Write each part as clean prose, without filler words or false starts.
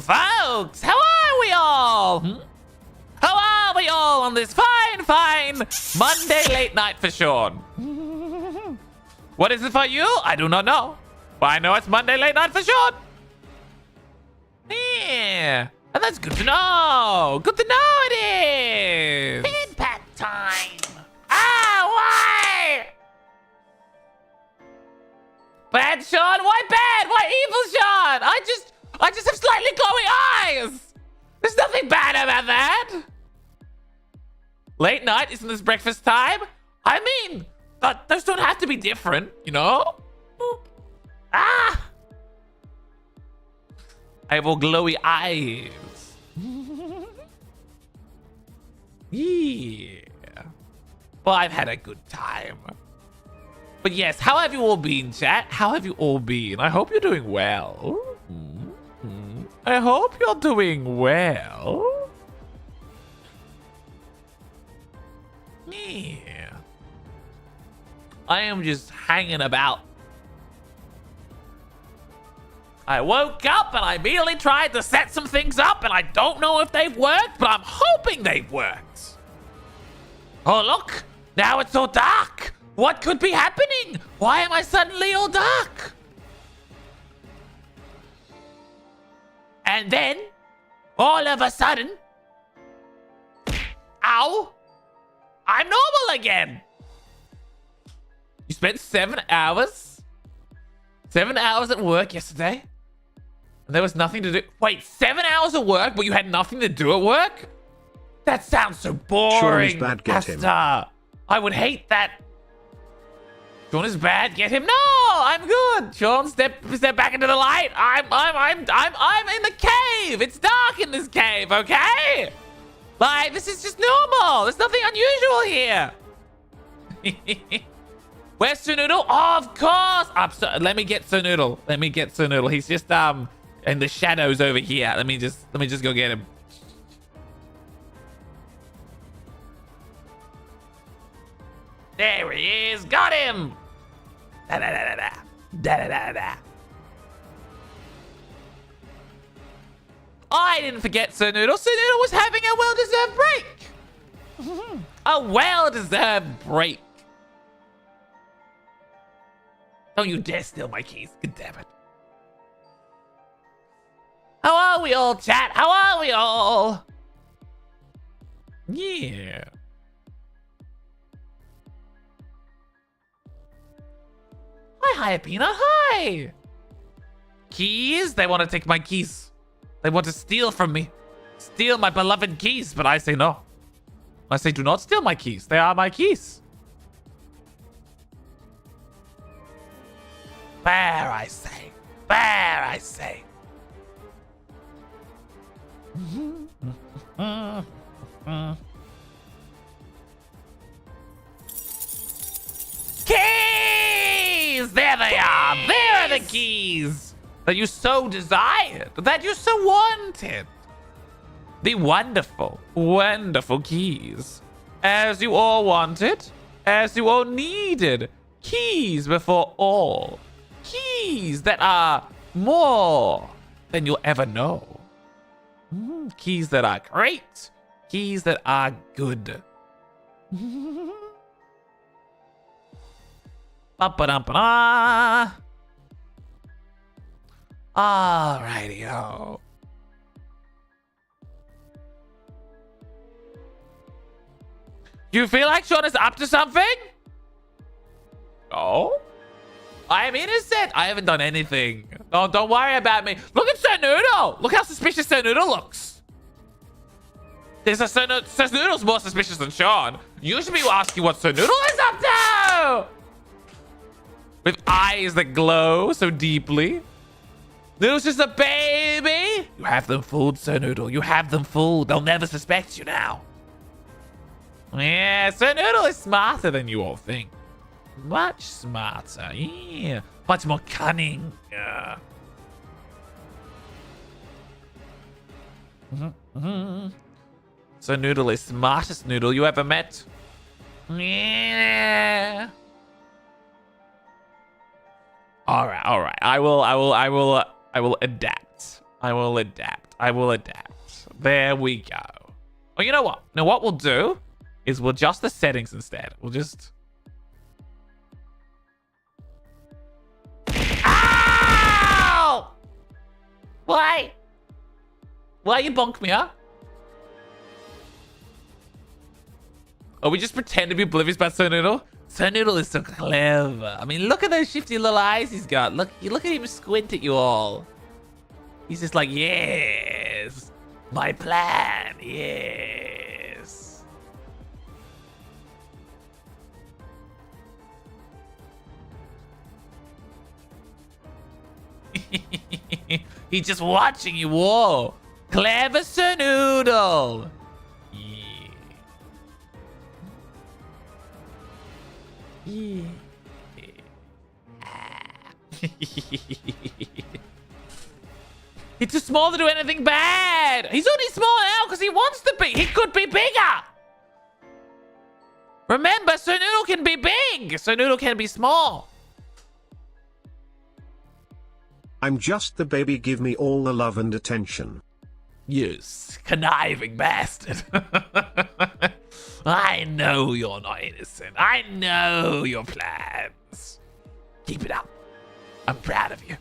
folks, how are we all? How are we all on this fine Monday late night for Sean? What is it for you? I do not know. But I know it's Monday late night for Sean. Yeah. And that's good to know. Good to know it is. Pin pat time. Ah, why? Bad Sean? Why bad? Why evil Sean? I just have slightly glowing eyes. There's nothing bad about that. Late night, isn't this breakfast time? I mean, those don't have to be different, you know? Boop. Ah! I have all glowy eyes. Yeah. Well, I've had a good time. But yes, how have you all been, chat? How have you all been? I hope you're doing well. I hope you're doing well. Yeah. I am just hanging about. I woke up and I immediately tried to set some things up, and I don't know if they've worked, but I'm hoping they've worked. Oh, look. Now it's all dark. What could be happening? Why am I suddenly all dark? And then, all of a sudden, ow, I'm normal again. You spent 7 hours? 7 hours at work yesterday? And there was nothing to do. Wait, 7 hours of work, but you had nothing to do at work? That sounds so boring. Sean is bad, get him. I would hate that. Sean is bad, get him. No, I'm good. Sean, step back into the light. I'm in the cave. It's dark in this cave, okay? Like, this is just normal. There's nothing unusual here. Where's Sir Noodle? Oh, of course. Let me get Sir Noodle. Let me get Sir Noodle. He's just in the shadows over here. Let me just go get him. There he is. Got him. Da da da da da. Da da da da. I didn't forget Sir Noodle. Sir Noodle was having a well-deserved break. A well-deserved break. Don't you dare steal my keys. God damn it. How are we all, chat? How are we all? Yeah. Hi, Hyapina. Hi. Keys? They want to take my keys. They want to steal from me. Steal my beloved keys, but I say no. I say do not steal my keys. They are my keys. Bear, I say. Bear, I say. Keys! There they are. There are the keys that you so desired, that you so wanted. The wonderful, wonderful keys. As you all wanted, as you all needed. Keys before all. Keys that are more than you'll ever know. Keys that are great. Keys that are good. Ba-ba-dum-ba-da. Alrighty-o. You feel like Sean is up to something? No. I am innocent. I haven't done anything. No, don't worry about me. Look at Sir Noodle. Look how suspicious Sir Noodle looks. There's a Sir Noodle's more suspicious than Sean. You should be asking what Sir Noodle is up to. With eyes that glow so deeply. Noodle's just a baby. You have them fooled, Sir Noodle. You have them fooled. They'll never suspect you now. Yeah, Sir Noodle is smarter than you all think. Much smarter. Yeah. Much more cunning. Yeah. Sir Noodle is smartest noodle you ever met. Yeah. All right. I will adapt. I will adapt. I will adapt. There we go. Oh, you know what? Now what we'll do is we'll adjust the settings instead. We'll just... Ow! Why? Why you bonk me, huh? Oh, we just pretend to be oblivious about Sir Noodle? Sir Noodle is so clever. I mean, look at those shifty little eyes he's got. Look at him squint at you all. He's just like, yes, my plan, yes. He's just watching you all. Clever Sir Noodle. Yeah. He's too small to do anything bad. He's only small now because he wants to be. He could be bigger. Remember, Sir Noodle can be big. Sir Noodle can be small. I'm just the baby. Give me all the love and attention. You conniving bastard. I know you're not innocent. I know your plans. Keep it up. I'm proud of you.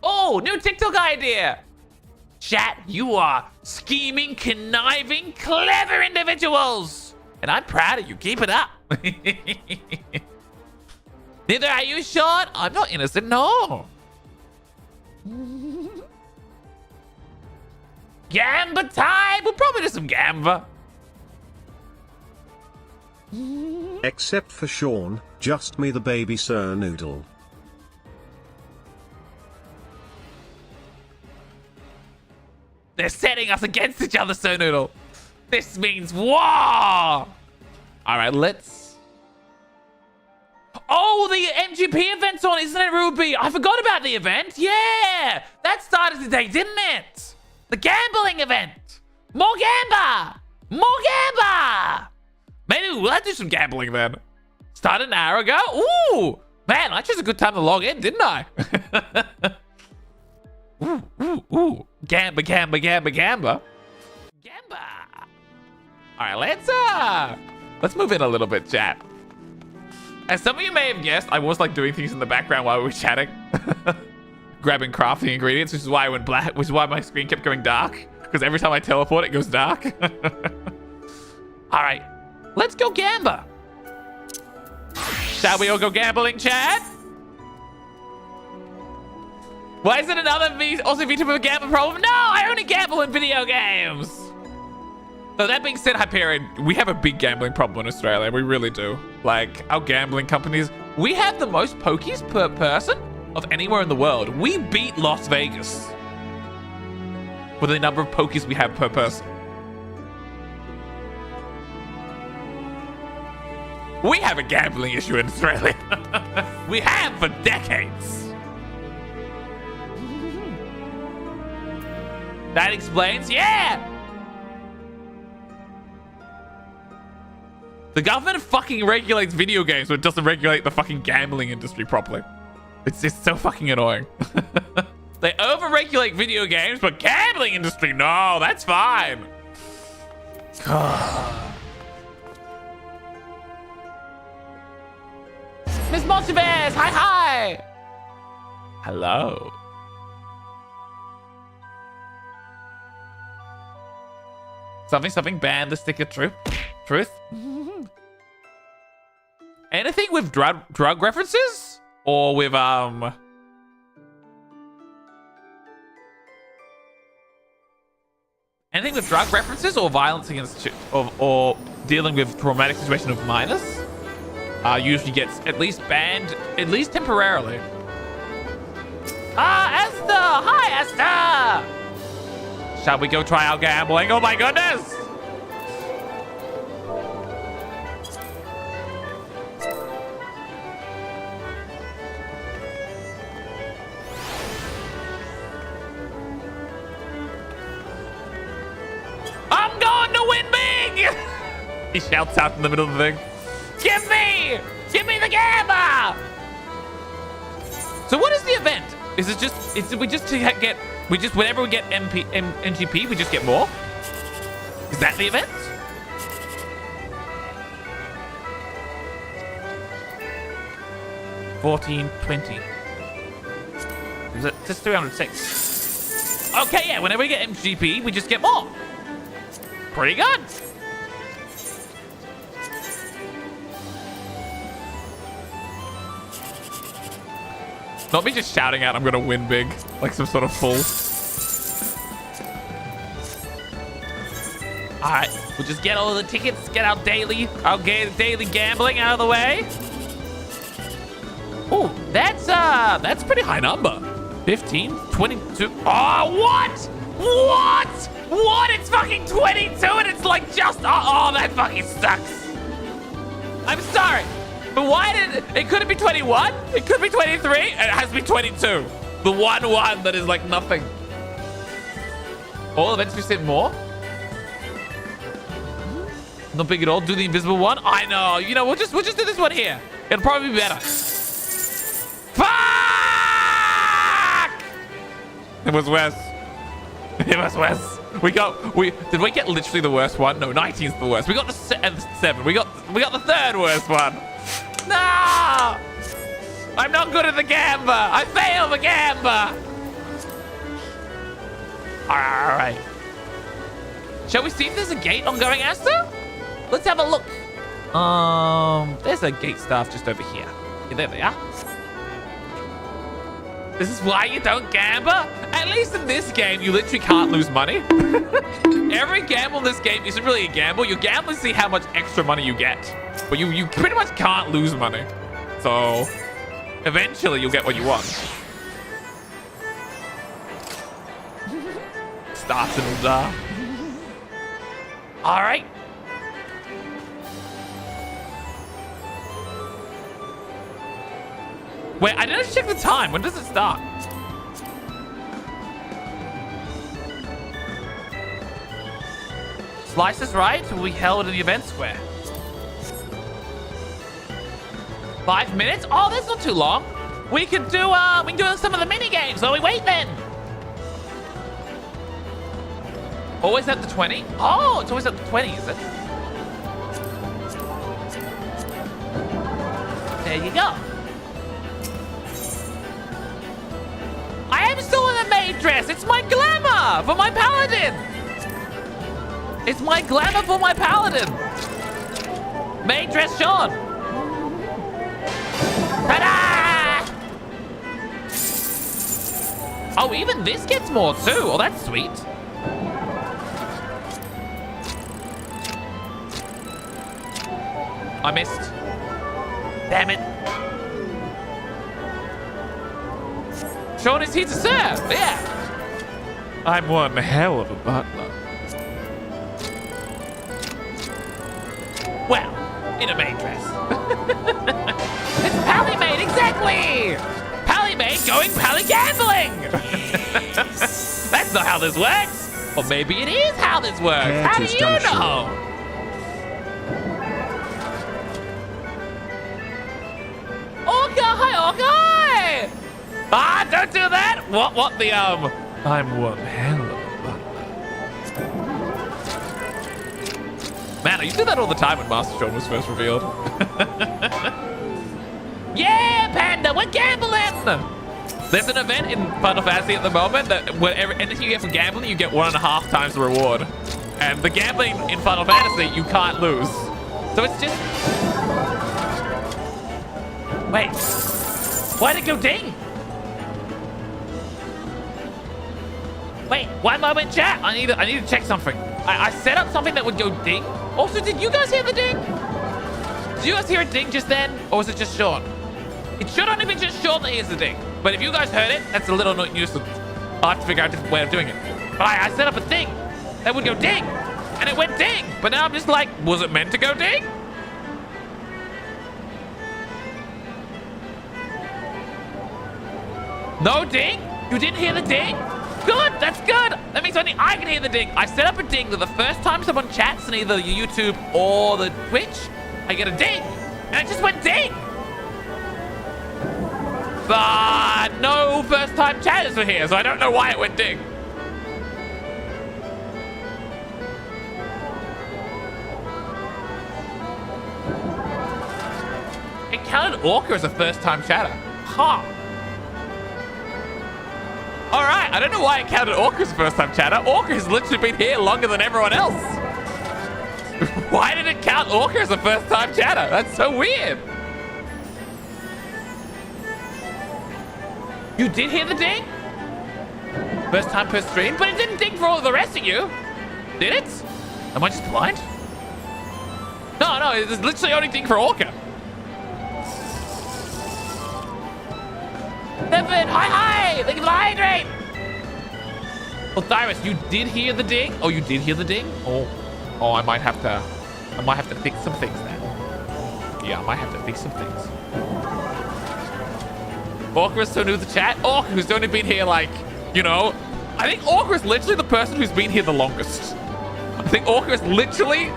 Oh, new TikTok idea. Chat, you are scheming, conniving, clever individuals. And I'm proud of you. Keep it up. Neither are you, Sean. I'm not innocent, no. Gamba time! We'll probably do some Gamba. Except for Sean, just me the baby Sir Noodle. They're setting us against each other, Sir Noodle. This means war! Alright, let's... Oh, the MGP event's on, isn't it, Ruby? I forgot about the event. Yeah! That started today, didn't it? The gambling event! More Gamba! More Gamba! Maybe we'll have to do some gambling then. Started an hour ago? Ooh! Man, I chose a good time to log in, didn't I? Ooh. Gamba, Gamba, Gamba, Gamba. Gamba! Alright, let's move in a little bit, chat. As some of you may have guessed, I was like doing things in the background while we were chatting. Grabbing crafting ingredients, which is why I went black, which is why my screen kept going dark. Because every time I teleport, it goes dark. Alright, let's go Gamba. Shall we all go gambling, chat? Why is it another also vtuber Gamba problem? No, I only gamble in video games. So that being said, Hyperion, we have a big gambling problem in Australia. We really do. Like, our gambling companies, we have the most pokies per person of anywhere in the world. We beat Las Vegas for the number of pokies we have per person. We have a gambling issue in Australia. We have for decades. That explains, yeah! The government fucking regulates video games, but it doesn't regulate the fucking gambling industry properly. It's just so fucking annoying. They over-regulate video games, but gambling industry, no, that's fine. Miss Multiverse, hi. Hello. Something, ban the sticker truth. Anything with drug references? Or with, anything with drug references or violence against, or dealing with traumatic situation of minors, usually gets at least banned, at least temporarily. Esther! Hi, Esther! Shall we go try our gambling? Oh my goodness! I'm going to win big! He shouts out in the middle of the thing. Give me the Gamba! So what is the event? Is it just, whenever we get NGP, we just get more? Is that the event? $14.20. Is it just 306? Okay, yeah, whenever we get MGP, we just get more. Pretty good. Not me just shouting out I'm gonna win big, like some sort of fool. Alright, we'll just get all the tickets, get our daily gambling out of the way. Oh, that's pretty high number. 15, 22. Oh, what? What? What? It's fucking 22 and it's like just, oh, that fucking sucks. I'm sorry, but why did, it couldn't be 21? It could be 23, and it has to be 22. The one that is like nothing. All events we said more? Not big at all. Do the invisible one. I know. You know, we'll just do this one here. It'll probably be better. Fuck! It was worse. It was worse. Did we get literally the worst one? No, 19's the worst. We got the 7. We got the third worst one. No! I'm not good at the gamba. I failed the gamba. All right. Shall we see if there's a gate on Going Asta? Let's have a look. There's a gate staff just over here. Yeah, there they are. This is why you don't gamba? At least in this game, you literally can't lose money. Every gamble in this game isn't really a gamble. You gamble to see how much extra money you get. But you pretty much can't lose money. So, eventually you'll get what you want. Starts and all right. Wait, I didn't check the time. When does it start? Slices right will be held in the event square. 5 minutes? Oh, that's not too long. We can do some of the mini games while we wait then. Always at the 20? Oh, it's always at the 20, is it? There you go. I am still in the maid dress. It's my glamour for my paladin. It's my glamour for my paladin. Maid dress Sean. Ta-da! Oh, even this gets more too. Oh, that's sweet. I missed. Damn it. Sean is here to serve. Yeah. I'm one hell of a butler. Well, in a maid dress. It's Pally Maid, exactly. Pally Maid going Pally gambling. That's not how this works. Or maybe it is how this works. How do you know? Orca, hi Orca! Ah, don't do that! What the, I'm one hell of a butler. Man, I used to do that all the time when Master Sean was first revealed. Yeah, Panda, we're gambling! There's an event in Final Fantasy at the moment that whatever anything you get for gambling, you get 1.5 times the reward. And the gambling in Final Fantasy, you can't lose. So it's just... Wait. Why'd it go ding? Wait, 1 moment, chat. I need to check something. I set up something that would go ding. Also, did you guys hear the ding? Did you guys hear a ding just then? Or was it just Sean? It should only be just Sean that hears the ding. But if you guys heard it, that's a little nuisance. I'll have to figure out a different way of doing it. But I set up a thing that would go ding. And it went ding. But now I'm just like, was it meant to go ding? No ding? You didn't hear the ding? Good, that's good. That means only I can hear the ding. I set up a ding that the first time someone chats in either YouTube or the Twitch, I get a ding. And it just went ding. But no first-time chatters were here, so I don't know why it went ding. It counted Orca as a first-time chatter. Huh. All right, I don't know why it counted Orca as a first-time chatter. Orca has literally been here longer than everyone else. Why did it count Orca as a first-time chatter? That's so weird. You did hear the ding? First time per stream, but it didn't ding for all of the rest of you. Did it? Am I just blind? No, it's literally only ding for Orca. Levin, hi! Thank you for the hydrate! Well, Cyrus, you did hear the ding? Oh, you did hear the ding? Oh, I might have to fix some things then. Yeah, I might have to fix some things. Orca is so new to the chat. Orca, who's only been here like, you know, I think Orca is literally the person who's been here the longest. I think Orca is literally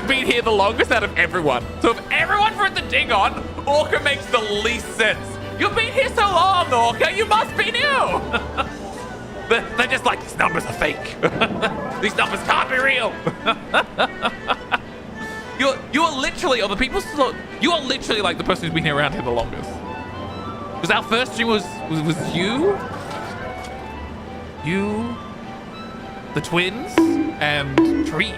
been here the longest out of everyone. So if everyone for it to ding on, Orca makes the least sense. You've been here so long, Orca, you must be new. They're just like, these numbers are fake. These numbers can't be real. You're literally, or the people, you are literally like the person who's been here around here the longest. Because our first stream was you, the twins, and Tree.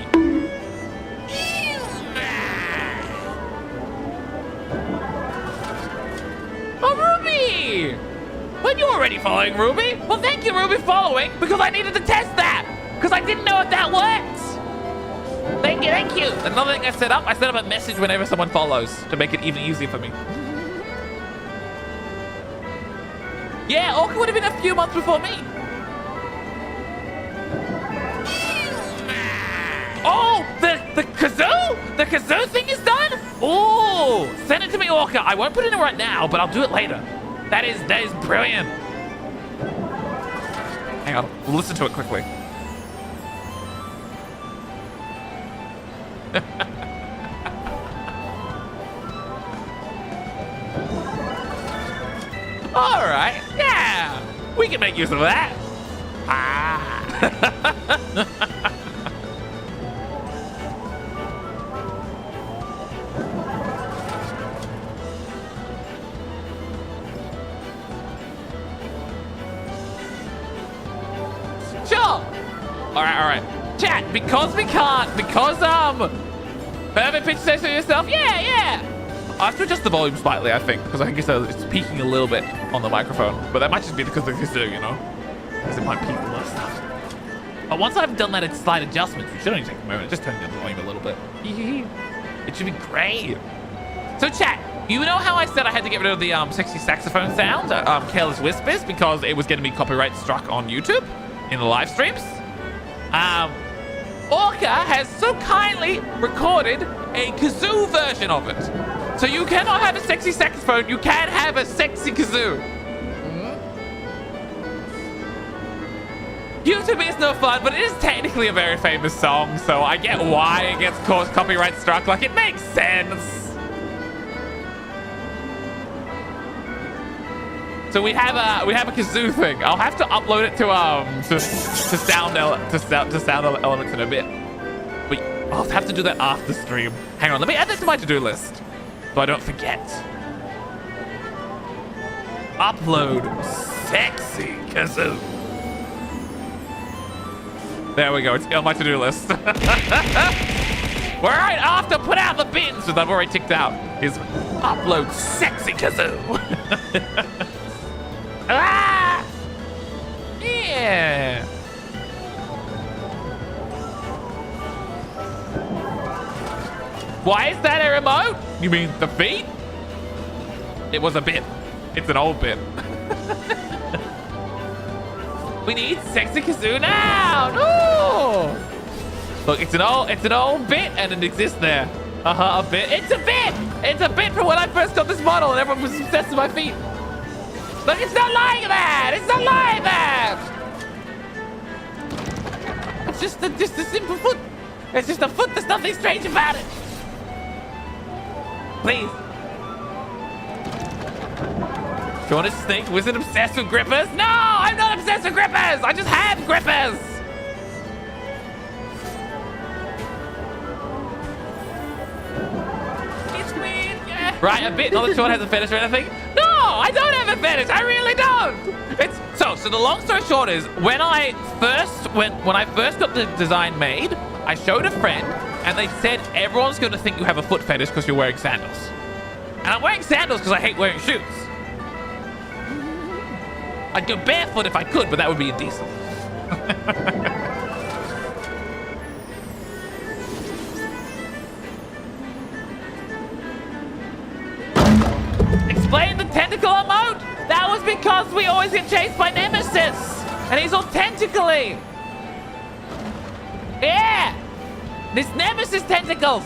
Oh, Ruby! When you were already following Ruby? Well, thank you, Ruby, following, because I needed to test that. Because I didn't know if that worked. Thank you. Another thing I set up a message whenever someone follows to make it even easier for me. Yeah, Orca would have been a few months before me. Oh, the kazoo? The kazoo thing is done? Oh, send it to me, Orca. I won't put it in right now, but I'll do it later. That is brilliant. Hang on, we'll listen to it quickly. All right, yeah, we can make use of that. Sure. All right. Chat, because Perfect pitch says to yourself, yeah. I have to adjust the volume slightly, I think, because I think it's peaking a little bit on the microphone. But that might just be because of this, you know? Because it might peak a lot of stuff. But once I've done that slight adjustment, which should only take a moment, just turning down the volume a little bit. It should be great. So chat, you know how I said I had to get rid of the sexy saxophone sound, Careless Whispers, because it was going to be copyright struck on YouTube in the live streams? Orca has so kindly recorded a kazoo version of it. So you cannot have a sexy saxophone, you can have a sexy kazoo. YouTube is no fun, but it is technically a very famous song, so I get why it gets copyright struck. Like, it makes sense. So we have a kazoo thing. I'll have to upload it to sound elements in a bit. Wait, I'll have to do that after stream. Hang on, let me add this to my to-do list so I don't forget. Upload sexy kazoo. There we go. It's on my to-do list. We're right after put out the bins, which I've already ticked out. Is upload sexy kazoo. Ah! Yeah. Why is that a remote? You mean the feet? It was a bit. It's an old bit. We need sexy kazoo now. No. Look, it's an old bit, and it exists there. A bit. It's a bit. It's a bit from when I first got this model, and everyone was obsessed with my feet. Look, it's not like that! It's not like that! It's just a simple foot. It's just a foot. There's nothing strange about it. Please. Sean is Snake. Wizard obsessed with grippers? No, I'm not obsessed with grippers. I just have grippers. It's weird, yeah. Right, a bit. Not that Sean has a fetish or anything. No, I don't have a fetish. I really don't. It's so the long story short is when I first got the design made, I showed a friend and they said everyone's going to think you have a foot fetish because you're wearing sandals. And I'm wearing sandals because I hate wearing shoes. I'd go barefoot if I could, but that would be indecent. Explain the tentacle emote? That was because we always get chased by Nemesis. And he's all tentacly. Yeah. This Nemesis tentacles.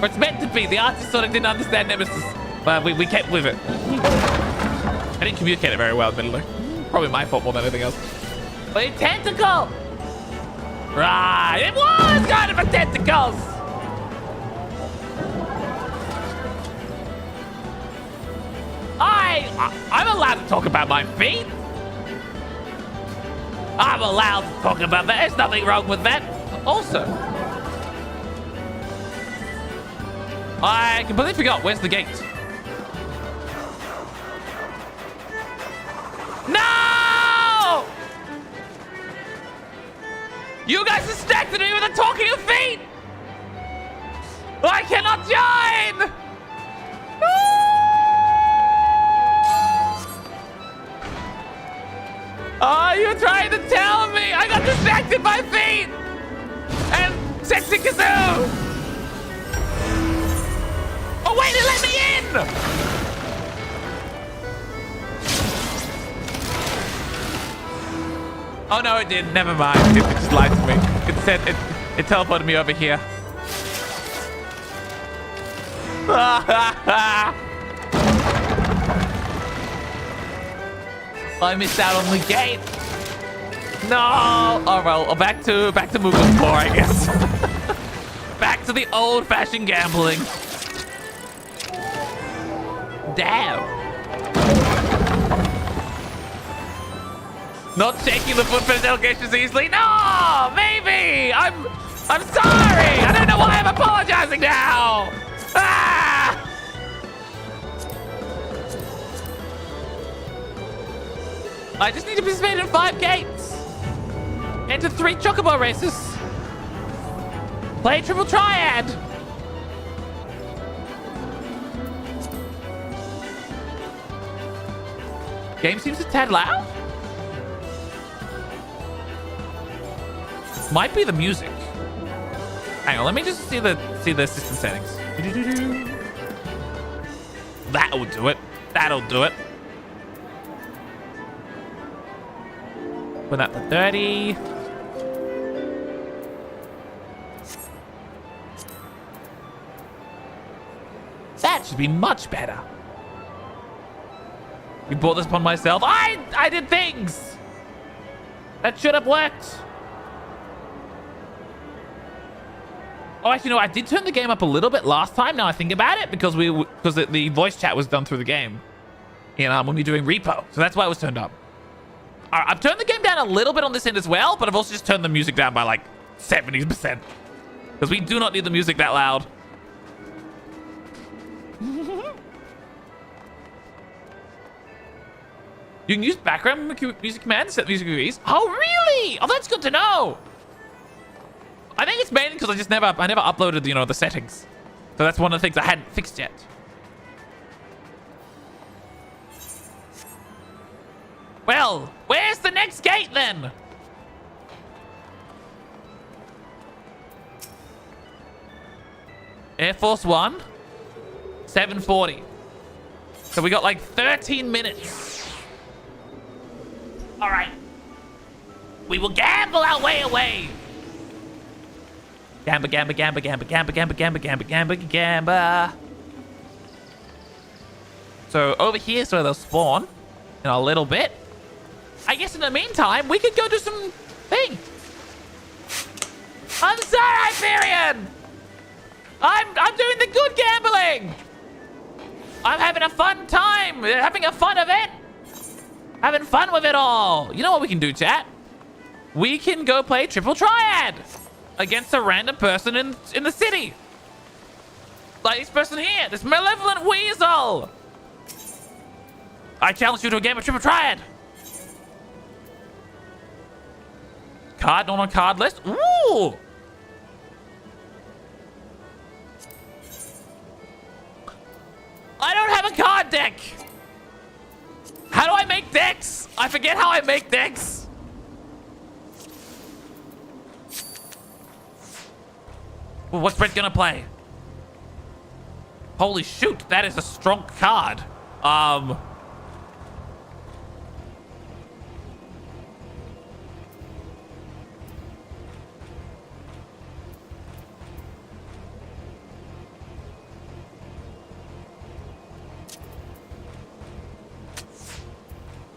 Or it's meant to be. The artist sort of didn't understand Nemesis. But we kept with it. I didn't communicate it very well, admittedly. Probably my fault more than anything else. But a tentacle! Right, it was kind of a tentacles! I'm allowed to talk about my feet. I'm allowed to talk about that. There's nothing wrong with that. Also, I completely forgot. Where's the gate? No! You guys distracted me with the talking of feet! I cannot join! Oh, you're trying to tell me I got distracted by feet! And sexy kazoo! Oh wait, it let me in! Oh no, it didn't. Never mind. It just lied to me. It said it teleported me over here. I missed out on the gate. No. Oh well. Back to Moogle's floor, I guess. Back to the old-fashioned gambling. Damn. Not taking the footprint allegations easily. No, maybe. I'm sorry. I don't know why I'm apologizing now. Ah! I just need to participate in 5 gates. Enter 3 chocobo races. Play triple triad. Game seems a tad loud. Might be the music. Hang on, let me just see the system settings. That'll do it. That'll do it. Put that to 30. That should be much better. We brought this upon myself. I did things. That should have worked. Oh, actually, no, I did turn the game up a little bit last time. Now I think about it, because the voice chat was done through the game, when we were doing repo. So that's why it was turned up. All right, I've turned the game down a little bit on this end as well, but I've also just turned the music down by like 70%, because we do not need the music that loud. You can use background music commands, set music degrees. Oh, really? Oh, that's good to know. I think it's mainly because I never uploaded, the settings. So that's one of the things I hadn't fixed yet. Well, where's the next gate then? Air Force One, 7:40. So we got like 13 minutes. All right. We will gamble our way away. Gamba, gamba, gamba, gamba, gamba, gamba, gamba, gamba, gamba, gamba. So over here, so they'll spawn in a little bit. I guess in the meantime, we could go do some thing. I'm sorry, Hyperion. I'm doing the good gambling. I'm having a fun time. Having a fun event. Having fun with it all. You know what we can do, chat? We can go play Triple Triad against a random person in the city. Like this person here, this malevolent weasel. I challenge you to a game of Triple Triad. Card not on card list. Ooh. I don't have a card deck. How do I make decks? I forget how I make decks. Well, what's Brett gonna play? Holy shoot, that is a strong card. I'm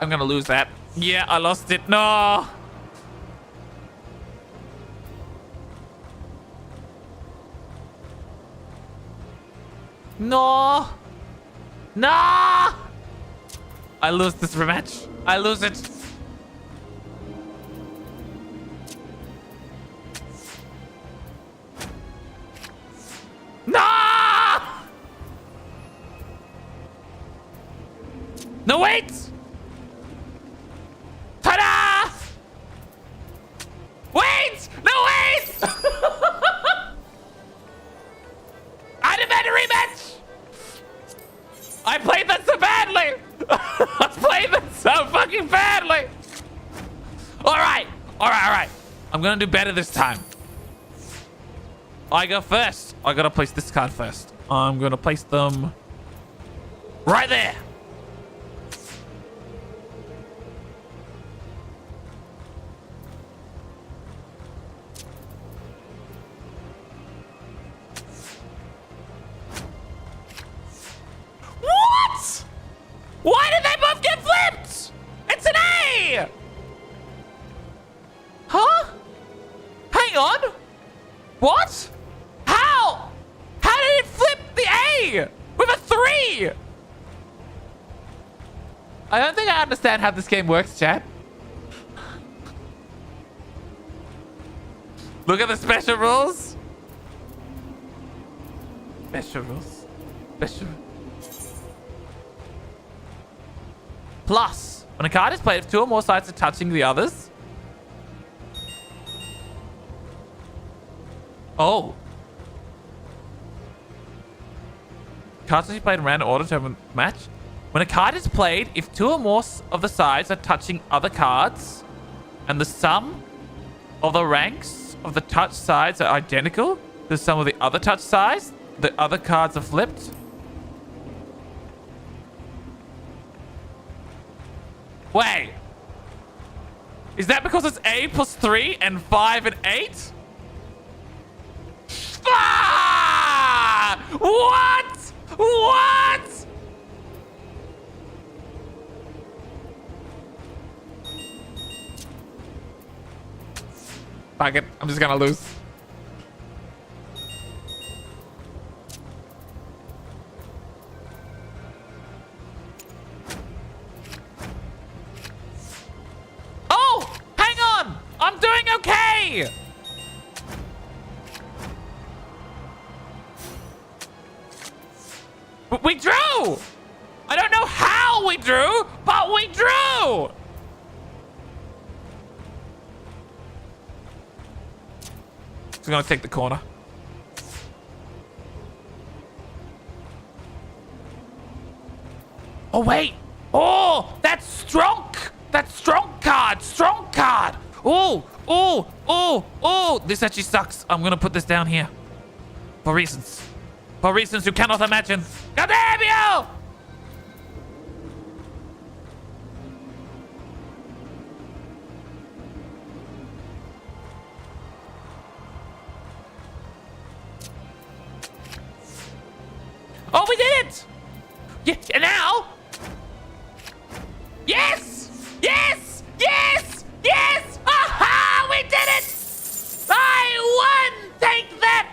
gonna lose that. Yeah, I lost it. No. No. No. I lose this rematch. I lose it. No. No, wait. Ta-da! Wait! No, wait! I demand a rematch! I played that so badly! I played that so fucking badly! Alright! Alright. I'm gonna do better this time. I go first. I gotta place this card first. I'm gonna place them right there. Why did they both get flipped? It's an A! Huh? Hang on. What? How? How did it flip the A with a 3? I don't think I understand how this game works, chat. Look at the special rules. Special rules. Special rules. Plus, when a card is played, if 2 or more sides are touching the others. Oh. Cards must be played in random order to have a match. When a card is played, if 2 or more of the sides are touching other cards, and the sum of the ranks of the touch sides are identical to the sum of the other touch sides, the other cards are flipped. Wait. Is that because it's A plus 3 and 5 and 8? Ah! What? What? Fuck it. I'm just gonna lose. I'm doing okay! But we drew! I don't know how we drew, but we drew! Just gonna take the corner. Oh, wait! Oh, that's strong! That's strong card! Strong card! Oh, oh, oh, oh! This actually sucks. I'm gonna put this down here. For reasons. For reasons you cannot imagine. God damn you! Oh, we did it! Yeah, and now... Yes! Yes! Yes! Yes! Aha! We did it! I won! Take that!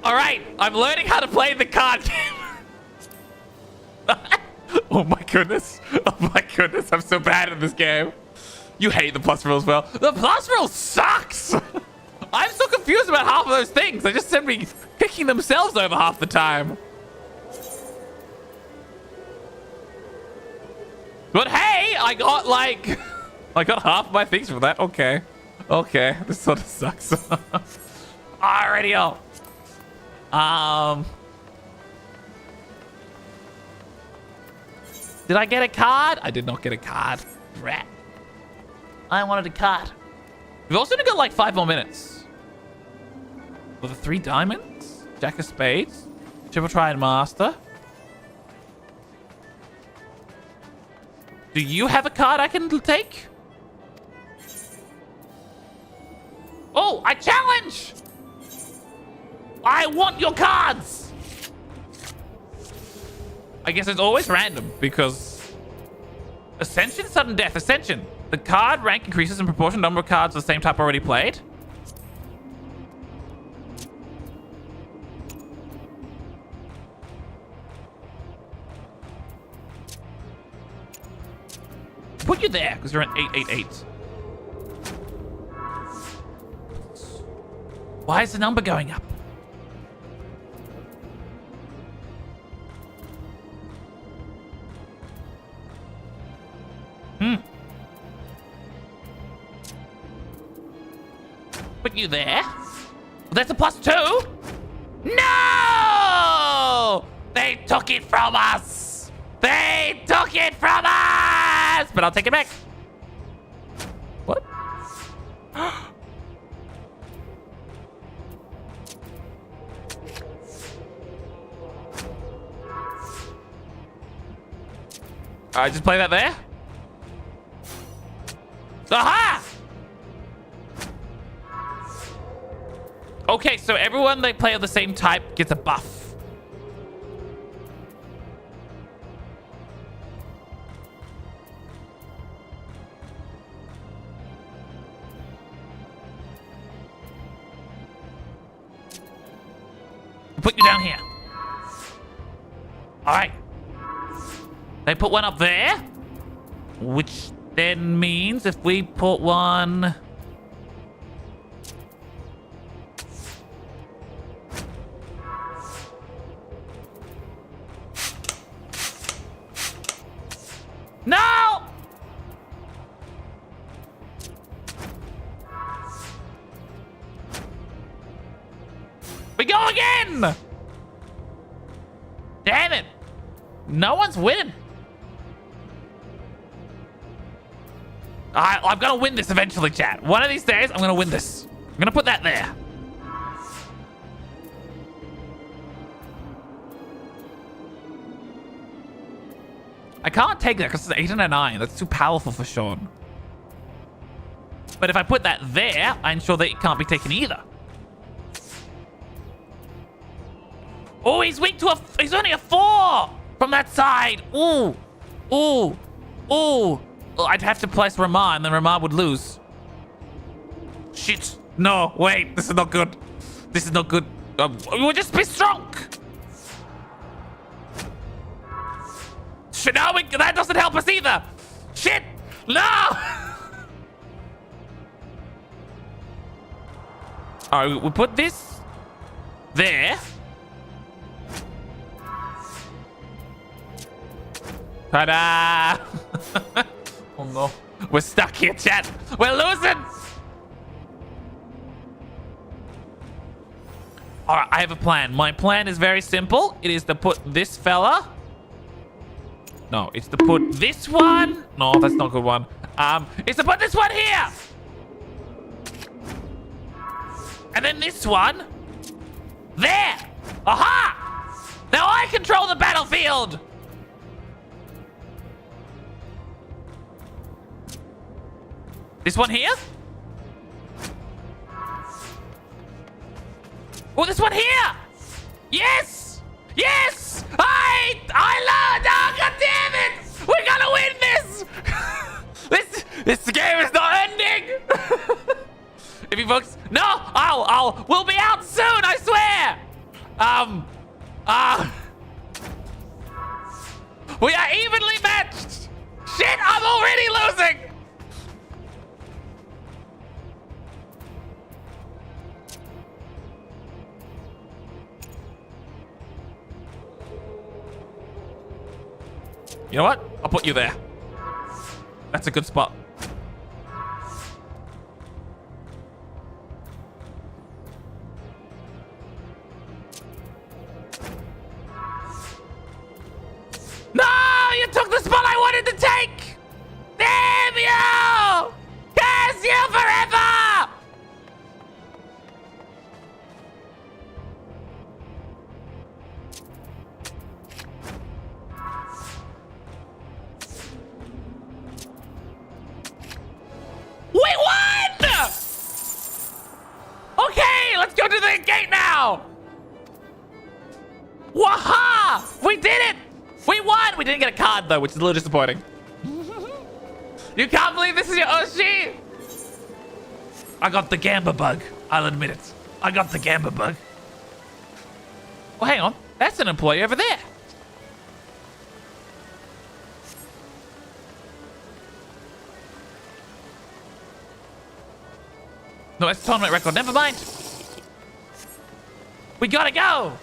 All right. I'm learning how to play the card game. Oh my goodness. Oh my goodness. I'm so bad at this game. You hate the plus roll as well. The plus roll sucks. I'm so confused about half of those things. They just send me kicking themselves over half the time. But hey, I got like... I got half my things from that. Okay. Okay. This sort of sucks. Alrighty-o. Did I get a card? I did not get a card. Rat. I wanted a card. We've also got like 5 more minutes. With the 3 diamonds, Jack of Spades, Triple Triad Master. Do you have a card I can take? Oh, I challenge! I want your cards! I guess it's always random because... Ascension, Sudden Death. Ascension. The card rank increases in proportion to the number of cards of the same type already played. Put you there because you're an 888. Why is the number going up? Put you there. Well, that's a +2. No! They took it from us. They took it from us. But I'll take it back. What? Alright, just play that there. Aha! Okay, so everyone they play of the same type gets a buff. Put you down here. All right. They put one up there, which then means if we put one... No! We go again! Damn it! No one's winning. I'm gonna win this eventually, chat. One of these days, I'm gonna win this. I'm gonna put that there. I can't take that because it's 8 and a 9. That's too powerful for Sean. But if I put that there, I ensure that it can't be taken either. Oh, he's weak to he's only a 4 from that side. Ooh. Ooh. Ooh. I'd have to place Ramar, and then Ramar would lose. Shit. No, wait. This is not good. This is not good. We'll just be strong. Shit, no, that doesn't help us either. Shit. No. All right, we'll put this there. Ta-da! Oh no. We're stuck here, chat. We're losing! Alright, I have a plan. My plan is very simple. It is to put this fella. No, it's to put this one. No, that's not a good one. It's to put this one here! And then this one. There! Aha! Now I control the battlefield! This one here? Oh, this one here! Yes! Yes! I learned! Oh, god damn it! We're gonna win this! This game is not ending! If you folks... No! We'll be out soon, I swear! We are evenly matched. Shit, I'm already losing. You know what? I'll put you there. That's a good spot. No! You took the spot I wanted to take! Damn you! Curse you forever! We won! Okay, let's go to the gate now! Waha! We did it! We won! We didn't get a card though, which is a little disappointing. You can't believe this is your Oshi? I got the Gamba bug. I'll admit it. I got the Gamba bug. Oh, hang on. That's an employee over there. No, that's a tournament record. Never mind. We gotta go.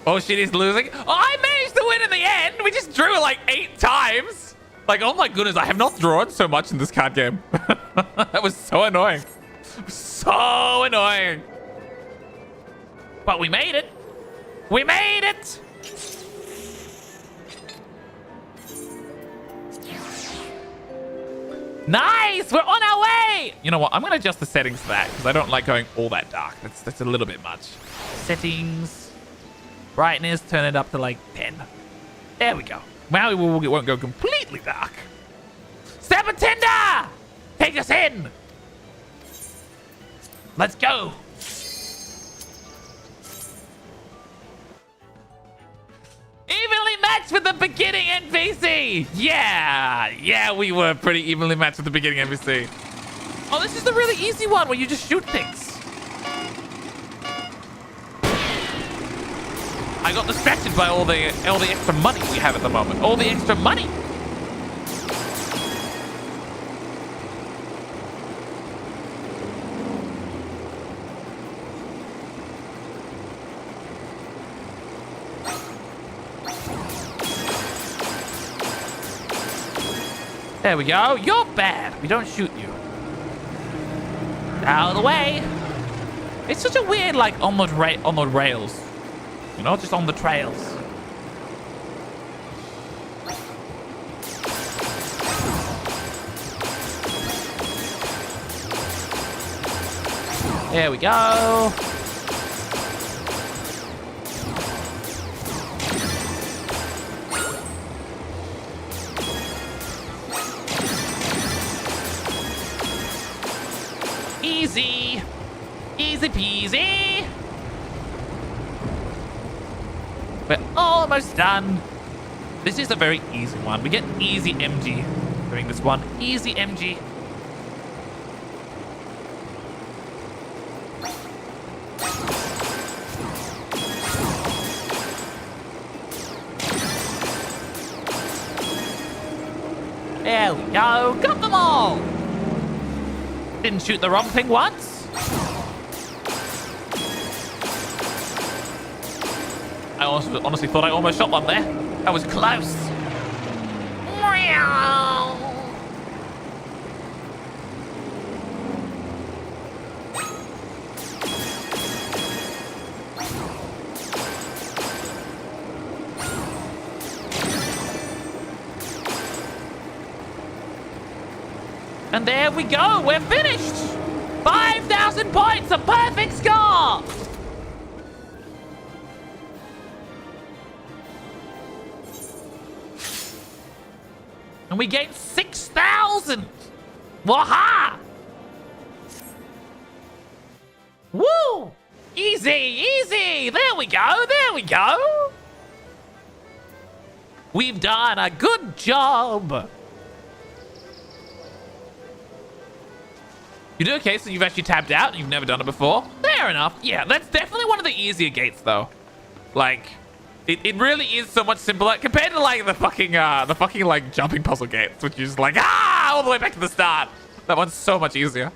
Oh shit, he's losing. Oh, I managed to win in the end. We just drew it like 8 times. Like, oh my goodness, I have not drawn so much in this card game. That was so annoying. So annoying. But we made it. We made it. Nice, we're on our way. You know what? I'm going to adjust the settings to that because I don't like going all that dark. That's a little bit much. Settings. Brightness, turn it up to like 10. There we go. Now we won't go completely dark. Sabatenda! Take us in! Let's go! Evenly matched with the beginning NPC! Yeah, we were pretty evenly matched with the beginning NPC. Oh, this is the really easy one where you just shoot things. I got distracted by all the extra money we have at the moment. All the extra money. There we go. You're bad. We don't shoot you. Out of the way. It's such a weird, like, on the rails. You know, just on the trails. There we go. Easy. Easy peasy. We're almost done. This is a very easy one. We get easy MG doing this one. Easy MG. There we go. Got them all. Didn't shoot the wrong thing once. I honestly thought I almost shot one there. That was close. And there we go. We're finished. 5,000 points, a perfect score. And we gained 6,000. Waha! Woo! Easy, easy. There we go. There we go. We've done a good job. You do? Okay, so you've actually tapped out and you've never done it before. Fair enough. Yeah, that's definitely one of the easier gates, though. Like, it really is so much simpler compared to, like, the fucking, like, jumping puzzle gates, which is like, all the way back to the start. That one's so much easier.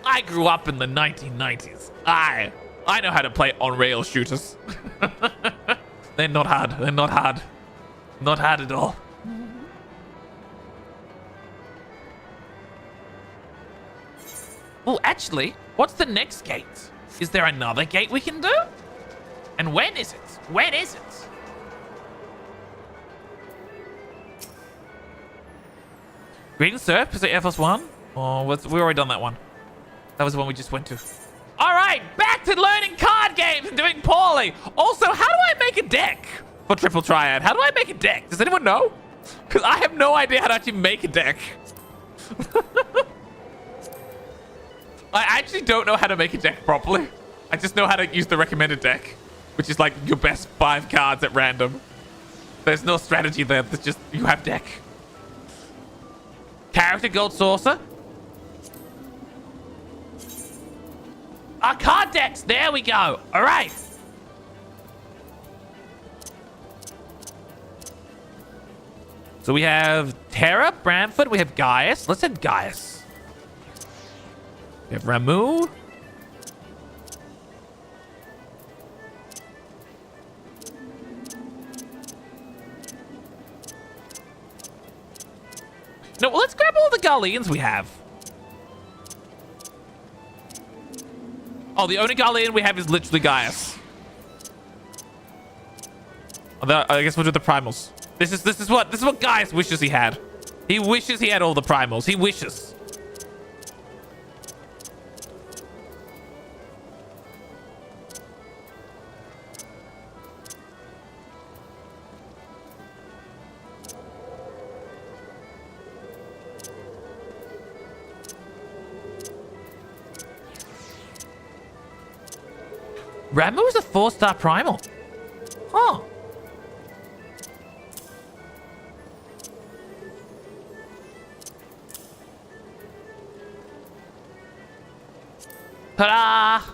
I grew up in the 1990s. I know how to play on-rail shooters. They're not hard. They're not hard. Not hard at all. Oh, actually, what's the next gate? Is there another gate we can do? And when is it? When is it? Greetings, sir. Present Air Force One. Oh, we already done that one. That was the one we just went to. All right, back to learning card games and doing poorly. Also, how do I make a deck for Triple Triad? How do I make a deck? Does anyone know? Because I have no idea how to actually make a deck. I actually don't know how to make a deck properly. I just know how to use the recommended deck, which is like your best 5 cards at random. There's no strategy there. There's just, you have deck. Character Gold Saucer. Our card decks. There we go. All right. So we have Terra, Bramford. We have Gaius. Let's hit Gaius. We have Ramu. No, let's grab all the Garleans we have. Oh, the only Garlean we have is literally Gaius. I guess we'll do the primals. This is what Gaius wishes he had. He wishes he had all the primals. He wishes. Ramu is a 4-star primal. Huh. Ta-da!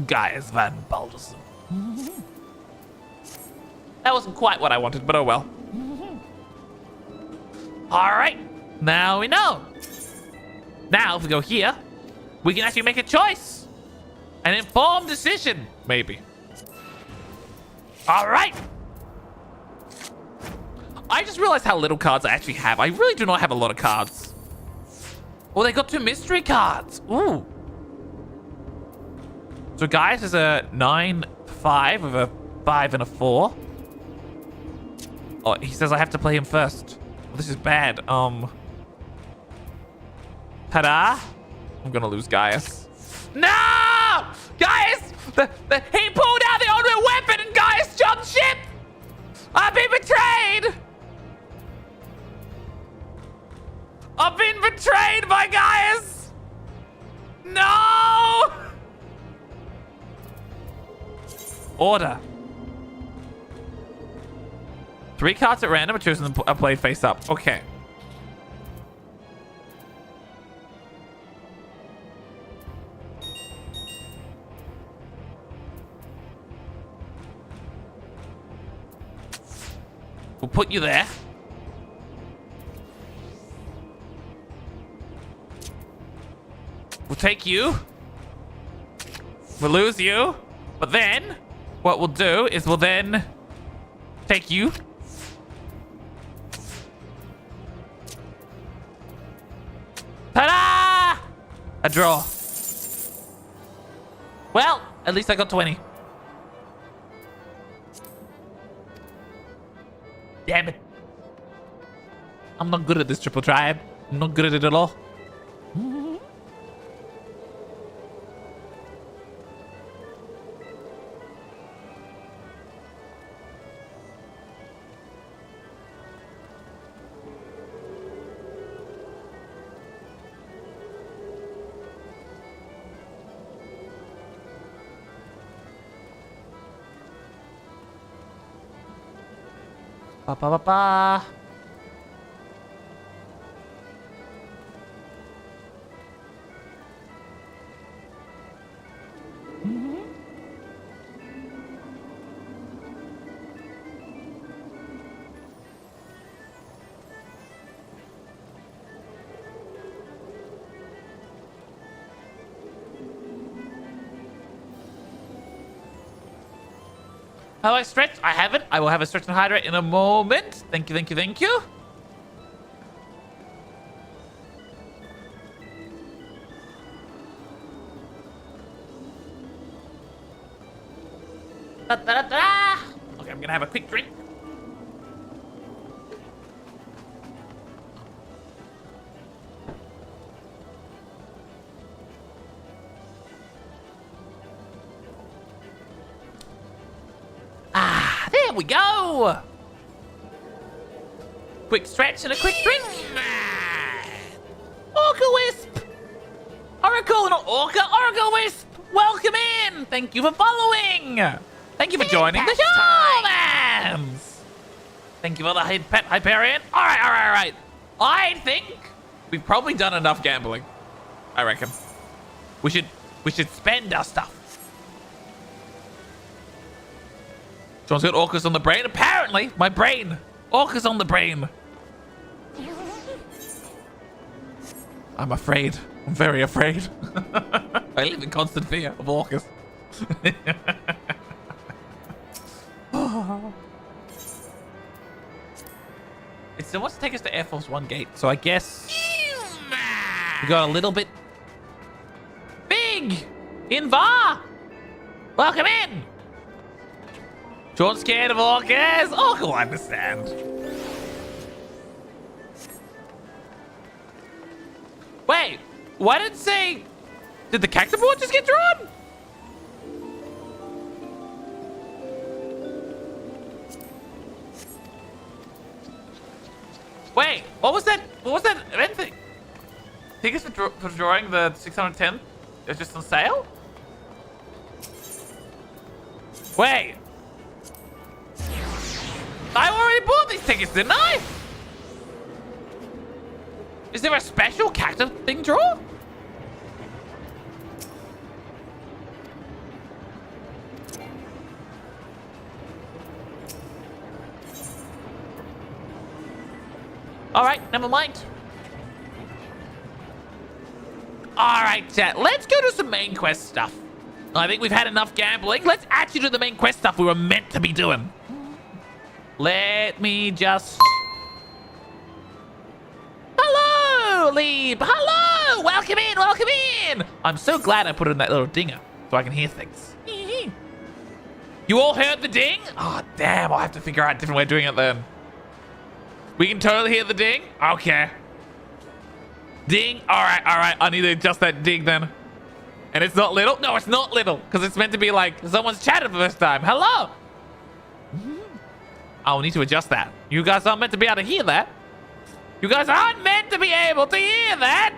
Gaius Van Balderson. That wasn't quite what I wanted, but oh well. Alright, now we know. Now, if we go here, we can actually make a choice. An informed decision, maybe. Alright. I just realized how little cards I actually have. I really do not have a lot of cards. Oh, they got 2 mystery cards. Ooh. So Gaius is a 9/5 with a 5 and a 4. Oh, he says I have to play him first. Well, this is bad. Ta-da! I'm gonna lose Gaius. No! Gaius! He pulled out the ultimate weapon and Gaius jumped ship! I've been betrayed! I've been betrayed by Gaius! No! Order. 3 cards at random are chosen and are played face up. Okay. We'll put you there. We'll take you. We'll lose you. But then, what we'll do is we'll then take you. Ta-da! A draw. Well, at least I got 20. Damn it. I'm not good at this Triple Triad. I'm not good at it at all. Ba ba ba ba. Have I stretched? I haven't. I will have a stretch and hydrate in a moment. Thank you, thank you, thank you. Da, da, da, da. Okay, I'm gonna have a quick drink. Ah, there we go. Quick stretch and a quick drink. Orca Wisp. Oracle, not Orca. Oracle Wisp. Welcome in. Thank you for following. Thank you for joining the show, man. Thank you for the Hyperion. All right. I think we've probably done enough gambling. I reckon. We should spend our stuff. John's got orcas on the brain. Apparently, my brain. Orcas on the brain. I'm afraid. I'm very afraid. I live in constant fear of orcas. It still wants to take us to Air Force One gate, so I guess we got a little bit big in VAR. Welcome in. Sean's scared of orcas. Orca will understand. Wait, why did it say? Did the cactus board just get drawn? Wait, what was that? What was that event thing? Tickets for drawing the 610 is just on sale? Wait. I already bought these tickets, didn't I? Is there a special cactus thing draw? Alright, never mind. Alright, chat. Let's go to some main quest stuff. I think we've had enough gambling. Let's actually do the main quest stuff we were meant to be doing. Let me just... Hello, Lieb. Hello. Welcome in. Welcome in. I'm so glad I put it in that little dinger so I can hear things. You all heard the ding? Oh, damn. I'll have to figure out a different way of doing it then. We can totally hear the ding? Okay. Ding. All right. I need to adjust that ding then. And it's not little? No, it's not little. Because it's meant to be like someone's chatted for the first time. Hello. I'll need to adjust that. You guys aren't meant to be able to hear that. You guys aren't meant to be able to hear that.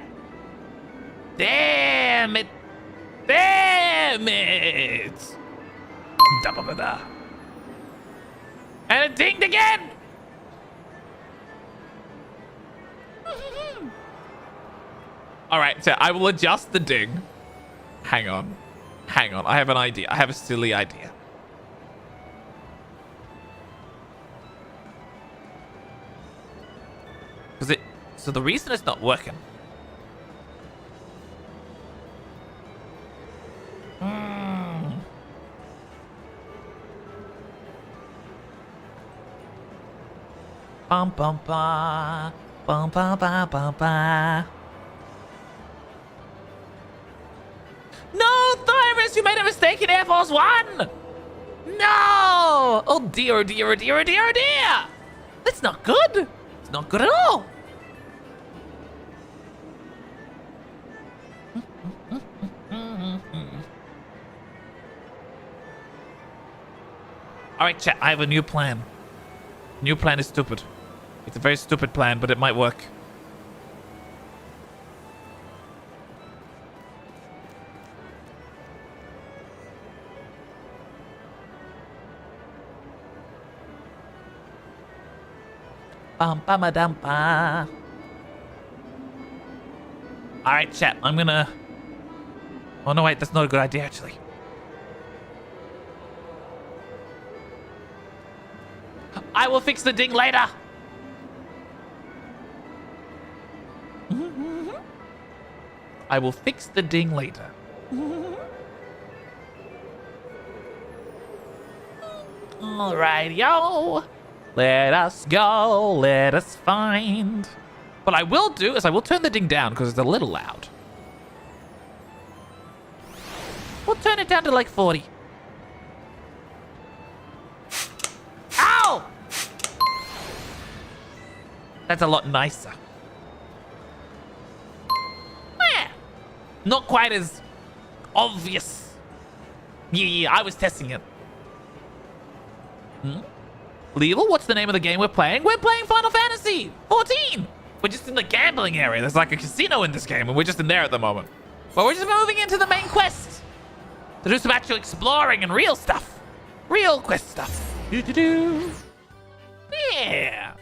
Damn it. Damn it. Da-ba-ba-da. And it dinged again. All right, so I will adjust the ding. Hang on. I have an idea. I have a silly idea. So the reason it's not working. Bum bum ba. Bum ba ba ba ba. No, Thymus, you made a mistake in Air Force One. No. Oh dear, oh dear, oh dear, oh dear, oh dear. That's not good. It's not good at all. All right, chat, I have a new plan. New plan is stupid. It's a very stupid plan, but it might work. Bum bum a dum ba. All right, chat, I'm gonna... Oh no, wait, that's not a good idea actually. I will fix the ding later. I will fix the ding later. Alrighty-o. Let us go. Let us find. What I will do is I will turn the ding down because it's a little loud. We'll turn it down to like 40. Ow! That's a lot nicer. Yeah. Not quite as obvious. Yeah, I was testing it. Levin, what's the name of the game we're playing? We're playing Final Fantasy 14. We're just in the gambling area. There's like a casino in this game, and we're just in there at the moment. But we're just moving into the main quest to do some actual exploring and real stuff. Real quest stuff. Do-do-do. Yeah.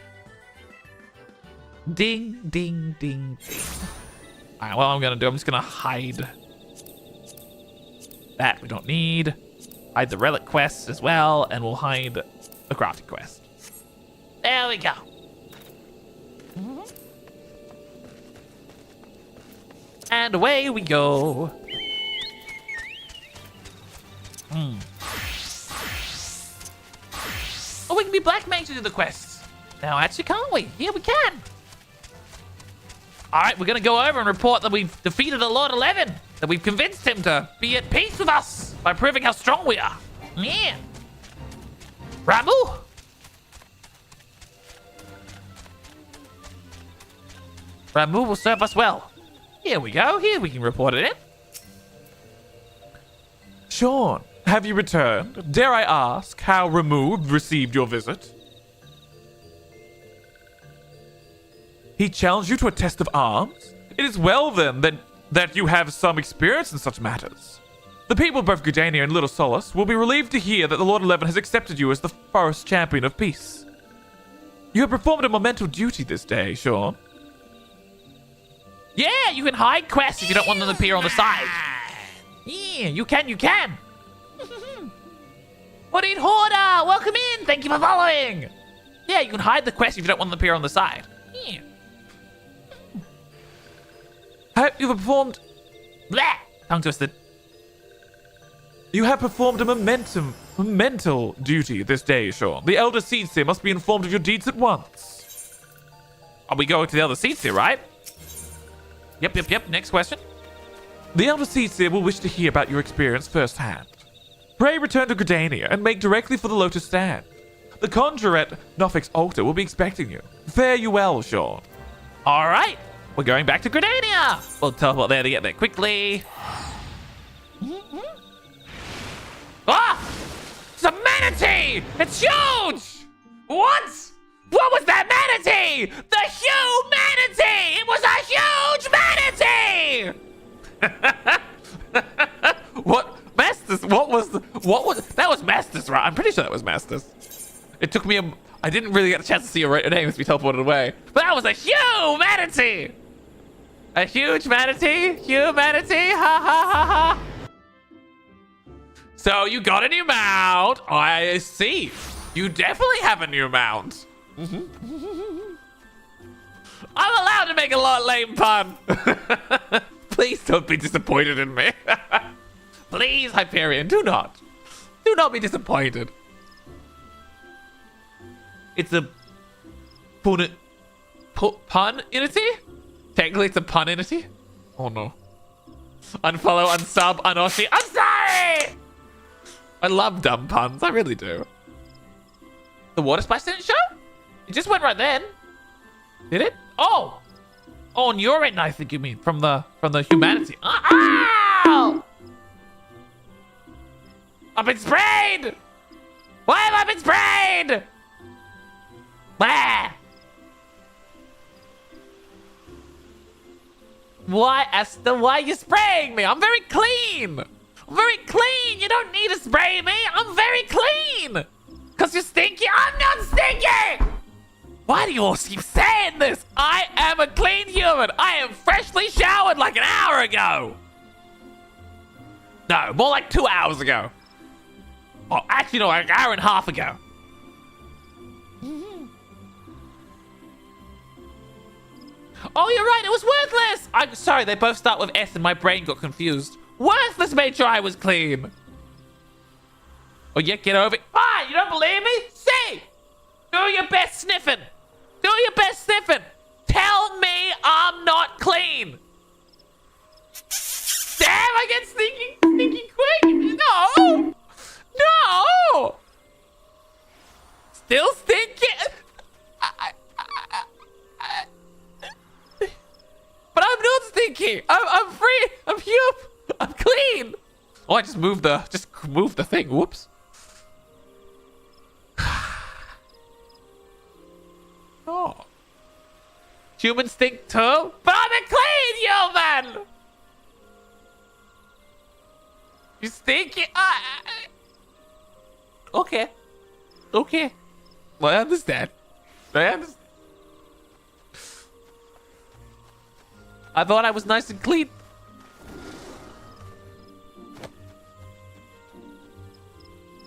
Ding, ding, ding, ding. All right, what I'm going to do, I'm just going to hide that we don't need. Hide the relic quests as well, and we'll hide the crafting quest. There we go. And away we go. Oh, we can be black mages to do the quests. Now, actually, can't we? Yeah, we can. All right, we're going to go over and report that we've defeated the Lord Levin. That we've convinced him to be at peace with us by proving how strong we are. Yeah. Ramu. Ramu will serve us well. Here we go. Here we can report it in. Sean, have you returned? Dare I ask how Ramu received your visit? He challenged you to a test of arms? It is well then that you have some experience in such matters. The people of both Gudania and Little Solace will be relieved to hear that the Lord Levin has accepted you as the forest champion of peace. You have performed a monumental duty this day, Sean. Yeah, you can hide quests if you don't want them to appear on the side. Yeah, you can. What in Hoarder? Welcome in. Thank you for following. Yeah, you can hide the quest if you don't want them to appear on the side. Yeah. You have performed... Blah! Tongue twisted. You have performed a monumental duty this day, Sean. The Elder Seedseer must be informed of your deeds at once. Are we going to the other seats here, right? Yep. Next question. The Elder Seedseer will wish to hear about your experience firsthand. Pray return to Gudania and make directly for the Lotus Stand. The conjurer at Nofik's altar will be expecting you. Fare you well, Sean. All right. We're going back to Gudania. We'll teleport there to get there quickly. Ah! It's a manatee! It's huge! What? What was that manatee? The humanity! It was a huge manatee! What? Masters, what was that was Masters, right? I'm pretty sure that was Masters. It took me I didn't really get a chance to see your name as we teleported away. But that was a huge manatee! A huge manatee? Humanity? Ha ha ha ha! So you got a new mount. I see. You definitely have a new mount. I'm allowed to make a lot lame pun. Please don't be disappointed in me. Please, Hyperion, do not. Do not be disappointed. It's a pun-inity? Technically, it's a pun-inity? Oh, no. Unfollow, unsub, unoshi. I'm sorry! I love dumb puns. I really do. The water splash didn't show? It just went right then. Did it? Oh! Oh, on your end, I think you mean. From the humanity. Ow! I've been sprayed! Why have I been sprayed? Ah! Why, Esther? Why are you spraying me? I'm very clean. I'm very clean. You don't need to spray me. I'm very clean. Because you're stinky. I'm not stinky. Why do you all keep saying this? I am a clean human. I am freshly showered like an hour ago. No, more like 2 hours ago. Oh, actually, no, like an hour and a half ago. Oh, you're right. It was worthless. I'm sorry. They both start with S and my brain got confused. Worthless made sure I was clean. Oh, yeah, get over it. Ah, You don't believe me? See! Do your best sniffing. Do your best sniffing. Tell me I'm not clean. Damn, I get sneaky quick. No. No. Still stinky. But I'm not stinky. I'm free. I'm human. I'm clean. Oh, I just moved the thing. Whoops. Oh. Human stink too? But I'm a clean human! You stinky? Okay. Okay. Well, I understand. I thought I was nice and clean.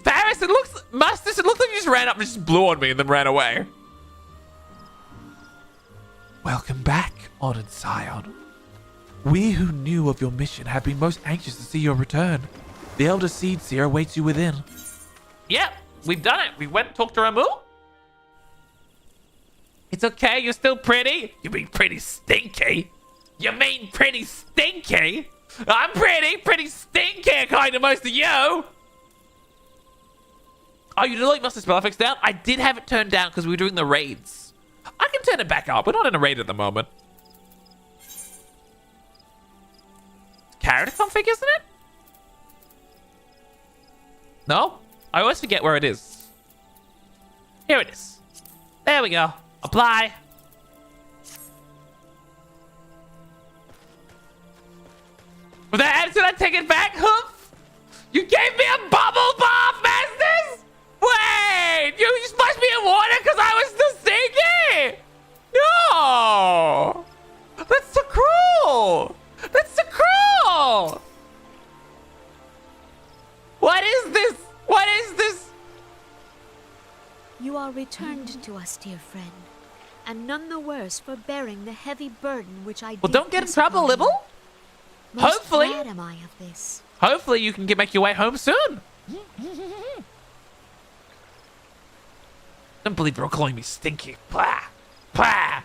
Varys, it looks like you just ran up and just blew on me and then ran away. Welcome back, honored scion. We who knew of your mission have been most anxious to see your return. The Elder Seed Seer awaits you within. Yep, we've done it. We went and talked to Ramu. It's okay, you're still pretty. You mean pretty stinky? You mean pretty stinky? I'm pretty stinky according to most of you. Oh, you delete master spell effects down? I did have it turned down because we were doing the raids. I can turn it back up. We're not in a raid at the moment. Character config, isn't it? No? I always forget where it is. Here it is. There we go. Apply. With that attitude, I take it back, Hoof? You gave me a bubble bath, Masters? Wait! You splashed me in water because I was still stinky? No! That's so cruel! That's so cruel! What is this? What is this? You are returned to us, dear friend, and none the worse for bearing the heavy burden which I did. Well, don't get in trouble, Libble. Most Hopefully. glad am I of this. Hopefully you can make your way home soon. Don't believe you're calling me stinky. Plah. Plah.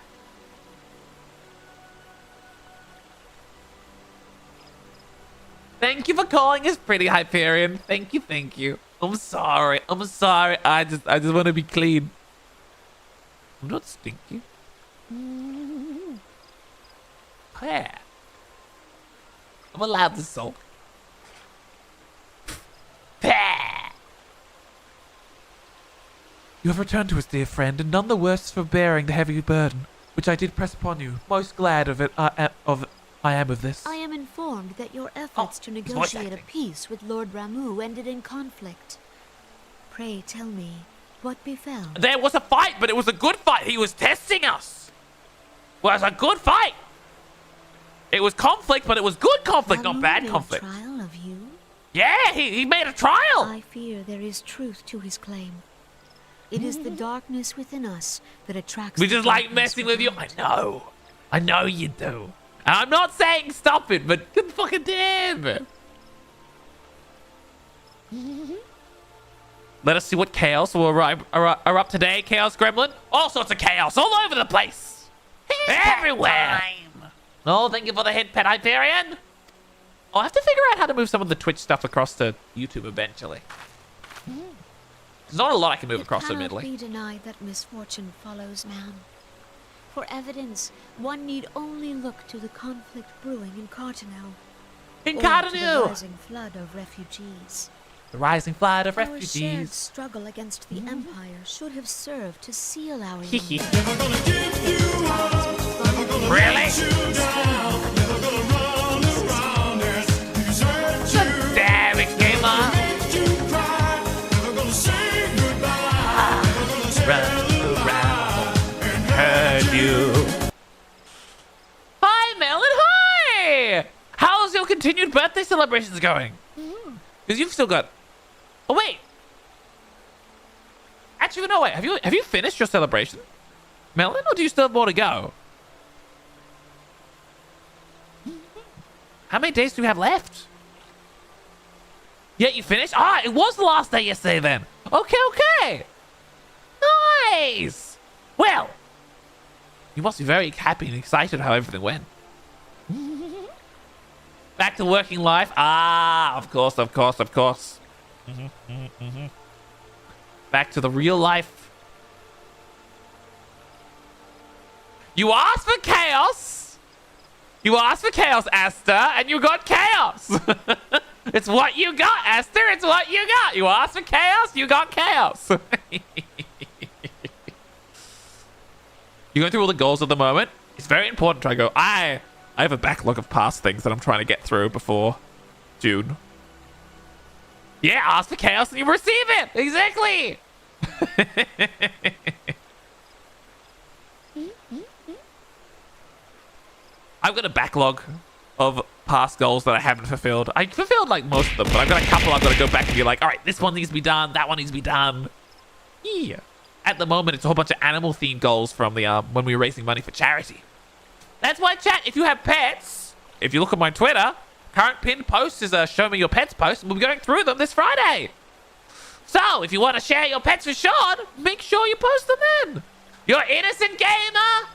Thank you for calling us pretty, Hyperion. Thank you, thank you. I'm sorry. I'm sorry. I just want to be clean. I'm not stinky. Plah. I'm allowed to sulk. Pah. You have returned to us, dear friend, and none the worse for bearing the heavy burden, which I did press upon you. Most glad of it. I am of this. I am informed that your efforts to negotiate a peace with Lord Ramu ended in conflict. Pray tell me, what befell? There was a fight, but it was a good fight. He was testing us. Well, it was a good fight. It was conflict, but it was good conflict, not bad conflict. Made a trial of you? Yeah, he made a trial. I fear there is truth to his claim. It is the darkness within us that attracts. We just like messing with you. I know. I know you do. And I'm not saying stop it, but good fucking damn. Let us see what chaos will are up today, Chaos Gremlin. All sorts of chaos all over the place. Everywhere. Oh, thank you for the hit, Pet Hyperion. I'll have to figure out how to move some of the Twitch stuff across to YouTube eventually. There's not a lot I can move across, admittedly. It cannot be denied that misfortune follows man. For evidence, one need only look to the conflict brewing in Cartano. In or to Cartano! the rising flood of refugees. The rising flood of Our shared refugees. struggle against the Empire should have served to seal our Hee union. Really? Damn it, gamer! Run around and hurt you. Hi, Melon. Hi. How's your continued birthday celebrations going? Because you've still got. Oh wait. Actually, no wait. Have you finished your celebration, Melon, or do you still have more to go? How many days do we have left? Yeah, you finished? Ah, it was the last day yesterday then. Okay. Nice. Well, you must be very happy and excited how everything went. Back to working life. Ah, of course. Back to the real life. You asked for chaos. Aster, and you got chaos. It's what you got, Aster. It's what you got. You asked for chaos, you got chaos. You're going through all the goals at the moment. It's very important to go. I have a backlog of past things that I'm trying to get through before June. Yeah, ask for chaos and you receive it. Exactly. I've got a backlog of past goals that I haven't fulfilled. I fulfilled like most of them, but I've got a couple I've got to go back and be like, all right, this one needs to be done. That one needs to be done. Yeah. At the moment, it's a whole bunch of animal-themed goals from the when we were raising money for charity. That's why, chat, if you have pets, if you look at my Twitter, current pinned post is a show me your pets post, and we'll be going through them this Friday. So, if you want to share your pets with Sean, make sure you post them in. You're innocent gamer.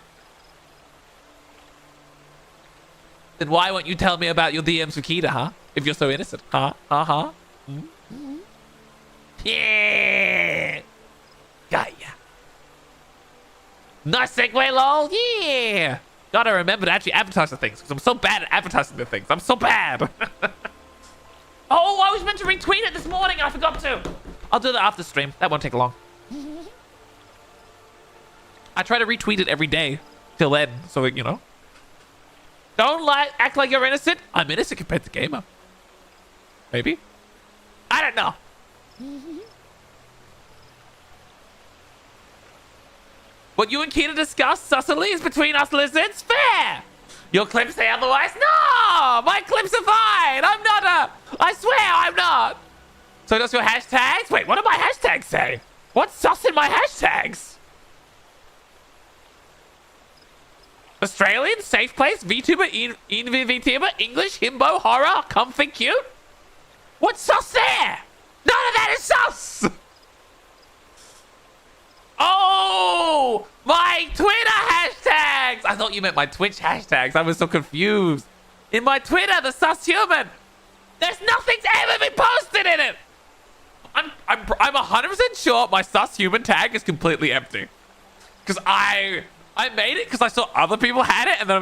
Then why won't you tell me about your DMs for Kita, huh? If you're so innocent, huh? Mm-hmm. Yeah. Got ya. Nice segue, lol. Yeah. Gotta remember to actually advertise the things, because I'm so bad at advertising the things. I'm so bad. Oh, I was meant to retweet it this morning and I forgot to. I'll do that after stream. That won't take long. I try to retweet it every day till then, so you know. Don't act like you're innocent. I'm innocent compared to Gamer. Maybe. I don't know. What you and Kita discussed, Cecily, is between us lizards. Fair. Your clips say otherwise. No, my clips are fine. I'm not I swear I'm not. So does your hashtags? Wait, what do my hashtags say? What's sus in my hashtags? Australian, safe place, VTuber, VTuber, English, himbo, horror, comfy, cute. What's sus there? None of that is sus. Oh, my Twitter hashtags. I thought you meant my Twitch hashtags. I was so confused. In my Twitter, the sus human, there's nothing's ever been posted in it. I'm 100% sure my sus human tag is completely empty. Because I made it because I saw other people had it, and then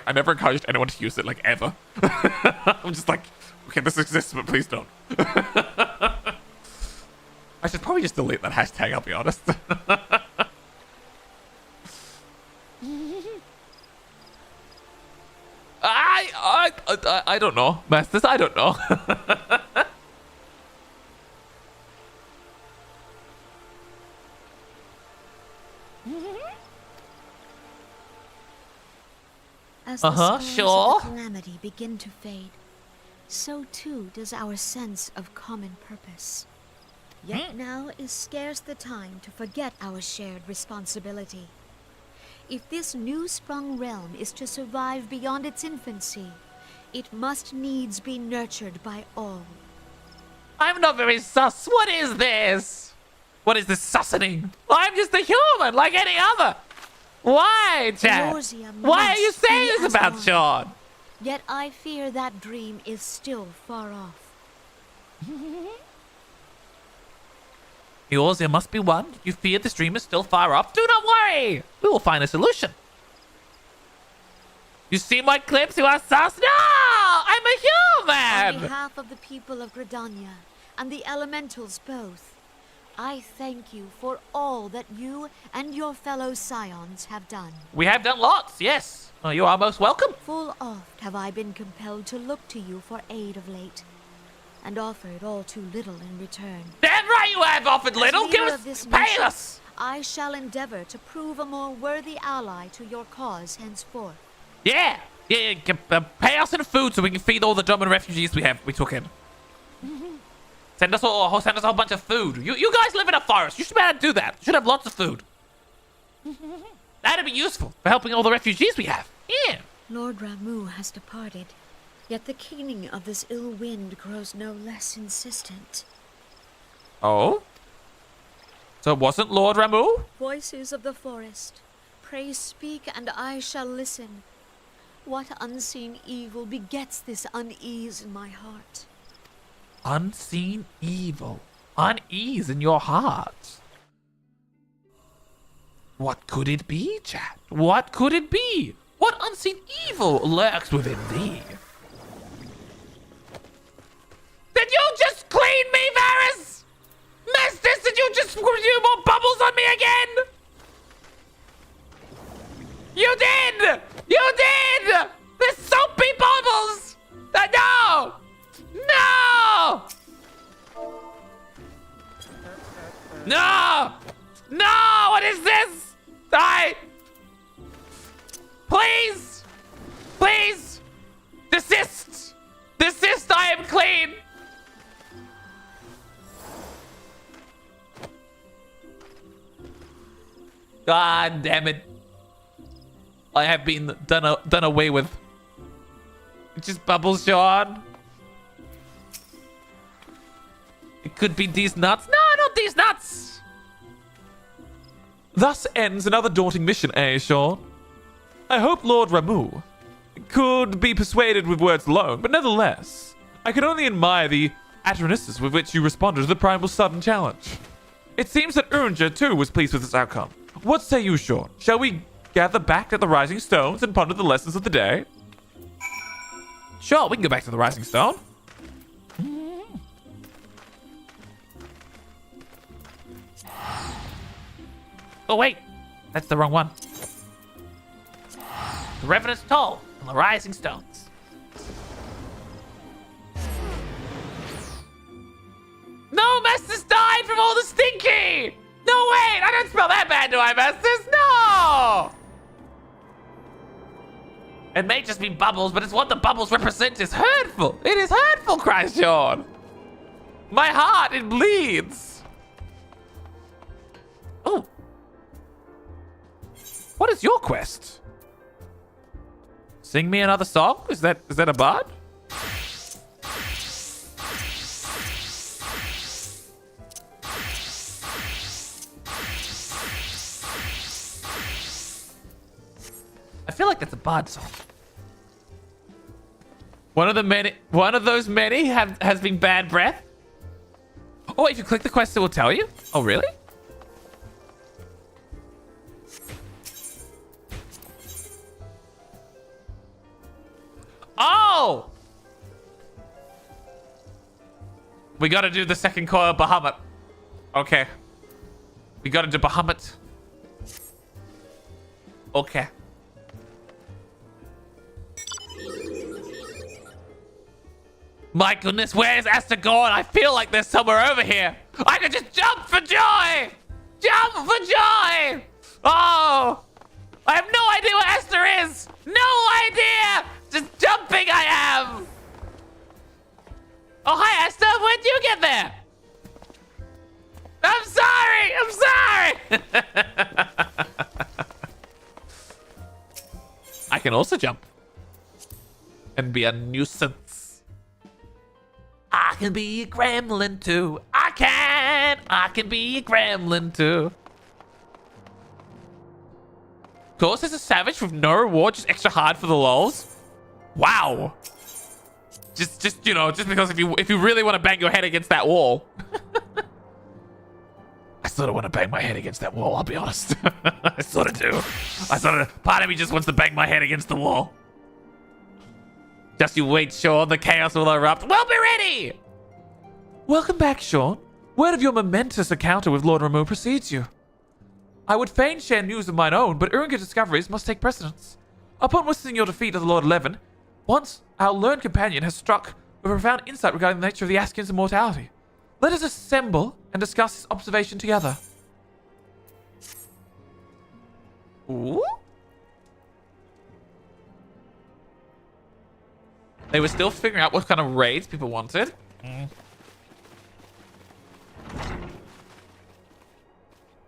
I never encouraged anyone to use it, like, ever. I'm just like, okay, this exists, but please don't. I should probably just delete that hashtag, I'll be honest. I don't know, Masters, I don't know. As the scars sure. of the calamity begin to fade, so too does our sense of common purpose. Yet now is scarce the time to forget our shared responsibility. If this new-sprung realm is to survive beyond its infancy, it must needs be nurtured by all. I'm not very sus. What is this? What is this sussening? I'm just a human like any other. Why, Chad? Why are you saying this about Sean? Yet I fear that dream is still far off. Yours, there must be one. You fear this dream is still far off. Do not worry. We will find a solution. You see my clips? You are sus? No! I'm a human! On behalf of the people of Gridania and the elementals both, I thank you for all that you and your fellow scions have done. We have done lots, yes. Oh, you are most welcome. Full oft have I been compelled to look to you for aid of late, and offered all too little in return. Damn right you have offered little. Give us, pay us. I shall endeavor to prove a more worthy ally to your cause henceforth. Yeah. Pay us in food so we can feed all the German refugees we took in. Send us a whole bunch of food. You guys live in a forest. You should be able to do that. You should have lots of food. That'd be useful for helping all the refugees we have. Yeah. Lord Ramu has departed, yet the keening of this ill wind grows no less insistent. Oh? So it wasn't Lord Ramu? Voices of the forest, pray speak and I shall listen. What unseen evil begets this unease in my heart? Unseen evil. Unease in your heart. What could it be, chat? What could it be? What unseen evil lurks within thee? Did you just clean me, Varys? Mestis, did you just do more bubbles on me again? You did! You did! The soapy bubbles! No! No! No! No! What is this? Please! Please! Desist! Desist! I am clean! God damn it. I have been done away with. It's just bubbles, Sean. It could be these nuts. No, not these nuts! Thus ends another daunting mission, Sean? I hope Lord Ramu could be persuaded with words alone, but nevertheless, I can only admire the atrenesis with which you responded to the primal sudden challenge. It seems that Urnja too was pleased with this outcome. What say you, Sean? Shall we gather back at the Rising Stones and ponder the lessons of the day? Sure, we can go back to the Rising Stone. Oh, wait. That's the wrong one. The Revenant's Toll on the Rising Stones. No, Mestis died from all the stinky! No, wait! I don't smell that bad, do I, Mestis? No! It may just be bubbles, but it's what the bubbles represent is hurtful. It is hurtful, cries Sean. My heart, it bleeds. Oh. What is your quest? Sing me another song? Is that a bard? I feel like that's a bard song. One of those many has been bad breath. Oh, if you click the quest, it will tell you. Oh, really? Oh! We gotta do the second coil Bahamut. Okay. We gotta do Bahamut. Okay. My goodness, where is Asta gone? I feel like there's somewhere over here. I could just jump for joy! Jump for joy! Oh! I have no idea where Asta is! No idea! Just jumping I am! Oh, hi, Asta. Where'd you get there? I'm sorry! I'm sorry! I can also jump. And be a nuisance. I can be a gremlin too. I can be a gremlin too. Of course, there's a savage with no reward, just extra hard for the lols. Wow. Just you know, just because if you really want to bang your head against that wall. I sort of want to bang my head against that wall, I'll be honest. I sort of do. Part of me just wants to bang my head against the wall. Just you wait, Sean. The chaos will erupt. We'll be ready! Welcome back, Sean. Word of your momentous encounter with Lord Ramu precedes you. I would fain share news of mine own, but Urnga discoveries must take precedence. Upon witnessing your defeat of the Lord Levin, once our learned companion has struck with profound insight regarding the nature of the Askin's immortality. Let us assemble and discuss this observation together. Ooh? They were still figuring out what kind of raids people wanted.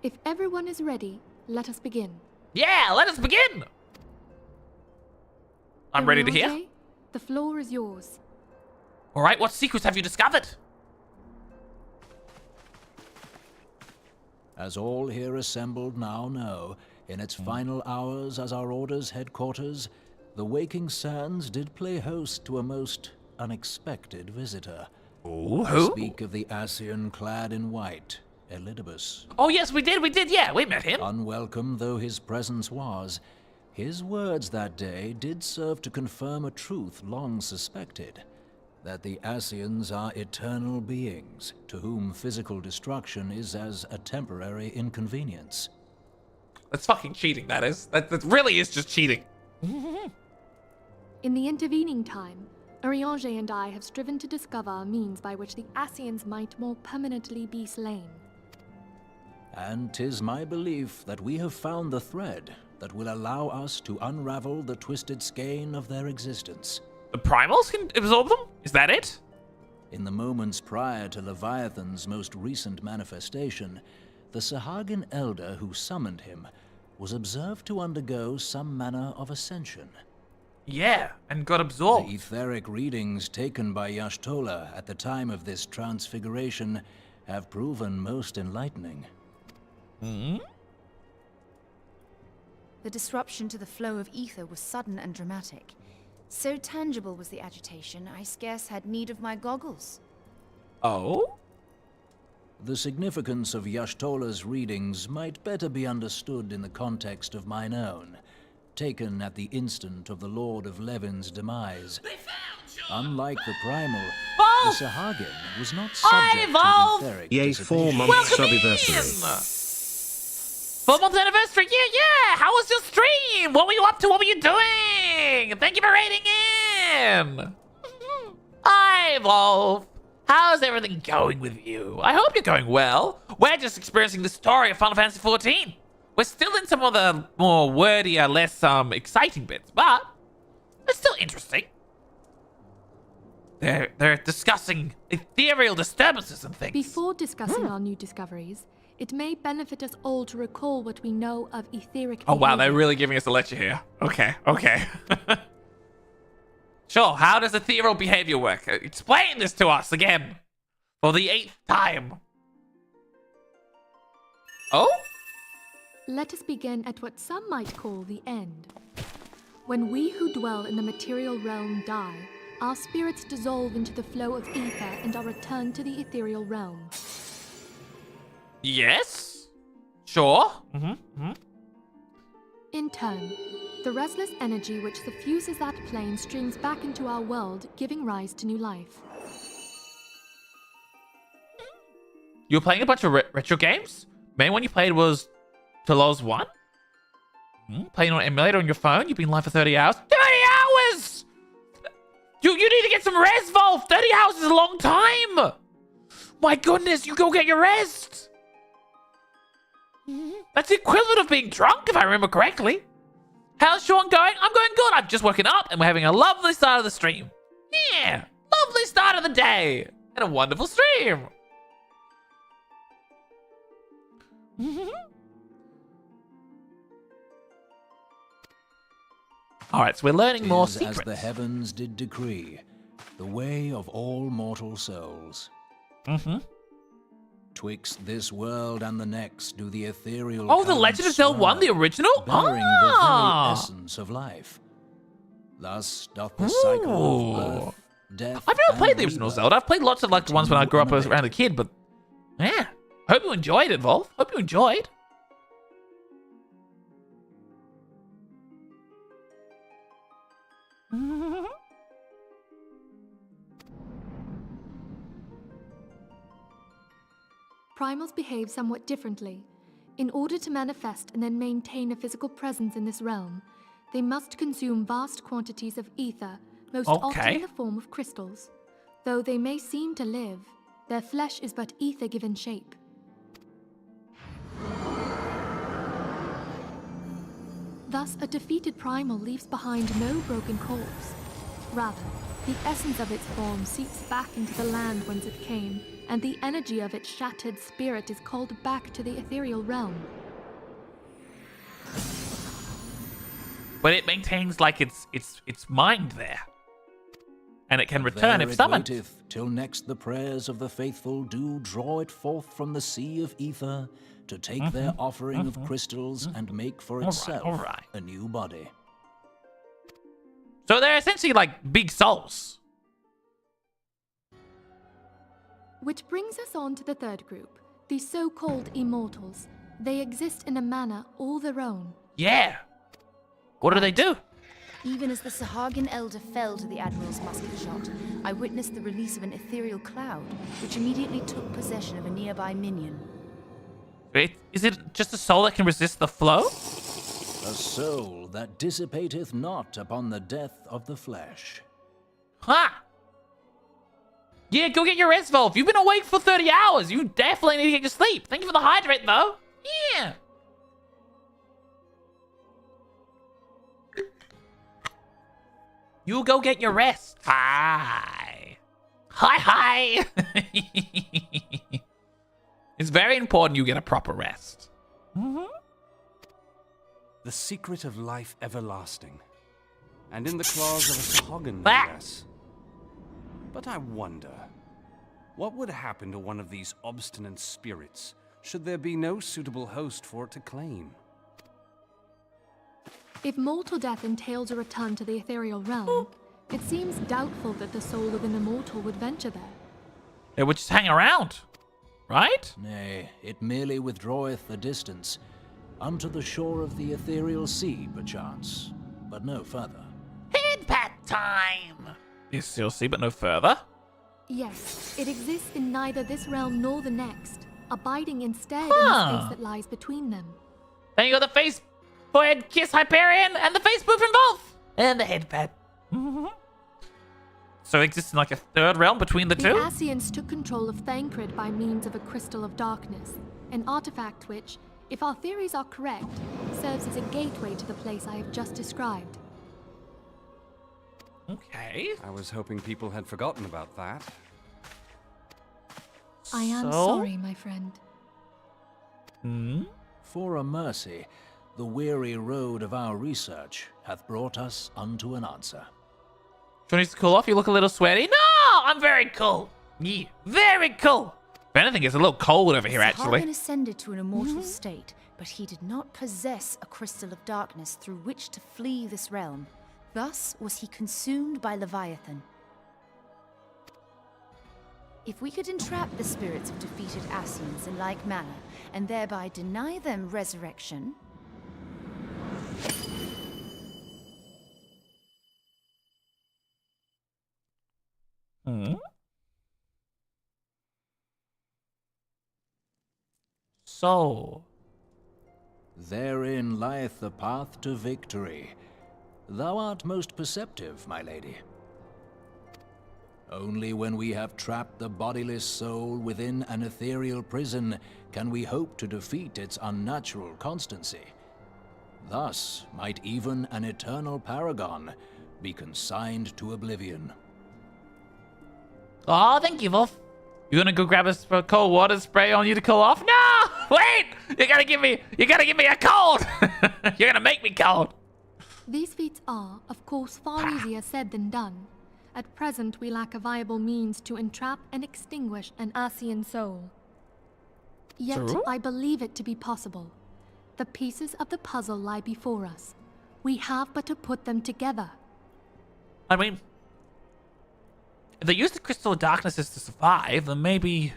If everyone is ready, let us begin. Yeah, let us begin! I'm ready to hear. Urianger, the floor is yours. Alright, what secrets have you discovered? As all here assembled now know, in its final hours as our Order's headquarters, the Waking Sands did play host to a most unexpected visitor. Ooh, I who? speak of the Ascian clad in white, Elidibus. Oh, yes, we did, yeah. We met him. Unwelcome though his presence was, his words that day did serve to confirm a truth long suspected, that the Ascians are eternal beings, to whom physical destruction is as a temporary inconvenience. That's fucking cheating, that is. That really is just cheating. In the intervening time, Urianger and I have striven to discover a means by which the Ascians might more permanently be slain. And 'tis my belief that we have found the thread that will allow us to unravel the twisted skein of their existence. The primals can absorb them? Is that it? In the moments prior to Leviathan's most recent manifestation, the Sahagin elder who summoned him was observed to undergo some manner of ascension. Yeah, and got The absorbed. etheric readings taken by Y'shtola at the time of this transfiguration have proven most enlightening. The disruption to the flow of ether was sudden and dramatic. So tangible was the agitation, I scarce had need of my goggles. Oh? The significance of Y'shtola's readings might better be understood in the context of mine own, taken at the instant of the Lord of Levin's demise. Unlike the primal, the Sahagin was not subject Volf! to etheric Yay, dissipation. 4 month subiversary. 4-month anniversary, yeah! How was your stream? What were you up to? What were you doing? Thank you for rating in! Hi, Volf. How's everything going with you? I hope you're going well. We're just experiencing the story of Final Fantasy XIV. We're still in some of the more wordier, less exciting bits, but it's still interesting. They're discussing ethereal disturbances and things. Before discussing our new discoveries, it may benefit us all to recall what we know of etheric Oh wow, they're behavior. really giving us a lecture here. Okay. Sure, how does ethereal behavior work? Explain this to us again. For the 8th time. Oh? Let us begin at what some might call the end. When we who dwell in the material realm die, our spirits dissolve into the flow of ether and are returned to the ethereal realm. Yes? Sure. In turn, the restless energy which suffuses that plane streams back into our world, giving rise to new life. You were playing a bunch of retro games? Main one you played was Toulouse 1? Playing on emulator on your phone? You've been live for 30 hours? 30 hours! You need to get some rest, Volf! 30 hours is a long time! My goodness, you go get your rest! That's the equivalent of being drunk, if I remember correctly. How's Sean going? I'm going good. I've just woken up and we're having a lovely start of the stream. Yeah, lovely start of the day. And a wonderful stream. All right, so we're learning more 'Tis secrets. as the heavens did decree, the way of all mortal souls. Twixt this world and the next do the ethereal Oh, the currents Legend of Zelda 1, the swirl, original? bearing the Ah! very essence of life. Thus doth the cycle of Ooh. birth, death, I've never and played the original rebirth Zelda. I've played lots of like the ones when I grew up continue around a kid, but yeah. Hope you enjoyed it, Volf. Hope you enjoyed. Primals behave somewhat differently. In order to manifest and then maintain a physical presence in this realm, they must consume vast quantities of ether, most often Okay. in the form of crystals. Though they may seem to live, their flesh is but ether-given shape. Thus, a defeated primal leaves behind no broken corpse. Rather, the essence of its form seeps back into the land whence it came, and the energy of its shattered spirit is called back to the ethereal realm. But it maintains like its mind there. And it can return if summoned. There it waiteth, till next the prayers of the faithful do draw it forth from the sea of ether, to take their offering of crystals and make for itself a new body. So they're essentially like big souls. Which brings us on to the third group, the so-called immortals. They exist in a manner all their own. Yeah. What do they do? Even as the Sahagin Elder fell to the Admiral's musket shot, I witnessed the release of an ethereal cloud, which immediately took possession of a nearby minion. Wait, is it just a soul that can resist the flow? A soul that dissipateth not upon the death of the flesh. Ha! Yeah, go get your rest, Volf. You've been awake for 30 hours. You definitely need to get your sleep. Thank you for the hydrate, though. Yeah. You go get your rest. Hi. Hi. It's very important you get a proper rest. The secret of life everlasting. And in the claws of a Sahagin, no Ah! less. But I wonder, what would happen to one of these obstinate spirits should there be no suitable host for it to claim? If mortal death entails a return to the ethereal realm, it seems doubtful that the soul of an immortal would venture there. They would just hang around, right? Nay, it merely withdraweth a distance, unto the shore of the ethereal sea, perchance, but no further. Headpat time! You still see, but no further. Yes, it exists in neither this realm nor the next, abiding instead in Huh. the space that lies between them. Then you got the face forehead kiss Hyperion and the face move from Volf. And the head pat. So it exists in like a third realm between the The two? Ascians took control of Thancred by means of a crystal of darkness, an artifact which, if our theories are correct, serves as a gateway to the place I have just described. Okay. I was hoping people had forgotten about that. I am So? sorry, my friend. For a mercy, the weary road of our research hath brought us unto an answer. Do you want to cool off? You look a little sweaty. No, I'm very cool. Yeah, very cool. If anything, it's a little cold over here, actually. Sahagin ascended to an immortal state, but he did not possess a crystal of darkness through which to flee this realm. Thus was he consumed by Leviathan. If we could entrap the spirits of defeated Ascians in like manner, and thereby deny them resurrection, So, Therein lieth the path to victory. Thou art most perceptive, my lady. Only when we have trapped the bodiless soul within an ethereal prison can we hope to defeat its unnatural constancy. Thus might even an eternal paragon be consigned to oblivion. oh, thank you, Wolf. You gonna go grab a cold water spray on you to cool off? No, wait! You gotta give me a cold. You're gonna make me cold. These feats are, of course, far easier said than done. At present, we lack a viable means to entrap and extinguish an Ascian soul. Yet, True. I believe it to be possible. The pieces of the puzzle lie before us. We have but to put them together. I mean, if they use the crystal of darknesses to survive, then maybe.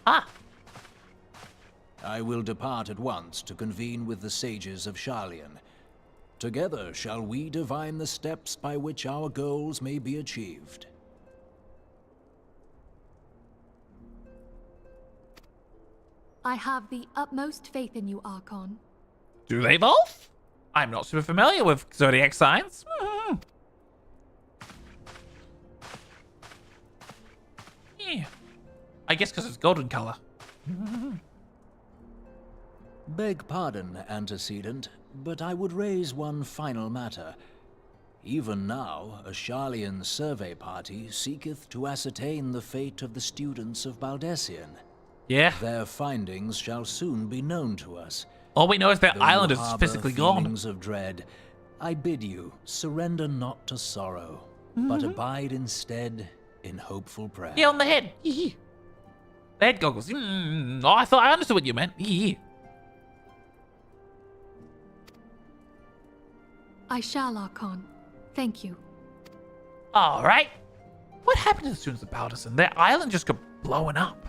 I will depart at once to convene with the sages of Sharlayan. Together shall we divine the steps by which our goals may be achieved. I have the utmost faith in you, Archon. Do they, Wolf? I'm not super familiar with zodiac signs. Yeah. I guess because it's golden color. Beg pardon, antecedent, but I would raise one final matter. Even now, a Sharlayan survey party seeketh to ascertain the fate of the students of Baldessian. Yeah. Their findings shall soon be known to us. All we know is their Though island you is harbor physically gone. feelings of dread, I bid you, surrender not to sorrow, but abide instead in hopeful prayer. Yeah, on the head. The head goggles. Oh, I thought I understood what you meant. I shall, Archon. Thank you. All right. What happened to the students of Balderson? Their island just got blown up.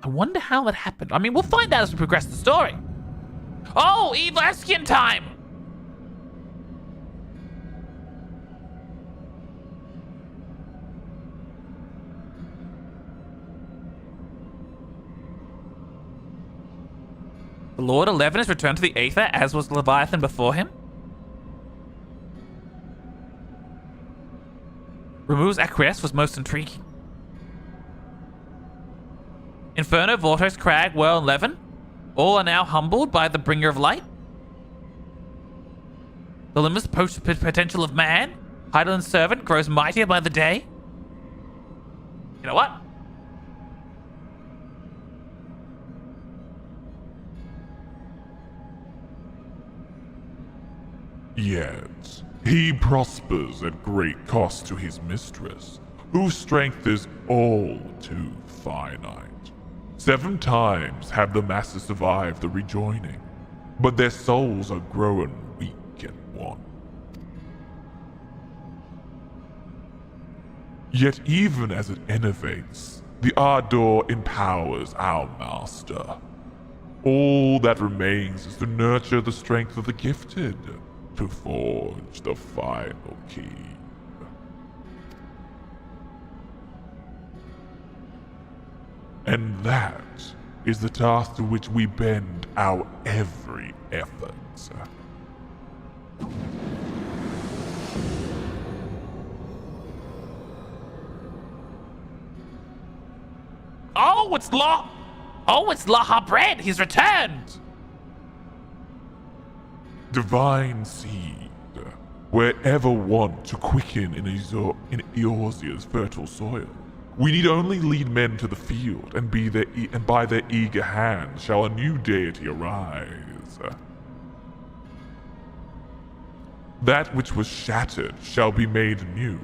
I wonder how that happened. I mean, we'll find out as we progress the story. Oh, Evaskian time! The Lord of Levin has returned to the Aether, as was Leviathan before him. Remove's acquiesce was most intriguing. Inferno, Vortex, Crag, Whirl, and Levin, all are now humbled by the Bringer of Light. The limitless potential of man, Heidel's servant, grows mightier by the day. You know what? Yet, he prospers at great cost to his mistress, whose strength is all too finite. 7 times have the masses survived the rejoining, but their souls are growing weak and wan. Yet even as it innovates, the ardor empowers our master. All that remains is to nurture the strength of the gifted, to forge the final key. And that is the task to which we bend our every effort. Oh, it's Lahabred. He's returned. Divine seed, wherever want to quicken in Eorzea's fertile soil. We need only lead men to the field, and by their eager hand shall a new deity arise. That which was shattered shall be made new,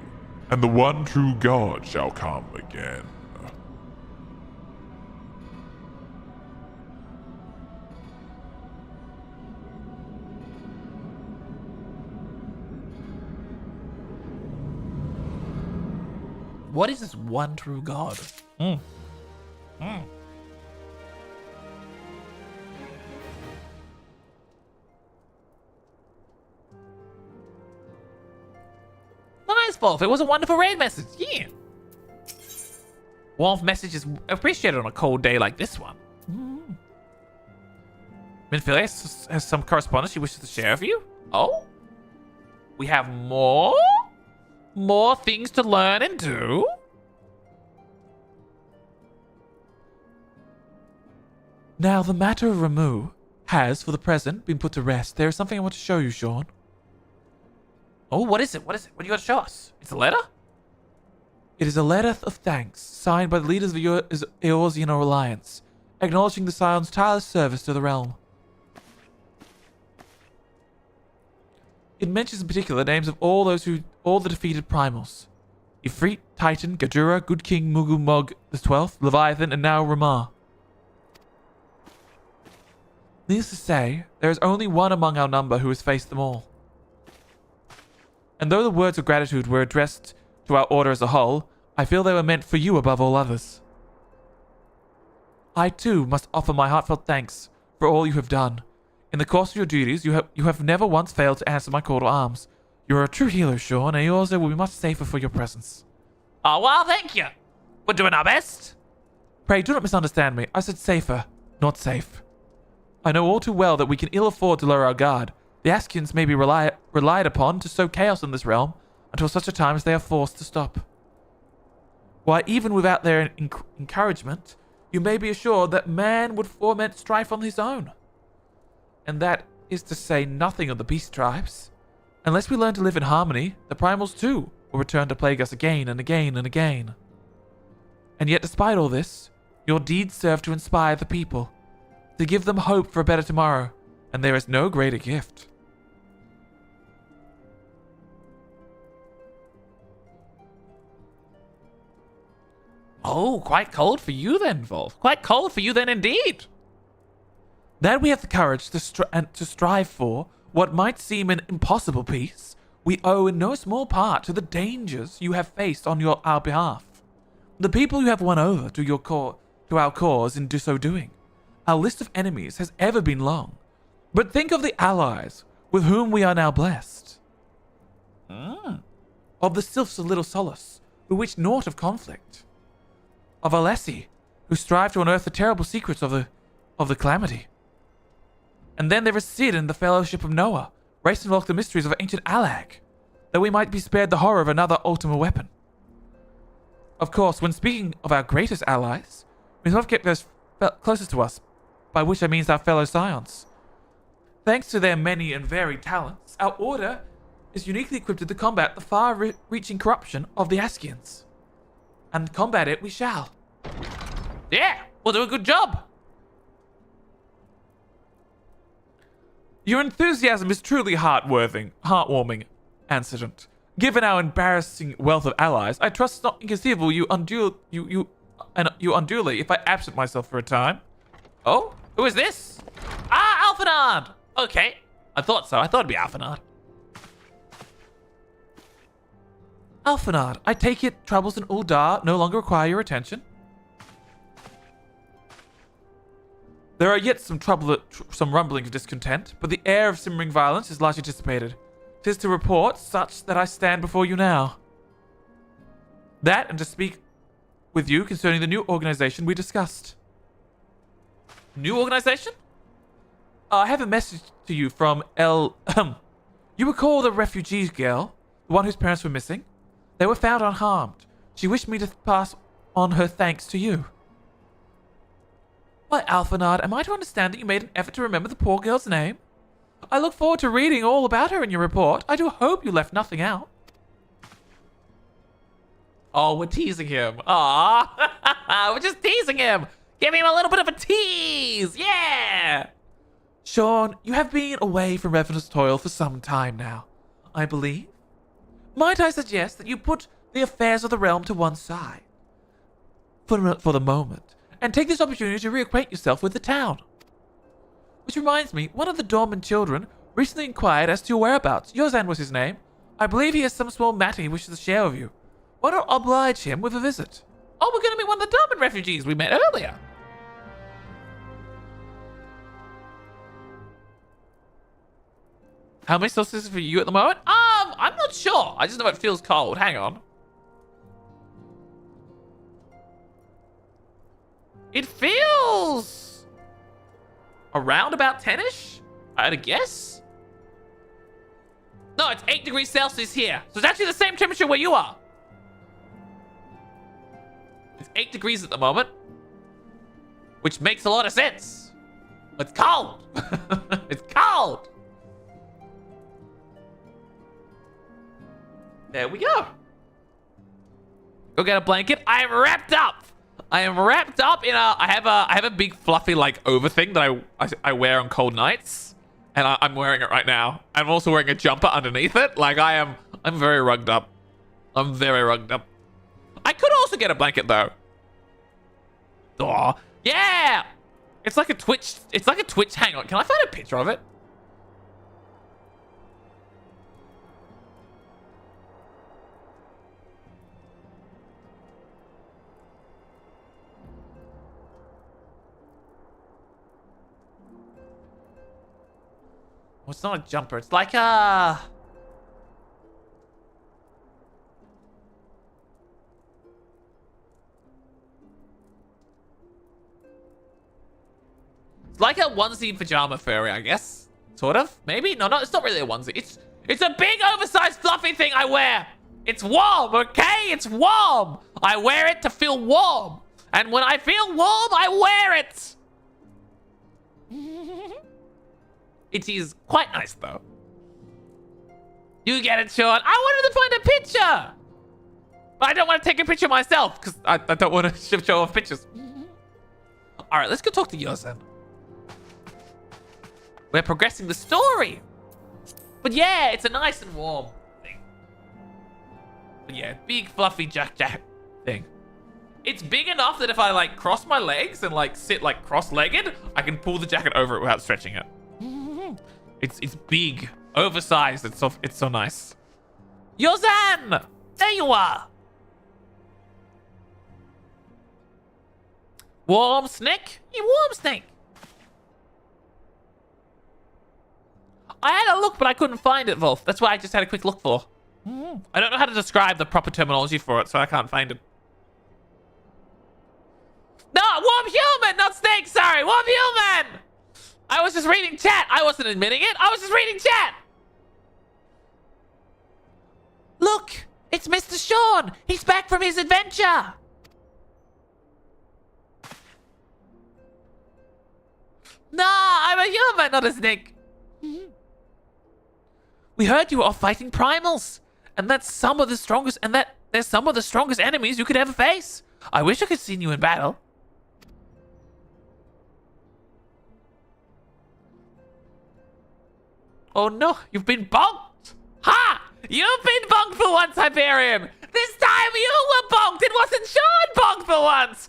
and the one true God shall come again. What is this one true God? Nice, Wolf. It was a wonderful raid message. Yeah. Wolf message is appreciated on a cold day like this one. Minfilia has some correspondence she wishes to share with you. Oh? We have more? More things to learn and do? Now, the matter of Ramu has, for the present, been put to rest. There is something I want to show you, Sean. Oh, what is it? What is it? What do you got to show us? It's a letter? It is a letter of thanks, signed by the leaders of the Eorzean Alliance, acknowledging the Scion's tireless service to the realm. It mentions in particular the names of all the defeated primals. Ifrit, Titan, Gajura, Good King, Mugu Mog the 12th, Leviathan, and now Ramar. Needless to say, there is only one among our number who has faced them all. And though the words of gratitude were addressed to our order as a whole, I feel they were meant for you above all others. I too must offer my heartfelt thanks for all you have done. In the course of your duties, you have never once failed to answer my call to arms. You are a true hero, Sean, and Eorze will be much safer for your presence. Oh, well, thank you. We're doing our best. Pray, do not misunderstand me. I said safer, not safe. I know all too well that we can ill afford to lower our guard. The Askians may be relied upon to sow chaos in this realm until such a time as they are forced to stop. Why, even without their encouragement, you may be assured that man would foment strife on his own. And that is to say nothing of the beast tribes. Unless we learn to live in harmony, the primals too will return to plague us again and again and again. And yet despite all this, your deeds serve to inspire the people, to give them hope for a better tomorrow, and there is no greater gift. Oh, quite cold for you then, Wolf. Quite cold for you then indeed. That we have the courage to strive for what might seem an impossible peace, we owe in no small part to the dangers you have faced on our behalf. The people you have won over to our cause in so doing. Our list of enemies has ever been long, but think of the allies with whom we are now blessed. Of the sylphs of Little Solace, who wish naught of conflict. Of Alessi, who strive to unearth the terrible secrets of the calamity. And then there is Sid and the Fellowship of Noah, race and unlock the mysteries of ancient Alag, that we might be spared the horror of another Ultima weapon. Of course, when speaking of our greatest allies, we must keep those closest to us, by which I mean our fellow scions. Thanks to their many and varied talents, our order is uniquely equipped to combat the far-reaching corruption of the Askians. And combat it we shall. Yeah, we'll do a good job. Your enthusiasm is truly heartwarming, Incident. Given our embarrassing wealth of allies, I trust it's not inconceivable you unduly if I absent myself for a time. Oh, who is this? Ah, Alphanard. Okay, I thought so. I thought it'd be Alphanard. Alphanard, I take it troubles in Uldar no longer require your attention? There are yet some rumblings of discontent, but the air of simmering violence is largely dissipated. 'Tis to report such that I stand before you now. That, and to speak with you concerning the new organization we discussed. New organization? I have a message to you from You recall the refugee girl, the one whose parents were missing? They were found unharmed. She wished me to pass on her thanks to you. Why, Alphanard, am I to understand that you made an effort to remember the poor girl's name? I look forward to reading all about her in your report. I do hope you left nothing out. Oh, we're teasing him. Aw, we're just teasing him. Give him a little bit of a tease. Yeah. Sean, you have been away from revenant's toil for some time now, I believe. Might I suggest that you put the affairs of the realm to one side for the moment, and take this opportunity to reacquaint yourself with the town? Which reminds me, one of the dormant children recently inquired as to your whereabouts. Yozan was his name. I believe he has some small matter he wishes to share with you. Why not oblige him with a visit? Oh, we're going to meet one of the dormant refugees we met earlier. How many solstices for you at the moment? I'm not sure. I just know it feels cold. Hang on. It feels around about 10-ish, I'd guess. No, it's 8 degrees Celsius here. So it's actually the same temperature where you are. It's 8 degrees at the moment, which makes a lot of sense. It's cold. It's cold. There we go. Go get a blanket. I am wrapped up. I am wrapped up in a. I have a big fluffy like over thing that I wear on cold nights, and I'm wearing it right now. I'm also wearing a jumper underneath it. Like I'm very rugged up. I'm very rugged up. I could also get a blanket though. Oh yeah, it's like a Twitch. It's like a Twitch. Hang on, can I find a picture of it? Well, it's not a jumper. It's like a... It's like a onesie pajama furry, I guess. Sort of. Maybe? No, it's not really a onesie. It's a big oversized fluffy thing I wear. It's warm, okay? It's warm. I wear it to feel warm. And when I feel warm, I wear it. It is quite nice, though. You get it, Sean. I wanted to find a picture. But I don't want to take a picture myself, because I don't want to show off pictures. All right, let's go talk to Yozan. We're progressing the story. But yeah, it's a nice and warm thing. But yeah, big fluffy jack thing. It's big enough that if I like cross my legs and like sit like cross-legged, I can pull the jacket over it without stretching it. It's big, oversized. It's so nice. Yozan! There you are! Warm Snick? You warm Snick! I had a look, but I couldn't find it, Wolf. That's why I just had a quick look for. I don't know how to describe the proper terminology for it, so I can't find it. No, warm human, not snake, sorry. Warm human! I was just reading chat. I wasn't admitting it. I was just reading chat. Look, it's Mr. Sean. He's back from his adventure. Nah, I'm a human, not a snake. We heard you were off fighting primals, and that's some of the strongest, and that they're some of the strongest enemies you could ever face. I wish I could see you in battle. Oh no, you've been bonked! Ha! You've been bonked for once, Hyperion! This time you were bonked! It wasn't Sean bonked for once!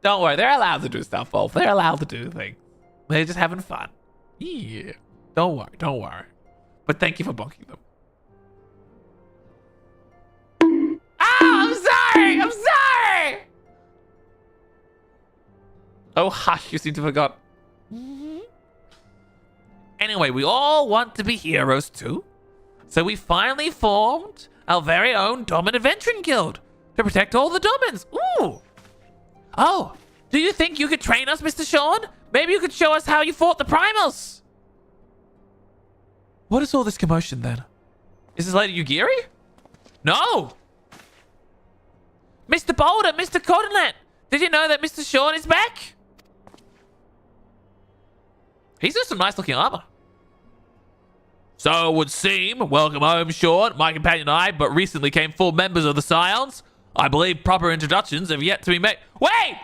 Don't worry, they're allowed to do stuff, Wolf. They're allowed to do things. They're just having fun. Yeah. Don't worry. But thank you for bonking them. I'm sorry! Oh, hush, you seem to have forgot. Anyway, we all want to be heroes too. So we finally formed our very own Domin Adventuring Guild to protect all the Domins. Ooh! Oh, do you think you could train us, Mr. Sean? Maybe you could show us how you fought the primals. What is all this commotion then? Is this Lady Yugiri? No! Mr. Boulder, Mr. Coordinate, did you know that Mr. Sean is back? He's got some nice looking armor. So it would seem, welcome home, Sean, my companion and I, but recently came full members of the Scions. I believe proper introductions have yet to be made. Wait!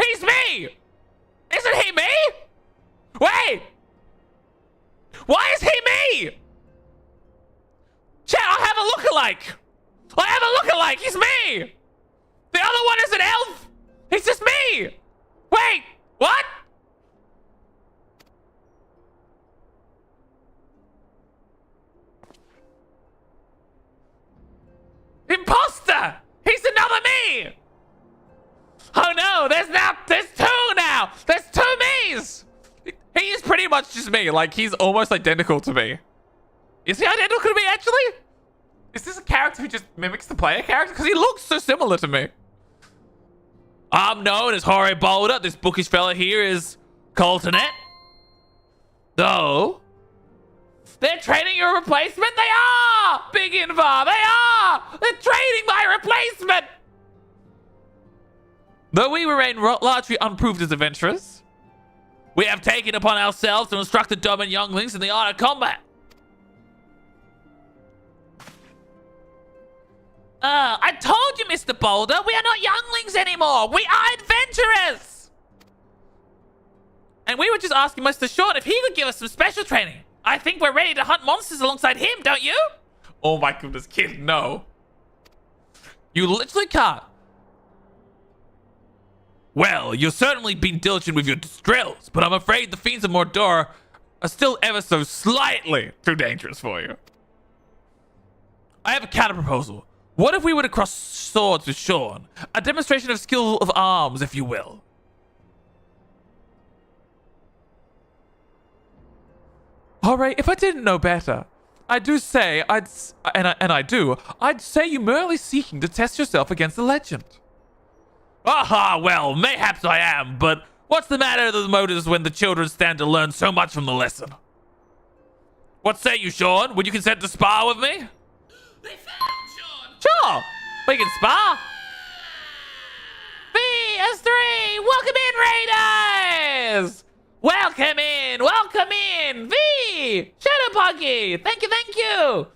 He's me! Isn't he me? Wait! Why is he me? Chat, I have a lookalike! I have a lookalike! He's me! The other one is an elf! He's just me! Wait! What? Imposter! He's another me! Oh no, there's two now! There's two me's! He is pretty much just me, like he's almost identical to me. Is he identical to me actually? Is this a character who just mimics the player character? Because he looks so similar to me. I'm known as Jorge Boulder. This bookish fella here is Coltonet. Though, they're trading your replacement? They are! Big Invar, they are! They're trading my replacement! Though we remain largely unproved as adventurers, we have taken upon ourselves to instruct the Domin younglings in the art of combat. I told you, Mr. Boulder, we are not younglings anymore. We are adventurers. And we were just asking Mr. Sean if he could give us some special training. I think we're ready to hunt monsters alongside him, don't you? Oh my goodness, kid, no. You literally can't. Well, you've certainly been diligent with your drills, but I'm afraid the fiends of Mordor are still ever so slightly too dangerous for you. I have a counter proposal. What if we were to cross swords with Sean? A demonstration of skill of arms, if you will. Alright, if I didn't know better, I'd say you're merely seeking to test yourself against the legend. Aha, well, mayhaps I am, but what's the matter with the motives when the children stand to learn so much from the lesson? What say you, Sean? Would you consent to spar with me? They found Sean! Sure, we can spar. VS3, welcome in, Raiders! Welcome in, V! Shadow Puggy, thank you.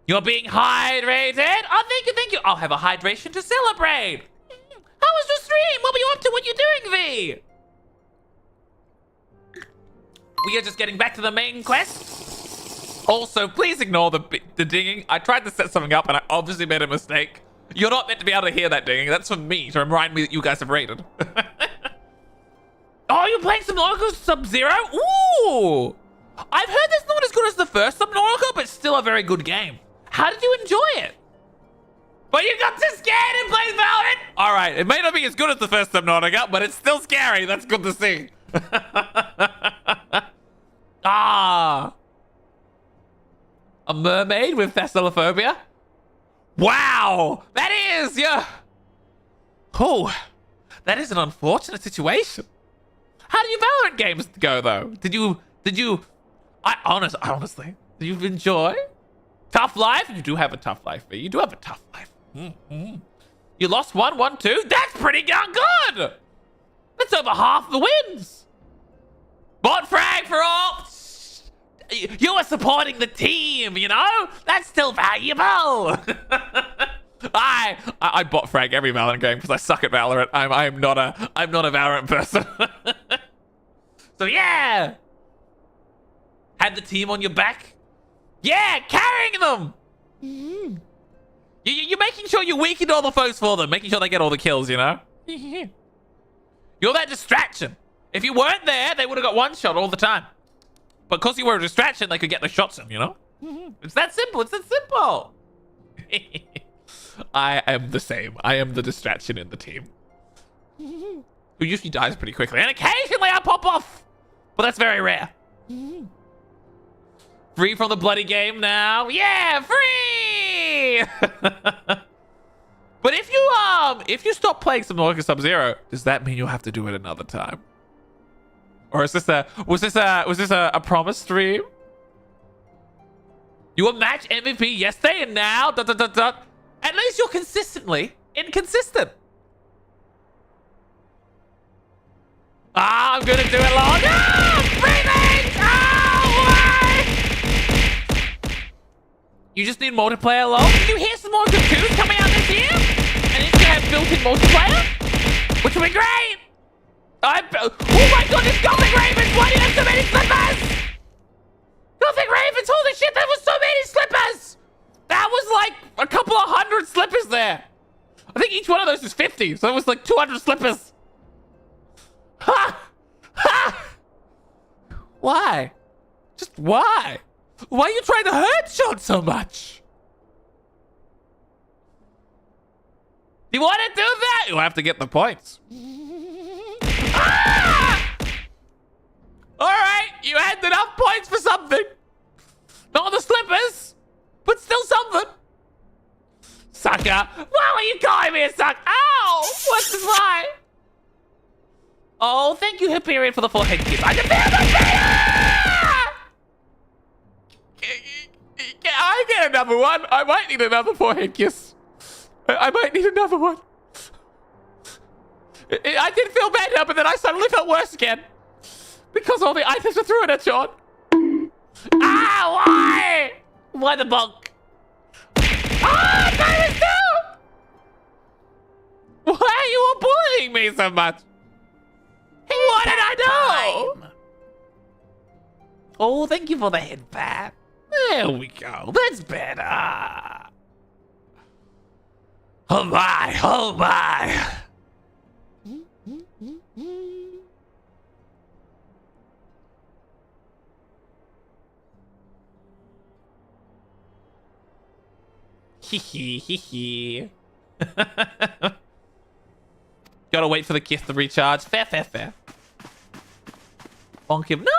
You're being hydrated. Oh, thank you. I'll have a hydration to celebrate. How was your stream? What were you up to? What are you doing, V? We are just getting back to the main quest. Also, please ignore the dinging. I tried to set something up and I obviously made a mistake. You're not meant to be able to hear that dinging. That's for me to remind me that you guys have raided. Oh, you're playing Subnautica Sub-Zero? Ooh! I've heard that's not as good as the first Subnautica, but still a very good game. How did you enjoy it? But you got too scared and played Valorant? Alright, it may not be as good as the first Subnautica, but it's still scary. That's good to see. Ah! A mermaid with thessallophobia? Wow! That is, yeah. Oh, that is an unfortunate situation. How do your Valorant games go, though? Honestly, did you enjoy? Tough life? You do have a tough life, V. You do have a tough life. You lost 1-1-2? That's pretty darn good! That's over half the wins! Bot frag for all! You are supporting the team, you know? That's still valuable! I bot frag every Valorant game because I suck at Valorant. I'm not a Valorant person. So yeah! Had the team on your back? Yeah, carrying them! You're making sure you weaken all the foes for them, making sure they get all the kills, you know? You're that distraction. If you weren't there, they would have got one shot all the time. But because you were a distraction, they could get the shots in, you know? It's that simple. It's that simple. I am the same. I am the distraction in the team. Who usually dies pretty quickly. And occasionally I pop off. But that's very rare. Free from the bloody game now. Yeah, free! But if you stop playing Subnautica Sub-Zero, does that mean you'll have to do it another time? Or was this a promise stream? You were match MVP yesterday and now At least you're consistently inconsistent. I'm gonna do it long. Breathing! Why? You just need multiplayer long. Did you hear some more good twos coming out this year? And it's gonna have built-in multiplayer? Which will be great! Oh my god, it's Gothic Ravens! Why do you have so many slippers? Gothic Ravens, holy shit, that was so many slippers! That was like a couple of 100 slippers there. I think each one of those is 50, so it was like 200 slippers. Ha! Ha! Why? Just why? Why are you trying to hurt Sean so much? You want to do that? You'll have to get the points. Ah! Alright, you had enough points for something. Not the slippers, but still something. Sucker. Why were you calling me a sucker? Ow! What's this lie? Oh, thank you, Hyperion, for the full head kiss. I can feel the fear! I get another one. I might need another forehead kiss. I might need another one. I did feel better, but then I suddenly felt worse again. Because all the items were thrown at John. Ah, why? Why the bonk? Ah, -2! Why are you all bullying me so much? What did I do? Oh, thank you for the head pat. There we go. That's better. Oh my, oh my. Hee. Gotta wait for the kiss to recharge. Fair. Bonk him. No!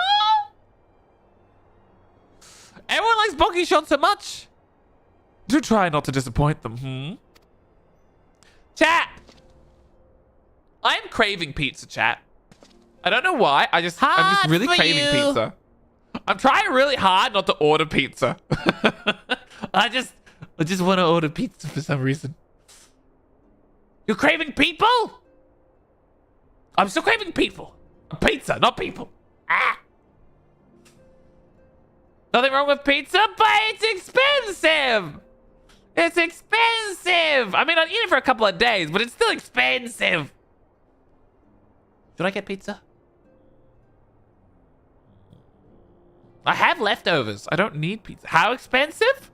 Everyone likes bonky Sean so much. Do try not to disappoint them, Chat! I'm craving pizza, chat. I don't know why. I'm just really craving pizza. I'm trying really hard not to order pizza. I just want to order pizza for some reason. You're craving people? I'm still craving people. Pizza, not people. Ah! Nothing wrong with pizza, but it's expensive. It's expensive. I mean, I'd eat it for a couple of days, but it's still expensive. Should I get pizza? I have leftovers. I don't need pizza. How expensive?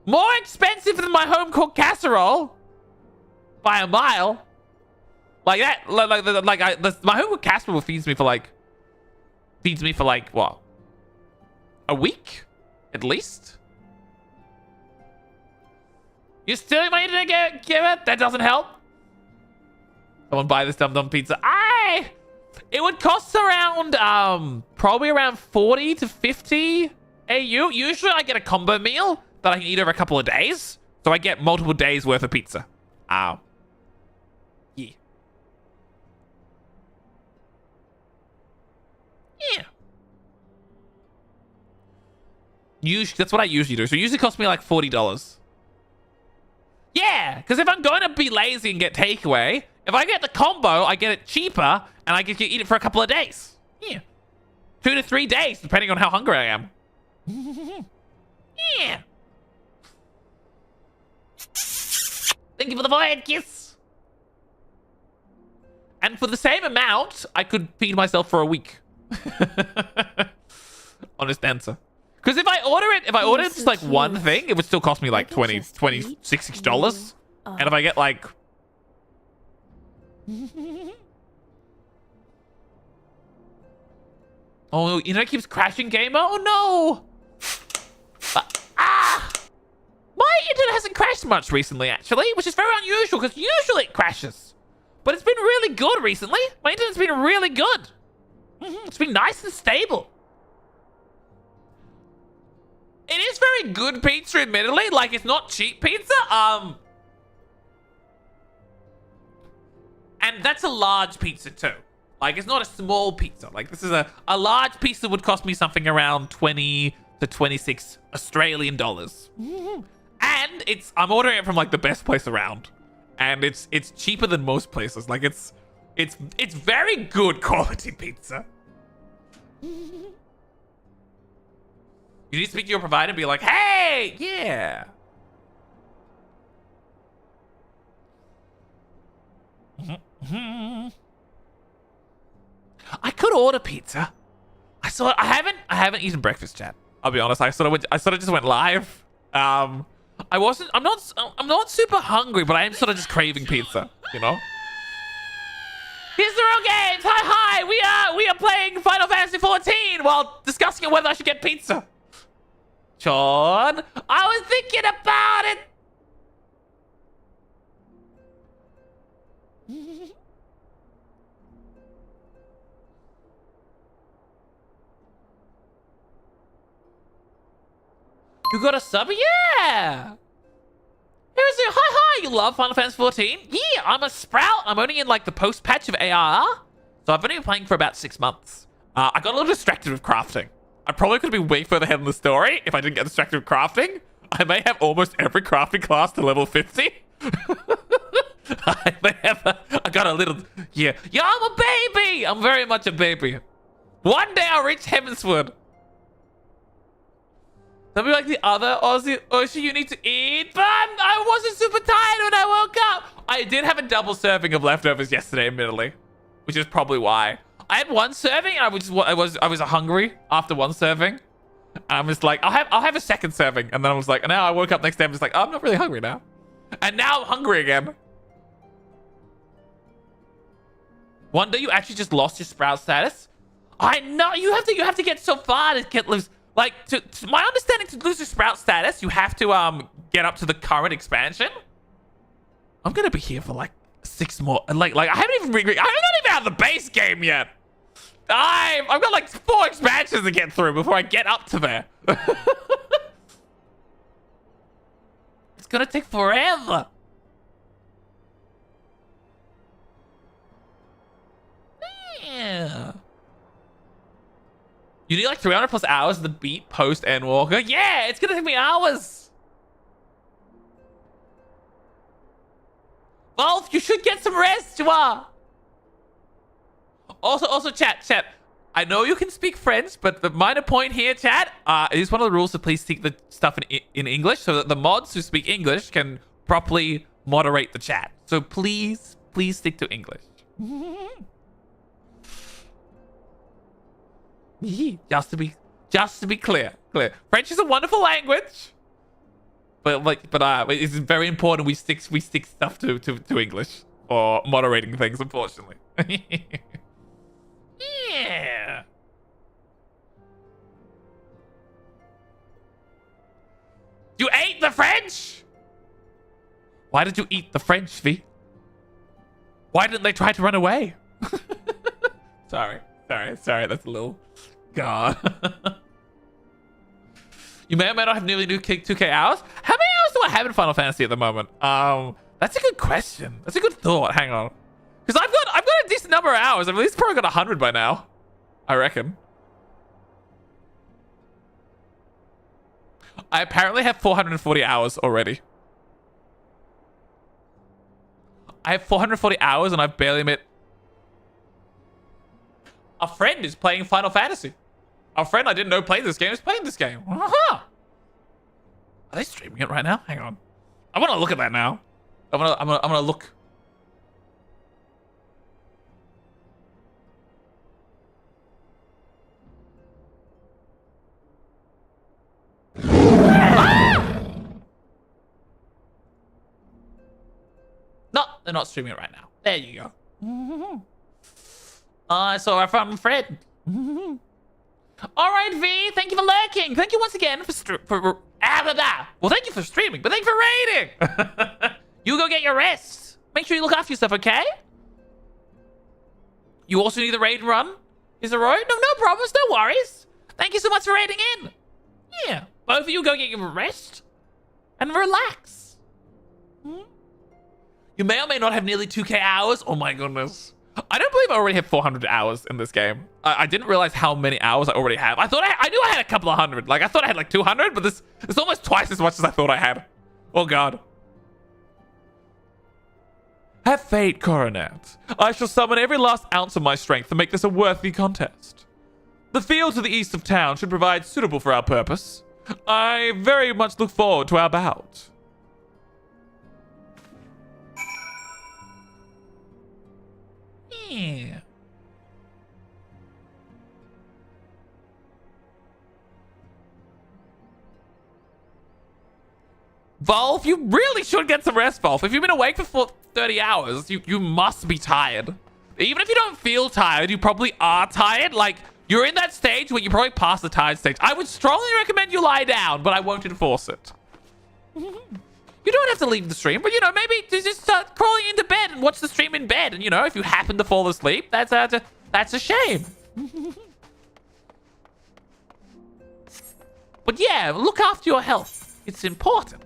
More expensive than my home cooked casserole. By a mile. Like that. My home cooked casserole feeds me for like what? A week? At least? You're stealing my internet, Garrett? That doesn't help. Someone buy this Dum Dum pizza. It would cost around, probably around 40 to 50 AU. Usually I get a combo meal that I can eat over a couple of days. So I get multiple days worth of pizza. Yeah. Yeah. Usually, that's what I usually do. So it usually costs me like $40. Yeah, because if I'm going to be lazy and get takeaway, if I get the combo, I get it cheaper, and I can eat it for a couple of days. Yeah. 2 to 3 days, depending on how hungry I am. Yeah. Thank you for the void kiss. And for the same amount, I could feed myself for a week. Honest answer. Because if I order just like one thing, it would still cost me like $26. And if I get like... Oh, internet keeps crashing, gamer. Oh no! My internet hasn't crashed much recently, actually, which is very unusual because usually it crashes. But it's been really good recently. My internet's been really good. It's been nice and stable. It is very good pizza, admittedly. Like, it's not cheap pizza. And that's a large pizza, too. Like, it's not a small pizza. Like, this is a large pizza would cost me something around 20 to 26 Australian dollars. And I'm ordering it from, like, the best place around. And it's cheaper than most places. Like, it's very good quality pizza. You need to speak to your provider and be like, hey, yeah. I could order pizza. I haven't eaten breakfast, chat. I'll be honest. I sort of just went live. I'm not super hungry, but I am sort of just craving pizza, you know? Here's the real games. Hi. We are playing Final Fantasy 14 while discussing whether I should get pizza. Sean, I was thinking about it. You got a sub? Yeah. Here's it. Hi. You love Final Fantasy 14? Yeah, I'm a Sprout. I'm only in like the post patch of ARR. So I've only been playing for about 6 months. I got a little distracted with crafting. I probably could have been way further ahead in the story if I didn't get distracted with crafting. I may have almost every crafting class to level 50. I got a little... Yeah, I'm a baby. I'm very much a baby. One day I'll reach Heavensward. Don't be like the other Oshi, you need to eat. But I wasn't super tired when I woke up. I did have a double serving of leftovers yesterday, admittedly. Which is probably why. I had one serving and I was hungry after one serving. And I'm just like, I'll have a second serving. And then I was like, now I woke up next day, I'm just like, oh, I'm not really hungry now. And now I'm hungry again. One day you actually just lost your Sprout status. I know you have to get so far to get lose. Like, to my understanding, to lose your Sprout status, you have to get up to the current expansion. I'm gonna be here for like 6 more. Like I haven't even I'm not even out of the base game yet. I've got like 4 expansions to get through before I get up to there. It's gonna take forever. Yeah. You need like 300 plus hours of the beat post Endwalker. Yeah, it's gonna take me hours. Wolf, you should get some rest, you are. Also, chat. I know you can speak French, but the minor point here, chat, it is one of the rules to please speak the stuff in English so that the mods who speak English can properly moderate the chat. So please stick to English. Just to be clear. French is a wonderful language. But it's very important we stick stuff to English or moderating things, unfortunately. Yeah. You ate the French? Why did you eat the French, V? Why didn't they try to run away? Sorry. That's a little... God. You may or may not have nearly 2K hours. How many hours do I have in Final Fantasy at the moment? That's a good question. That's a good thought. Hang on. Because I've got a decent number of hours. I've at least probably got 100 by now. I reckon. I apparently have 440 hours already. I have 440 hours and I've barely met... A friend is playing Final Fantasy. A friend I didn't know played this game is playing this game. Are they streaming it right now? Hang on. I want to look at that now. I'm gonna look. No, they're not streaming it right now. There you go. So our friend. All right, V. Thank you for lurking. Thank you once again for well, thank you for streaming, but thank you for raiding. You go get your rest. Make sure you look after yourself, okay? You also need the raid and run. Is it right? No problems. No worries. Thank you so much for raiding in. Yeah, both of you go get your rest and relax. You may or may not have nearly 2K hours. Oh my goodness. I don't believe I already have 400 hours in this game. I didn't realize how many hours I already have. I thought I knew I had a couple of hundred. Like, I thought I had like 200, but this is almost twice as much as I thought I had. Oh, God. Have faith, Coronet. I shall summon every last ounce of my strength to make this a worthy contest. The field to the east of town should provide suitable for our purpose. I very much look forward to our bout. Yeah. Volf, you really should get some rest, Volf. If you've been awake for 30 hours, you must be tired. Even if you don't feel tired, you probably are tired. Like, you're in that stage where you probably pass the tired stage. I would strongly recommend you lie down, but I won't enforce it. You don't have to leave the stream, but, you know, maybe just start crawling into bed and watch the stream in bed. And, you know, if you happen to fall asleep, that's a shame. But, yeah, look after your health. It's important.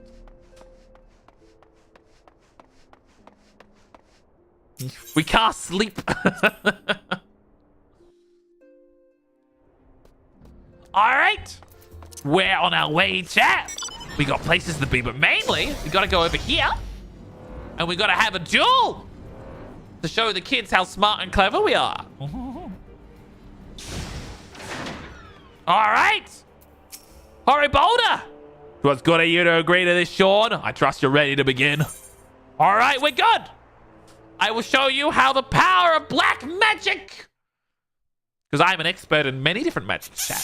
We can't sleep. All right. We're on our way, chat. We got places to be, but mainly we got to go over here and we got to have a duel to show the kids how smart and clever we are. All right. Hurry, Boulder. Twas good of you to agree to this, Sean. I trust you're ready to begin. All right, we're good. I will show you how the power of black magic, because I'm an expert in many different magic, chat.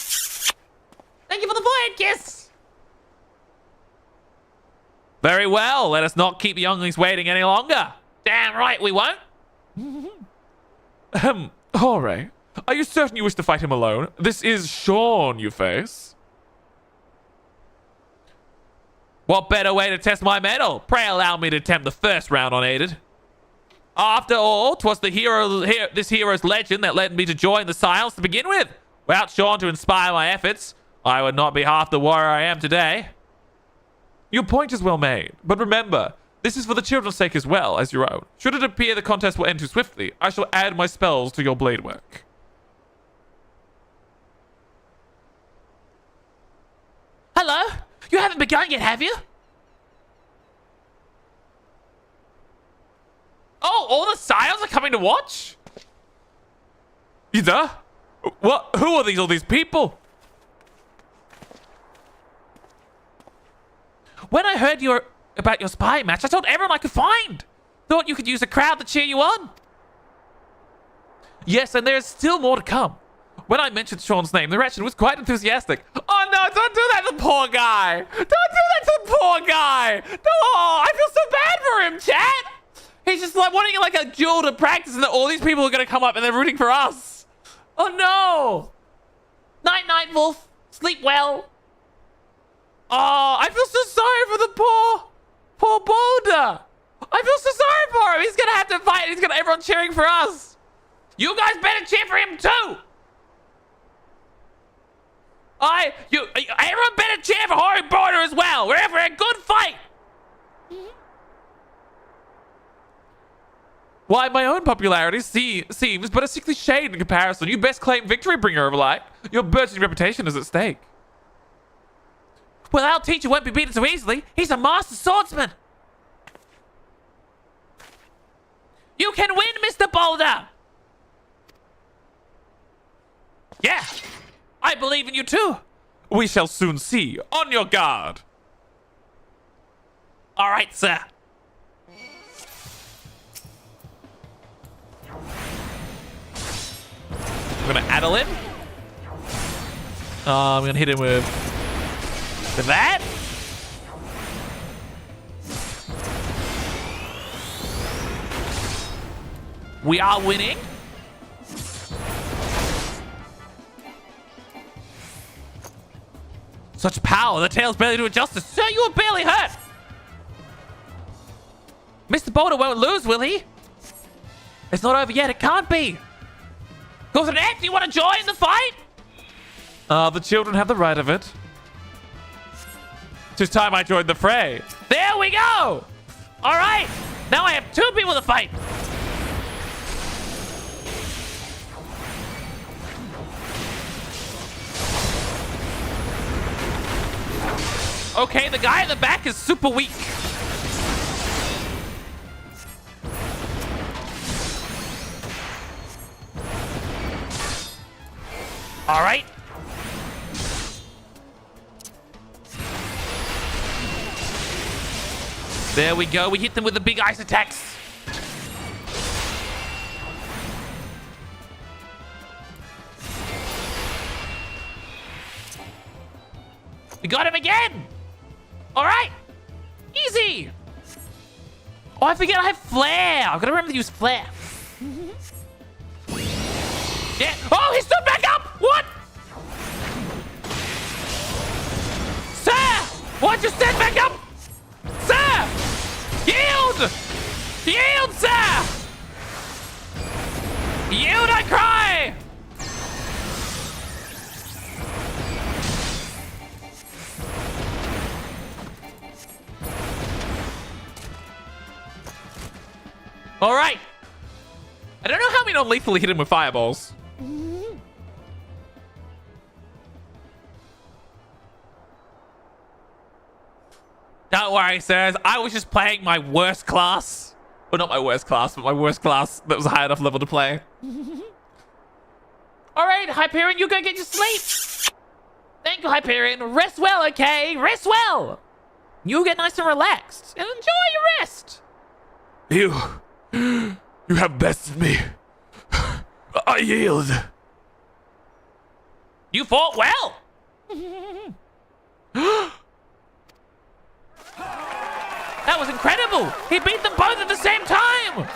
Thank you for the void kiss. Very well. Let us not keep younglings waiting any longer. Damn right we won't. All right. Are you certain you wish to fight him alone? This is Sean you face. What better way to test my mettle? Pray allow me to attempt the first round unaided. After all, 'twas this hero's legend that led me to join the Silence to begin with. Without Sean to inspire my efforts, I would not be half the warrior I am today. Your point is well made, but remember, this is for the children's sake as well as your own. Should it appear the contest will end too swiftly, I shall add my spells to your blade work. Hello? You haven't begun yet, have you? Oh, all the Scions are coming to watch? Either? What? Who are all these people? When I heard about your spy match, I told everyone I could find. Thought you could use a crowd to cheer you on. Yes, and there's still more to come. When I mentioned Sean's name, the wretched was quite enthusiastic. Oh no, don't do that to the poor guy! Don't do that to the poor guy! No, I feel so bad for him, chat! He's just like wanting like a duel to practice and that all these people are gonna come up and they're rooting for us. Oh no! Night night, Wolf. Sleep well. Oh, I feel so sorry for the poor Boulder. I feel so sorry for him. He's gonna have to fight. He's gonna everyone cheering for us. You guys better cheer for him too. Everyone better cheer for Horrid Border as well. We're in for a good fight. Why, my own popularity seems but a sickly shade in comparison. You best claim victory, Bringer of Light. Your burgeoning reputation is at stake. Well, our teacher won't be beaten so easily. He's a master swordsman. You can win, Mr. Boulder. Yeah, I believe in you too. We shall soon see. On your guard. All right, sir. I'm gonna addle him. I'm gonna hit him with that. We are winning. Such power, the tails barely do it justice. Sir, you were barely hurt. Mr. Boulder won't lose, will he? It's not over yet, it can't be. Goes an act, do you want to join the fight? The children have the right of it. It's time I joined the fray. There we go. All right, now I have 2 people to fight. Okay, the guy in the back is super weak. All right. There we go. We hit them with the big ice attacks. We got him again. All right. Easy. Oh, I forget I have flare. I've got to remember to use flare. Yeah. Oh, he stood back up. What? Sir, why'd you stand back up? Sir, yield. Yield, sir. Yield, I cry. All right. I don't know how we non-lethally hit him with fireballs. Don't worry, sirs. I was just playing my worst class. Well, not my worst class, but my worst class that was a high enough level to play. All right, Hyperion, you go get your sleep. Thank you, Hyperion. Rest well, okay? Rest well. You get nice and relaxed and enjoy your rest. You have bested me. I yield. You fought well. That was incredible. He beat them both at the same time.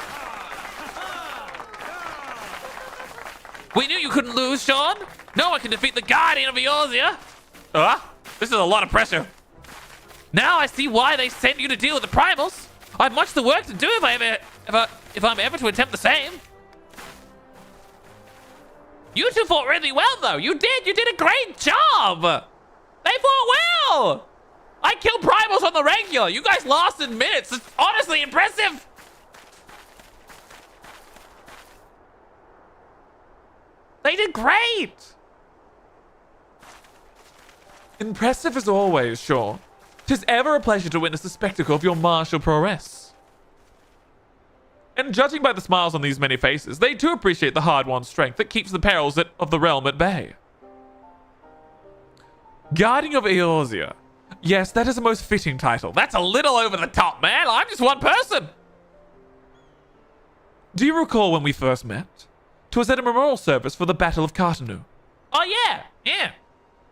We knew you couldn't lose, Sean. No one can defeat the Guardian of Eorzea. This is a lot of pressure. Now I see why they sent you to deal with the primals. I have much the work to do if I'm ever to attempt the same. You two fought really well, though. You did a great job. They fought well. I killed primals on the regular. You guys lost in minutes. It's honestly impressive. They did great. Impressive as always, Sean. 'Tis ever a pleasure to witness the spectacle of your martial prowess. And judging by the smiles on these many faces, they too appreciate the hard-won strength that keeps the perils of the realm at bay. Guardian of Eorzea. Yes, that is a most fitting title. That's a little over the top, man. I'm just one person. Do you recall when we first met? 'Twas at a memorial service for the Battle of Cartanu. Oh, yeah, yeah.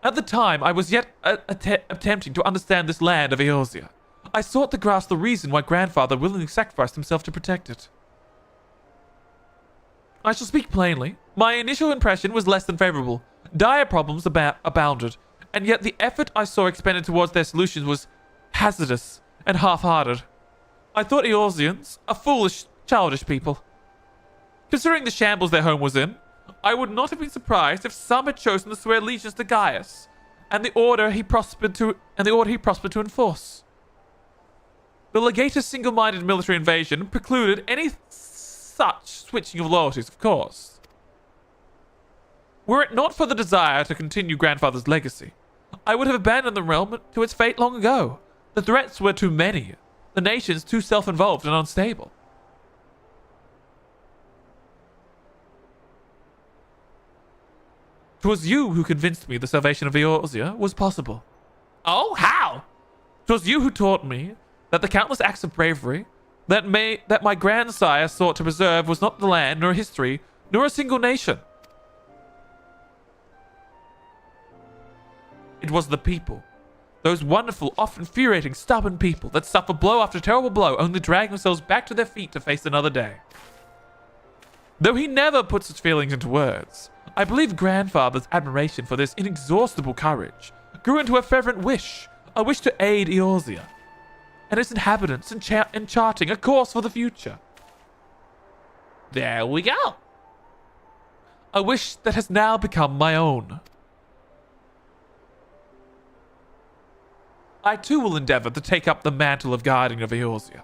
At the time, I was yet attempting to understand this land of Eorzea. I sought to grasp the reason why grandfather willingly sacrificed himself to protect it. I shall speak plainly. My initial impression was less than favorable. Dire problems abounded, and yet the effort I saw expended towards their solutions was hazardous and half-hearted. I thought Eorzeans a foolish, childish people. Considering the shambles their home was in, I would not have been surprised if some had chosen to swear allegiance to Gaius and the order he prospered to enforce. The legatus' single-minded military invasion precluded any such switching of loyalties, of course. Were it not for the desire to continue grandfather's legacy, I would have abandoned the realm to its fate long ago. The threats were too many, the nations too self-involved and unstable. 'Twas you who convinced me the salvation of Eorzea was possible. Oh, how? 'Twas you who taught me that the countless acts of bravery that my grandsire sought to preserve was not the land, nor history, nor a single nation. It was the people. Those wonderful, often infuriating, stubborn people that suffer blow after terrible blow, only drag themselves back to their feet to face another day. Though he never put such feelings into words, I believe grandfather's admiration for this inexhaustible courage grew into a fervent wish, a wish to aid Eorzea and its inhabitants in charting a course for the future. There we go. A wish that has now become my own. I too will endeavor to take up the mantle of guardian of Eorzea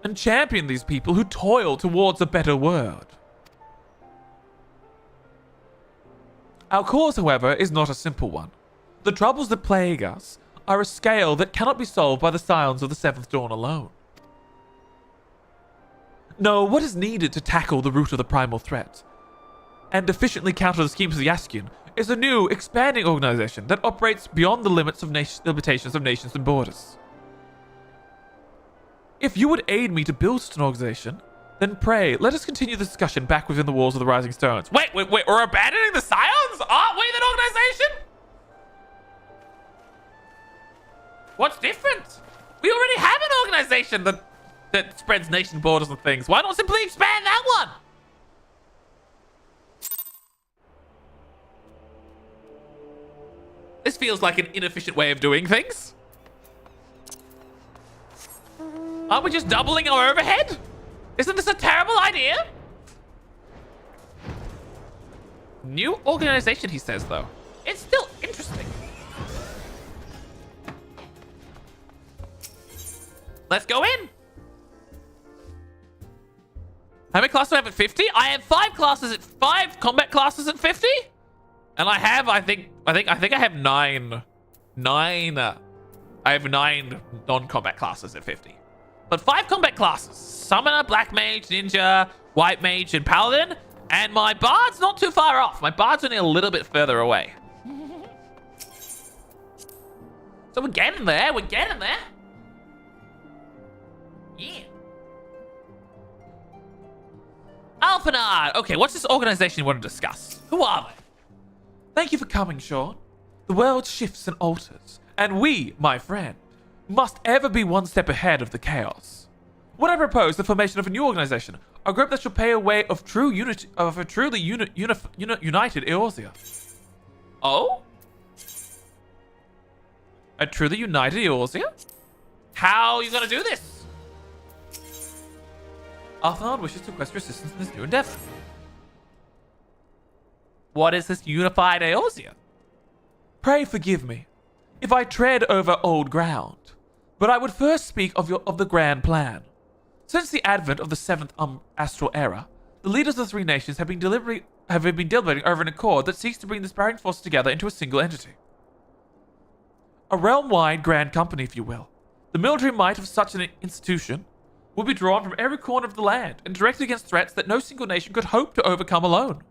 and champion these people who toil towards a better world. Our cause, however, is not a simple one. The troubles that plague us are a scale that cannot be solved by the scions of the Seventh Dawn alone. No, what is needed to tackle the root of the primal threat and efficiently counter the schemes of the Yaskian is a new, expanding organization that operates beyond the limitations of nations and borders. If you would aid me to build such an organization, then pray, let us continue the discussion back within the walls of the Rising Stones. Wait, we're abandoning the Scions? Aren't we that organization? What's different? We already have an organization that spreads nation borders and things. Why not simply expand that one? This feels like an inefficient way of doing things. Aren't we just doubling our overhead? Isn't this a terrible idea? New organization, he says, though. It's still interesting. Let's go in. How many classes do I have at 50? I have 5 combat classes at 50? And I have, I think I have 9. I have 9 non-combat classes at 50. But 5 combat classes. Summoner, Black Mage, Ninja, White Mage, and Paladin. And my Bard's not too far off. My Bard's only a little bit further away. So we're getting there. We're getting there. Yeah. Alphanard. Okay, what's this organization you want to discuss? Who are they? Thank you for coming, Sean. The world shifts and alters, and we, my friend, must ever be one step ahead of the chaos. What I propose the formation of a new organization, a group that shall pay a way of true unity of a truly united Eorzea. Oh? A truly united Eorzea? How are you gonna do this? Alphanard wishes to request your assistance in this new endeavor. What is this unified Eorzea? Pray forgive me if I tread over old ground, but I would first speak of the grand plan. Since the advent of the 7th astral era, the leaders of the 3 nations have been deliberating over an accord that seeks to bring the sparring forces together into a single entity. A realm-wide grand company, if you will. The military might of such an institution will be drawn from every corner of the land and directed against threats that no single nation could hope to overcome alone.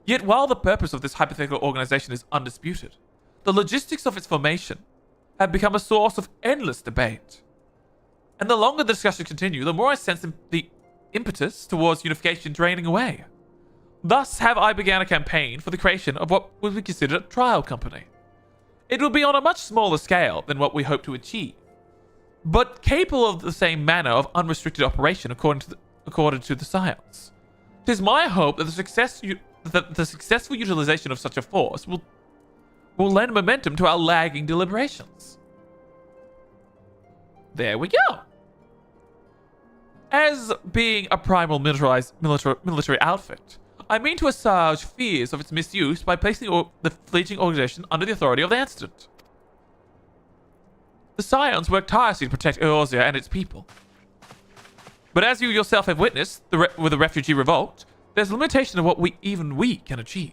Yet while the purpose of this hypothetical organization is undisputed, the logistics of its formation have become a source of endless debate. And the longer the discussions continue, the more I sense the impetus towards unification draining away. Thus have I began a campaign for the creation of what would be considered a trial company. It will be on a much smaller scale than what we hope to achieve, but capable of the same manner of unrestricted operation according to the science. It is my hope that the successful utilization of such a force will lend momentum to our lagging deliberations. There we go. As being a primal military outfit, I mean to assuage fears of its misuse by placing the fleeting organization under the authority of the Institute. The Scions work tirelessly to protect Eorzea and its people. But as you yourself have witnessed with the refugee revolt, there's a limitation of what we can achieve.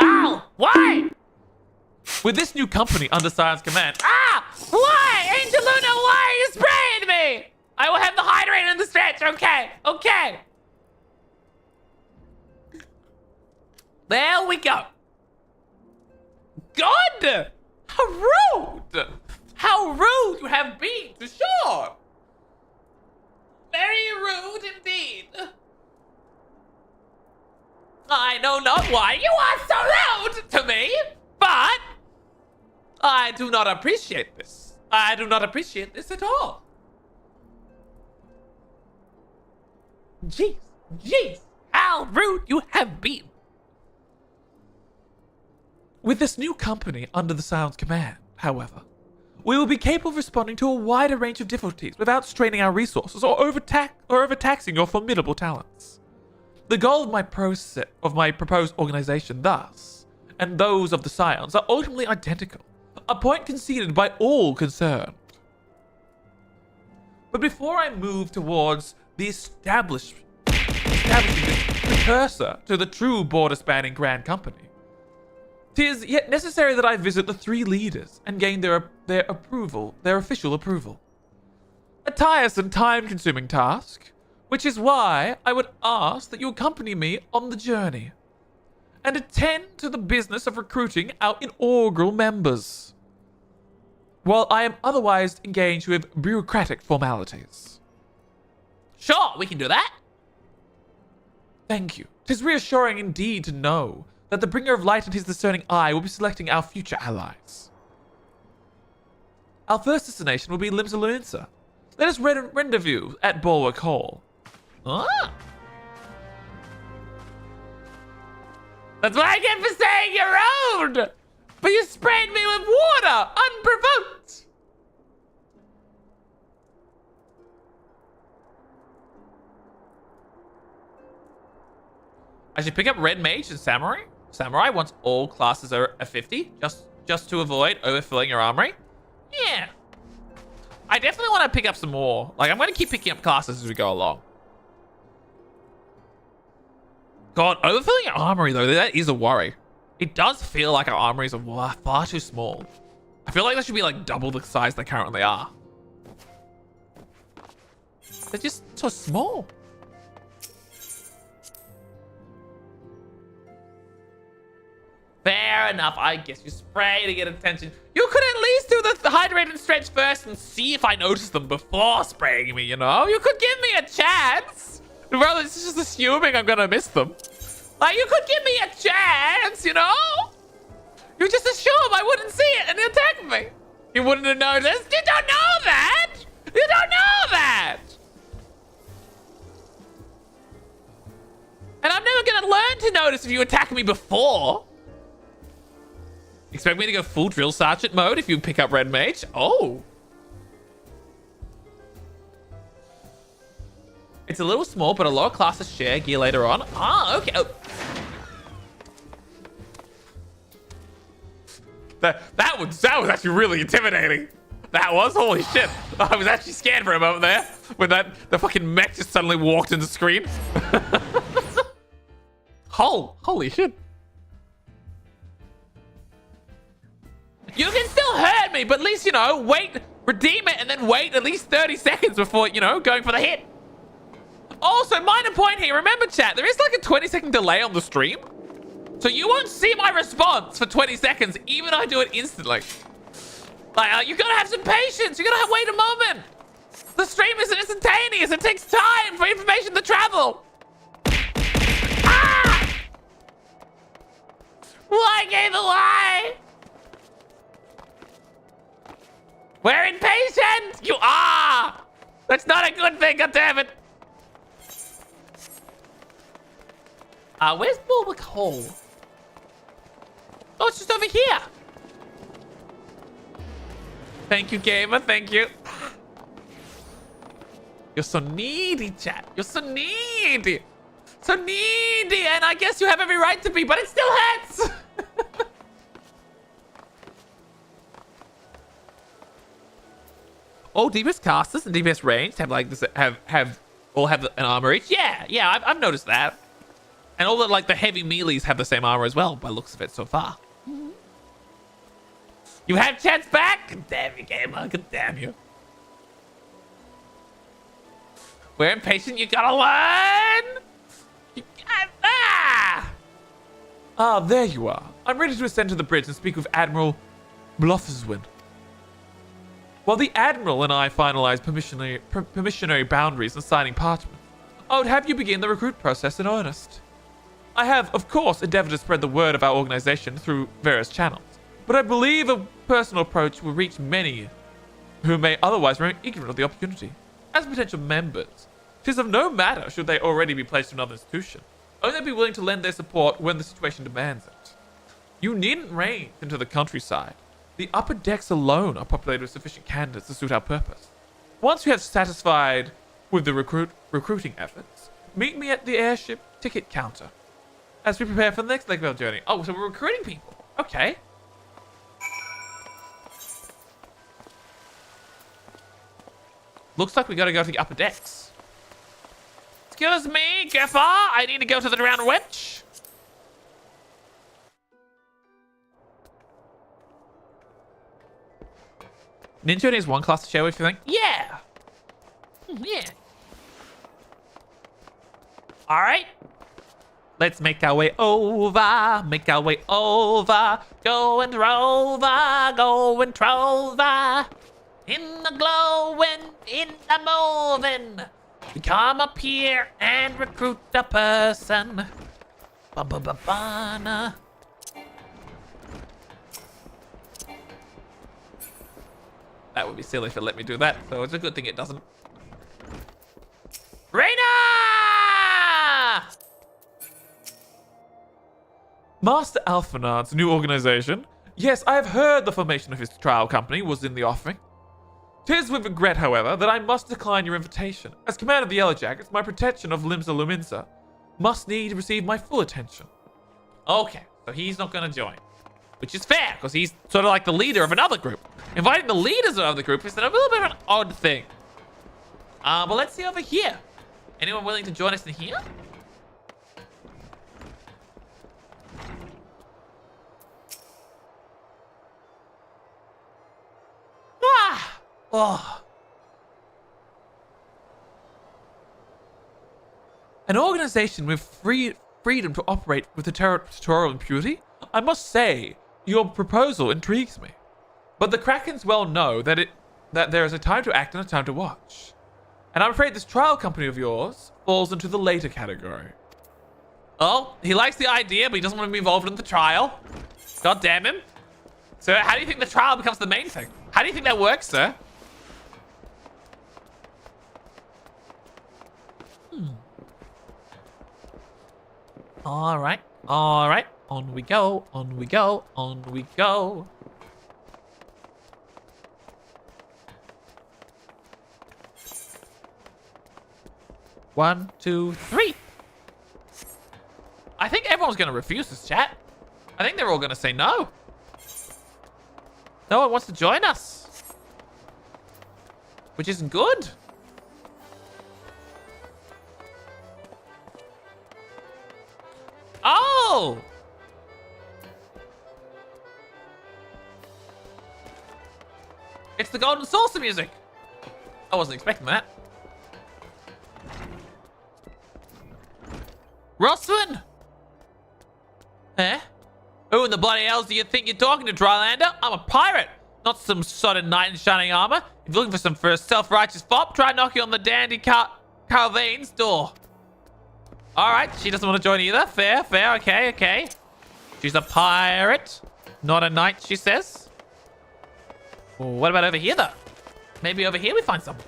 Ow! Why? With this new company under Scion's command... Ah! Why? Angel Luna, why are you spraying me? I will have the hydrate in the stretch. Okay. Okay. There we go. God! How rude! How rude you have been to Sean! Very rude indeed. I know not why you are so rude to me, but I do not appreciate this. I do not appreciate this at all. Jeez, how rude you have been. With this new company under the Scion's command, however, we will be capable of responding to a wider range of difficulties without straining our resources or overtaxing your formidable talents. The goal of my proposed organization, thus, and those of the Scions are ultimately identical, a point conceded by all concerned. But before I move towards the establishing this precursor to the true border-spanning grand company, 'tis yet necessary that I visit the three leaders and gain their official approval. A tiresome, time-consuming task, which is why I would ask that you accompany me on the journey and attend to the business of recruiting our inaugural members, while I am otherwise engaged with bureaucratic formalities. Sure, we can do that. Thank you. 'Tis reassuring indeed to know that the bringer of light and his discerning eye will be selecting our future allies. Our first destination will be Limsalunsa. Let us rendezvous at Bulwark Hall. Ah. That's what I get for saying you're rude! But you sprayed me with water, unprovoked! I should pick up Red Mage and Samurai. Samurai once all classes are a 50, just to avoid overfilling your armory. Yeah. I definitely want to pick up some more. Like, I'm going to keep picking up classes as we go along. God, overfilling your armory, though, that is a worry. It does feel like our armories are far too small. I feel like they should be, like, double the size they currently are. They're just so small. Fair enough, I guess you spray to get attention. You could at least do the hydrate and stretch first and see if I notice them before spraying me, you know? You could give me a chance. Bro, it's just assuming I'm gonna miss them. Like, you could give me a chance, you know? You just assume I wouldn't see it and attack me. You wouldn't have noticed. You don't know that. You don't know that. And I'm never gonna learn to notice if you attack me before. Expect me to go full drill sergeant mode if you pick up Red Mage? Oh. It's a little small, but a lot of classes share gear later on. Ah, okay. Oh. That was actually really intimidating. That was, holy shit. I was actually scared for a moment there when the fucking mech just suddenly walked in the screen. Holy shit. You can still hurt me, but at least, you know, wait, redeem it, and then wait at least 30 seconds before, you know, going for the hit. Also, minor point here. Remember, chat, there is like a 20-second delay on the stream. So you won't see my response for 20 seconds, even if I do it instantly. Like, you gotta have some patience. You gotta wait a moment. The stream isn't instantaneous. It takes time for information to travel. Why, Gamer, why? We're impatient! You are! That's not a good thing, goddammit! Where's Bulwark Hall? Oh, it's just over here! Thank you, Gamer, thank you. You're so needy, chat. You're so needy. So needy, and I guess you have every right to be, but it still hurts! Oh, DPS casters and DPS ranged have like this all have an armor each. Yeah, I've noticed that. And all the like the heavy melees have the same armor as well, by looks of it so far. You have chance back? God damn you, Gamer. God damn you. We're impatient. You gotta learn. You gotta... Ah, there you are. I'm ready to ascend to the bridge and speak with Admiral Bluffswin. While the Admiral and I finalize permissionary boundaries and signing parchment, I would have you begin the recruit process in earnest. I have, of course, endeavored to spread the word of our organization through various channels, but I believe a personal approach will reach many who may otherwise remain ignorant of the opportunity. As potential members, it is of no matter should they already be placed in another institution. Only be willing to lend their support when the situation demands it. You needn't range into the countryside. The upper decks alone are populated with sufficient candidates to suit our purpose. Once you have satisfied with the recruiting efforts, meet me at the airship ticket counter as we prepare for the next leg of our journey. Oh, so we're recruiting people. Okay. Looks like we gotta go to the upper decks. Excuse me, Gaffer. I need to go to the round wench. Ninja only has one class to share with, you think? Yeah. Yeah. All right. Let's make our way over. Make our way over. Go and rover. Go and trover. In the glowing, in the moving. We come up here and recruit a person. Ba-ba-ba-ba-na. That would be silly if it let me do that, so it's a good thing it doesn't. Reina! Master Alphanard's new organization. Yes, I have heard the formation of his trial company was in the offing. 'Tis with regret, however, that I must decline your invitation. As commander of the Yellow Jackets, my protection of Limsa Luminsa must need to receive my full attention. Okay, so he's not going to join. Which is fair, because he's sort of like the leader of another group. Inviting the leaders of the group is a little bit of an odd thing. But let's see over here. Anyone willing to join us in here? Ah! Oh. An organization with freedom to operate with the territorial impunity? I must say, your proposal intrigues me. But the Krakens well know that there is a time to act and a time to watch. And I'm afraid this trial company of yours falls into the later category. Oh, he likes the idea, but he doesn't want to be involved in the trial. God damn him. So how do you think the trial becomes the main thing? How do you think that works, sir? All right. On we go, on we go, on we go. One, two, three. I think everyone's going to refuse this, chat. I think they're all going to say no. No one wants to join us. Which isn't good. Oh! It's the Golden Saucer music. I wasn't expecting that. Rossman? Eh? Who in the bloody hell do you think you're talking to, Drylander? I'm a pirate, not some sort of knight in shining armor. If you're looking for some first self-righteous fop, try knocking on the dandy Calvain's door. All right, she doesn't want to join either. Fair, okay. She's a pirate, not a knight, she says. Well, what about over here, though? Maybe over here we find someone.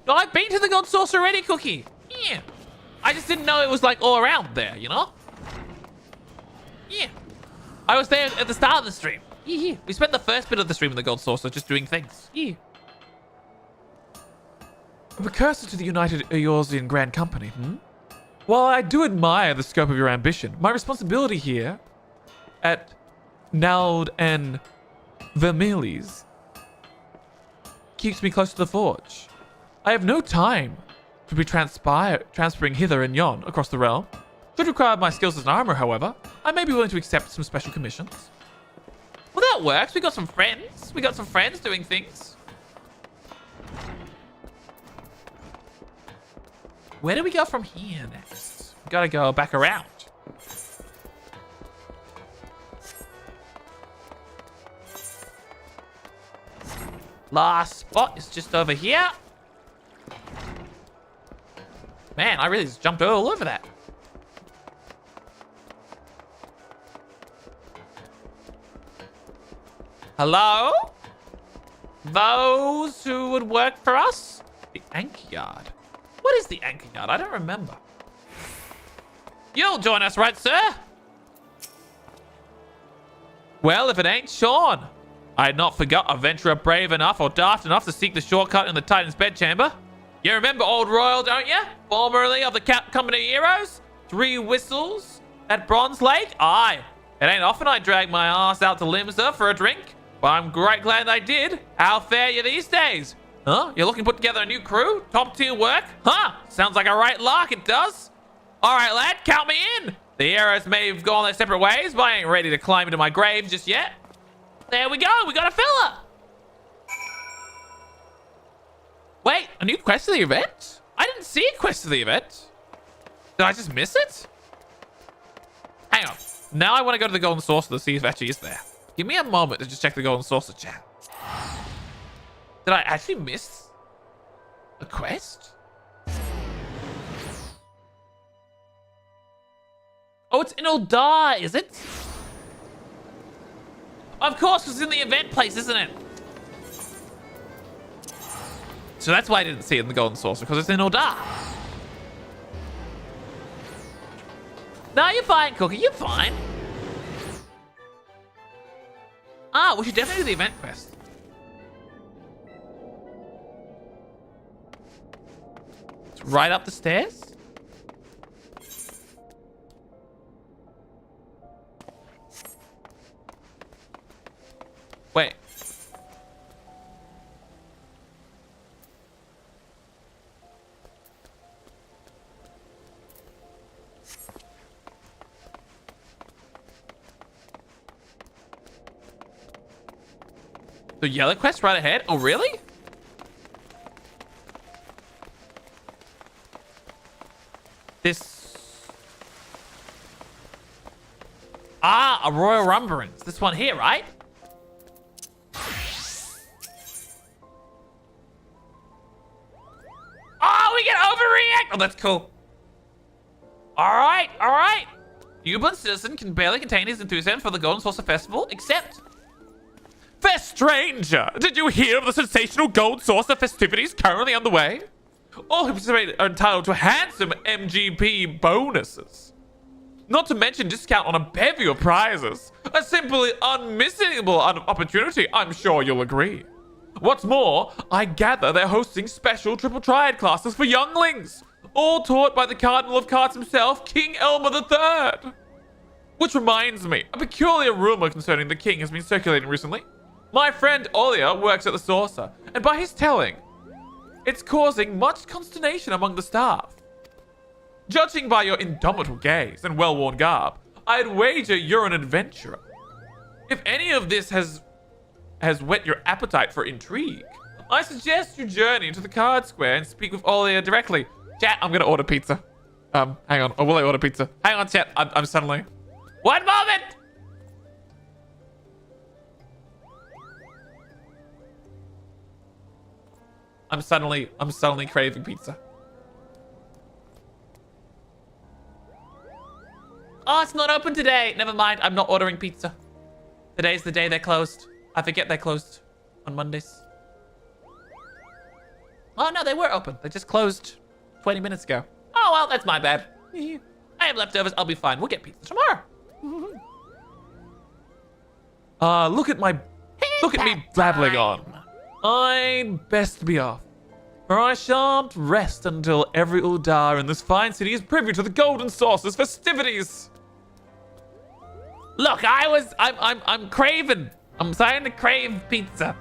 No, I've been to the Gold Source already, Cookie. Yeah. I just didn't know it was like all around there, you know? Yeah. I was there at the start of the stream. Yeah. We spent the first bit of the stream in the Gold Saucer just doing things. Yeah. A precursor to the United Eorzean Grand Company, While I do admire the scope of your ambition, my responsibility here at Nald and Vermilies keeps me close to the forge. I have no time to be transferring hither and yon across the realm. Should require my skills as an armor, however, I may be willing to accept some special commissions. Well, that works. We got some friends. We got some friends doing things. Where do we go from here next? We gotta go back around. Last spot is just over here. Man, I really just jumped all over that. Hello? Those who would work for us? The anchor yard. What is the anchor yard? I don't remember. You'll join us, right, sir? Well, if it ain't Sean. I had not forgot a venturer brave enough or daft enough to seek the shortcut in the Titan's bedchamber. You remember Old Royal, don't you? Formerly of the Company of Heroes? 3 whistles at Bronze Lake? Aye. It ain't often I drag my ass out to Limsa for a drink, but I'm great glad I did. How fare you these days? Huh? You're looking to put together a new crew? Top tier work? Huh? Sounds like a right lark, it does. All right, lad, count me in. The heroes may have gone their separate ways, but I ain't ready to climb into my grave just yet. There we go. We got a fella. Wait, a new quest of the event? I didn't see a quest of the event. Did I just miss it? Hang on. Now I want to go to the Golden Saucer to see if it actually is there. Give me a moment to just check the Golden Saucer chat. Did I actually miss a quest? Oh, it's in Uldar, is it? Of course, it's in the event place, isn't it? So that's why I didn't see it in the Golden Saucer, because it's in Uldar. No, you're fine, Cookie. You're fine. Ah, we should definitely do the event quest. It's right up the stairs. Wait. The yellow quest right ahead? Oh, really? This... Ah, a Royal Rumbrance. This one here, right? Oh, we can overreact! Oh, that's cool. Alright, alright. Jubilant citizen can barely contain his enthusiasm for the Golden Saucer Festival, except... Fair stranger, did you hear of the sensational Gold Saucer festivities currently underway? All who participate are entitled to handsome MGP bonuses. Not to mention discount on a bevy of prizes. A simply unmissable opportunity, I'm sure you'll agree. What's more, I gather they're hosting special triple triad classes for younglings, all taught by the Cardinal of Cards himself, King Elmer III. Which reminds me, a peculiar rumor concerning the king has been circulating recently. My friend Olia works at the Saucer, and by his telling, it's causing much consternation among the staff. Judging by your indomitable gaze and well-worn garb, I'd wager you're an adventurer. If any of this has whet your appetite for intrigue, I suggest you journey to the card square and speak with Olia directly. Chat, I'm gonna order pizza. Hang on, or will I order pizza? Hang on, chat, I'm suddenly... One moment! I'm suddenly craving pizza. Oh, it's not open today. Never mind. I'm not ordering pizza. Today's the day they're closed. I forget they're closed on Mondays. Oh, no, they were open. They just closed 20 minutes ago. Oh, well, that's my bad. I have leftovers. I'll be fine. We'll get pizza tomorrow. Look at me blabbling on. I'd best be off, for I shan't rest until every Uldar in this fine city is privy to the golden saucer's festivities. Look, I'm craving. I'm starting to crave pizza.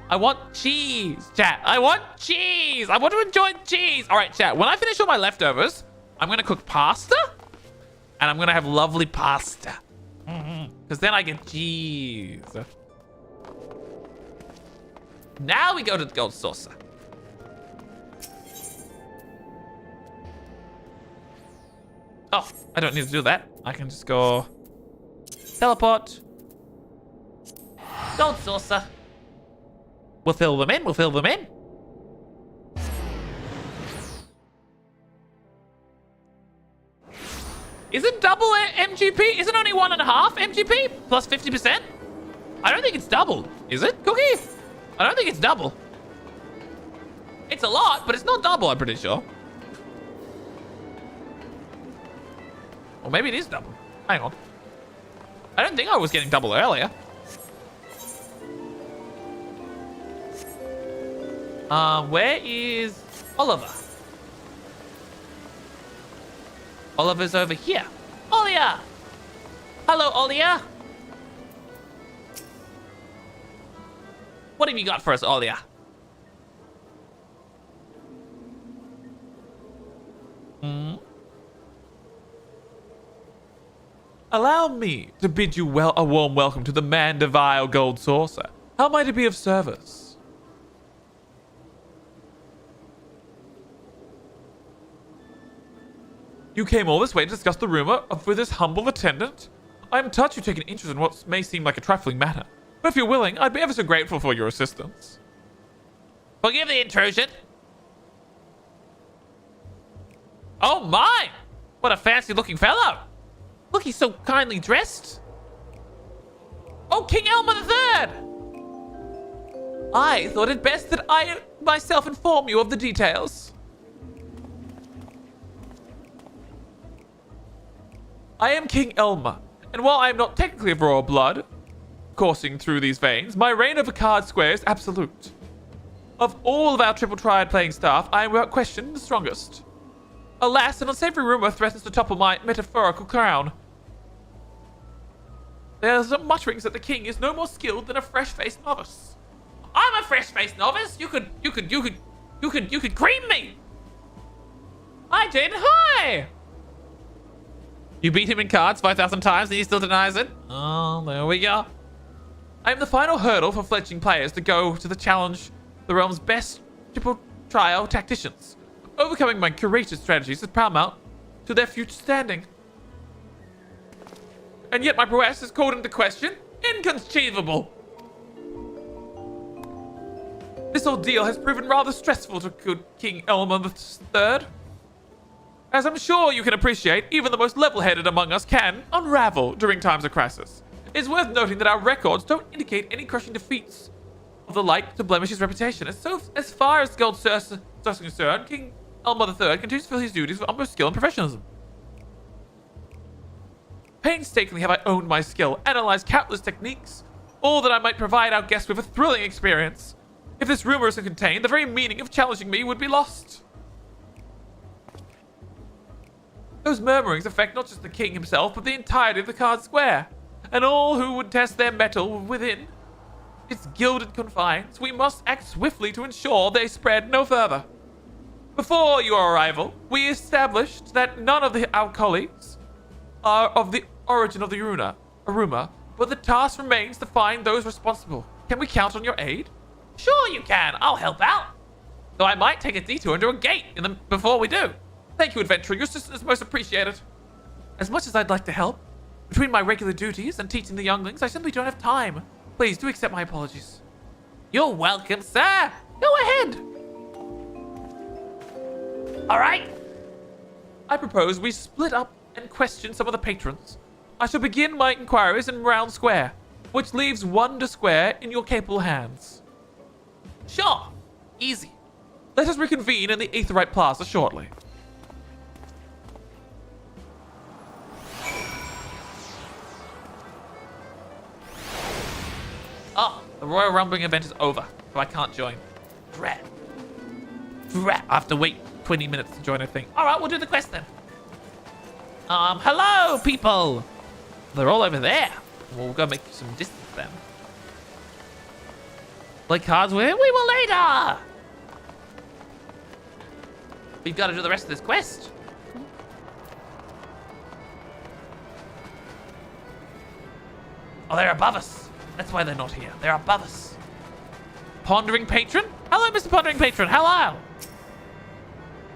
I want cheese, chat. I want cheese. I want to enjoy cheese. All right, chat. When I finish all my leftovers, I'm going to cook pasta. And I'm going to have lovely pasta. Because then I get cheese. Now we go to the gold saucer. Oh, I don't need to do that. I can just go teleport. Gold saucer. We'll fill them in. We'll fill them in. Isn't double MGP? Isn't only 1.5 MGP plus 50%? I don't think it's double. Is it, Cookie? I don't think it's double. It's a lot, but it's not double, I'm pretty sure. Or maybe it is double. Hang on. I don't think I was getting double earlier. Where is Oliver? Oliver's over here. Olia! Hello, Olia. What have you got for us, Olia? Allow me to bid you a warm welcome to the Mandevile Gold Saucer. How might it be of service? You came all this way to discuss the rumor with this humble attendant? I am touched you take an interest in what may seem like a trifling matter. But if you're willing, I'd be ever so grateful for your assistance. Forgive the intrusion. Oh my! What a fancy looking fellow. Look, he's so kindly dressed. Oh, King Elmer III! I thought it best that I myself inform you of the details. I am King Elmer, and while I am not technically of royal blood coursing through these veins, my reign over Card Square is absolute. Of all of our triple triad playing staff, I am without question the strongest. Alas, an unsavory rumor threatens to topple my metaphorical crown. There's some mutterings that the king is no more skilled than a fresh-faced novice. I'm a fresh-faced novice. You could cream me. I did. Hi. You beat him in cards 5,000 times and he still denies it? Oh, there we go. I am the final hurdle for fledgling players to go to the challenge the realm's best triple trial tacticians. Overcoming my curated strategies is paramount to their future standing. And yet my prowess is called into question? Inconceivable! This ordeal has proven rather stressful to good King Elmer III. As I'm sure you can appreciate, even the most level-headed among us can unravel during times of crisis. It's worth noting that our records don't indicate any crushing defeats of the like to blemish his reputation. As far as Gold Saucer is concerned, King Elmer III continues to fill his duties with utmost skill and professionalism. Painstakingly have I owned my skill, analyzed countless techniques, all that I might provide our guests with a thrilling experience. If this rumor isn't contained, the very meaning of challenging me would be lost. Those murmurings affect not just the king himself, but the entirety of the Card Square, and all who would test their mettle within its gilded confines. We must act swiftly to ensure they spread no further. Before your arrival, we established that none of our colleagues are of the origin of the rumor, but the task remains to find those responsible. Can we count on your aid? Sure you can. I'll help out. Though I might take a detour into a gate before we do. Thank you, adventurer. Your assistance is most appreciated. As much as I'd like to help, between my regular duties and teaching the younglings, I simply don't have time. Please do accept my apologies. You're welcome, sir. Go ahead. All right. I propose we split up and question some of the patrons. I shall begin my inquiries in Round Square, which leaves Wonder Square in your capable hands. Sure. Easy. Let us reconvene in the Aetherite Plaza shortly. Oh, the Royal Rumbling event is over, so I can't join. Drat. Drat. I have to wait 20 minutes to join a thing. All right, we'll do the quest then. Hello, people. They're all over there. We'll go make some distance then. Play cards with him? We will later. We've got to do the rest of this quest. Oh, they're above us. That's why they're not here. They're above us. Pondering Patron? Hello, Mr. Pondering Patron. Hello.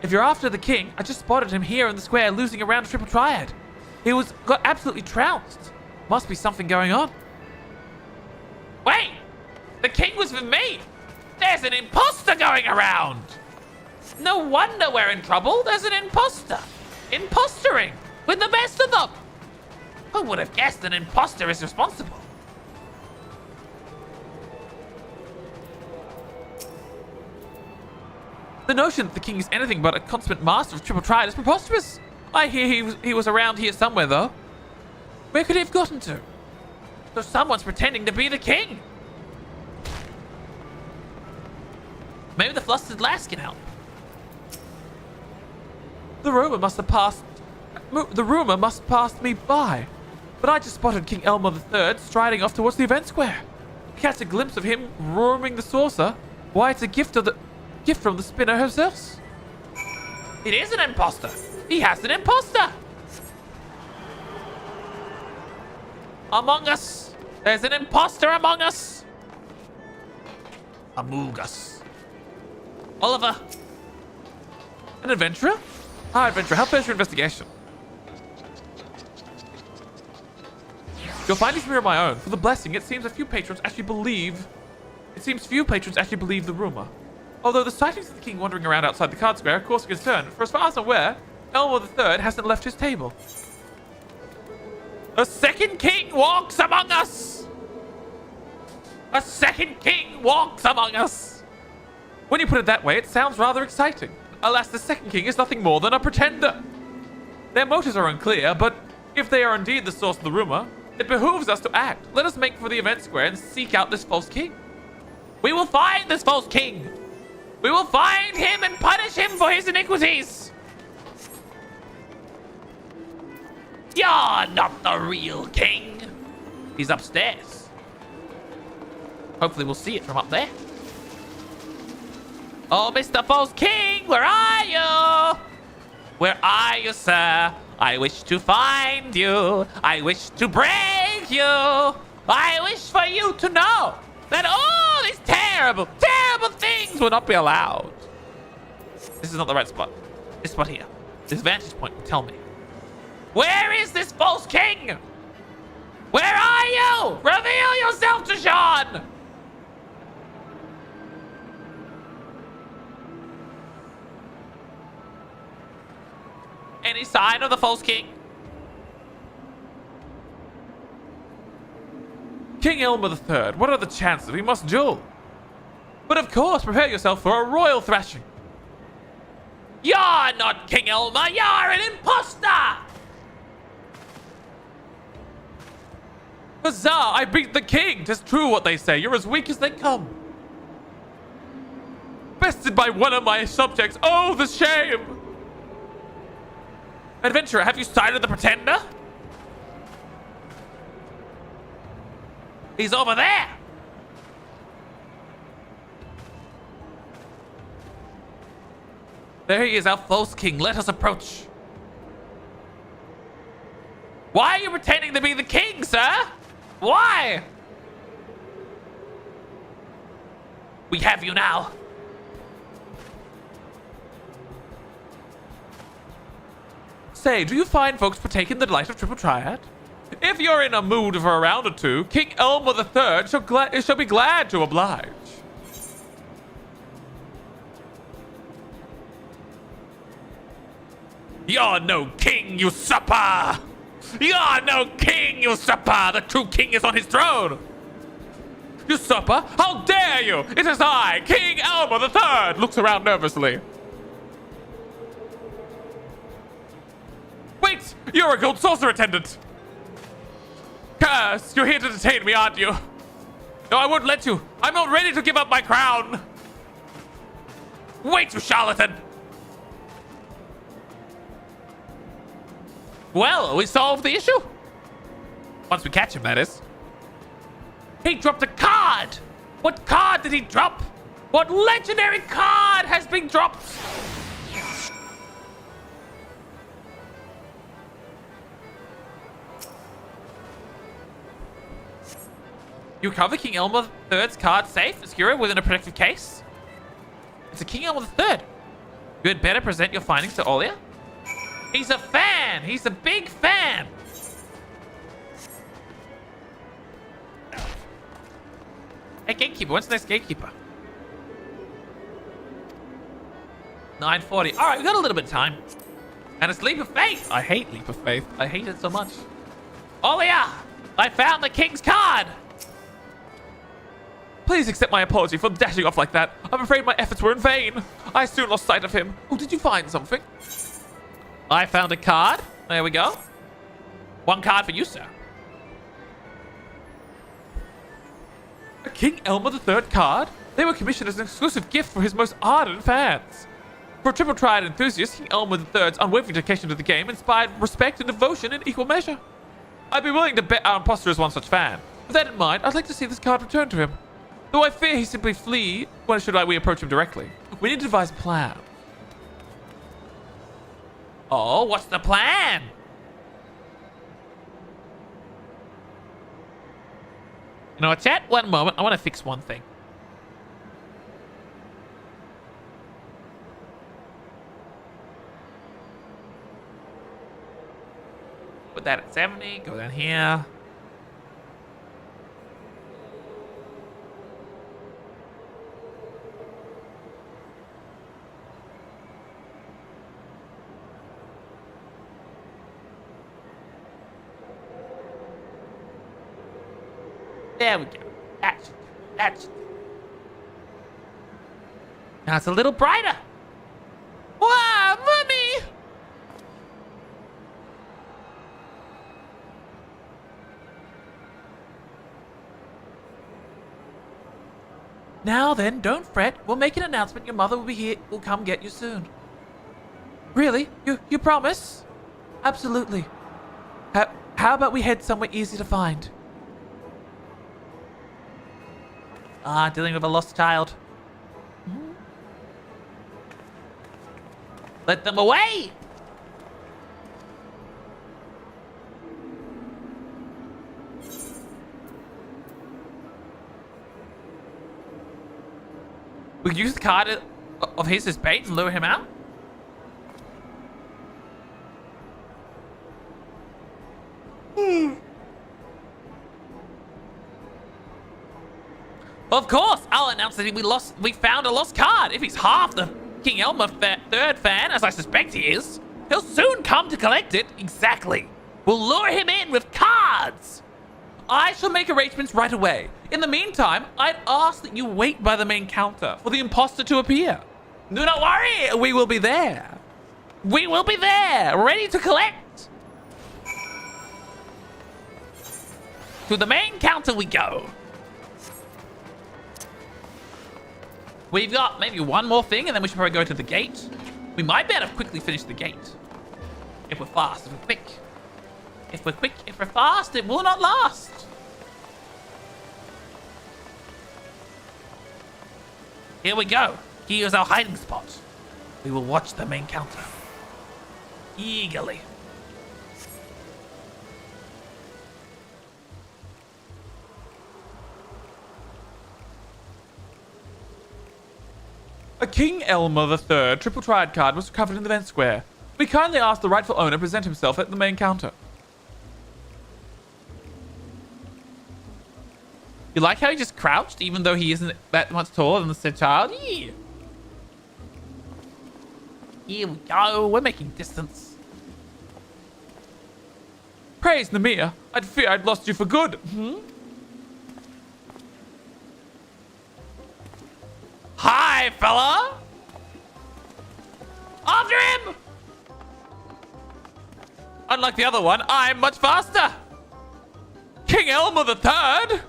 If you're after the king, I just spotted him here in the square losing a round of Triple Triad. He got absolutely trounced. Must be something going on. Wait! The king was with me! There's an imposter going around! No wonder we're in trouble. There's an imposter. Impostering with the best of them. Who would have guessed an imposter is responsible? The notion that the king is anything but a consummate master of Triple Triad is preposterous. I hear he was around here somewhere, though. Where could he have gotten to? So someone's pretending to be the king. Maybe the flustered lass can help. The rumor must have passed me by. But I just spotted King Elmo III striding off towards the event square. I catch a glimpse of him roaring the saucer. Why, it's a gift from the spinner herself. It is an imposter. He has an imposter. Among us. There's an imposter among us. Among us. Oliver. An adventurer? Ah, adventurer, how fares your investigation? Your findings mirror my own. For the blessing, it seems few patrons actually believe the rumor. Although the sightings of the king wandering around outside the card square are cause for concern, for as far as I'm aware, Elmo III hasn't left his table. A second king walks among us! A second king walks among us! When you put it that way, it sounds rather exciting. Alas, the second king is nothing more than a pretender. Their motives are unclear, but if they are indeed the source of the rumor, it behooves us to act. Let us make for the event square and seek out this false king. We will find this false king! We will find him and punish him for his iniquities! You're not the real king! He's upstairs. Hopefully we'll see it from up there. Oh, Mr. False King, where are you? Where are you, sir? I wish to find you. I wish to break you. I wish for you to know that all these terrible, terrible things will not be allowed. This is not the right spot. This spot here. This vantage point will tell me. Where is this false king? Where are you? Reveal yourself to Sean! Any sign of the false king? King Elmo III, what are the chances we must duel? But of course, prepare yourself for a royal thrashing. You're not King Elmo, you're an imposter! Huzzah, I beat the king! 'Tis true what they say, you're as weak as they come. Bested by one of my subjects, oh, the shame! Adventurer, have you sighted the pretender? He's over there! There he is, our false king. Let us approach. Why are you pretending to be the king, sir? Why? We have you now. Say, do you find folks partake in the delight of Triple Triad? If you're in a mood for a round or two, King Elmo III shall be glad to oblige. You're no king, usurper! You're no king, usurper! The true king is on his throne! Usurper? How dare you! It is I, King Elmer III! Looks around nervously. Wait! You're a gold saucer attendant! Curse! You're here to detain me, aren't you? No, I won't let you! I'm not ready to give up my crown! Wait, you charlatan! Well, we solved the issue. Once we catch him, that is. He dropped a card! What card did he drop? What legendary card has been dropped? You recover King Elmer III's card safe, secure within a protective case. It's a King Elmer III. You had better present your findings to Olia. He's a fan! He's a big fan! Hey, gatekeeper, when's the next gatekeeper? 9:40. Alright, we got a little bit of time. And it's Leap of Faith! I hate Leap of Faith. I hate it so much. Olia! I found the king's card! Please accept my apology for dashing off like that. I'm afraid my efforts were in vain. I soon lost sight of him. Oh, did you find something? I found a card. There we go. One card for you, sir. A King Elmer III card? They were commissioned as an exclusive gift for his most ardent fans. For a triple triad enthusiast, King Elmer III's unwavering dedication to the game inspired respect and devotion in equal measure. I'd be willing to bet our imposter is one such fan. With that in mind, I'd like to see this card returned to him. Though I fear he simply flee, when should we approach him directly? We need to devise a plan. Oh, what's the plan? You know what, chat? One moment. I want to fix one thing. Put that at 70. Go down here. There we go. That's now it's a little brighter. Wow, mommy! Now then, don't fret. We'll make an announcement. Your mother will be here. We'll come get you soon. Really? You promise? Absolutely. How about we head somewhere easy to find? Dealing with a lost child. Let them away! We can use the card of his as bait and lure him out? Of course, I'll announce that we found a lost card. If he's half the King Elmer III fan, as I suspect he is, he'll soon come to collect it. Exactly. We'll lure him in with cards. I shall make arrangements right away. In the meantime, I'd ask that you wait by the main counter for the imposter to appear. Do not worry, we will be there. We will be there, ready to collect. To the main counter we go. We've got maybe one more thing, and then we should probably go to the gate. We might be able to quickly finish the gate. If we're fast, if we're quick. If we're quick, if we're fast, it will not last. Here we go. Here's our hiding spot. We will watch the main counter. Eagerly. A King Elmer III triple triad card was recovered in the event square. We kindly ask the rightful owner to present himself at the main counter. You like how he just crouched, even though he isn't that much taller than the said child? Yeah. Here we go. We're making distance. Praise Namir. I'd fear I'd lost you for good. Hi, fella! After him! Unlike the other one, I'm much faster! King Elmer III!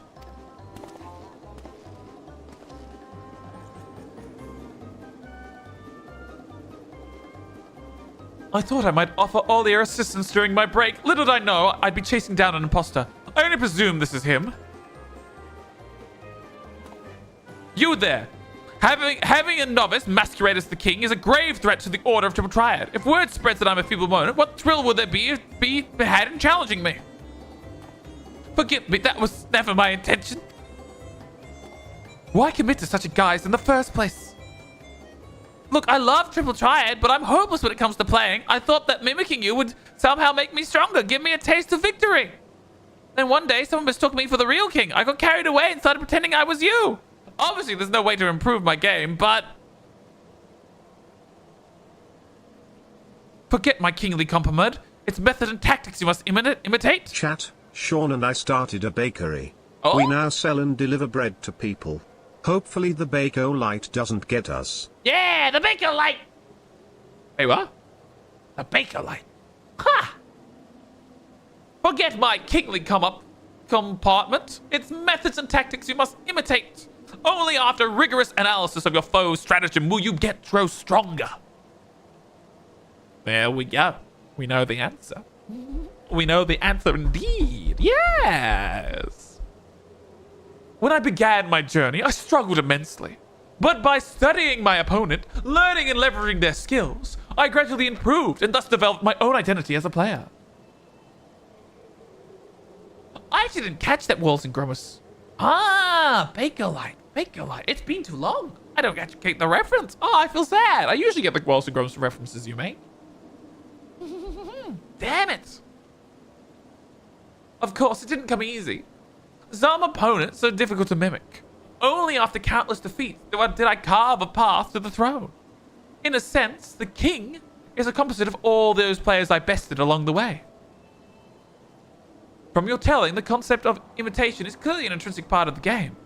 I thought I might offer all your assistance during my break. Little did I know I'd be chasing down an imposter. I only presume this is him. You there! Having a novice masquerade as the king is a grave threat to the Order of Triple Triad. If word spreads that I'm a feeble opponent, what thrill would there be had in challenging me? Forgive me, that was never my intention. Why commit to such a guise in the first place? Look, I love Triple Triad, but I'm hopeless when it comes to playing. I thought that mimicking you would somehow make me stronger, give me a taste of victory. Then one day, someone mistook me for the real king. I got carried away and started pretending I was you. Obviously, there's no way to improve my game, but... Forget my kingly compliment. It's method and tactics you must imitate. Chat, Sean and I started a bakery. Oh? We now sell and deliver bread to people. Hopefully the Bako light doesn't get us. Yeah, the Baker Light! Wait, what? The Baker Light. Ha! Forget my kingly compartment. It's methods and tactics you must imitate. Only after rigorous analysis of your foe's stratagem will you grow stronger. There we go. We know the answer. We know the answer indeed. Yes! When I began my journey, I struggled immensely. But by studying my opponent, learning and leveraging their skills, I gradually improved and thus developed my own identity as a player. I actually didn't catch that, Walls and Gromus. Ah, Baker Light. Baker Light. It's been too long. I don't get the reference. Oh, I feel sad. I usually get the Walls and Gromus references you make. Damn it. Of course, it didn't come easy. Some opponents are difficult to mimic. Only after countless defeats did I carve a path to the throne. In a sense, the king is a composite of all those players I bested along the way. From your telling, the concept of imitation is clearly an intrinsic part of the game.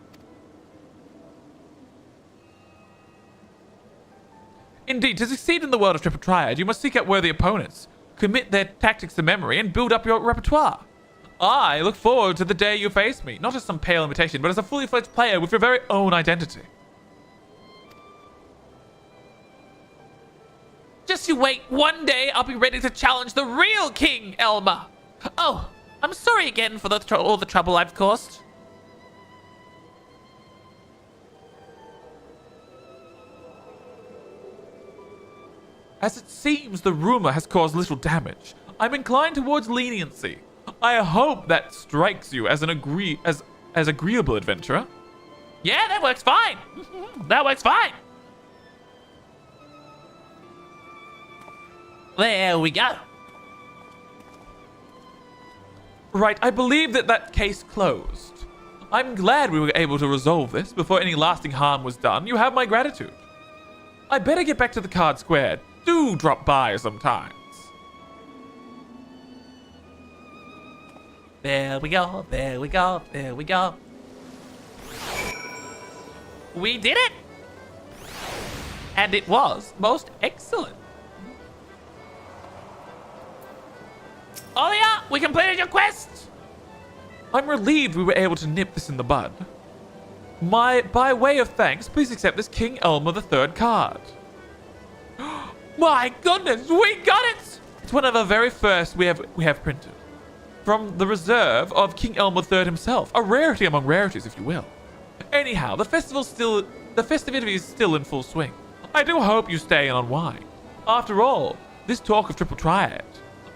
Indeed, to succeed in the world of Triple Triad, you must seek out worthy opponents, commit their tactics to memory, and build up your repertoire. I look forward to the day you face me, not as some pale imitation, but as a fully fledged player with your very own identity. Just you wait. One day I'll be ready to challenge the real King Elmer. Oh, I'm sorry again for all the trouble I've caused. As it seems the rumor has caused little damage, I'm inclined towards leniency. I hope that strikes you as an agreeable adventurer. Yeah, that works fine. That works fine. There we go. Right, I believe that case closed. I'm glad we were able to resolve this before any lasting harm was done. You have my gratitude. I better get back to the card square. Do drop by sometimes. There we go, there we go, there we go. We did it! And it was most excellent. Oh yeah, we completed your quest! I'm relieved we were able to nip this in the bud. By way of thanks, please accept this King Elmer III card. My goodness, we got it! It's one of the very first we have printed. From the reserve of King Elmer III himself, a rarity among rarities, if you will. Anyhow, the festivity is still in full swing. I do hope you stay and unwind. After all, this talk of Triple Triad,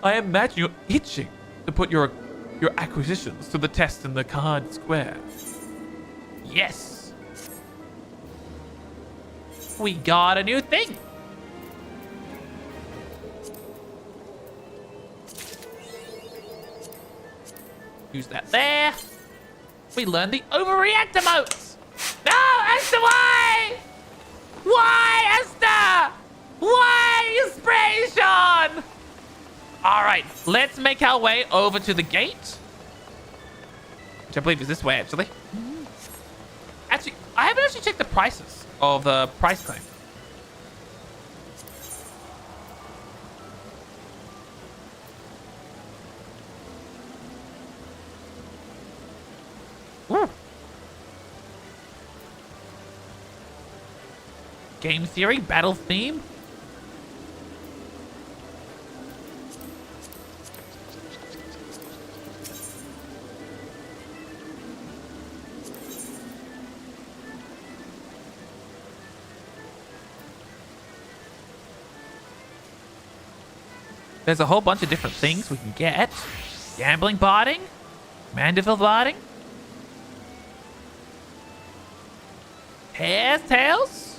I imagine you're itching to put your acquisitions to the test in the card square. Yes. We got a new thing. Use that there. We learned the overreact emotes. No, Esther, why? Why, Esther? Why you spray, Sean? All right, let's make our way over to the gate. Which I believe is this way, actually. Actually, I haven't actually checked the prices of the price claim. Ooh. Game theory, battle theme. There's a whole bunch of different things we can get. Gambling barding, Mandeville barding, Hare's tails,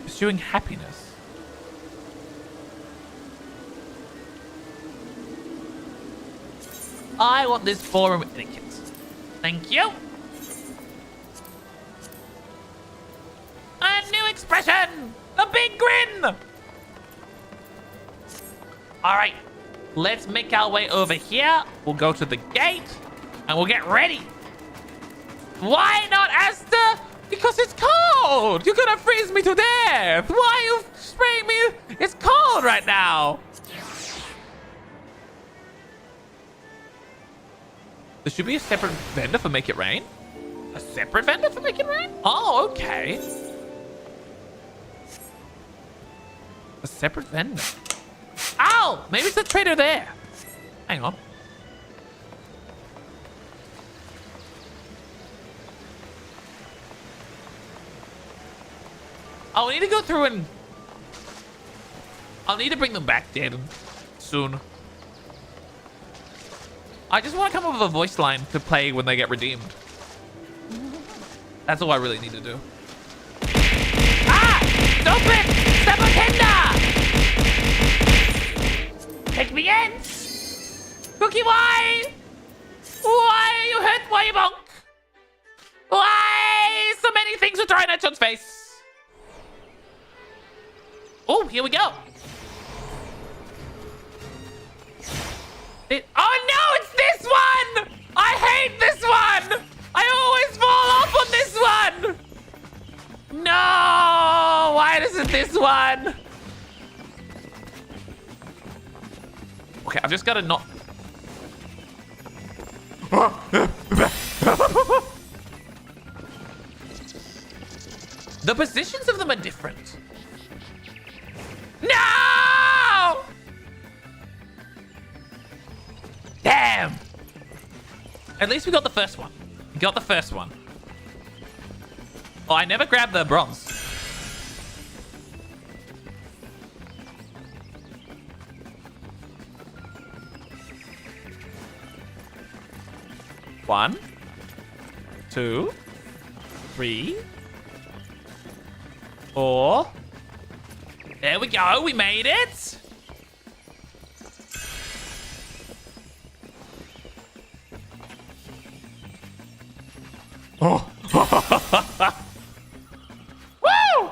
pursuing happiness. I want this forum etiquette. Thank you. A new expression, the big grin. All right, let's make our way over here. We'll go to the gate and we'll get ready. Why not, Asta? Because it's cold. You're gonna freeze me to death. Why are you spraying me? It's cold right now. There should be a separate vendor for Make It Rain. A separate vendor for Make It Rain? Oh, okay. A separate vendor. Ow! Maybe it's the trader there. Hang on. Oh, we need to go through and... I'll need to bring them back, Jaden. Soon. I just want to come up with a voice line to play when they get redeemed. That's all I really need to do. Ah! Stupid! Step on tender! Take me in! Cookie, why? Why are you hurt? Why you bonk? Why so many things are thrown at your face? Oh, here we go. Oh no, it's this one! I hate this one! I always fall off on this one! No! Why isn't this one? Okay, I've just got to not... The positions of them are different. No! Damn! At least we got the first one. We got the first one. Oh, I never grabbed the bronze. One, 2, 3, 4. There we go. We made it. Oh. Woo!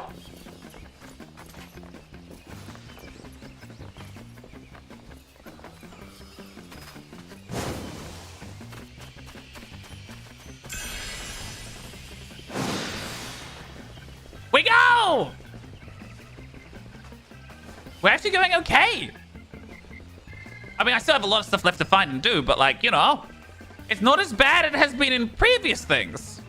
We go! We're actually going okay. I mean, I still have a lot of stuff left to find and do, but like, you know, it's not as bad as it has been in previous things.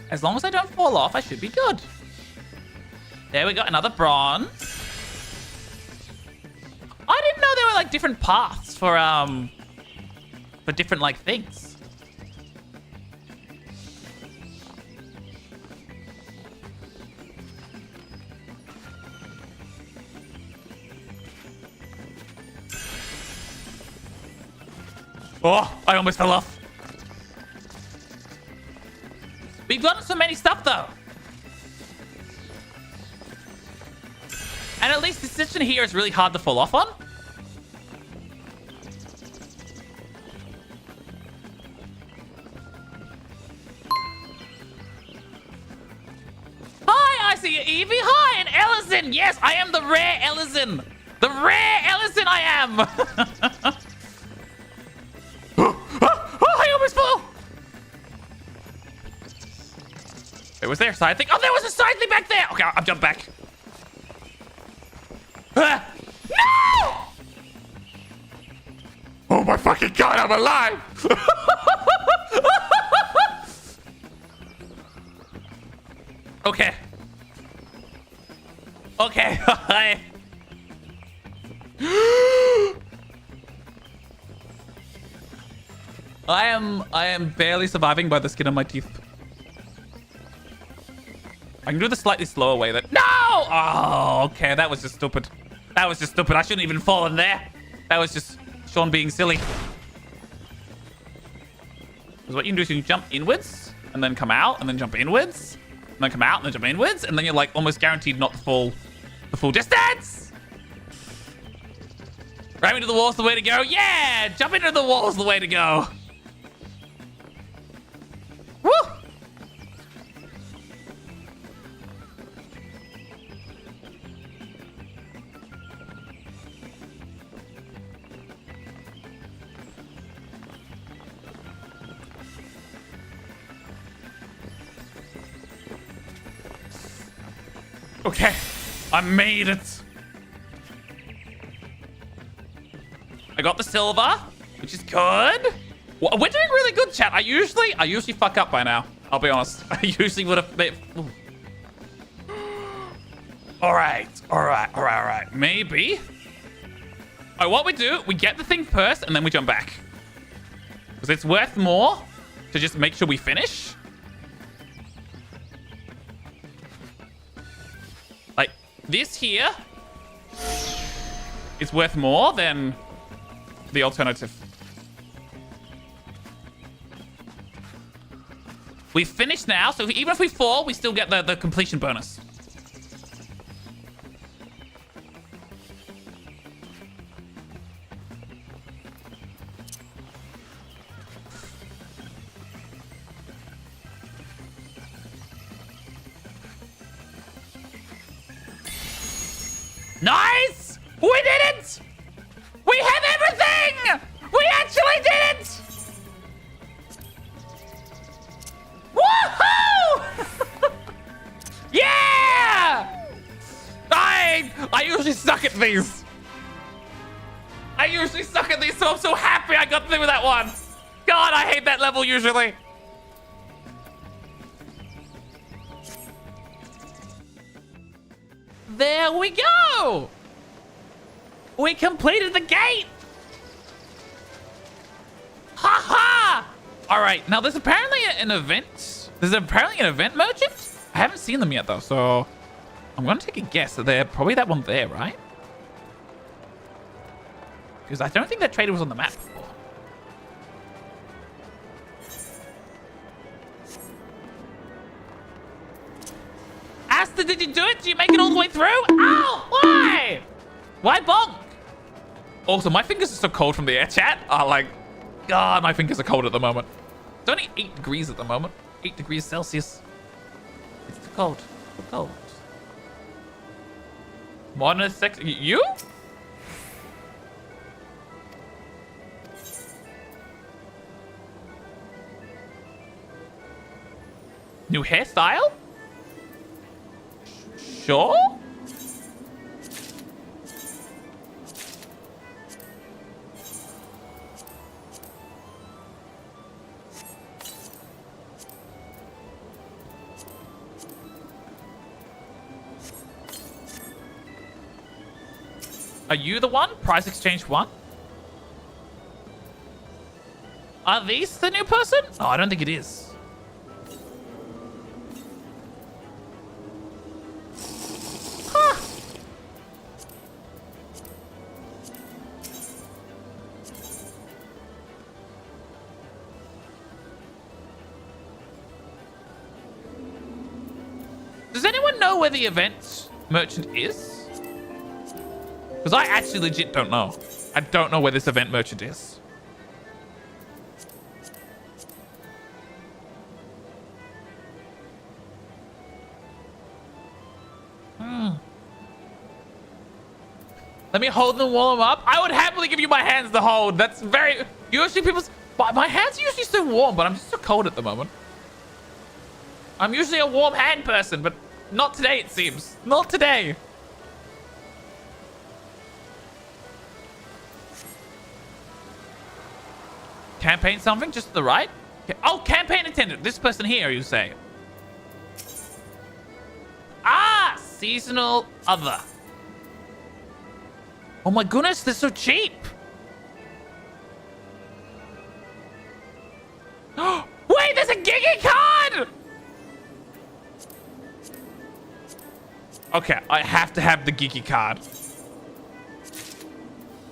As long as I don't fall off, I should be good. There we go, another bronze. I didn't know there were like different paths for different like things. Oh, I almost fell off. We've gotten so many stuff though. And at least this section here is really hard to fall off on. Ellison! Yes, I am the rare Ellison! The rare Ellison I am! I almost fell! Wait, was there a side thing? Oh, there was a side thing back there! Okay, I'll jump back. No! Oh my fucking god, I'm alive! Okay. Okay. I am barely surviving by the skin of my teeth. I can do the slightly slower way that. No! Oh, okay. That was just stupid. That was just stupid. I shouldn't even fall in there. That was just Sean being silly. Because what you can do is you can jump inwards and then come out and then jump inwards and then come out and then jump inwards and then you're like almost guaranteed not to fall the full distance. Right into the wall's the way to go. Yeah! Jump into the wall's the way to go. Woo! Okay, I made it. I got the silver, which is good. We're doing really good, chat. I usually fuck up by now. I'll be honest. I usually would have. All right. Maybe. All right, what we do, we get the thing first, and then we jump back. Because it's worth more to just make sure we finish. Like, this here is worth more than the alternative. We finished now, so even if we fall, we still get the completion bonus. Nice! We did it! We have everything! We actually did it! Woohoo! Yeah! I usually suck at these. So I'm so happy I got through that one. God, I hate that level usually. There we go! We completed the gate! Ha ha! Alright, now there's apparently an event. There's apparently an event merchant? I haven't seen them yet though, so I'm gonna take a guess that they're probably that one there, right? Because I don't think that trader was on the map before. Asta, did you do it? Did you make it all the way through? Ow! Why? Why bonk? Also, my fingers are so cold from the air chat. God, my fingers are cold at the moment. It's only 8 degrees at the moment. 8 degrees Celsius. It's too cold. Too cold. Modern sex. You? New hairstyle? Sure? Are you the one? Price exchange 1? Are these the new person? Oh, I don't think it is. Does anyone know where the event merchant is? Because I actually legit don't know. I don't know where this event merchant is. Let me hold them, warm them up. I would happily give you my hands to hold. That's very... Usually people's... My hands are usually so warm, but I'm just so cold at the moment. I'm usually a warm hand person, but not today, it seems. Not today. Campaign something just to the right? Oh, campaign attendant. This person here, you say. Ah, seasonal other. Oh my goodness, they're so cheap. Wait, there's a Gigi card! Okay, I have to have the Gigi card.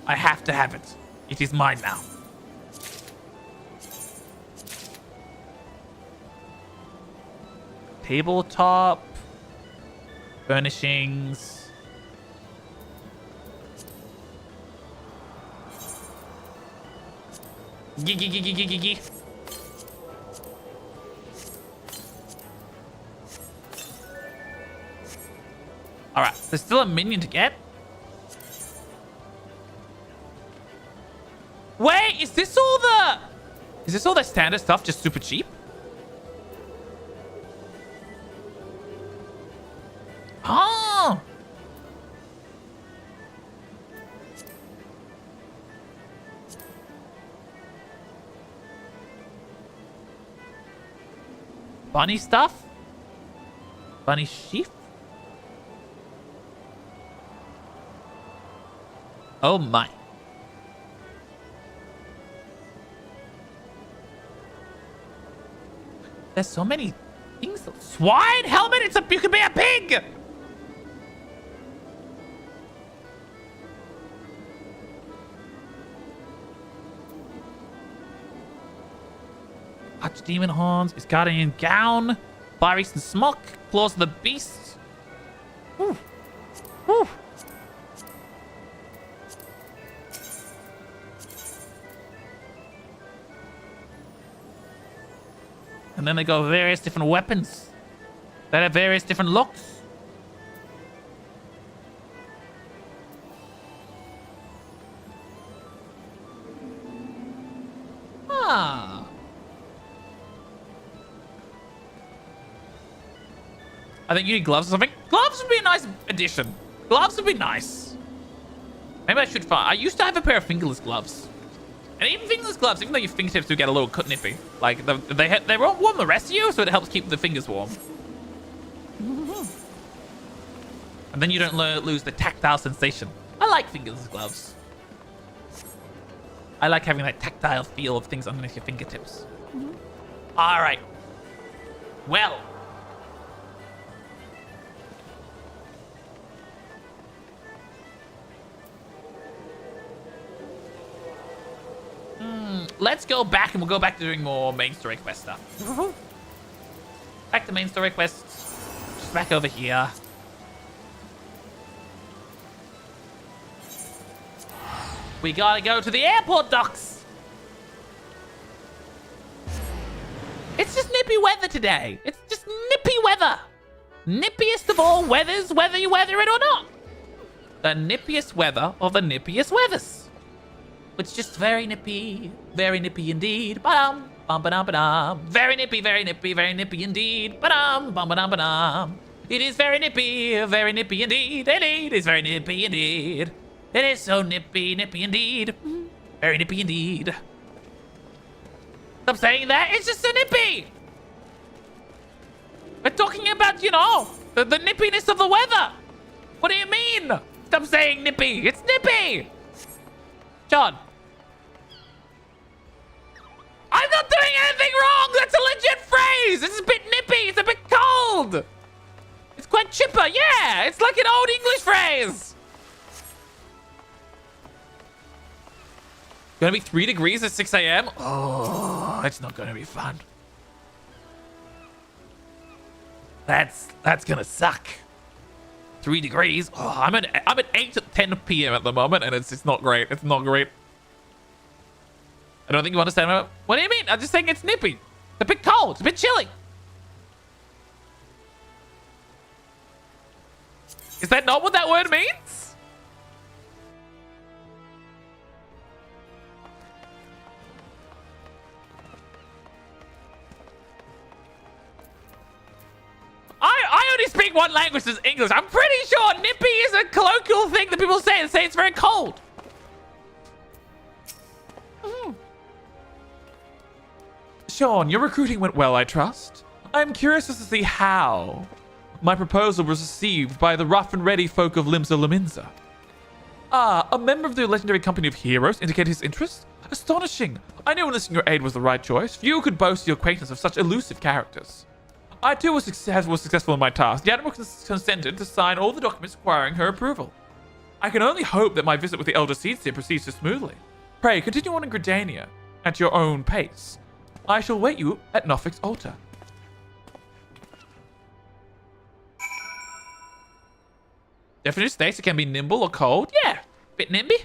I have to have it. It is mine now. Tabletop. Furnishings. Gigi. Alright, there's still a minion to get. Wait, is this all the standard stuff just super cheap? Oh! Bunny stuff? Bunny sheaf? Oh my. There's so many things. Swine helmet, you could be a pig! Archdemon horns, Iscardian gown, Fire Eastern smock, claws of the beast. Whew. Whew. And then they got various different weapons that have various different looks. Ah. I think you need gloves or something. Gloves would be a nice addition. Gloves would be nice. Maybe I should find... I used to have a pair of fingerless gloves. And even fingerless gloves, even though your fingertips do get a little nippy, like they won't warm the rest of you, so it helps keep the fingers warm. And then you don't lose the tactile sensation. I like fingerless gloves. I like having that tactile feel of things underneath your fingertips. All right. Well. Let's go back and we'll go back to doing more main story quest stuff. Back to main story quests. Just back over here. We gotta go to the airport docks. It's just nippy weather today. It's just nippy weather. Nippiest of all weathers, whether you weather it or not. The nippiest weather of the nippiest weathers. It's just very nippy indeed. Ba-dum, bum-ba-dum-ba-dum. Very nippy indeed. Ba-dum, bum-ba-dum-ba-dum. It is very nippy indeed. It is very nippy indeed. It is so nippy indeed. Very nippy indeed. Stop saying that. It's just so nippy. We're talking about, you know, the nippiness of the weather. What do you mean? Stop saying nippy. It's nippy. John. I'm not doing anything wrong. That's a legit phrase. It's a bit nippy. It's a bit cold. It's quite chipper. Yeah, it's like an old English phrase. Gonna be 3 degrees at 6 a.m. Oh, it's not gonna be fun. That's gonna suck. 3 degrees. Oh, I'm at 8 at 10 p.m. at the moment, and it's not great. It's not great. I don't think you understand. What do you mean? I'm just saying it's nippy. It's a bit cold. It's a bit chilly. Is that not what that word means? one language is English. I'm pretty sure nippy is a colloquial thing that people say and say it's very cold. Sean, your recruiting went well, I trust. I'm curious as to see how my proposal was received by the rough and ready folk of Limsa Laminza. Ah, a member of the legendary company of heroes indicated his interest? Astonishing! I knew enlisting your aid was the right choice. Few could boast the acquaintance of such elusive characters. I too was successful in my task. The Admiral consented to sign all the documents requiring her approval. I can only hope that my visit with the Elder Seedseer proceeds so smoothly. Pray, continue on in Gridania at your own pace. I shall wait you at Noffic's altar. Definition states it can be nimble or cold. Yeah, bit nimby,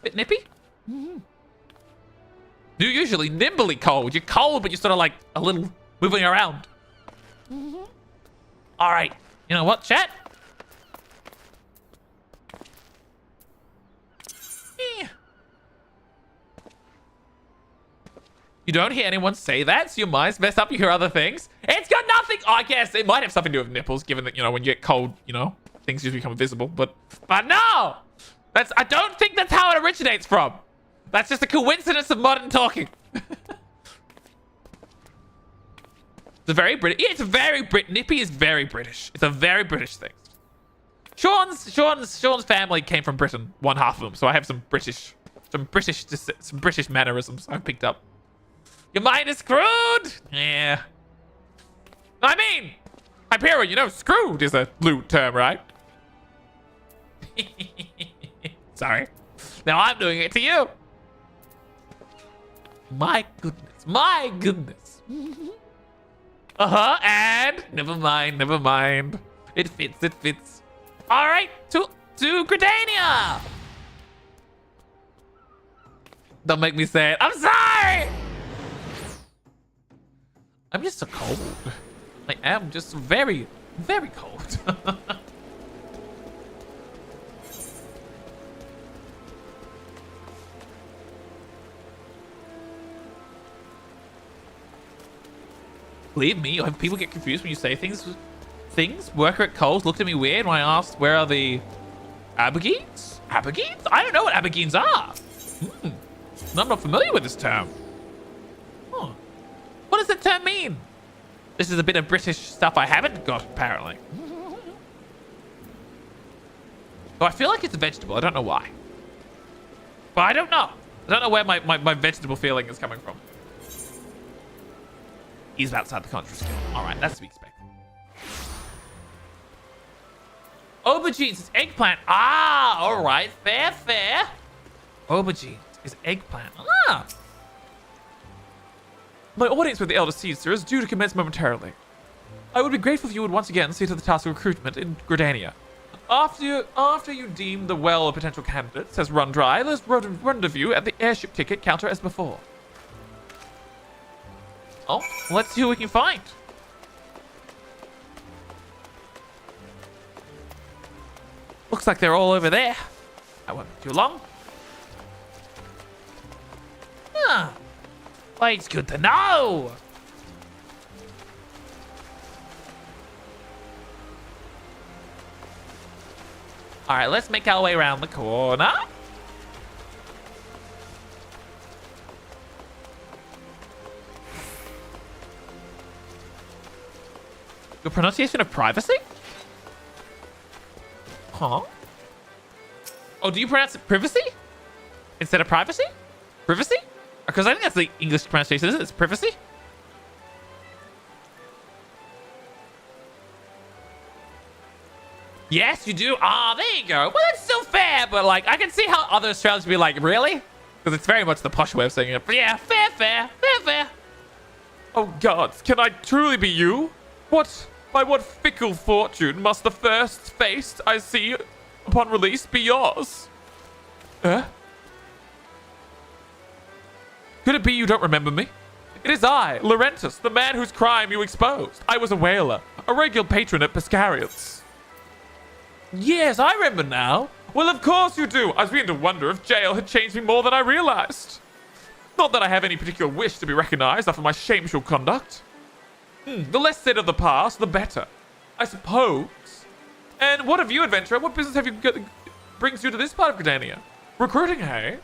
bit nippy. You're usually nimbly cold. You're cold, but you're sort of like a little moving around. All right, you know what, chat? You don't hear anyone say that, so your mind's messed up. You hear other things. It's got nothing. Oh, I guess it might have something to do with nipples, given that, you know, when you get cold, you know, things usually become visible. But no! I don't think that's how it originates from. That's just a coincidence of modern talking. It's a very British. Yeah, it's a very Nippy is very British. It's a very British thing. Sean's family came from Britain, one half of them, so I have some British mannerisms I've picked up. Your mind is screwed. Yeah. I mean, Hyperion, you know, screwed is a lewd term, right? Sorry. Now I'm doing it to you. My goodness. My goodness. And never mind. It fits. All right, to Gridania. Don't make me say it. I'm sorry. I'm just so cold. I am just very, very cold. Believe me, people get confused when you say things. Worker at Coles looked at me weird when I asked, where are the Abergeens? Abergeens? I don't know what Abergeens are. I'm not familiar with this term. Huh. What does that term mean? This is a bit of British stuff I haven't got, apparently. So I feel like it's a vegetable. I don't know why. But I don't know. I don't know where my vegetable feeling is coming from. He's outside the contrast skill. All right, that's to be expected. Aubergines is eggplant. Ah, all right. Fair. Aubergines is eggplant. Ah. My audience with the Elder Seedseer is due to commence momentarily. I would be grateful if you would once again see to the task of recruitment in Gridania. After you deem the well of potential candidates has run dry, let's rendezvous at the airship ticket counter as before. Oh, let's see who we can find. Looks like they're all over there. That won't be too long. Well, it's good to know. All right, let's make our way around the corner. Your pronunciation of privacy? Huh? Oh, do you pronounce it privacy? Instead of privacy? Privacy? Because I think that's the English pronunciation, isn't it? It's privacy? Yes, you do. Ah, there you go. Well, that's still fair, but like, I can see how other Australians would be like, really? Because it's very much the posh way of saying it. But yeah, fair. Oh gods, can I truly be you? By what fickle fortune must the first face I see upon release be yours? Could it be you don't remember me? It is I, Laurentus, the man whose crime you exposed. I was a whaler, a regular patron at Pescarius. Yes, I remember now. Well, of course you do. I was beginning to wonder if jail had changed me more than I realized. Not that I have any particular wish to be recognized after my shameful conduct. The less said of the past, the better. I suppose And what of you, adventurer? What business have you brings you to this part of Gridania? Recruiting, hey?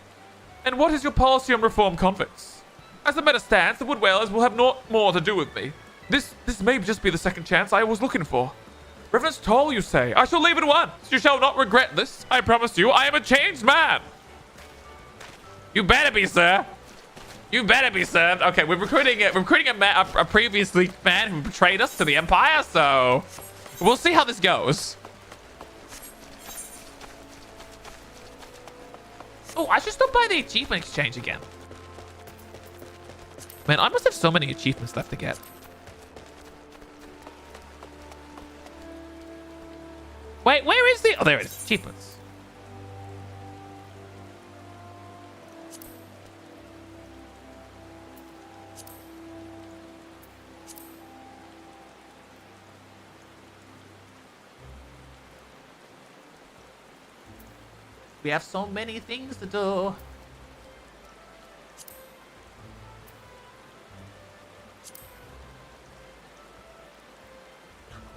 And what is your policy on reformed convicts? As the matter stands, the Wood Whalers will have naught more to do with me. This may just be the second chance I was looking for. Reverence Toll, you say? I shall leave at once. You shall not regret this. I promise you, I am a changed man. You better be, sir. You better be, sir. Okay, we're recruiting a previous man who betrayed us to the Empire, so we'll see how this goes. Oh, I should stop by the achievement exchange again. Man, I must have so many achievements left to get. Wait, where is the... Oh, there it is. Achievements. We have so many things to do.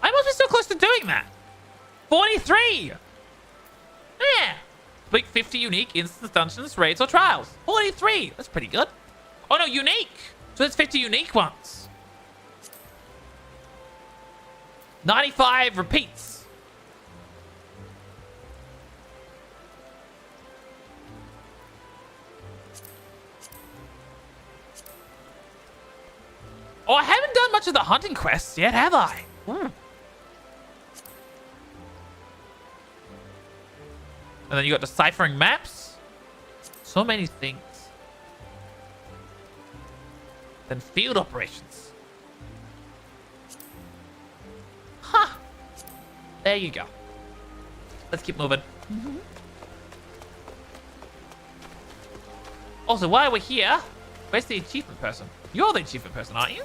I must be so close to doing that. 43! Yeah! Complete 50 unique instance dungeons, raids, or trials. 43! That's pretty good. Oh no, unique! So that's 50 unique ones. 95 repeats. Oh, I haven't done much of the hunting quests yet, have I? And then you got deciphering maps. So many things. Then field operations. Huh. There you go. Let's keep moving. Also, while we're here, where's the achievement person? You're the achievement person, aren't you?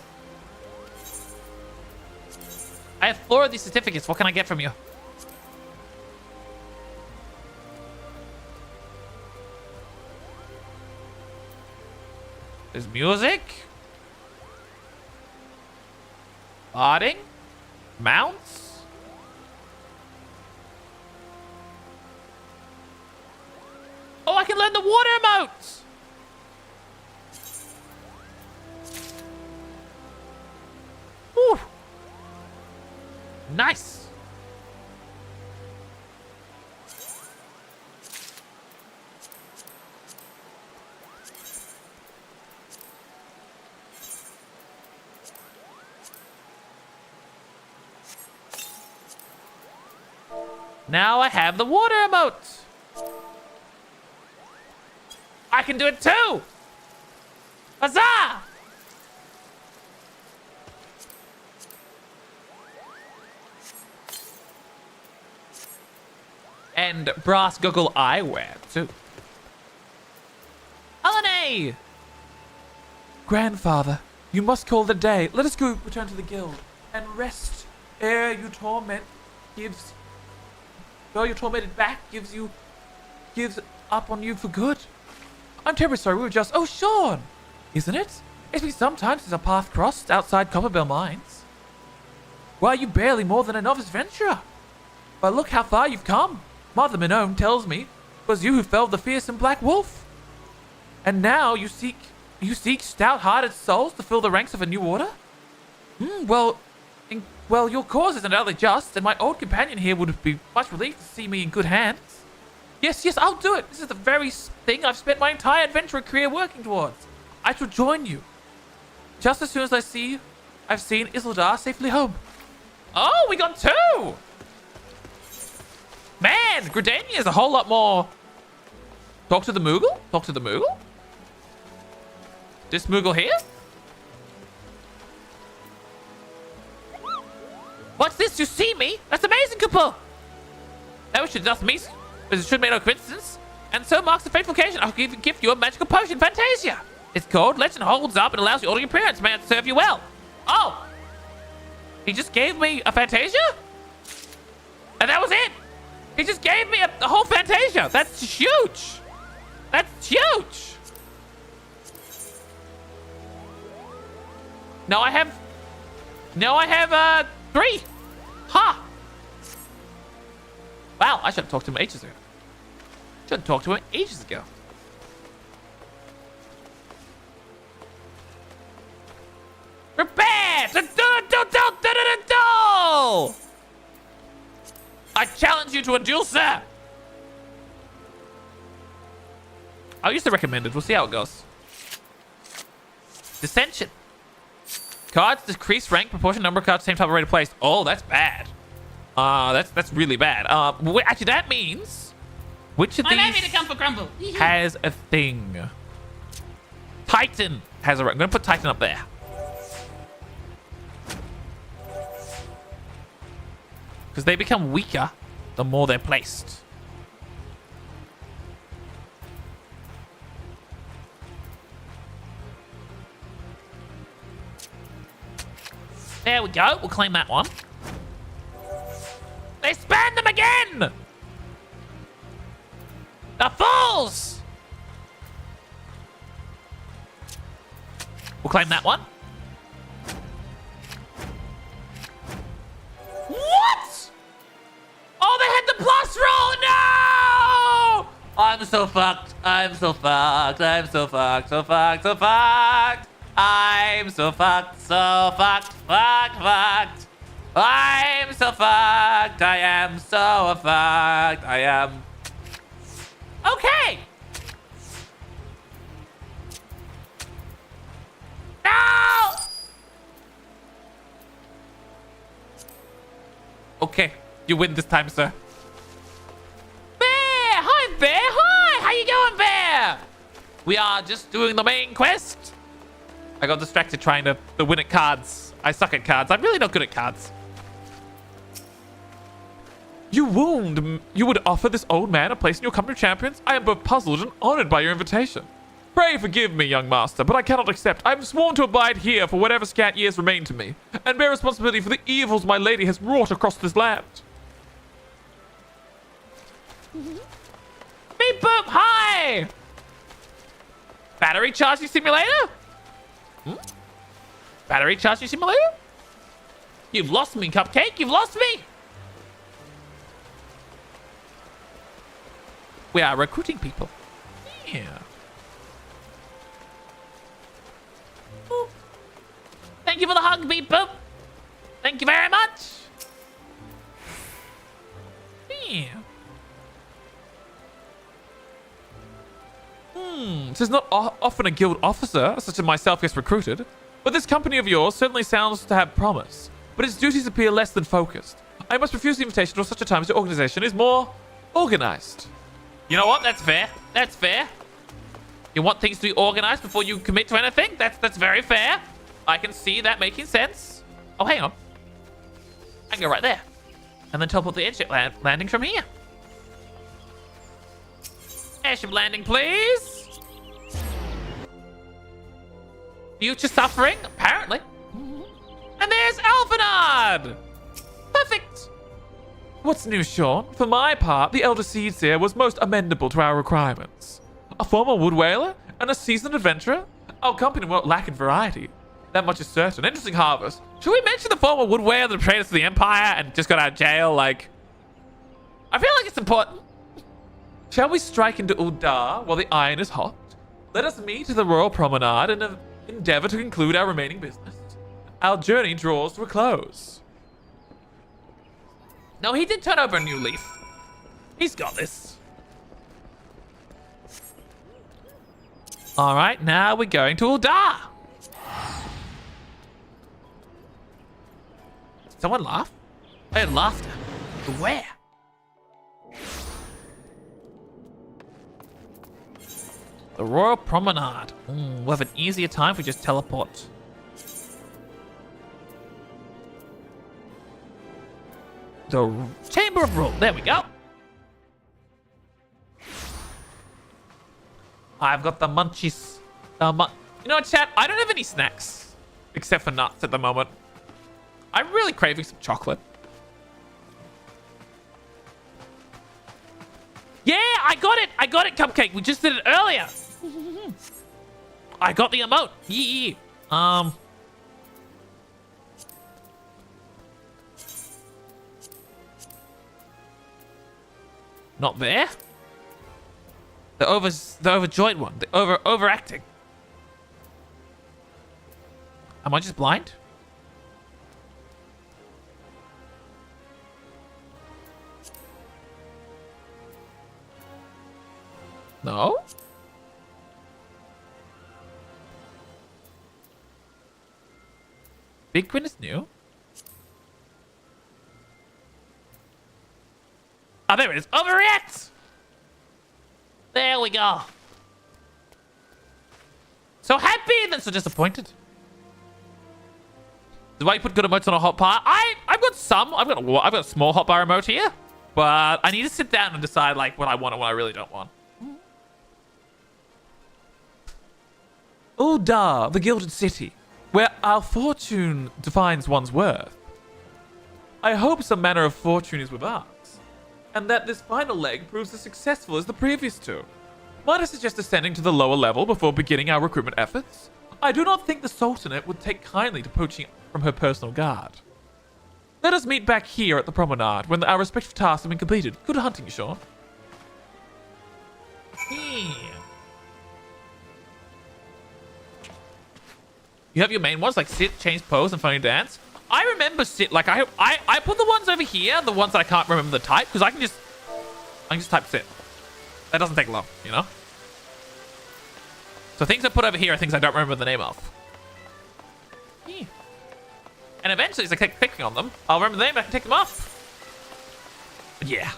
I have 4 of these certificates. What can I get from you? There's music. Barding. Mounts. Oh, I can learn the water emotes. Whew. Nice. Now I have the water emote. I can do it too. Huzzah! And brass goggle eyewear too. Alane! Grandfather, you must call it a day. Let us go return to the guild and rest ere your torment gives... Though your tormented back gives up on you for good. I'm terribly sorry, we were just... Oh, Sean! Isn't it? It's been some time since our path crossed outside Copperbell Mines. Why, you barely more than a novice venturer. But look how far you've come. Mother Minone tells me it was you who felled the fearsome black wolf. And now you seek stout-hearted souls to fill the ranks of a new order? Well, your cause is undoubtedly just, and my old companion here would be much relieved to see me in good hands. Yes, I'll do it. This is the very thing I've spent my entire adventurer career working towards. I shall join you. Just as soon as I've seen Isildar safely home. Oh, we got 2! Man, Gridania is a whole lot more... Talk to the Moogle? Talk to the Moogle? This Moogle here? What's this? You see me? That's amazing, Kupo! That should just mean... It should make no coincidence. And so marks the fateful occasion. I'll gift you a magical potion, Fantasia. It's called Legend Holds Up and allows you all your appearance. May it serve you well. Oh! He just gave me a Fantasia? And that was it! He just gave me a whole Fantasia! That's huge! That's huge! Now I have 3! Ha! Wow, I should have talked to him ages ago. Should have talked to him ages ago. Prepare! I challenge you to a duel, sir! I used to recommend it. We'll see how it goes. Dissension. Cards decrease rank proportion number of cards same type of rate of placed. Oh, that's bad. That's really bad. Actually, that means which of I'm happy these to come for crumble. has a thing? Titan has a rank. I'm gonna put Titan up there. Because they become weaker the more they're placed. There we go. We'll claim that one. They spanned them again! The fools! We'll claim that one. What? Oh, they had the plus roll! No! I'm so fucked. I'm so fucked. I'm so fucked. So fucked. So fucked. I'm so fucked. So fucked. Fucked. I'm so fucked. I am so fucked. I am. Okay. No! Okay. You win this time, sir. Bear! Hi, Bear! Hi! How you going, Bear? We are just doing the main quest. I got distracted trying to win at cards. I suck at cards. I'm really not good at cards. You would offer this old man a place in your company of champions? I am both puzzled and honored by your invitation. Pray forgive me, young master, but I cannot accept. I am sworn to abide here for whatever scant years remain to me, and bear responsibility for the evils my lady has wrought across this land. Beep boop, hi! Battery charging simulator? Battery charging simulator? You've lost me, Cupcake. You've lost me. We are recruiting people. Yeah. Ooh. Thank you for the hug, Beep Boop. Thank you very much. Yeah. Tis not often a guild officer, such as myself, gets recruited, but this company of yours certainly sounds to have promise, but its duties appear less than focused. I must refuse the invitation till such a time as the organization is more organized. You know what? That's fair. That's fair. You want things to be organized before you commit to anything? That's very fair. I can see that making sense. Oh, hang on. I can go right there. And then teleport the airship landing from here. Airship landing, please. Future suffering, apparently. And there's Alphanard! Perfect! What's new, Sean? For my part, the Elder Seedseer was most amenable to our requirements. A former wood whaler and a seasoned adventurer? Our company won't lack in variety. That much is certain. Interesting harvest. Should we mention the former wood whaler that betrayed us to the Empire and just got out of jail? Like, I feel like it's important. Shall we strike into Uldar while the iron is hot? Let us meet at the Royal Promenade and endeavor to conclude our remaining business. Our journey draws to a close. No, he did turn over a new leaf. He's got this. All right, now we're going to Uldar. Did someone laugh? I heard laughter. Where? The Royal Promenade. We'll have an easier time if we just teleport. The Chamber of Rule. There we go. I've got the munchies. You know what, chat? I don't have any snacks. Except for nuts at the moment. I'm really craving some chocolate. Yeah, I got it. I got it, Cupcake. We just did it earlier. I got the emote. Yeah. Not there. The overjoyed one. The overacting. Am I just blind? No? Big Quinn is new. Oh, there it is. Overreact! There we go. So happy and then so disappointed. Why you put good emotes on a hotbar? I've got some. I've got a small hotbar emote here, but I need to sit down and decide like what I want and what I really don't want. Uda, the Gilded City, where our fortune defines one's worth. I hope some manner of fortune is with us, and that this final leg proves as successful as the previous two. Might I suggest ascending to the lower level before beginning our recruitment efforts? I do not think the Sultanate would take kindly to poaching from her personal guard. Let us meet back here at the promenade when our respective tasks have been completed. Good hunting, Sean. You have your main ones like sit, change pose, and funny dance. I remember sit like I put the ones over here, the ones that I can't remember the type, because I can just type sit. That doesn't take long, you know? So things I put over here are things I don't remember the name of. Yeah. And eventually, as I keep clicking on them, I'll remember the name and I can take them off. But yeah.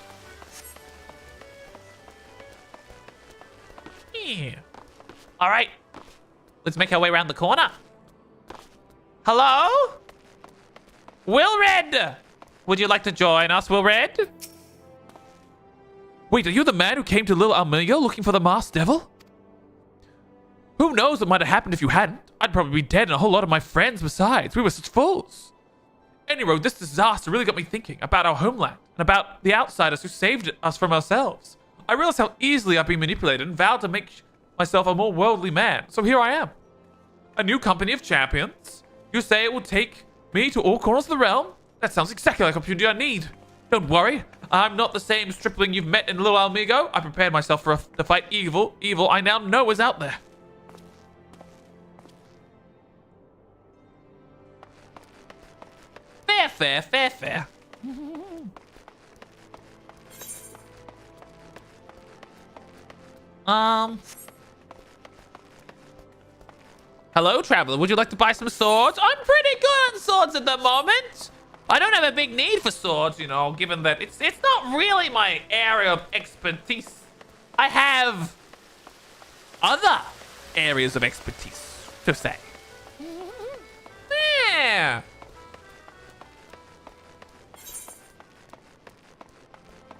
Yeah. All right. Let's make our way around the corner. Hello? Wilred! Would you like to join us, Wilred? Wait, are you the man who came to Lil Almillo looking for the masked devil? Who knows what might have happened if you hadn't? I'd probably be dead and a whole lot of my friends besides. We were such fools. Anyway, this disaster really got me thinking about our homeland and about the outsiders who saved us from ourselves. I realized how easily I've been manipulated and vowed to make myself a more worldly man. So here I am. A new company of champions. You say it will take me to all corners of the realm? That sounds exactly like the opportunity I need. Don't worry. I'm not the same stripling you've met in Little Almigo. I prepared myself to fight evil. Evil I now know is out there. Fair. Hello, traveler. Would you like to buy some swords? I'm pretty good on swords at the moment. I don't have a big need for swords, you know, given that it's not really my area of expertise. I have other areas of expertise, to say. Yeah.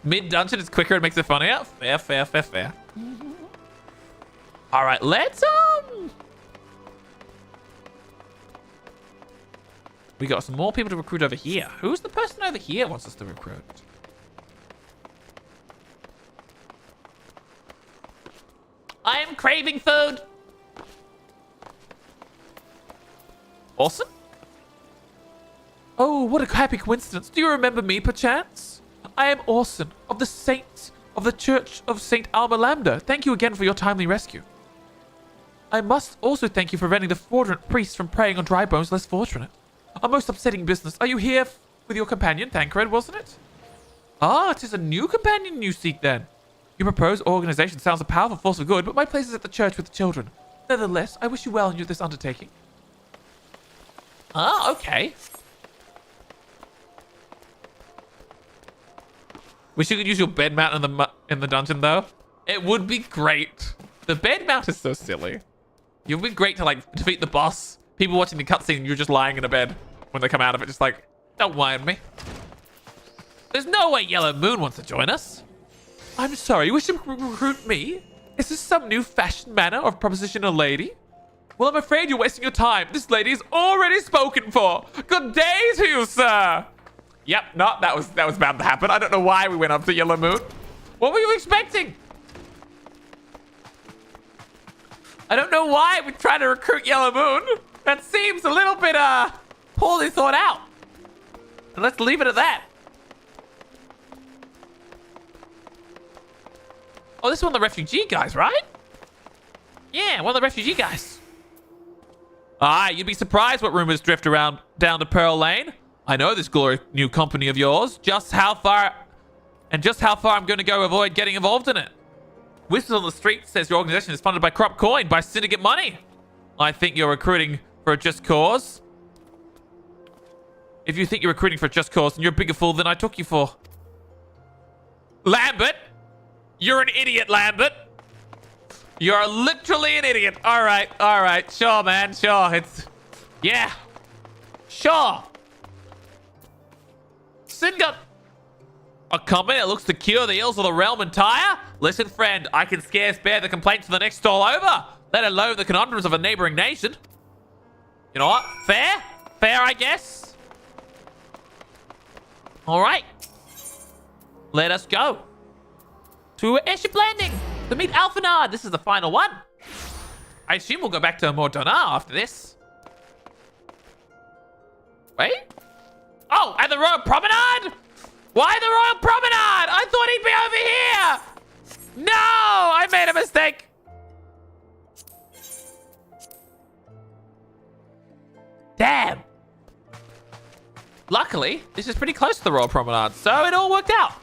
Mid-dungeon is quicker and makes it funnier. Fair. All right, let's we got some more people to recruit over here. Who's the person over here wants us to recruit? I am craving food. Awesome. Oh, what a happy coincidence. Do you remember me, perchance? I am Orson, of the Saints of the Church of St. Alma Lambda. Thank you again for your timely rescue. I must also thank you for preventing the fraudulent priest from preying on dry bones less fortunate. A most upsetting business. Are you here with your companion, Thancred, wasn't it? Ah, it is a new companion you seek, then. Your proposed organization sounds a powerful force of good, but my place is at the church with the children. Nevertheless, I wish you well in this undertaking. Ah, okay. Wish you could use your bed mount in the dungeon, though. It would be great. The bed mount is so silly. It would be great to, like, defeat the boss. People watching the cutscene, and you're just lying in a bed when they come out of it, just like, don't mind me. There's no way Yellow Moon wants to join us. I'm sorry, you wish to recruit me? Is this some new fashion manner of proposition a lady? Well, I'm afraid you're wasting your time. This lady is already spoken for. Good day to you, sir. Yep, no, that was bound to happen. I don't know why we went up to Yellow Moon. What were you expecting? I don't know why we tried to recruit Yellow Moon. That seems a little bit poorly thought out. And let's leave it at that. Oh, this is one of the refugee guys, right? Yeah, one of the refugee guys. Aye, you'd be surprised what rumors drift around down to Pearl Lane. I know this glorious new company of yours. Just how far I'm going to go to avoid getting involved in it. Whistles on the street says your organization is funded by corrupt coin, by syndicate money. I think you're recruiting for a just cause. If you think you're recruiting for a just cause, then you're a bigger fool than I took you for. Lambert! You're an idiot, Lambert! You're literally an idiot. Alright. Sure, man. Sure. Yeah. Sure. Sin got a company that looks to cure the ills of the realm entire? Listen, friend, I can scarce bear the complaints of the next stall over, let alone the conundrums of a neighboring nation. You know what? Fair? Fair, I guess? Alright. Let us go to Airship Landing to meet Alphanard. This is the final one. I assume we'll go back to Mordona after this. Wait? Oh, and the Royal Promenade? Why the Royal Promenade? I thought he'd be over here. No, I made a mistake. Damn. Luckily, this is pretty close to the Royal Promenade, so it all worked out.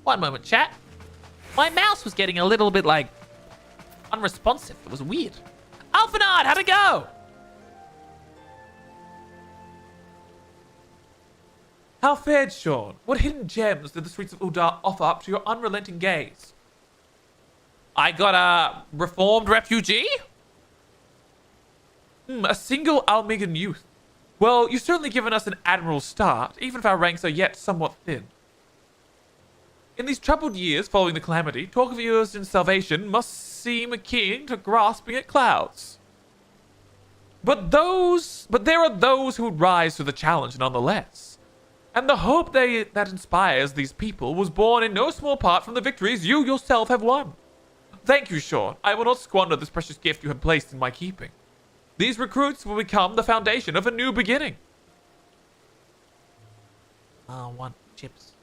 One moment, chat. My mouse was getting a little bit, like, unresponsive. It was weird. Alphanard, how'd it go? How fared, Sean? What hidden gems did the streets of Uldar offer up to your unrelenting gaze? I got a reformed refugee? A single Almegan youth. Well, you've certainly given us an admirable start, even if our ranks are yet somewhat thin. In these troubled years following the calamity, talk of yours in salvation must seem akin to grasping at clouds. But there are those who would rise to the challenge nonetheless. And the hope that inspires these people was born in no small part from the victories you yourself have won. Thank you, Sean. I will not squander this precious gift you have placed in my keeping. These recruits will become the foundation of a new beginning. I want chips.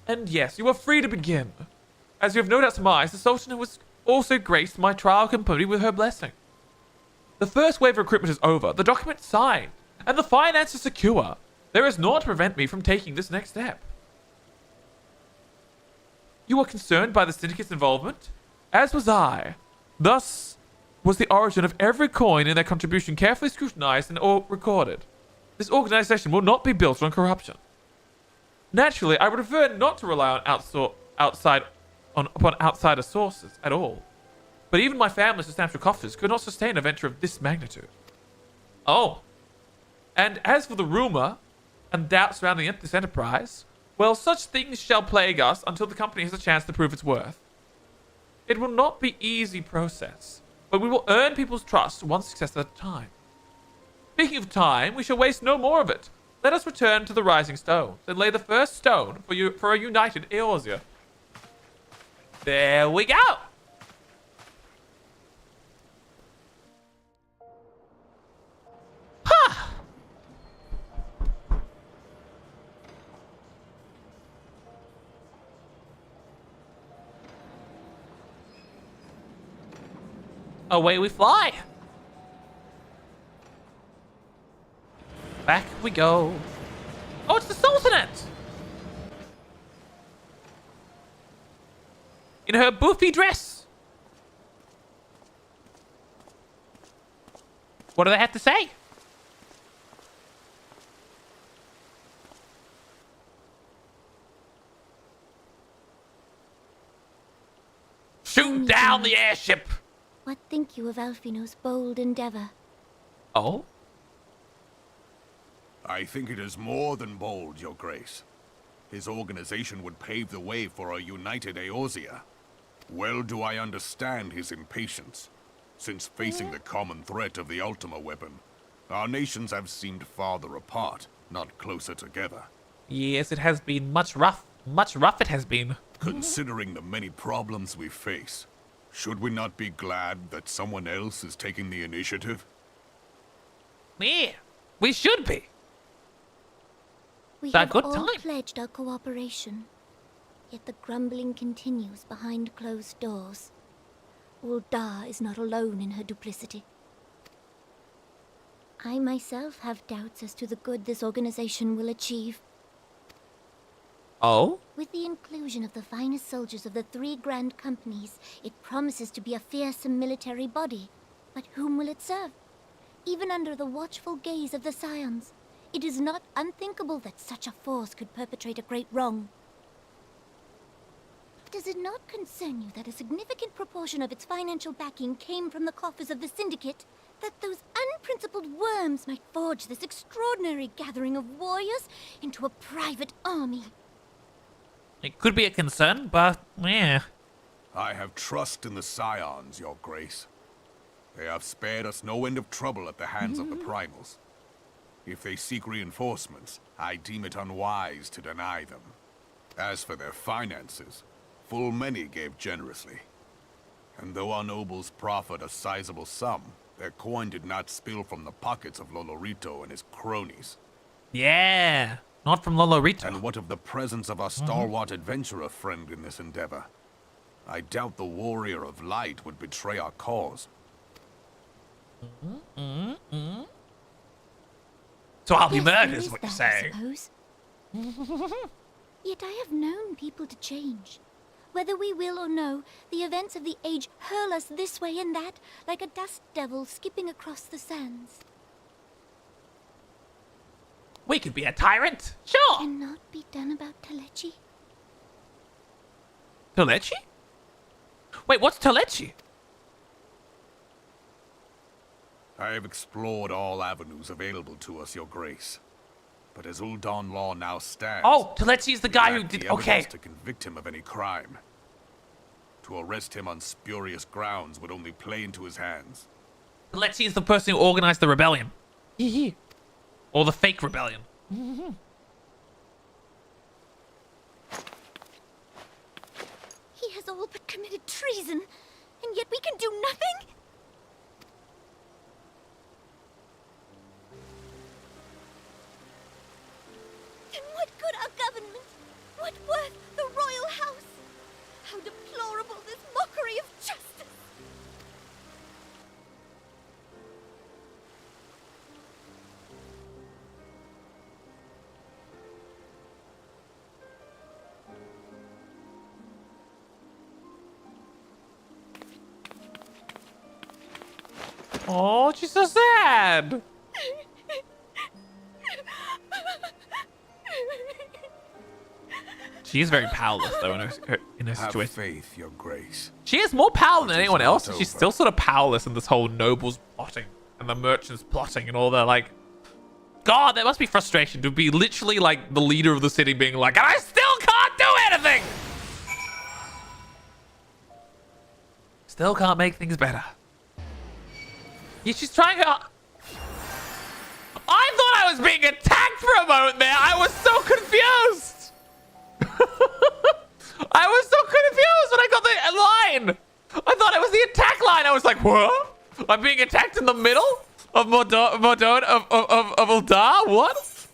And yes, you are free to begin. As you have no doubt surmised, the Sultan was also graced my trial company with her blessing. The first wave of recruitment is over, the document signed, and the finances secure. There is naught to prevent me from taking this next step. You are concerned by the syndicate's involvement? As was I. Thus was the origin of every coin and their contribution carefully scrutinized and recorded. This organization will not be built on corruption. Naturally, I would prefer not to rely on upon outsider sources at all. But even my family's substantial coffers could not sustain a venture of this magnitude. Oh. And as for the rumor and doubt surrounding this enterprise, well, such things shall plague us until the company has a chance to prove its worth. It will not be easy process, but we will earn people's trust one success at a time. Speaking of time, we shall waste no more of it. Let us return to the Rising Stones and lay the first stone for a united Eorzea. There we go. Huh. Away we fly. Back we go. Oh, it's the Sultanate! In her boofy dress. What do they have to say? Shoot down the airship! What think you of Alfino's bold endeavor? Oh? I think it is more than bold, Your Grace. His organization would pave the way for a united Eorzea. Well do I understand his impatience. Since facing the common threat of the Ultima weapon, our nations have seemed farther apart, not closer together. Yes, it has been much rough. Much rough it has been. Considering the many problems we face, should we not be glad that someone else is taking the initiative? Yeah, we should be. We It's a have good all time. pledged our cooperation, yet the grumbling continues behind closed doors. Ul'dah is not alone in her duplicity. I myself have doubts as to the good this organization will achieve. Oh? With the inclusion of the finest soldiers of the 3 grand companies, it promises to be a fearsome military body. But whom will it serve? Even under the watchful gaze of the Scions, it is not unthinkable that such a force could perpetrate a great wrong. Does it not concern you that a significant proportion of its financial backing came from the coffers of the Syndicate? That those unprincipled worms might forge this extraordinary gathering of warriors into a private army? It could be a concern, but yeah. I have trust in the Scions, Your Grace. They have spared us no end of trouble at the hands of the Primals. If they seek reinforcements, I deem it unwise to deny them. As for their finances, full many gave generously. And though our nobles proffered a sizable sum, their coin did not spill from the pockets of Lolorito and his cronies. Yeah, not from Lolorito. And what of the presence of our stalwart adventurer friend in this endeavor? I doubt the warrior of light would betray our cause. So I'll be Yes, murdered, there is is what you're that, saying. I suppose. Yet I have known people to change. Whether we will or no, the events of the age hurl us this way and that, like a dust devil skipping across the sands. We could be a tyrant. Sure. Cannot be done about Telechi. Telechi? Wait, what's Telechi? I have explored all avenues available to us, Your Grace. But as Ul'dah law now stands... Oh, Telechi is the guy we who lack did... the Okay. evidence to convict him of any crime. To arrest him on spurious grounds would only play into his hands. Telechi is the person who organized the rebellion. Or the fake rebellion. He has all but committed treason, and yet we can do nothing? Then what good our government? What worth the royal house? How deplorable this mockery of justice! Oh, she's so sad. She is very powerless, though, in her Have situation. faith, Your Grace. She has more power than It is anyone not else, and she's over. still sort of powerless in this whole nobles plotting and the merchants plotting and all that. Like, God, there must be frustration to be literally like the leader of the city being like, and I still can't do anything! Still can't make things better. Yeah, she's trying her... I thought I was being attacked for a moment there. I was so confused. I was so confused when I got the line. I thought it was the attack line. I was like, what? I'm being attacked in the middle of Ul'dah? What?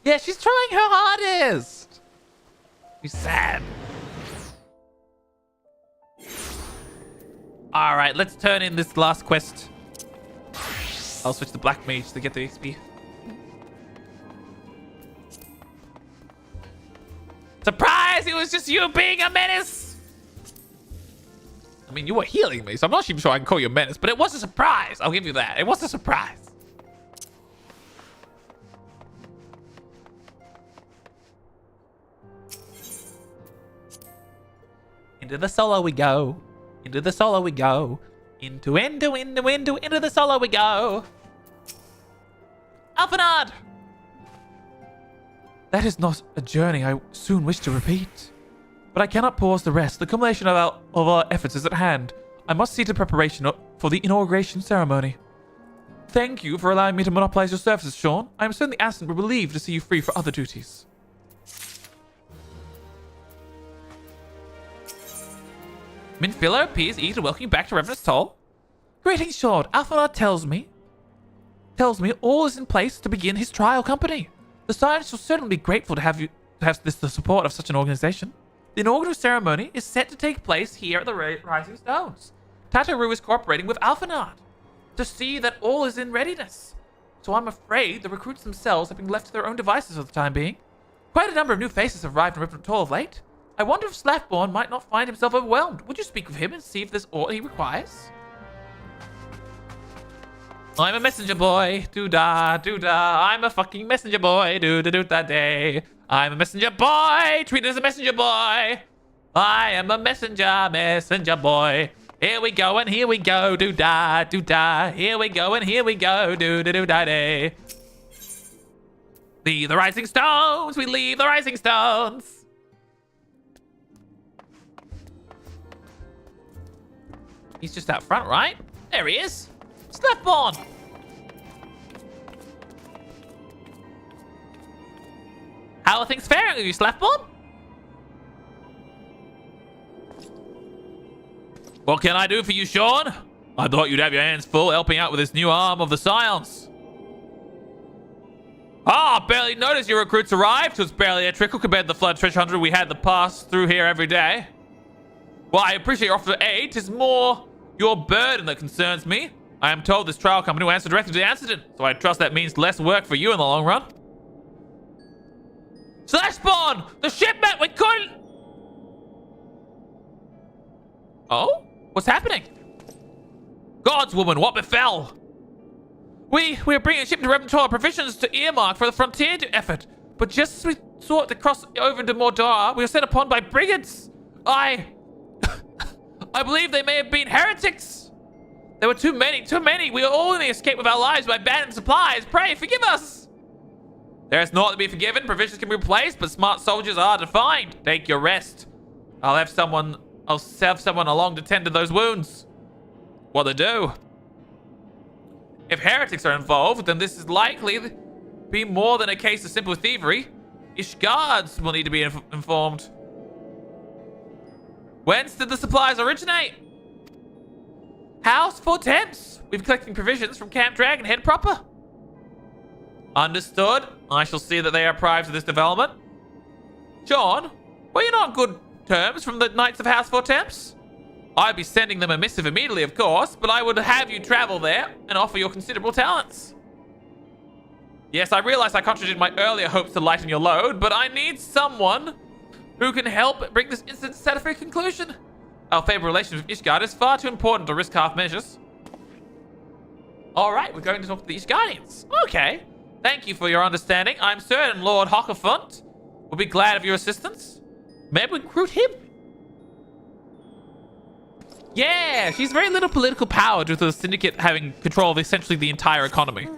Yeah, she's trying her hardest. She's sad. All right, let's turn in this last quest. I'll switch to Black Mage to get the XP. Surprise! It was just you being a menace! I mean, you were healing me, so I'm not even sure I can call you a menace, but it was a surprise. I'll give you that. It was a surprise. Into the solo we go. Into the solo we go. Into the solo we go. Alphanard! That is not a journey I soon wish to repeat. But I cannot pause the rest. The culmination of our efforts is at hand. I must see to preparation for the inauguration ceremony. Thank you for allowing me to monopolize your services, Sean. I am certainly absent but relieved to see you free for other duties. Minfilo appears eager to welcome you back to Revenant's Toll. Greetings, Short. Alphanard tells me all is in place to begin his trial company. The scientists will certainly be grateful to have the support of such an organization. The inaugural ceremony is set to take place here at the Rising Stones. Tataru is cooperating with Alphanard to see that all is in readiness. So I'm afraid the recruits themselves have been left to their own devices for the time being. Quite a number of new faces have arrived in Revenant Toll of late. I wonder if Slaffborn might not find himself overwhelmed. Would you speak with him and see if there's aught he requires? I'm a messenger boy, doo-da, doo-da. I'm a fucking messenger boy, doo-da-doo-da-day. I'm a messenger boy, treated as a messenger boy. I am a messenger boy. Here we go and here we go, doo-da, doo-da. Here we go and here we go, doo-da-doo-da-day. Leave the Rising Stones, we leave the Rising Stones. He's just out front, right? There he is. Slaffborn! How are things faring with you, Slaffborn? What can I do for you, Sean? I thought you'd have your hands full helping out with this new arm of the Scions. Barely noticed your recruits arrived. It was barely a trickle compared to the flood treasure hunter we had to pass through here every day. Well, I appreciate your offer to aid. 'Tis more your burden that concerns me. I am told this trial company will answer directly to the incident, so I trust that means less work for you in the long run. Slaffborn! The shipment! We couldn't... Oh? What's happening? Gods, woman, what befell? We are bringing a ship to Revenant Toll provisions to earmark for the frontier effort, but just as we sought to cross over into Mordor, we were set upon by brigands. I believe they may have been heretics. There were too many. We were all in the escape with our lives by abandoned supplies. Pray, forgive us. There is naught to be forgiven. Provisions can be replaced, but smart soldiers are hard to find. Take your rest. I'll have someone along to tend to those wounds. What they do? If heretics are involved, then this is likely to be more than a case of simple thievery. Ishgards will need to be informed. Whence did the supplies originate? House for Temps. We've collecting provisions from Camp Dragonhead proper. Understood. I shall see that they are apprised of this development. John, were you not on good terms from the Knights of House for Temps? I'd be sending them a missive immediately, of course, but I would have you travel there and offer your considerable talents. Yes, I realize I contradicted my earlier hopes to lighten your load, but I need someone who can help bring this incident to a satisfactory conclusion. Our favorable relations with Ishgard is far too important to risk half measures. Alright, we're going to talk to the Ishgardians. Okay. Thank you for your understanding. I'm certain Lord Hockerfunt will be glad of your assistance. Maybe we recruit him? Yeah, she's very little political power due to the syndicate having control of essentially the entire economy.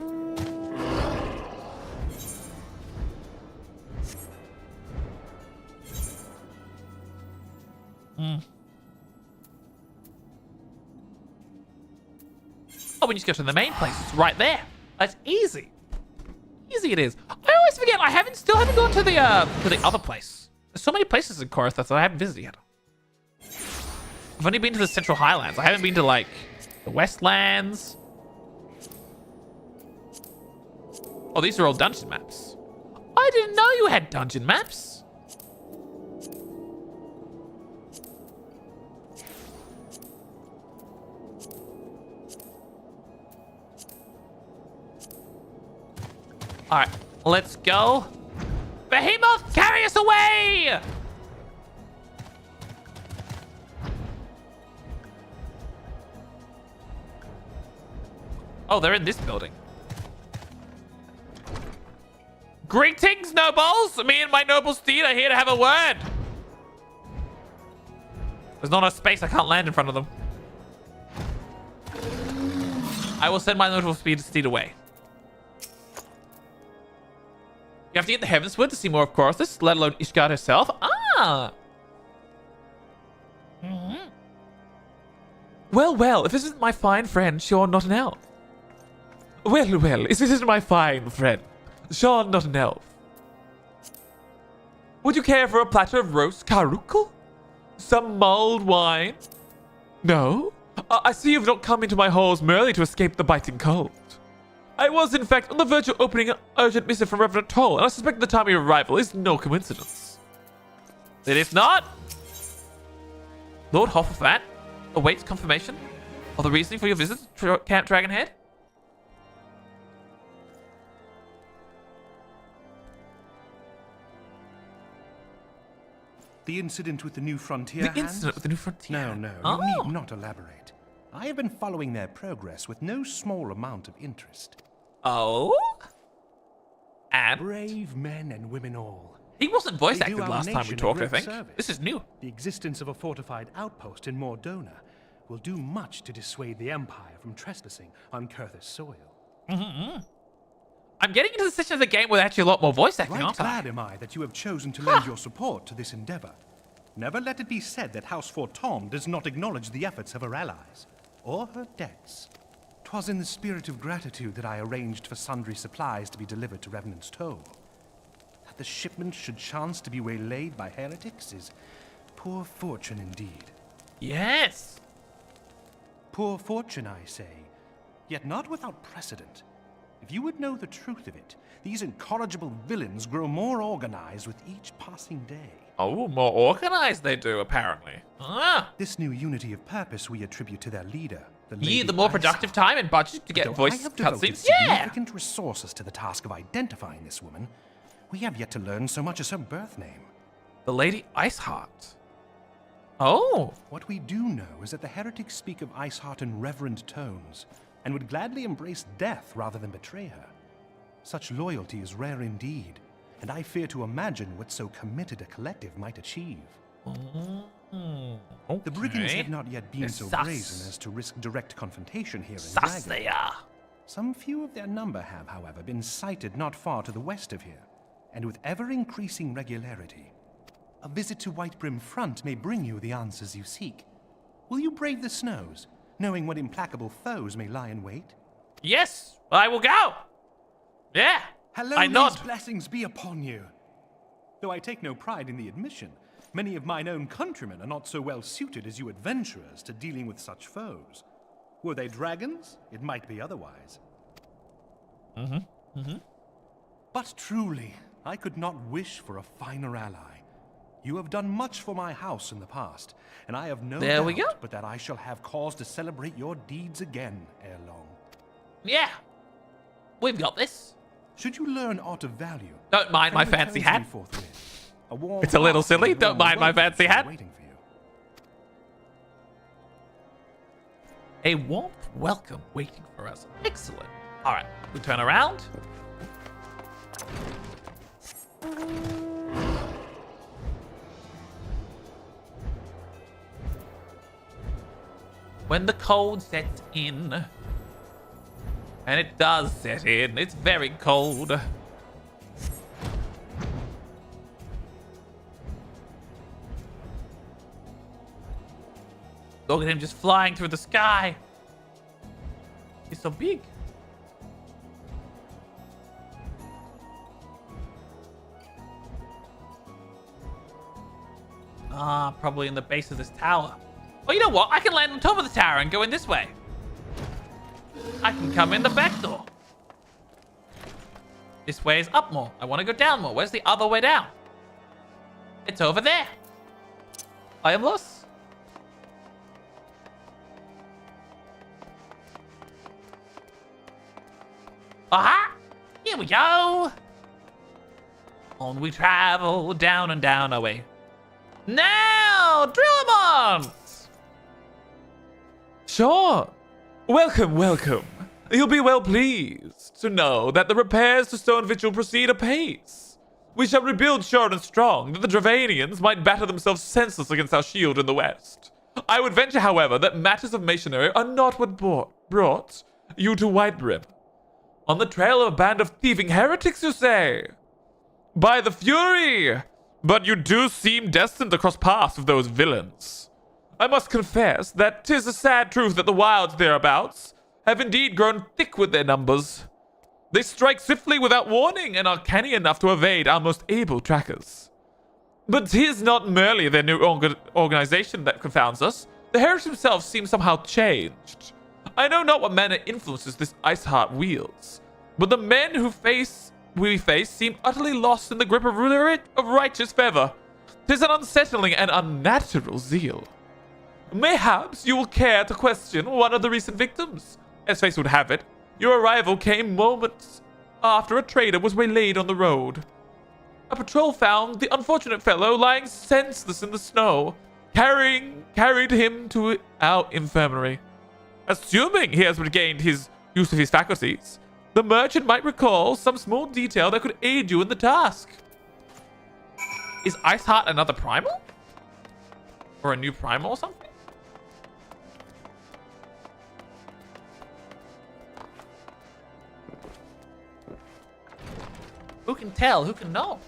Oh, we just go to the main place. It's right there. That's easy. Easy it is. I always forget. I still haven't gone to the other place. There's so many places in Korth that I haven't visited yet. I've only been to the Central Highlands. I haven't been to like the Westlands. Oh, these are all dungeon maps. I didn't know you had dungeon maps. All right, let's go. Behemoth, carry us away! Oh, they're in this building. Greetings, nobles! Me and my noble steed are here to have a word. There's not enough space. I can't land in front of them. I will send my noble steed away. You have to get the Heavensward to see more of Korthus, let alone Ishgard herself. Ah! Well, if this isn't my fine friend, you're not an elf. Well, if this isn't my fine friend, Sean, not an elf. Would you care for a platter of roast caruncle? Some mulled wine? No? I see you've not come into my halls merely to escape the biting cold. I was, in fact, on the verge of opening an urgent missive from Reverend Toll, and I suspect the time of your arrival is no coincidence. It is not. Lord Hofferfat awaits confirmation of the reasoning for your visit to Camp Dragonhead. The incident with the New Frontier The hands? incident with the New Frontier? No, Oh. you need not elaborate. I have been following their progress with no small amount of interest. Oh? And? Brave men and women all. He wasn't voice They do acted our last time we nation a talked, I great think. service. This is new. The existence of a fortified outpost in Mordona will do much to dissuade the Empire from trespassing on Kurthus soil. I'm getting into the section of the game with actually a lot more voice acting, Right aren't I? glad am I that you have chosen to lend your support to this endeavor. Never let it be said that House Fortom does not acknowledge the efforts of her allies, or her debts. 'Twas in the spirit of gratitude that I arranged for sundry supplies to be delivered to Revenant's Toll. That the shipment should chance to be waylaid by heretics is poor fortune indeed. Yes. Poor fortune, I say, yet not without precedent. If you would know the truth of it, these incorrigible villains grow more organized with each passing day. Oh, more organized they do, apparently. Ah. This new unity of purpose we attribute to their leader, the Yeah, Lady the more Ice. productive time and budget to get Though voice I have devoted cutscenes. Yeah. significant resources to the task of identifying this woman, we have yet to learn so much as her birth name. The Lady Iceheart. Oh. What we do know is that the heretics speak of Iceheart in reverent tones, and would gladly embrace death rather than betray her. Such loyalty is rare indeed, and I fear to imagine what so committed a collective might achieve. The brigands have not yet been They're so sus. brazen as to risk direct confrontation here in Sus Dragon. they are. Some few of their number have, however, been sighted not far to the west of here, and with ever-increasing regularity. A visit to Whitebrim Front may bring you the answers you seek. Will you brave the snows, knowing what implacable foes may lie in wait? Yes, I will go. Yeah. Hello, I nod. these blessings be upon you. Though I take no pride in the admission, many of mine own countrymen are not so well suited as you adventurers to dealing with such foes. Were they dragons, it might be otherwise. But truly, I could not wish for a finer ally. You have done much for my house in the past, and I have no There we doubt go. but that I shall have cause to celebrate your deeds again ere long. Yeah. We've got this. Should you learn aught of value, Don't mind my friendly fancy tones hat. me forthwith. A warm It's a little heart silly. and a Don't warm mind my welcome fancy is hat. waiting for you. A warm welcome waiting for us. Excellent. All right, we turn around. When the cold sets in, and it does set in, it's very cold. Look at him just flying through the sky. He's so big. Ah, probably in the base of this tower. Oh, you know what? I can land on top of the tower and go in this way. I can come in the back door. This way is up more. I want to go down more. Where's the other way down? It's over there. I am lost. Aha! Here we go! On we travel, down and down our way. Now, Drillamont! Sure. Welcome, welcome. You'll be well pleased to know that the repairs to Stone Vigil proceed apace. We shall rebuild sure and strong, that the Dravanians might batter themselves senseless against our shield in the west. I would venture, however, that matters of masonry are not what brought you to Whitebrim. On the trail of a band of thieving heretics, you say? By the Fury! But you do seem destined to cross paths with those villains. I must confess that 'tis a sad truth that the wilds thereabouts have indeed grown thick with their numbers. They strike swiftly without warning and are canny enough to evade our most able trackers. But 'tis not merely their new organization that confounds us. The The heretic himself seems somehow changed. I know not what manner influences this ice heart wields, but the men we face seem utterly lost in the grip of righteous fervor. 'Tis an unsettling and unnatural zeal. Mayhaps you will care to question one of the recent victims. As fate would have it, your arrival came moments after a trader was waylaid on the road. A patrol found the unfortunate fellow lying senseless in the snow, carried him to our infirmary. Assuming he has regained his use of his faculties, the merchant might recall some small detail that could aid you in the task. Is Iceheart another primal? Or a new primal or something? Who can tell? Who can know?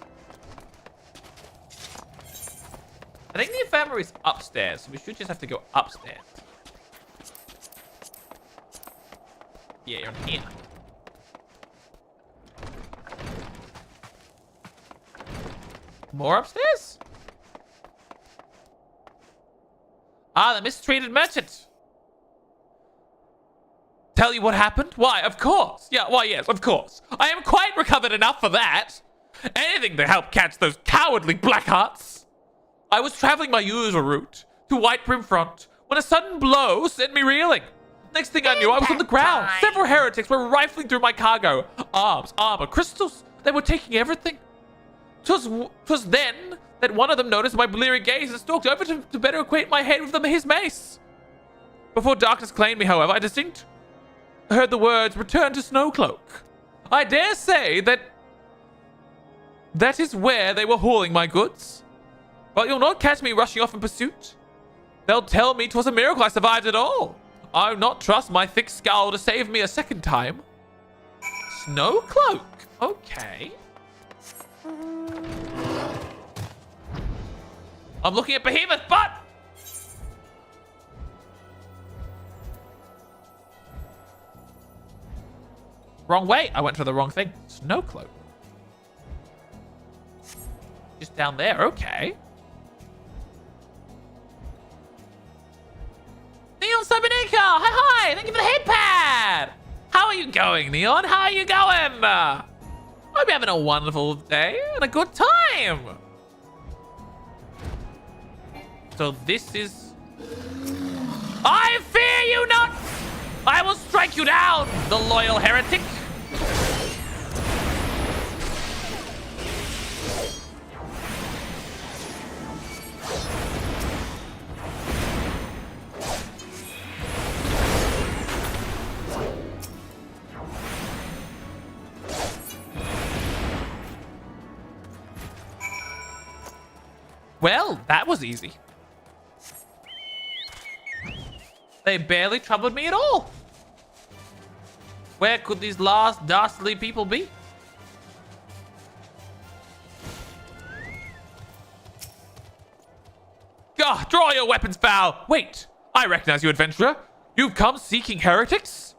I think the infirmary is upstairs, so we should just have to go upstairs. Yeah, you're in here. More upstairs? Ah, the mistreated merchant. Tell you what happened? Why, of course. Yeah, why, yes, of course. I am quite recovered enough for that. Anything to help catch those cowardly blackhearts. I was traveling my usual route to White Brim Front when a sudden blow sent me reeling. Next thing I knew, I was on the ground. Several heretics were rifling through my cargo. Arms, armor, crystals. They were taking everything. 'Twas then that one of them noticed my bleary gaze and stalked over to better acquaint my head with his mace. Before darkness claimed me, however, I distinct heard the words, "Return to Snowcloak." I dare say that is where they were hauling my goods. But you'll not catch me rushing off in pursuit. They'll tell me 'twas a miracle I survived at all. I'll not trust my thick skull to save me a second time. Snowcloak. Okay. I'm looking at Behemoth, but... Wrong way. I went for the wrong thing. Snowcloak. Just down there. Okay. Neon Cybernica! Hi! Thank you for the head pad! How are you going, Neon? How are you going? Hope you're having a wonderful day and a good time. So this is... I fear you not! I will strike you down, the loyal heretic! Well, that was easy. They barely troubled me at all. Where could these last dastardly people be? Gah, draw your weapons, foul! Wait, I recognize you, adventurer. You've come seeking heretics?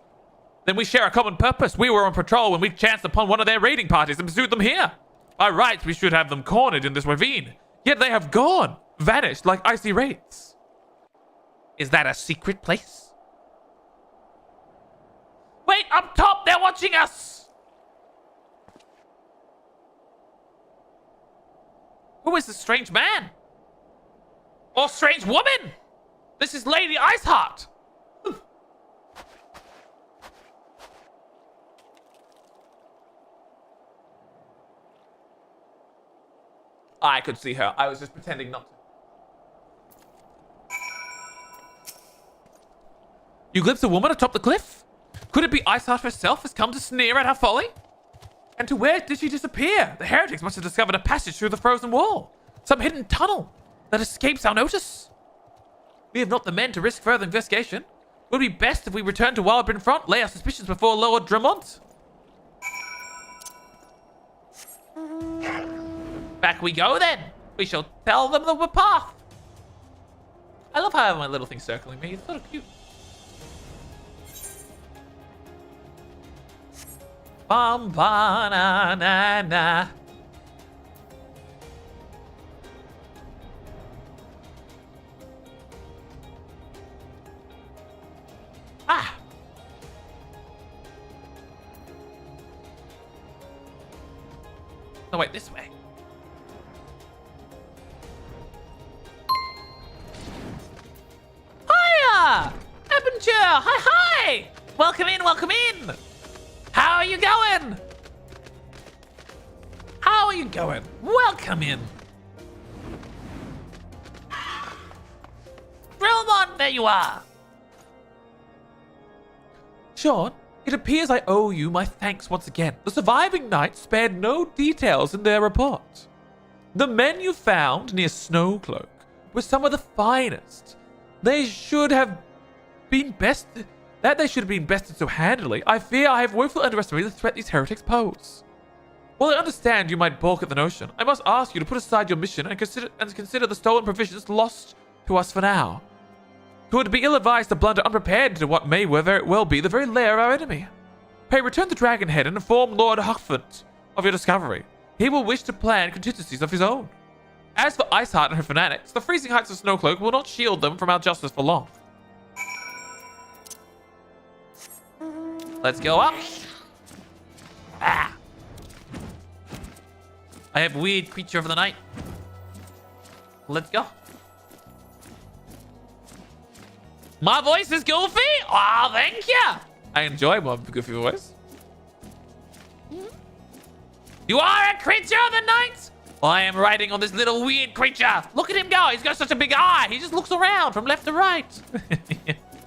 Then we share a common purpose. We were on patrol when we chanced upon one of their raiding parties and pursued them here. By rights, we should have them cornered in this ravine. Yet they have gone, vanished like icy wraiths. Is that a secret place? Wait, up top, they're watching us! Who is this strange man? Or strange woman? This is Lady Iceheart. I could see her. I was just pretending not to. You glimpsed a woman atop the cliff? Could it be Iceheart herself has come to sneer at our folly? And to where did she disappear? The heretics must have discovered a passage through the frozen wall. Some hidden tunnel that escapes our notice. We have not the men to risk further investigation. It would be best if we return to Wildbrin Front, lay our suspicions before Lord Drummond. Back we go then. We shall tell them the path. I love how I have my little thing circling me. It's sort of cute. Bum ba na na na. Ah! No, wait, this way. Hiya! Aperture! Hi! Welcome in, welcome in! How are you going? How are you going? Welcome in. Relmont, there you are. Sean, it appears I owe you my thanks once again. The surviving knights spared no details in their report. The men you found near Snowcloak were some of the finest. They should have been bested. That they should have been bested so handily, I fear I have woefully underestimated the threat these heretics pose. While I understand you might balk at the notion, I must ask you to put aside your mission and consider the stolen provisions lost to us for now. It would be ill-advised to blunder unprepared into what may very well be the very lair of our enemy. Pray return the dragon head and inform Lord Huckford of your discovery. He will wish to plan contingencies of his own. As for Iceheart and her fanatics, the freezing heights of Snowcloak will not shield them from our justice for long. Let's go up. Ah! I have weird creature of the night. Let's go. My voice is goofy? Oh, thank you. I enjoy my goofy voice. You are a creature of the night? I am riding on this little weird creature. Look at him go. He's got such a big eye. He just looks around from left to right.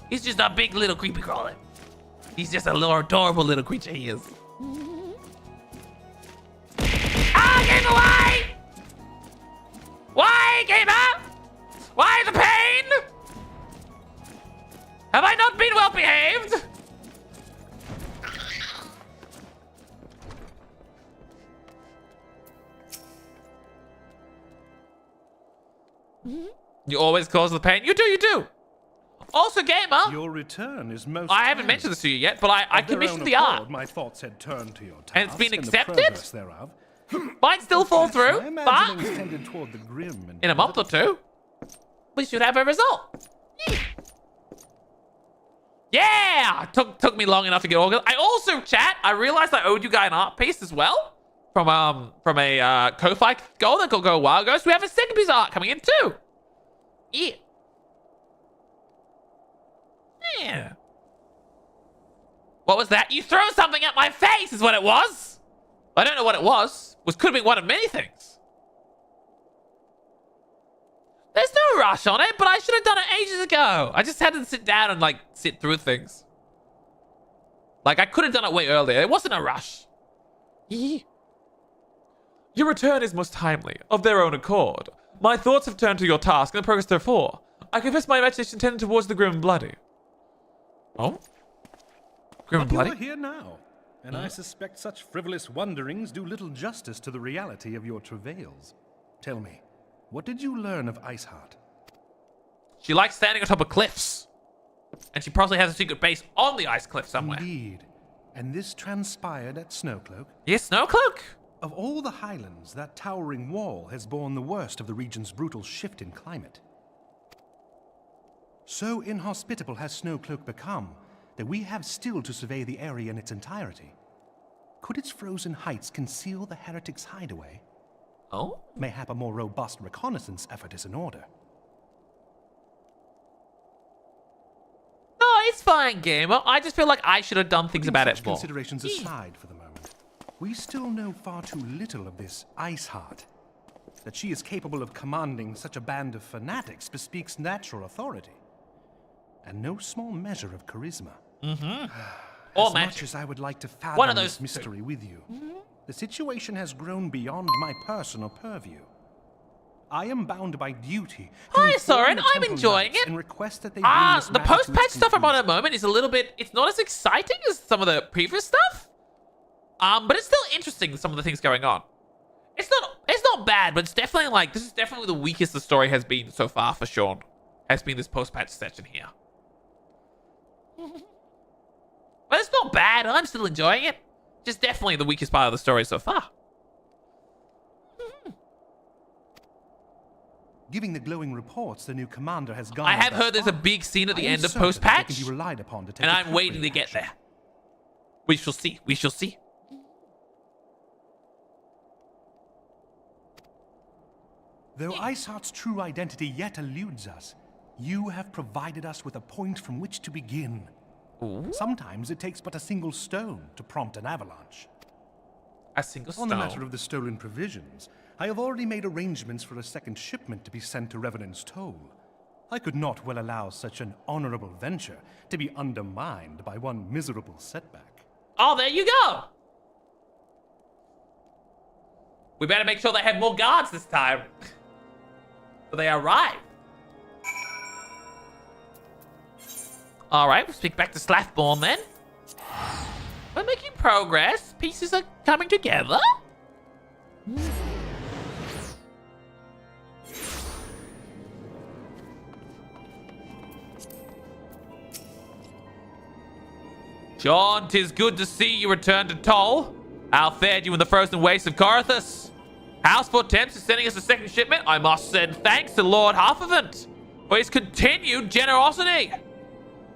He's just a big little creepy crawler. He's just a little adorable little creature he is. Ah, game away! Why, gamer? Why the pain? Have I not been well behaved? You always cause the pain. You do. Also, gamer. Your return is most. I haven't mentioned this to you yet, but I commissioned the art. My thoughts had turned to your task, and it's been and accepted. the progress thereof. Might still fall through, My but imaginings tended toward the grim and in a month or two, we should have a result. Yeah, took me long enough to get organized. I also, chat, I realized I owed you guys an art piece as well from a Ko-Fi goal that got go a while ago. So we have a second piece of art coming in too. Yeah. What was that? You threw something at my face is what it was. I don't know what it was. Could have been one of many things. There's no rush on it, but I should have done it ages ago. I just had to sit down and like sit through things. Like I could have done it way earlier. It wasn't a rush. Your return is most timely, of their own accord. My thoughts have turned to your task and the progress therefore. I confess my imagination tended towards the grim and bloody. Oh? Grim and bloody? You're here now, and I suspect such frivolous wonderings do little justice to the reality of your travails. Tell me, what did you learn of Iceheart? She likes standing on top of cliffs. And she probably has a secret base on the ice cliff somewhere. Indeed. And this transpired at Snowcloak? Yes, Snowcloak? Of all the highlands, that towering wall has borne the worst of the region's brutal shift in climate. So inhospitable has Snowcloak become that we have still to survey the area in its entirety. Could its frozen heights conceal the heretics' hideaway? Oh? Mayhap a more robust reconnaissance effort is in order. No, it's fine, gamer. I just feel like I should have done things about it more. Considerations aside for the moment, we still know far too little of this Iceheart. That she is capable of commanding such a band of fanatics bespeaks natural authority. And no small measure of charisma. As much as I would like to fathom this mystery with you, the situation has grown beyond my personal purview. I am bound by duty to Hi, inform Soren. the I'm Temple enjoying Knights it. and request that they bring this The matter to its post-patch stuff I'm on conclusion. at the moment is a little bit... It's not as exciting as some of the previous stuff. But it's still interesting, some of the things going on. It's not bad, but it's definitely like... This is definitely the weakest the story has been so far for Sean. Has been this post-patch section here. But it's not bad. I'm still enjoying it. Just definitely the weakest part of the story so far. giving the glowing reports the new commander has gone. I have heard there's a big scene at the end of post-patch, and I'm waiting to get there. We shall see. We shall see. Though Iceheart's true identity yet eludes us, you have provided us with a point from which to begin. Ooh. Sometimes it takes but a single stone to prompt an avalanche. A single stone? On the matter of the stolen provisions, I have already made arrangements for a second shipment to be sent to Revenant's Toll. I could not well allow such an honorable venture to be undermined by one miserable setback. Oh, there you go. We better make sure they have more guards this time. So they arrive. Alright, we'll speak back to Slathborn then. We're making progress. Pieces are coming together. Sean, 'tis good to see you return to Toll. How fared you in the frozen wastes of Corythus? House for Temps is sending us a second shipment. I must send thanks to Lord Halfavant for his continued generosity.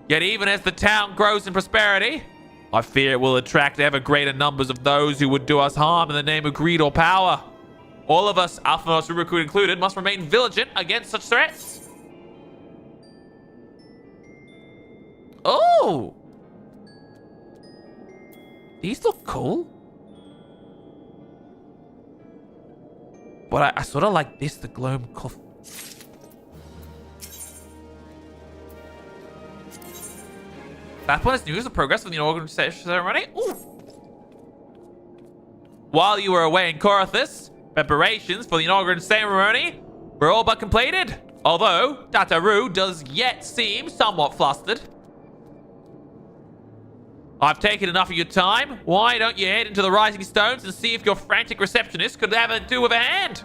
Yet even as the town grows in prosperity, I fear it will attract ever greater numbers of those who would do us harm in the name of greed or power. All of us, Alphanos Rubrikut included, must remain vigilant against such threats. Oh! These look cool. But I sort of like this, the Gloam Cuff. That one is news of progress of the organization ceremony. Ooh. While you were away in Corythus, preparations for the inaugural ceremony were all but completed. Although Tataru does yet seem somewhat flustered. I've taken enough of your time. Why don't you head into the Rising Stones and see if your frantic receptionist could have a do with a hand?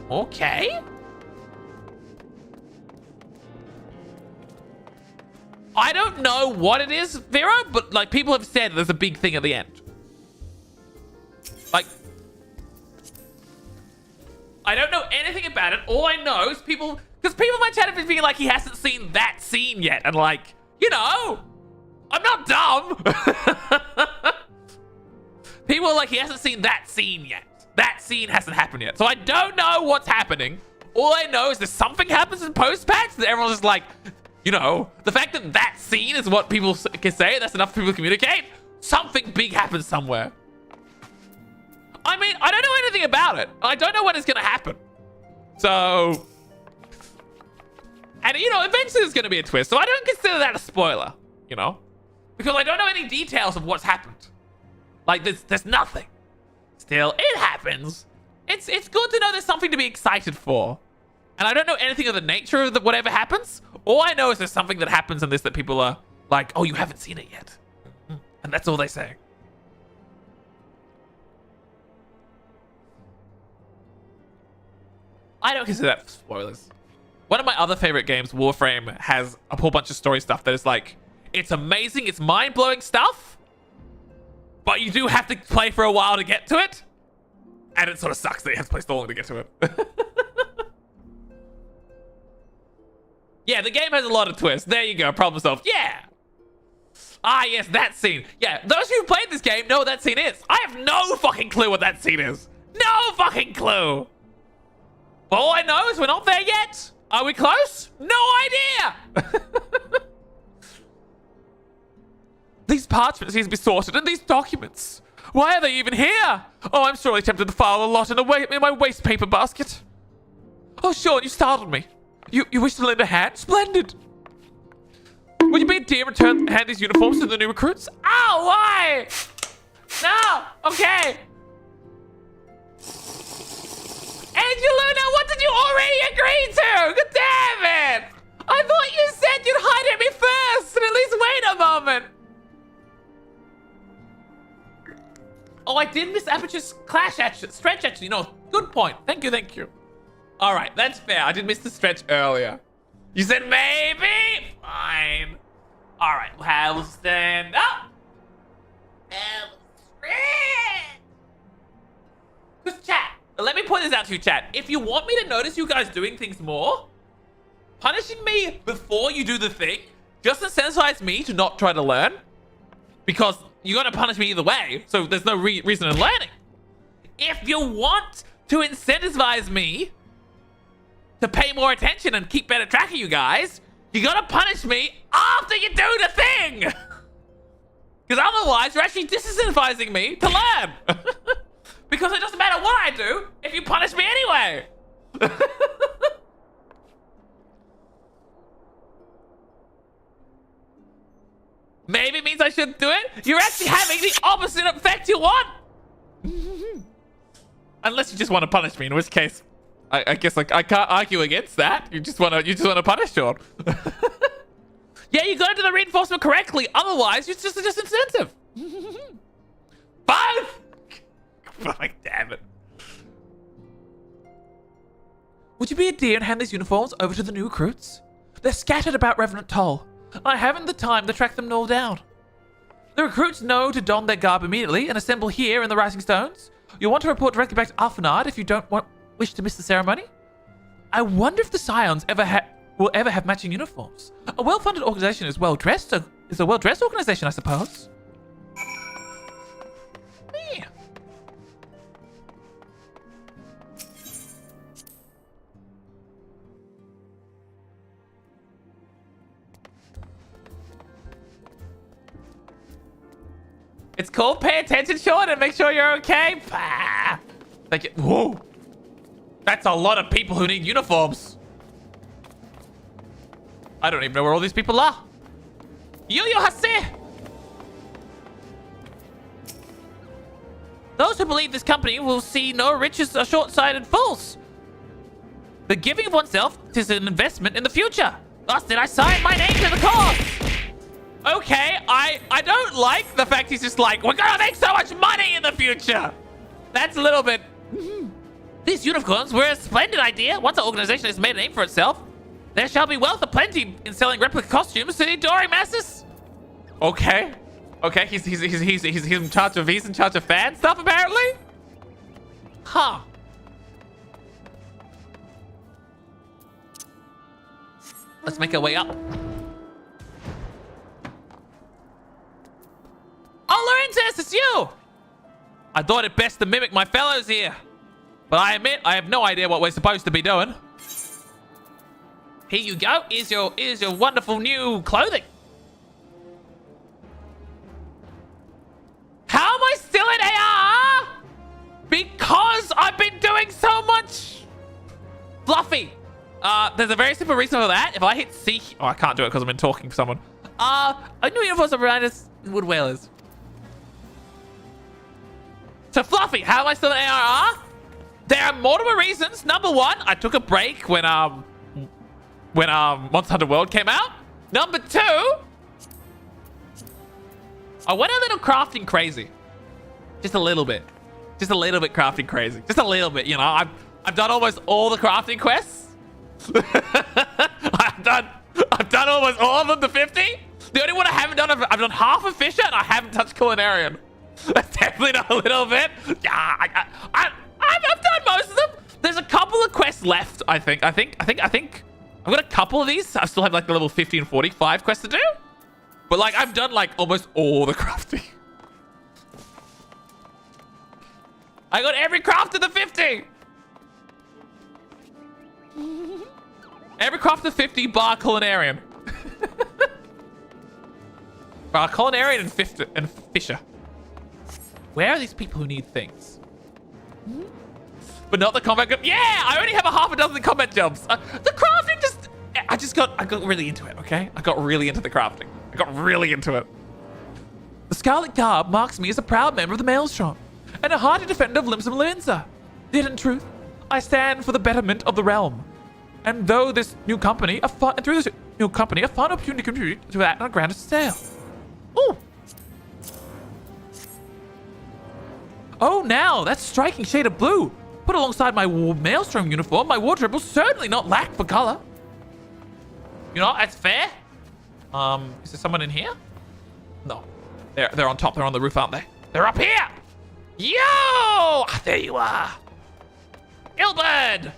Okay. I don't know what it is, Vero, but like people have said there's a big thing at the end. Like, I don't know anything about it. All I know is people, because people in my chat have been being like, he hasn't seen that scene yet. And like, you know, I'm not dumb. People are like, he hasn't seen that scene yet. That scene hasn't happened yet. So I don't know what's happening. All I know is that something happens in post-patch that everyone's just like, you know, the fact that that scene is what people can say, that's enough for people to communicate. Something big happens somewhere. I mean, I don't know anything about it. I don't know when it's going to happen. So, and you know, eventually there's going to be a twist. So I don't consider that a spoiler, you know, because I don't know any details of what's happened. Like there's nothing. Still, it happens. It's good to know there's something to be excited for. And I don't know anything of the nature of whatever happens. All I know is there's something that happens in this that people are like, oh, you haven't seen it yet. And that's all they say. I don't consider that spoilers. One of my other favorite games, Warframe, has a whole bunch of story stuff that is like, it's amazing, it's mind-blowing stuff, but you do have to play for a while to get to it. And it sort of sucks that you have to play so long to get to it. Yeah, the game has a lot of twists. There you go, problem solved. Yeah. Ah, yes, that scene. Yeah, those who played this game know what that scene is. I have no fucking clue what that scene is. No fucking clue. All I know is we're not there yet. Are we close? No idea. These parchments need to be sorted, and these documents. Why are they even here? Oh, I'm sorely tempted to file a lot in my waste paper basket. Oh, Sean, you startled me. You wish to lend a hand? Splendid. Would you be a dear and hand these uniforms to the new recruits? Ow, why? No, okay. Angeluna, what did you already agree to? God damn it! I thought you said you'd hide at me first and at least wait a moment. Oh, I did miss Aperture's clash action, stretch action. You know, good point. Thank you, thank you. All right, that's fair. I did miss the stretch earlier. You said maybe? Fine. All right, we'll stand up. And stretch. Just chat. let me point this out to you, chat. If you want me to notice you guys doing things more, punishing me before you do the thing just incentivize me to not try to learn, because you got to punish me either way, so there's no reason in learning. If you want to incentivize me to pay more attention and keep better track of you guys, you got to punish me after you do the thing, because otherwise you're actually disincentivizing me to learn. Because it doesn't matter what I do if you punish me anyway. Maybe it means I shouldn't do it. You're actually having the opposite effect you want. Unless you just want to punish me, in which case, I guess like I can't argue against that. You just want to punish Sean. Yeah, you got to do the reinforcement correctly. Otherwise, it's just a disincentive. 5. Fuck, damn it. Would you be a dear and hand these uniforms over to the new recruits? They're scattered about Revenant Toll. I haven't the time to track them all down. The recruits know to don their garb immediately and assemble here in the Rising Stones. You'll want to report directly back to Alphanard if you don't wish to miss the ceremony. I wonder if the Scions will ever have matching uniforms. A well-funded organization is well-dressed, so it's a well-dressed organization, I suppose. Yeah. It's called Pay Attention, Sean, and make sure you're okay. Bah. Thank you. Whoa. That's a lot of people who need uniforms. I don't even know where all these people are. Yo-yo Hase! Those who believe this company will see no riches are short-sighted fools. The giving of oneself is an investment in the future. Thus did I sign my name to the cause. Okay, I don't like the fact he's just like, we're gonna make so much money in the future. That's a little bit... These unicorns were a splendid idea. Once an organization has made a name for itself, there shall be wealth aplenty in selling replica costumes to the adoring masses. Okay. Okay, he's in charge of fan stuff apparently? Huh. Let's make our way up. Oh, Laurentis, it's you! I thought it best to mimic my fellows here. But I admit, I have no idea what we're supposed to be doing. Here you go. Here's your wonderful new clothing. How am I still in ARR? Because I've been doing so much. Fluffy. There's a very simple reason for that. If I hit C... Oh, I can't do it because I've been talking to someone. I knew uniforms around us wood whalers. So Fluffy, how am I still in ARR? There are multiple reasons. Number one, I took a break when Monster Hunter World came out. Number two, I went a little crafting crazy. Just a little bit. Just a little bit crafting crazy. Just a little bit, you know. I've done almost all the crafting quests. I've done almost all of them to 50. The only one I haven't done, I've done half of Fisher and I haven't touched Culinarian. That's definitely not a little bit. Yeah, I've done most of them. There's a couple of quests left, I think. I've got a couple of these. I still have like the level 50 and 45 quests to do. But like I've done like almost all the crafting. I got every craft to the 50. Every craft to 50 bar Culinarian. Bar Culinarian and Fisher. Where are these people who need things? But not the combat jump. Yeah, I only have a half a dozen combat jumps. The crafting just... I got really into it, okay? I got really into the crafting. I got really into it. The Scarlet Garb marks me as a proud member of the Maelstrom and a hearty defender of Limsa Malinsa. Yet in truth, I stand for the betterment of the realm. And though this new company, a fun opportunity to contribute to that on a grander scale. Ooh. Oh, now that's striking shade of blue. Put alongside my Maelstrom uniform, my wardrobe will certainly not lack for color. You know, that's fair. Is there someone in here? No. They're on top. They're on the roof, aren't they? They're up here. Yo! Ah, there you are. Ilberd!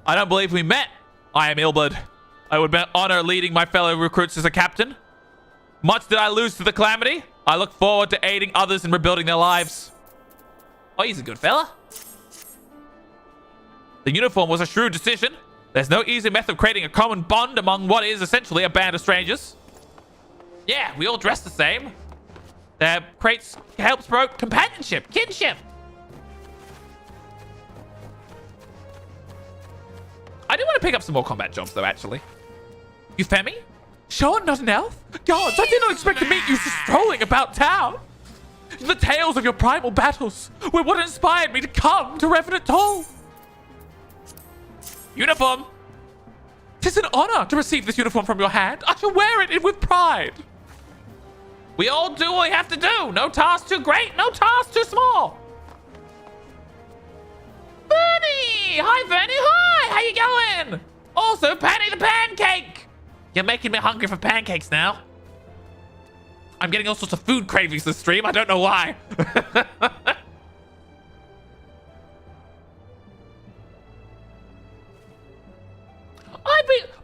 I don't believe we met. I am Ilberd. I would honor leading my fellow recruits as a captain. Much did I lose to the calamity. I look forward to aiding others in rebuilding their lives. Oh, he's a good fella. The uniform was a shrewd decision. There's no easy method of creating a common bond among what is essentially a band of strangers. Yeah, we all dress the same. That helps promote companionship, kinship. I do want to pick up some more combat jobs, though, actually. Euphemi? Sean, not an elf? Gods, I did not expect to meet you just strolling about town. The tales of your primal battles were what inspired me to come to Revenant Toll. Uniform. 'Tis an honor to receive this uniform from your hand. I shall wear it with pride. We all do what we have to do. No task too great, no task too small. Bernie! Hi, Bernie. Hi. How you going? Also, Penny the Pancake. You're making me hungry for pancakes now. I'm getting all sorts of food cravings this stream. I don't know why.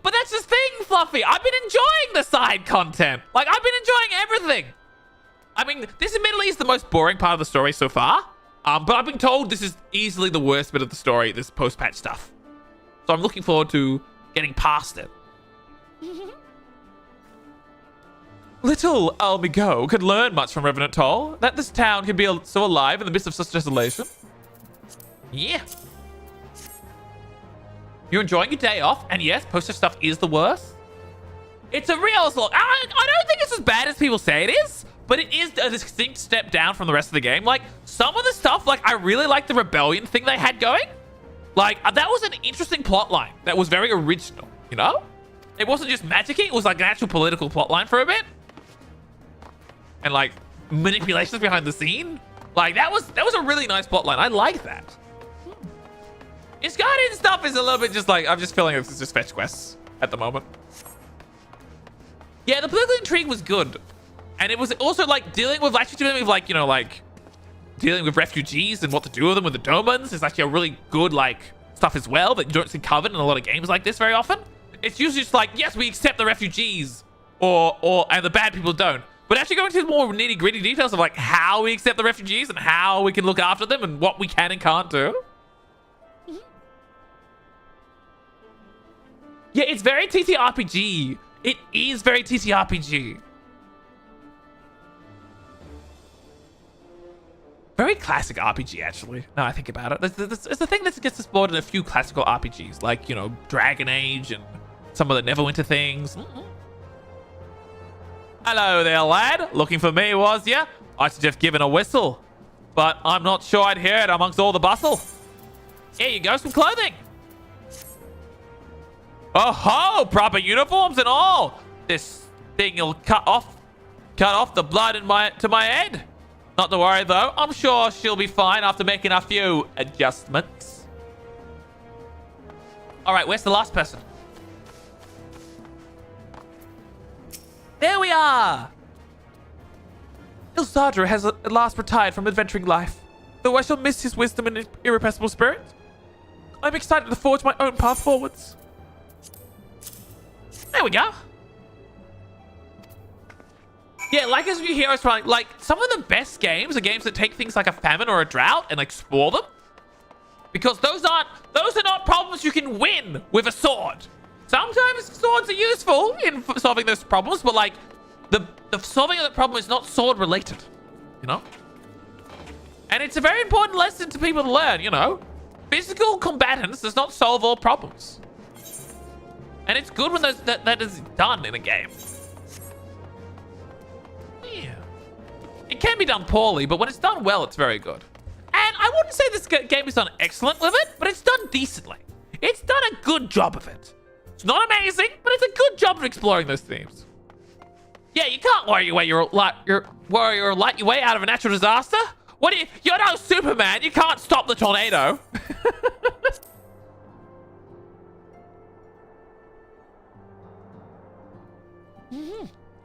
But that's the thing, Fluffy. I've been enjoying the side content. Like, I've been enjoying everything. I mean, this admittedly is the most boring part of the story so far. But I've been told this is easily the worst bit of the story, this post-patch stuff. So I'm looking forward to getting past it. Little Almigo could learn much from Revenant Toll. That this town can be so alive in the midst of such desolation. Yeah. You're enjoying your day off, and yes, poster stuff is the worst. It's a real slog. I don't think it's as bad as people say it is, but it is a distinct step down from the rest of the game. Like, some of the stuff, like, I really like the rebellion thing they had going. Like, that was an interesting plot line that was very original, you know? It wasn't just magic-y, it was like an actual political plot line for a bit. And, like, manipulations behind the scene. Like, that was a really nice plot line. I like that. His guardian stuff is a little bit just like, I'm just feeling it's just fetch quests at the moment. Yeah, the political intrigue was good. And it was also like dealing with like, you know, like dealing with refugees and what to do with them with the Domans is actually a really good like stuff as well that you don't see covered in a lot of games like this very often. It's usually just like, yes, we accept the refugees and the bad people don't. But actually going into the more nitty gritty details of like how we accept the refugees and how we can look after them and what we can and can't do. Yeah, it's very TTRPG. It is very TTRPG. Very classic RPG, actually. Now I think about it. It's a thing that gets explored in a few classical RPGs, like, you know, Dragon Age and some of the Neverwinter things. Hello there, lad. Looking for me, was ya? I should have given a whistle, but I'm not sure I'd hear it amongst all the bustle. Here you go, some clothing. Oh ho! Proper uniforms and all. This thing will cut off the blood to my head. Not to worry though. I'm sure she'll be fine after making a few adjustments. All right, where's the last person? There we are. Ilsadra has at last retired from adventuring life. Though I shall miss his wisdom and his irrepressible spirit, I'm excited to forge my own path forwards. There we go. Yeah, like as you hear us trying, like some of the best games are games that take things like a famine or a drought and explore them. Because those are not problems you can win with a sword. Sometimes swords are useful in solving those problems, but like the solving of the problem is not sword related, you know? And it's a very important lesson to people to learn, you know? Physical combatants does not solve all problems. And it's good when that is done in a game. Yeah. It can be done poorly, but when it's done well, it's very good. And I wouldn't say this game is done excellent with it, but it's done decently. It's done a good job of it. It's not amazing, but it's a good job of exploring those themes. Yeah, you can't worry your way light your way out of a natural disaster. What do you're no Superman. You can't stop the tornado.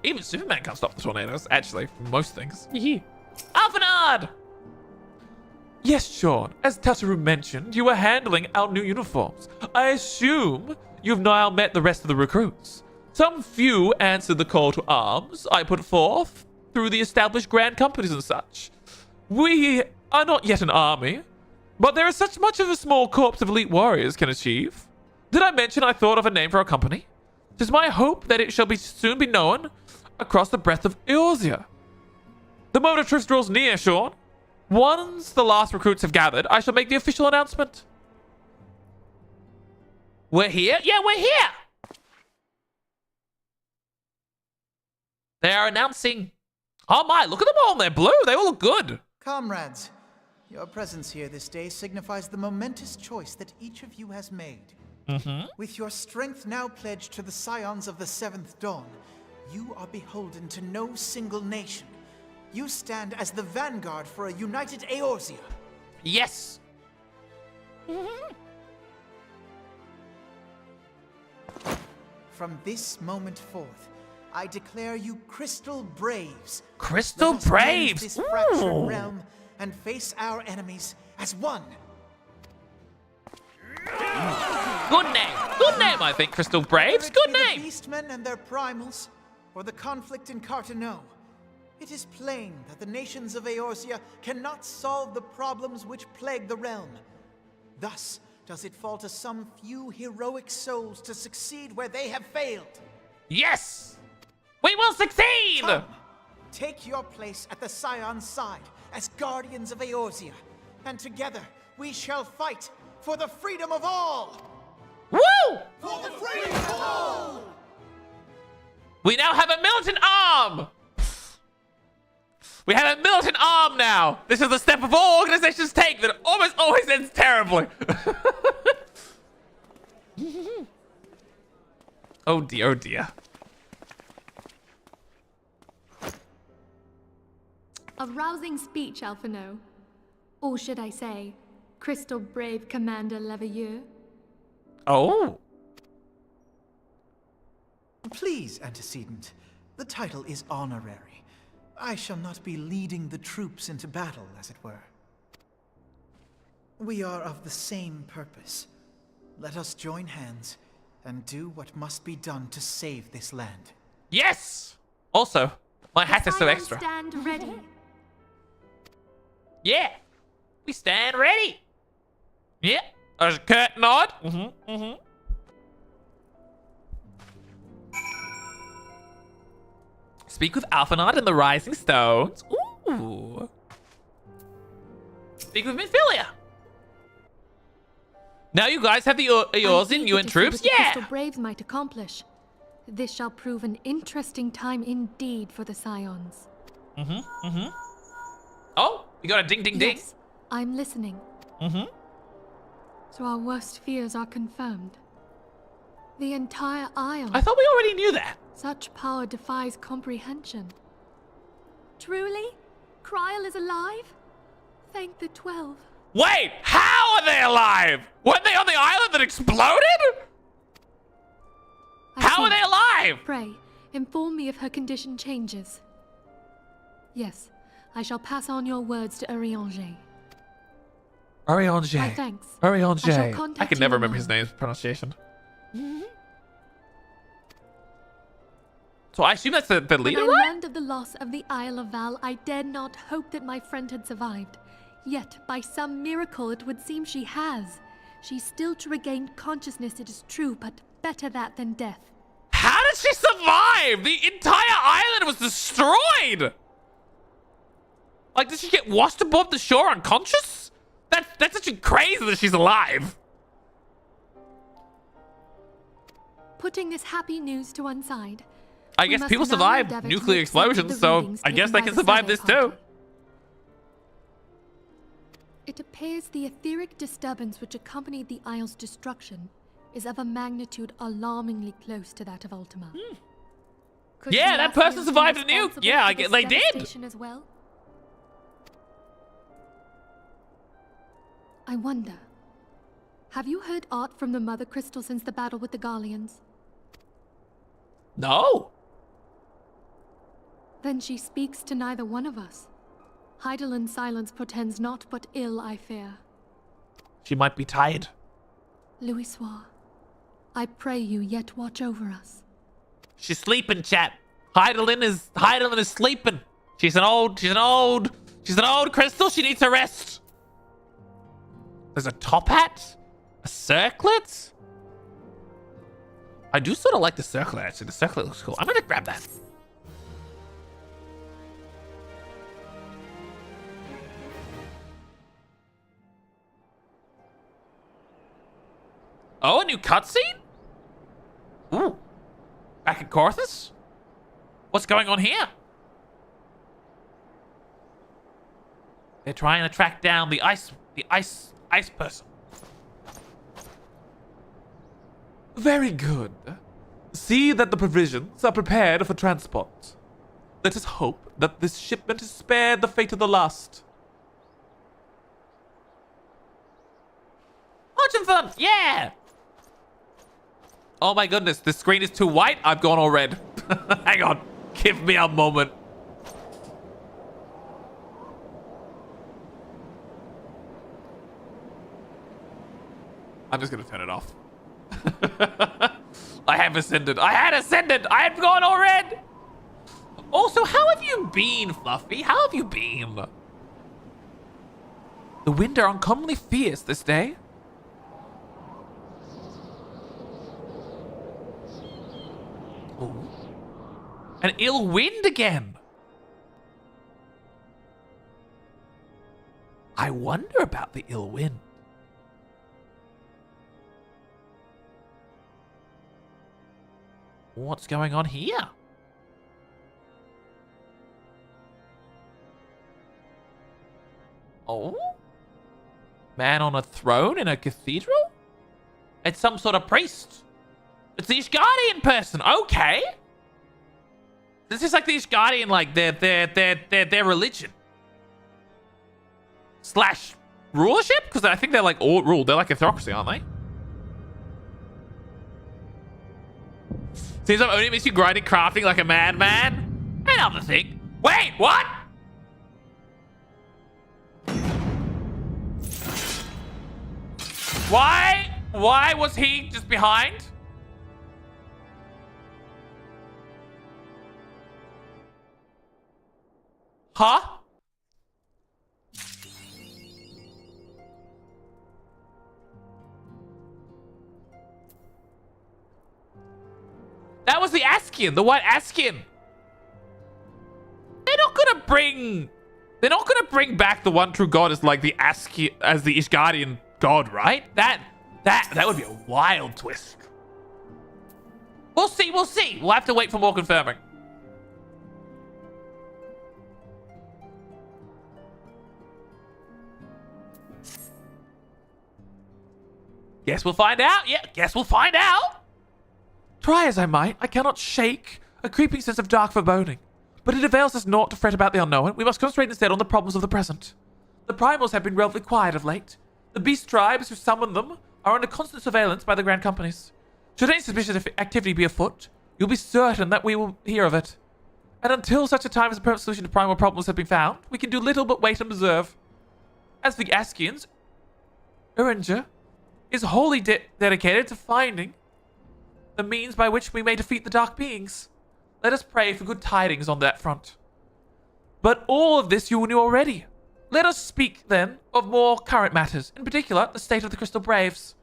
Even Superman can't stop the tornadoes, actually, most things. Alphanard! Yes, Sean. As Tataru mentioned, you were handling our new uniforms. I assume you've now met the rest of the recruits. Some few answered the call to arms I put forth through the established grand companies and such. We are not yet an army, but there is such much of a small corps of elite warriors can achieve. Did I mention I thought of a name for our company? 'Tis my hope that it shall soon be known across the breadth of Eorzea. The moment of truth draws near, Sean. Once the last recruits have gathered, I shall make the official announcement. We're here? Yeah, we're here! They are announcing... Oh my, look at them all in their blue. They all look good. Comrades, your presence here this day signifies the momentous choice that each of you has made. With your strength now pledged to the scions of the Seventh Dawn, you are beholden to no single nation. You stand as the vanguard for a united Eorzea. Yes! From this moment forth, I declare you Crystal Braves. Crystal Let us Braves! mend this fractured Ooh. realm and face our enemies as one. Good name. Good name, I think, Crystal Braves. Good Whether it name. be the Beastmen and their primals, or the conflict in Carteneau, it is plain that the nations of Eorzea cannot solve the problems which plague the realm. Thus does it fall to some few heroic souls to succeed where they have failed. Yes! We will succeed! Come, take your place at the Scion's side as guardians of Eorzea, and together we shall fight for the freedom of all! Woo! For the freedom of all! We now have a militant arm! We have a militant arm now! This is the step of all organizations take that almost always ends terribly. Oh dear, oh dear. A rousing speech, Alphino. Or should I say, Crystal Brave Commander Levieux? Oh. Please, Antecedent. The title is honorary. I shall not be leading the troops into battle, as it were. We are of the same purpose. Let us join hands and do what must be done to save this land. Yes! Also, my hat is so Scions extra. Stand ready. Yeah! We stand ready! Yeah! There's a curt nod. Speak with Alphanod and the Rising Stones. Ooh. Speak with Minfilia. Now you guys have the Eorzean UN troops? The Yeah! Crystal Braves might accomplish. This shall prove an interesting time indeed for the Scions. Oh, we got a ding ding ding. Yes, I'm listening. So our worst fears are confirmed. The entire Isle. I thought we already knew that. Such power defies comprehension. Truly? Kryl is alive? Thank the 12. Wait, how are they alive? Weren't they on the island that exploded? How are they alive? Pray, inform me if her condition changes. Yes, I shall pass on your words to Urianger. Urianger. My thanks. Urianger. I shall I contact can you never remember his alone. name's pronunciation. So I assume that's the leader, When I right? learned of the loss of the Isle of Val, I dared not hope that my friend had survived. Yet, by some miracle, it would seem she has. She's still to regain consciousness, it is true, but better that than death. How did she survive? The entire island was destroyed! Like, did she get washed above the shore unconscious? That's actually crazy that she's alive. Putting this happy news to one side, I we guess must people now survive endeavor to nuclear accept explosions, the so readings I guess taken they by can the survive survey this too. party. It appears the etheric disturbance which accompanied the Isle's destruction is of a magnitude alarmingly close to that of Ultima. Could Yeah, the that person Latvians survived be a nuke. responsible Yeah, for I guess this they did. devastation as well? I wonder, have you heard aught from the Mother Crystal since the battle with the Garleans? No. Then she speaks to neither one of us. Heidelin's silence portends naught but ill, I fear. She might be tired. Louisoix, I pray you yet watch over us. She's sleeping, chat. Heidelin is sleeping. She's an old crystal. She needs a rest. There's a top hat, a circlet. I do sort of like the circlet, actually. The circlet looks cool. I'm gonna grab that. Oh, a new cutscene? Ooh. Back at Corthus? What's going on here? They're trying to track down the ice person. Very good. See that the provisions are prepared for transport. Let us hope that this shipment is spared the fate of the last. Hutchinson, yeah! Oh my goodness, the screen is too white. I've gone all red. Hang on. Give me a moment. I'm just gonna turn it off. I have ascended. I had ascended. I had gone all red. Also, how have you been, Fluffy? How have you been? The wind are uncommonly fierce this day. Ooh. An ill wind again. I wonder about the ill wind. What's going on here? Oh? Man on a throne in a cathedral? It's some sort of priest. It's the Ishgardian person. Okay. This is like the Ishgardian, like their religion. Slash rulership? Because I think they're like all ruled. They're like a theocracy, aren't they? Seems I've only missed you grinding crafting like a madman. Another thing. Wait, what? Why was he just behind? Huh? That was the Askian, the white Askian. They're not gonna bring back the one true god as like the Askian, as the Ishgardian god, right? That would be a wild twist. We'll see. We'll have to wait for more confirming. Guess we'll find out. Yeah, guess we'll find out. Try as I might, I cannot shake a creeping sense of dark foreboding. But it avails us naught to fret about the unknown. We must concentrate instead on the problems of the present. The primals have been relatively quiet of late. The beast tribes who summon them are under constant surveillance by the grand companies. Should any suspicious activity be afoot, you'll be certain that we will hear of it. And until such a time as a permanent solution to primal problems have been found, we can do little but wait and observe. As for the Askians, Uringer is wholly dedicated to finding the means by which we may defeat the dark beings. Let us pray for good tidings on that front. But all of this you knew already. Let us speak, then, of more current matters, in particular, the state of the Crystal Braves.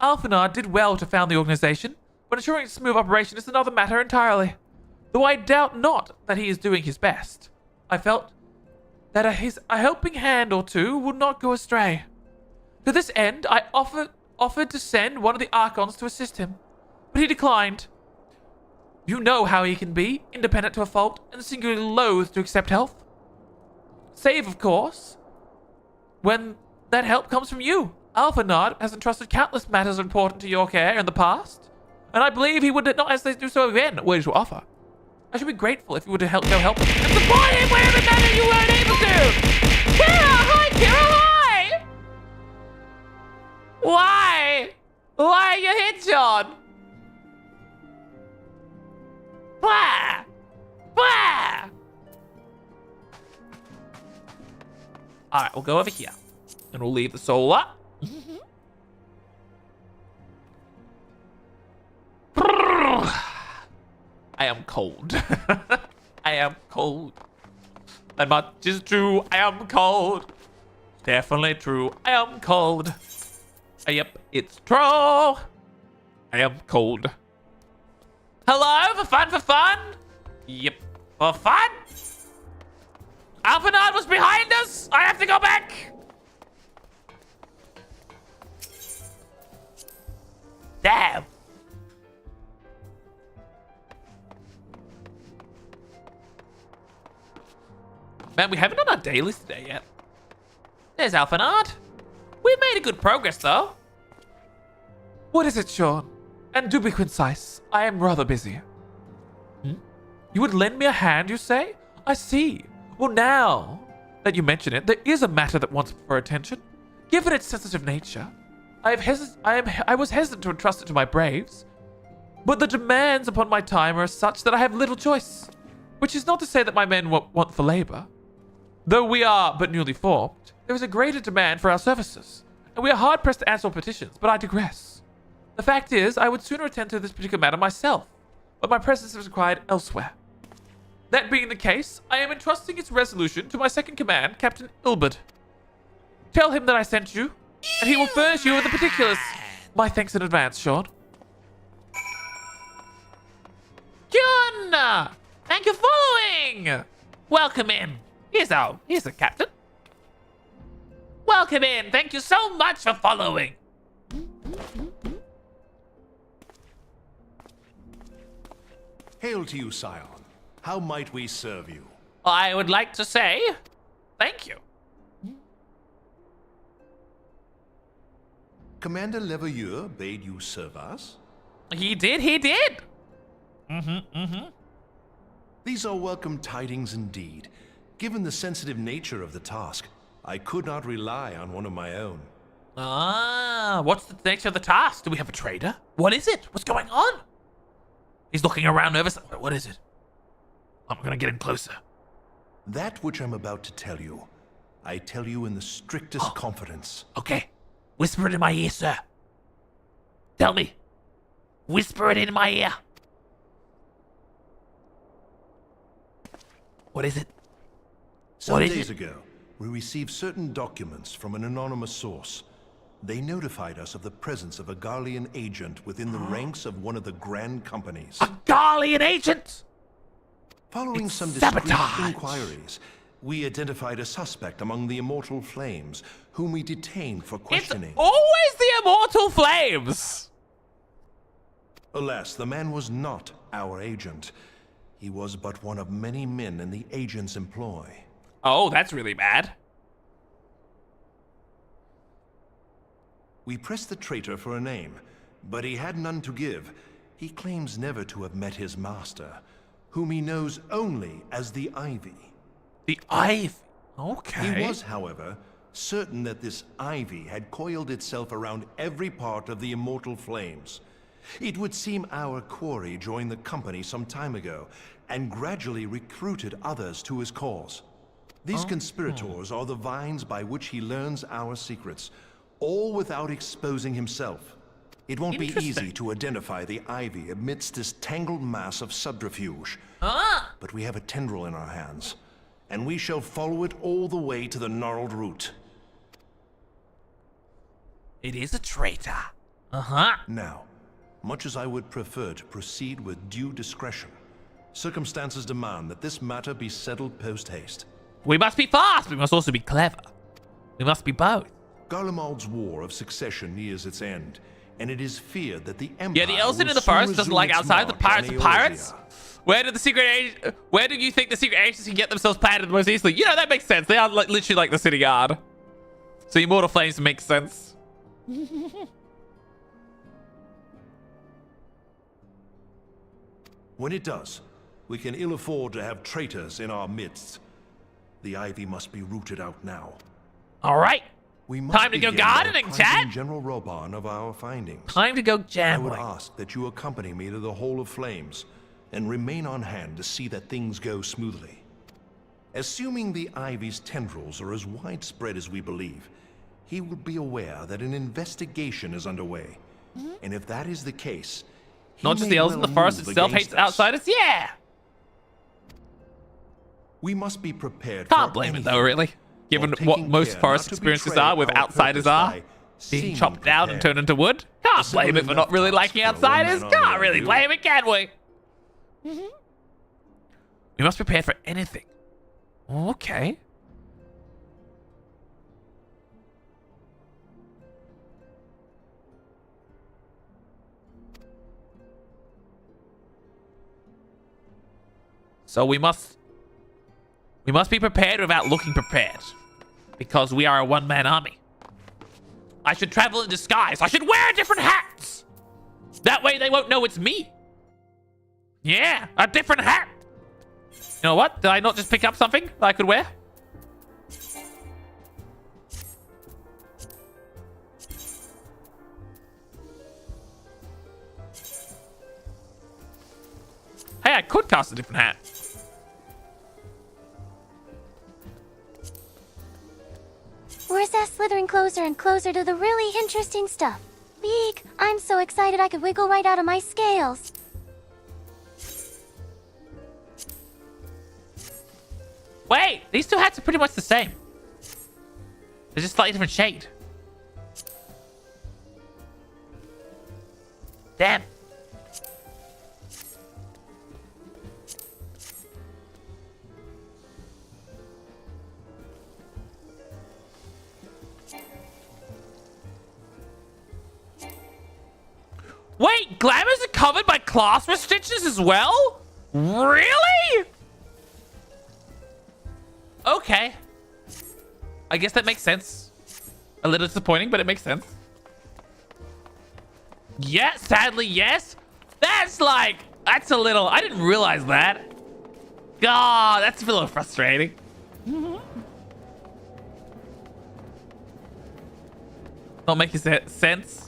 Alphanard did well to found the organization, but ensuring its smooth operation is another matter entirely. Though I doubt not that he is doing his best. I felt that a helping hand or two would not go astray. To this end, I offered to send one of the Archons to assist him, but he declined. You know how he can be, independent to a fault, and singularly loath to accept help. Save, of course, when that help comes from you. Alphanard has entrusted countless matters important to your care in the past, and I believe he would not hesitate to do so again, were you to offer. I should be grateful if you were to go help him and support him wherever manner you weren't able to. Kira, hi, Kira, hi! Why? Why are you here, John? Blah! Blah! All right, we'll go over here. And we'll leave the solar. I am cold. I am cold. That much is true. I am cold. Definitely true. I am cold. Yep, it's true. I am cold. Hello? For fun, for fun? Yep. For fun? Alphanard was behind us. I have to go back. Damn. Man, we haven't done our dailies today yet. There's Alphanard. We've made a good progress, though. What is it, Sean? And do be concise. I am rather busy. You would lend me a hand, you say? I see. Well, now that you mention it, there is a matter that wants for attention. Given its sensitive nature, I was hesitant to entrust it to my braves, but the demands upon my time are such that I have little choice. Which is not to say that my men want for labor. Though we are but newly formed, there is a greater demand for our services, and we are hard-pressed to answer all petitions, but I digress. The fact is, I would sooner attend to this particular matter myself, but my presence is required elsewhere. That being the case, I am entrusting its resolution to my second command, Captain Ilbert. Tell him that I sent you, and he will furnish you with the particulars. My thanks in advance, Sean. John! Thank you for following! Welcome in. Here's the captain. Welcome in. Thank you so much for following. Hail to you, Scion. How might we serve you? I would like to say thank you. Commander Levin bade you serve us? He did. These are welcome tidings indeed. Given the sensitive nature of the task, I could not rely on one of my own. Ah, what's the nature of the task? Do we have a trader? What is it? What's going on? He's looking around nervous. What is it? I'm gonna get in closer. That which I'm about to tell you, I tell you in the strictest confidence. Okay. Whisper it in my ear, sir. Tell me. Whisper it in my ear. What is it? Some days ago, we received certain documents from an anonymous source. They notified us of the presence of a Garlean agent within the ranks of one of the grand companies. A Garlean agent? Following It's some discreet sabotage. inquiries, we identified a suspect among the Immortal Flames, whom we detained for questioning. It's always the Immortal Flames! Alas, the man was not our agent. He was but one of many men in the agent's employ. Oh, that's really bad. We pressed the traitor for a name, but he had none to give. He claims never to have met his master, whom he knows only as the Ivy. The Ivy? Okay. He was, however, certain that this Ivy had coiled itself around every part of the Immortal Flames. It would seem our quarry joined the company some time ago, and gradually recruited others to his cause. These conspirators are the vines by which he learns our secrets, all without exposing himself. It won't be easy to identify the Ivy amidst this tangled mass of subterfuge. But we have a tendril in our hands, and we shall follow it all the way to the gnarled root. It is a traitor. Now, much as I would prefer to proceed with due discretion, circumstances demand that this matter be settled post-haste. We must be fast. We must also be clever. We must be both. Garlemald's war of succession nears its end, and it is feared that the Empire Yeah, the Elsin in will the soon forest doesn't resume like its outside. The march pirates on are pirates. Eorzea. Where do you think the secret agents can get themselves planted most easily? You know, that makes sense. They are literally like the city guard. So Immortal Flames makes sense. When it does, we can ill afford to have traitors in our midst. The Ivy must be rooted out now. All right. We must Time to go begin by gardening, apprising chat. General Roban of our findings. Time to go I would gambling. ask that you accompany me to the Hall of Flames and remain on hand to see that things go smoothly. Assuming the Ivy's tendrils are as widespread as we believe, he will be aware that an investigation is underway. And if that is the case, Not just the elves in the forest itself hates outsiders? Yeah! We must be prepared. Can't blame it though, really. Given what most forest experiences are with outsiders are, being chopped down and turned into wood. Can't blame it for not really liking outsiders. Can't really blame it, can we? We must prepare for anything. Okay. So we must be prepared without looking prepared. Because we are a one-man army. I should travel in disguise. I should wear different hats. That way they won't know it's me. Yeah, a different hat. You know what? Did I not just pick up something that I could wear? Hey, I could cast a different hat. We're just slithering closer and closer to the really interesting stuff. Eek, I'm so excited I could wiggle right out of my scales. Wait, these two hats are pretty much the same. They're just slightly different shade. Damn. Wait, glamours are covered by class restrictions as well? Really? Okay. I guess that makes sense. A little disappointing, but it makes sense. Yeah, sadly, yes. That's a little, I didn't realize that. God, that's a little frustrating. Not making sense.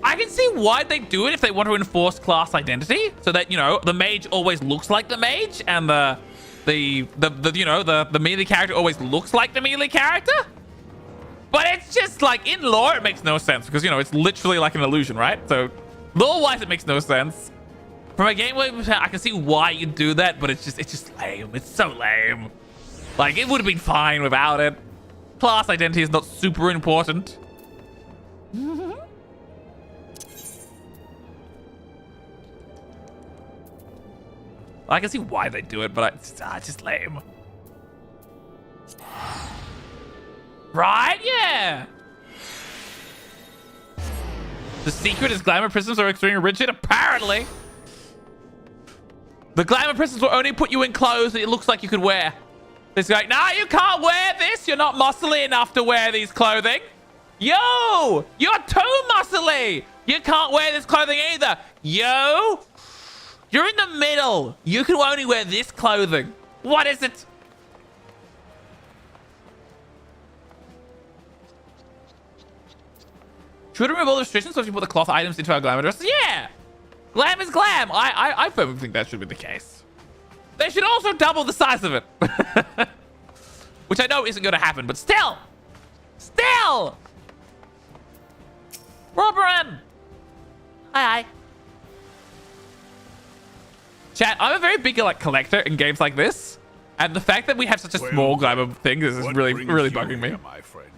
I can see why they do it if they want to enforce class identity, so that, you know, the mage always looks like the mage, and the melee character always looks like the melee character. But it's just like, in lore it makes no sense, because, you know, it's literally like an illusion, right? So lore-wise it makes no sense. From a gameplay perspective, I can see why you do that, but it's just lame. It's so lame. Like, it would have been fine without it. Class identity is not super important. I can see why they do it, but it's just lame. Right? Yeah. The secret is glamour prisms are extremely rigid, apparently. The glamour prisms will only put you in clothes that it looks like you could wear. It's like, nah, you can't wear this. You're not muscly enough to wear these clothing. Yo, you're too muscly. You can't wear this clothing either. Yo. You're in the middle. You can only wear this clothing. What is it? Should we remove all the restrictions so if you put the cloth items into our glamour dresses? Yeah! Glam is glam. I firmly think that should be the case. They should also double the size of it. Which I know isn't going to happen, but still! Still! Robin! Hi. Chat, I'm a very big collector in games like this, and the fact that we have such a small glamour thing is really bugging me. My friend?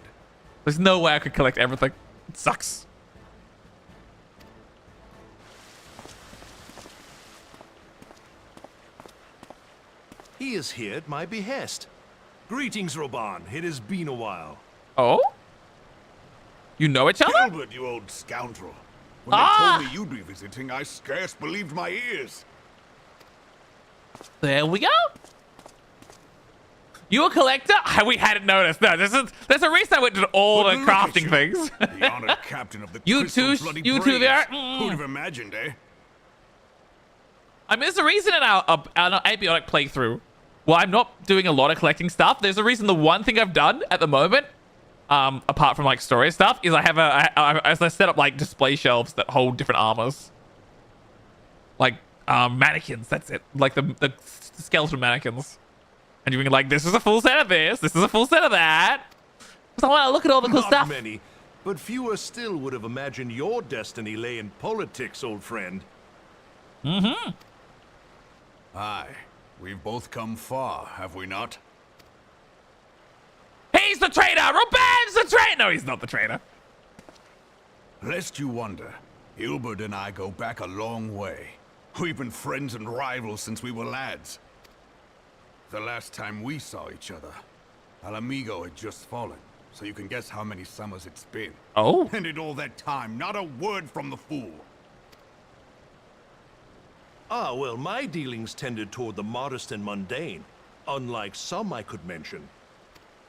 There's no way I could collect everything. It sucks. He is here at my behest. Greetings, Roban. It has been a while. Oh? You know each other? Gilbert, you old scoundrel. When they told me you'd be visiting, I scarce believed my ears. There we go. You a collector? We hadn't noticed. No, there's a reason I went to all the crafting things. The honored captain of the you two there. Who'd have imagined, eh? I mean, there's a reason in our abiotic playthrough, well, I'm not doing a lot of collecting stuff. There's a reason the one thing I've done at the moment, apart from story stuff, is I set up display shelves that hold different armors. Mannequins, that's it. Like the skeleton mannequins. And you're like, this is a full set of this. This is a full set of that. So I want to look at all the cool Not stuff. many, but fewer still would have imagined your destiny lay in politics, old friend. Mm-hmm. Aye, we've both come far, have we not? He's the traitor! Ruben's the traitor! No, he's not the traitor. Lest you wonder, Hilbert and I go back a long way. We've been friends and rivals since we were lads. The last time we saw each other, Alamigo had just fallen, so you can guess how many summers it's been. Oh? And in all that time, not a word from the fool. Ah, well, my dealings tended toward the modest and mundane, unlike some I could mention.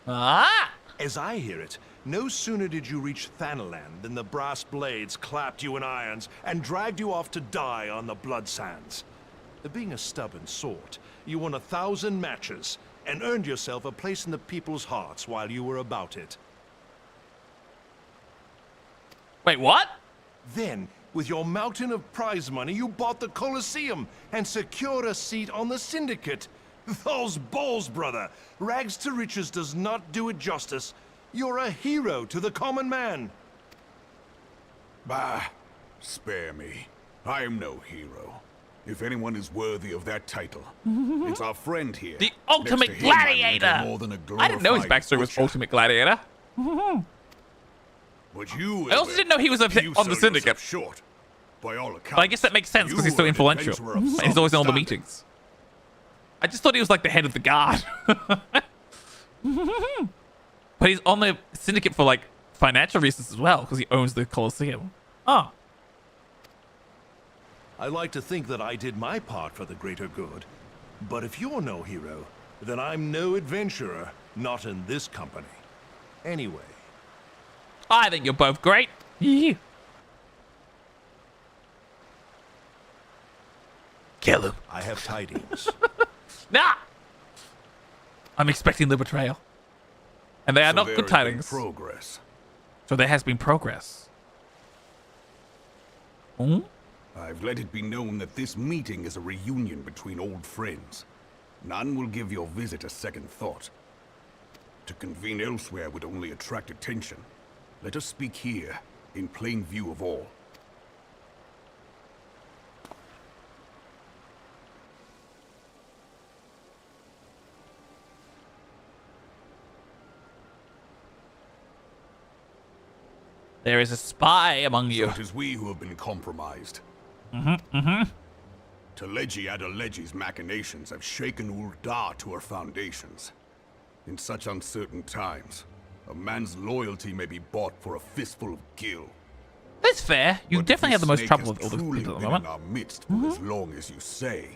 Ah! As I hear it, no sooner did you reach Thanalan than the brass blades clapped you in irons and dragged you off to die on the blood sands. Being a stubborn sort, you won 1,000 matches and earned yourself a place in the people's hearts while you were about it. Wait, what? Then, with your mountain of prize money, you bought the Colosseum and secured a seat on the Syndicate. Those balls, brother! Rags to riches does not do it justice. You're a hero to the common man. Bah, spare me. I am no hero. If anyone is worthy of that title, it's our friend here. The Ultimate Next to him, I'm little Gladiator! more than a I didn't know his glorified backstory was butcher. Ultimate Gladiator. But you, I also didn't know he was you on the sold Syndicate. yourself short. By all accounts, But I guess that makes sense you because he's so were an influential. adventurer of And he's some always in all the standing. meetings. I just thought he was like the head of the guard. But he's on the Syndicate for like financial reasons as well because he owns the Colosseum. Oh. I like to think that I did my part for the greater good. But if you're no hero, then I'm no adventurer, not in this company. Anyway. I think you're both great. Yeah. Kill him. I have tidings. Nah! I'm expecting the betrayal. And they are So not there good has been tidings. Progress. So there has been progress. Hmm? I've let it be known that this meeting is a reunion between old friends. None will give your visit a second thought. To convene elsewhere would only attract attention. Let us speak here, in plain view of all. There is a spy among you. So it is we who have been compromised. Mm-hmm. Teleji Adeleji's machinations have shaken Ul'dah to her foundations. In such uncertain times, a man's loyalty may be bought for a fistful of gil. That's fair. You But definitely if have the most snake trouble has with all these truly people at the been moment. in our midst for as long as you say,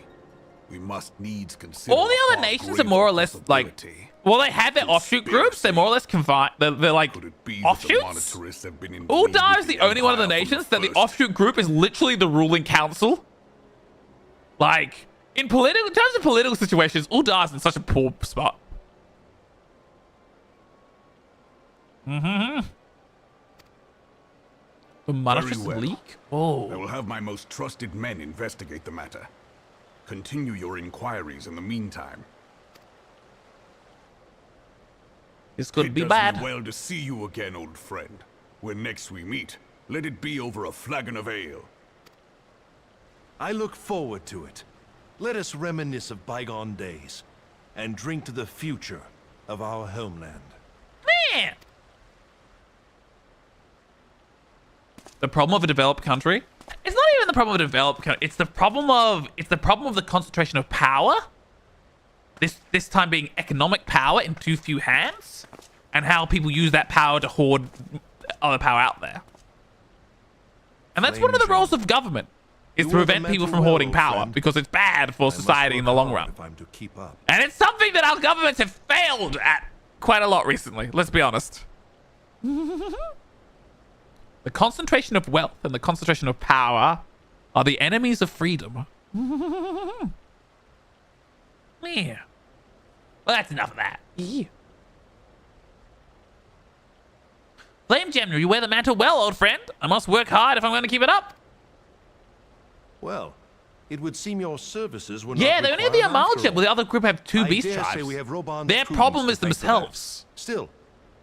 we must needs consider All the a other far nations are greater more or less like, possibility. well, they have their offshoot groups. They're more or less confined. They're like Be that the offshoots. monetarists have been in Ul'dah is the only one of the Empire from nations that the first. offshoot group is literally the ruling council. Like, in terms of political situations, Ul'dah is in such a poor spot. Mm-hmm. The Very monetarist well. leak? I Oh. will have my most trusted men investigate the matter. Continue your inquiries in the meantime. This could It be does bad. me well to see you again, old friend. When next we meet, let it be over a flagon of ale. I look forward to it. Let us reminisce of bygone days and drink to the future of our homeland. Man! The problem of a developed country? It's not even the problem of a developed country. It's the problem of the concentration of power. This time being economic power in too few hands, and how people use that power to hoard other power out there. And that's one of the roles of government, is to You are the prevent people mental from well, hoarding old power, friend. because it's bad for I must society in work the long hard run. if I'm to keep up. And it's something that our governments have failed at quite a lot recently, let's be honest. The concentration of wealth and the concentration of power are the enemies of freedom. Yeah. Well, that's enough of that. Yeah. Flame Gem, you wear the mantle well, old friend. I must work hard if I'm going to keep it up. Well, It would seem your services were Yeah, not they only have the required Amal after gem, all. but the other group have two I beast dare say tribes. we have Roban's Their prudence problem to is thank for that. themselves. Still,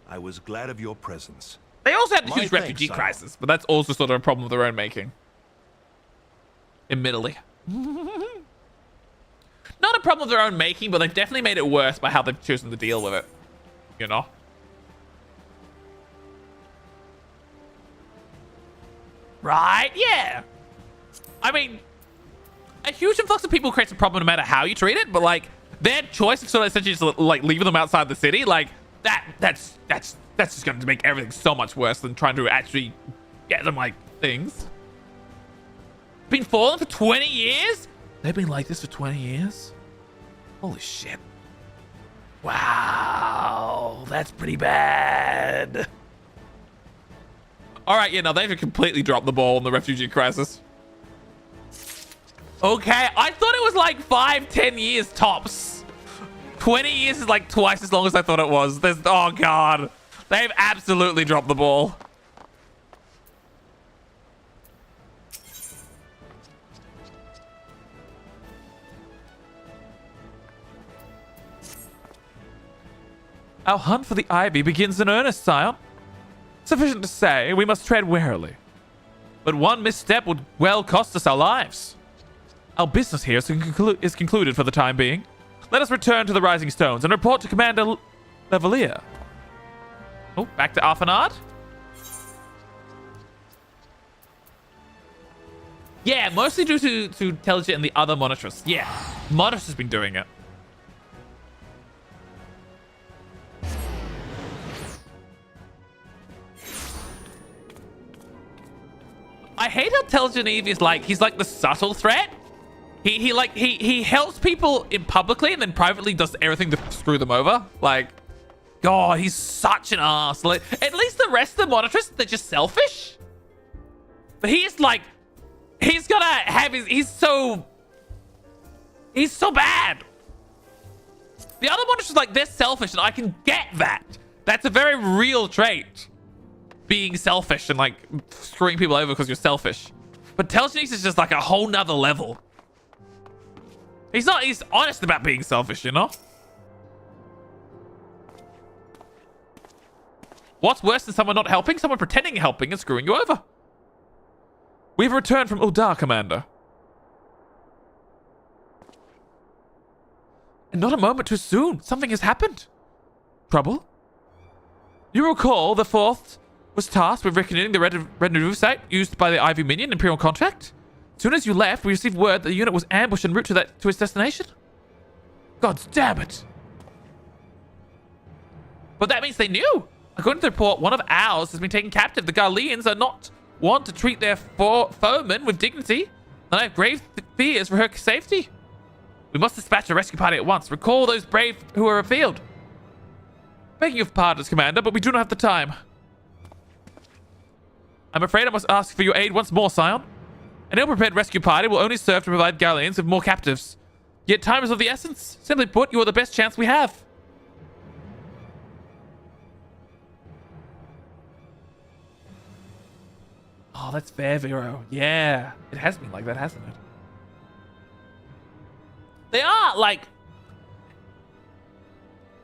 I was glad of your presence. They also had the My huge thanks, refugee Simon. crisis, but that's also sort of a problem of their own making. Admittedly. Not a problem of their own making, but they've definitely made it worse by how they've chosen to deal with it. You know? Right? Yeah. I mean, a huge influx of people creates a problem no matter how you treat it, but like their choice of sort of essentially just like leaving them outside the city, like that's just going to make everything so much worse than trying to actually get them like things. Been falling for 20 years? They've been like this for 20 years? Holy shit. Wow, that's pretty bad. All right, yeah, no, they've completely dropped the ball on the refugee crisis. Okay, I thought it was like 5-10 years tops. 20 years is like twice as long as I thought it was. Oh god, they've absolutely dropped the ball. Our hunt for the ivy begins in earnest, Scion. Sufficient to say, we must tread warily. But one misstep would well cost us our lives. Our business here is concluded for the time being. Let us return to the Rising Stones and report to Commander Levalier. Oh, back to Arfanard? Yeah, mostly due to Intelligent and the other Monitress. Yeah, Monitress has been doing it. I hate how Intelligent Eve is like, he's like the subtle threat. He helps people in publicly and then privately does everything to screw them over. Like, God, he's such an ass. Like, at least the rest of the Monitress, they're just selfish. But he is like, he's gonna have his, he's so bad. The other Monitress, like, they're selfish and I can get that. That's a very real trait. Being selfish and like screwing people over because you're selfish. But Telgenix is just like a whole nother level. He's honest about being selfish, you know? What's worse than someone not helping? Someone pretending helping and screwing you over. We've returned from Uldar, Commander. And not a moment too soon. Something has happened. Trouble? You recall the 4th was tasked with reckoning the rendezvous site used by the Ivy Minion Imperial contract. As soon as you left, we received word that the unit was ambushed en route to its destination. God damn it. But that means they knew. According to the report, one of ours has been taken captive. The Garleans are not want to treat their foemen with dignity, and I have grave fears for her safety. We must dispatch a rescue party at once. Recall those brave who are afield. Begging your pardons, Commander, but we do not have the time. I'm afraid I must ask for your aid once more, Scion. An ill-prepared rescue party will only serve to provide Galleons with more captives. Yet time is of the essence. Simply put, you are the best chance we have. Oh, that's fair, Vero. Yeah. It has been like that, hasn't it? They are, like...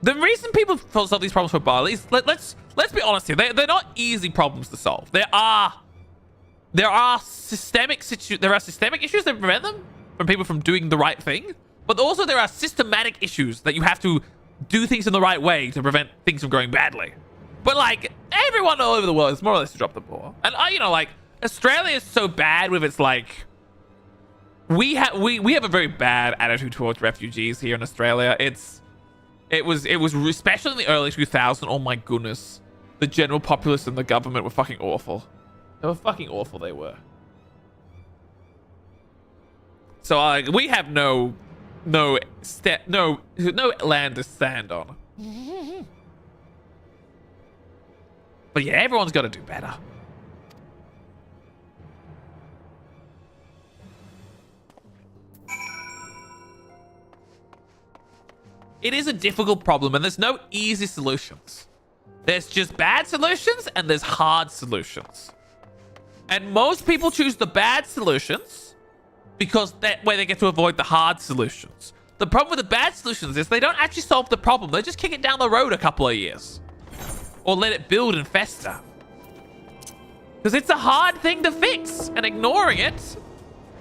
The reason people solve these problems for Barley is... Let's be honest here. They're not easy problems to solve. There are systemic issues that prevent them from people from doing the right thing. But also there are systematic issues that you have to do things in the right way to prevent things from going badly. But like everyone all over the world is more or less to drop the ball. And you know, like Australia is so bad with its like we have a very bad attitude towards refugees here in Australia. It was especially in the early 2000s. Oh my goodness. The general populace and the government were fucking awful. They were fucking awful, they were. So we have no land to stand on. But yeah, everyone's got to do better. It is a difficult problem and there's no easy solutions. There's just bad solutions and there's hard solutions. And most people choose the bad solutions because that way they get to avoid the hard solutions. The problem with the bad solutions is they don't actually solve the problem. They just kick it down the road a couple of years. Or let it build and fester. Because it's a hard thing to fix. And ignoring it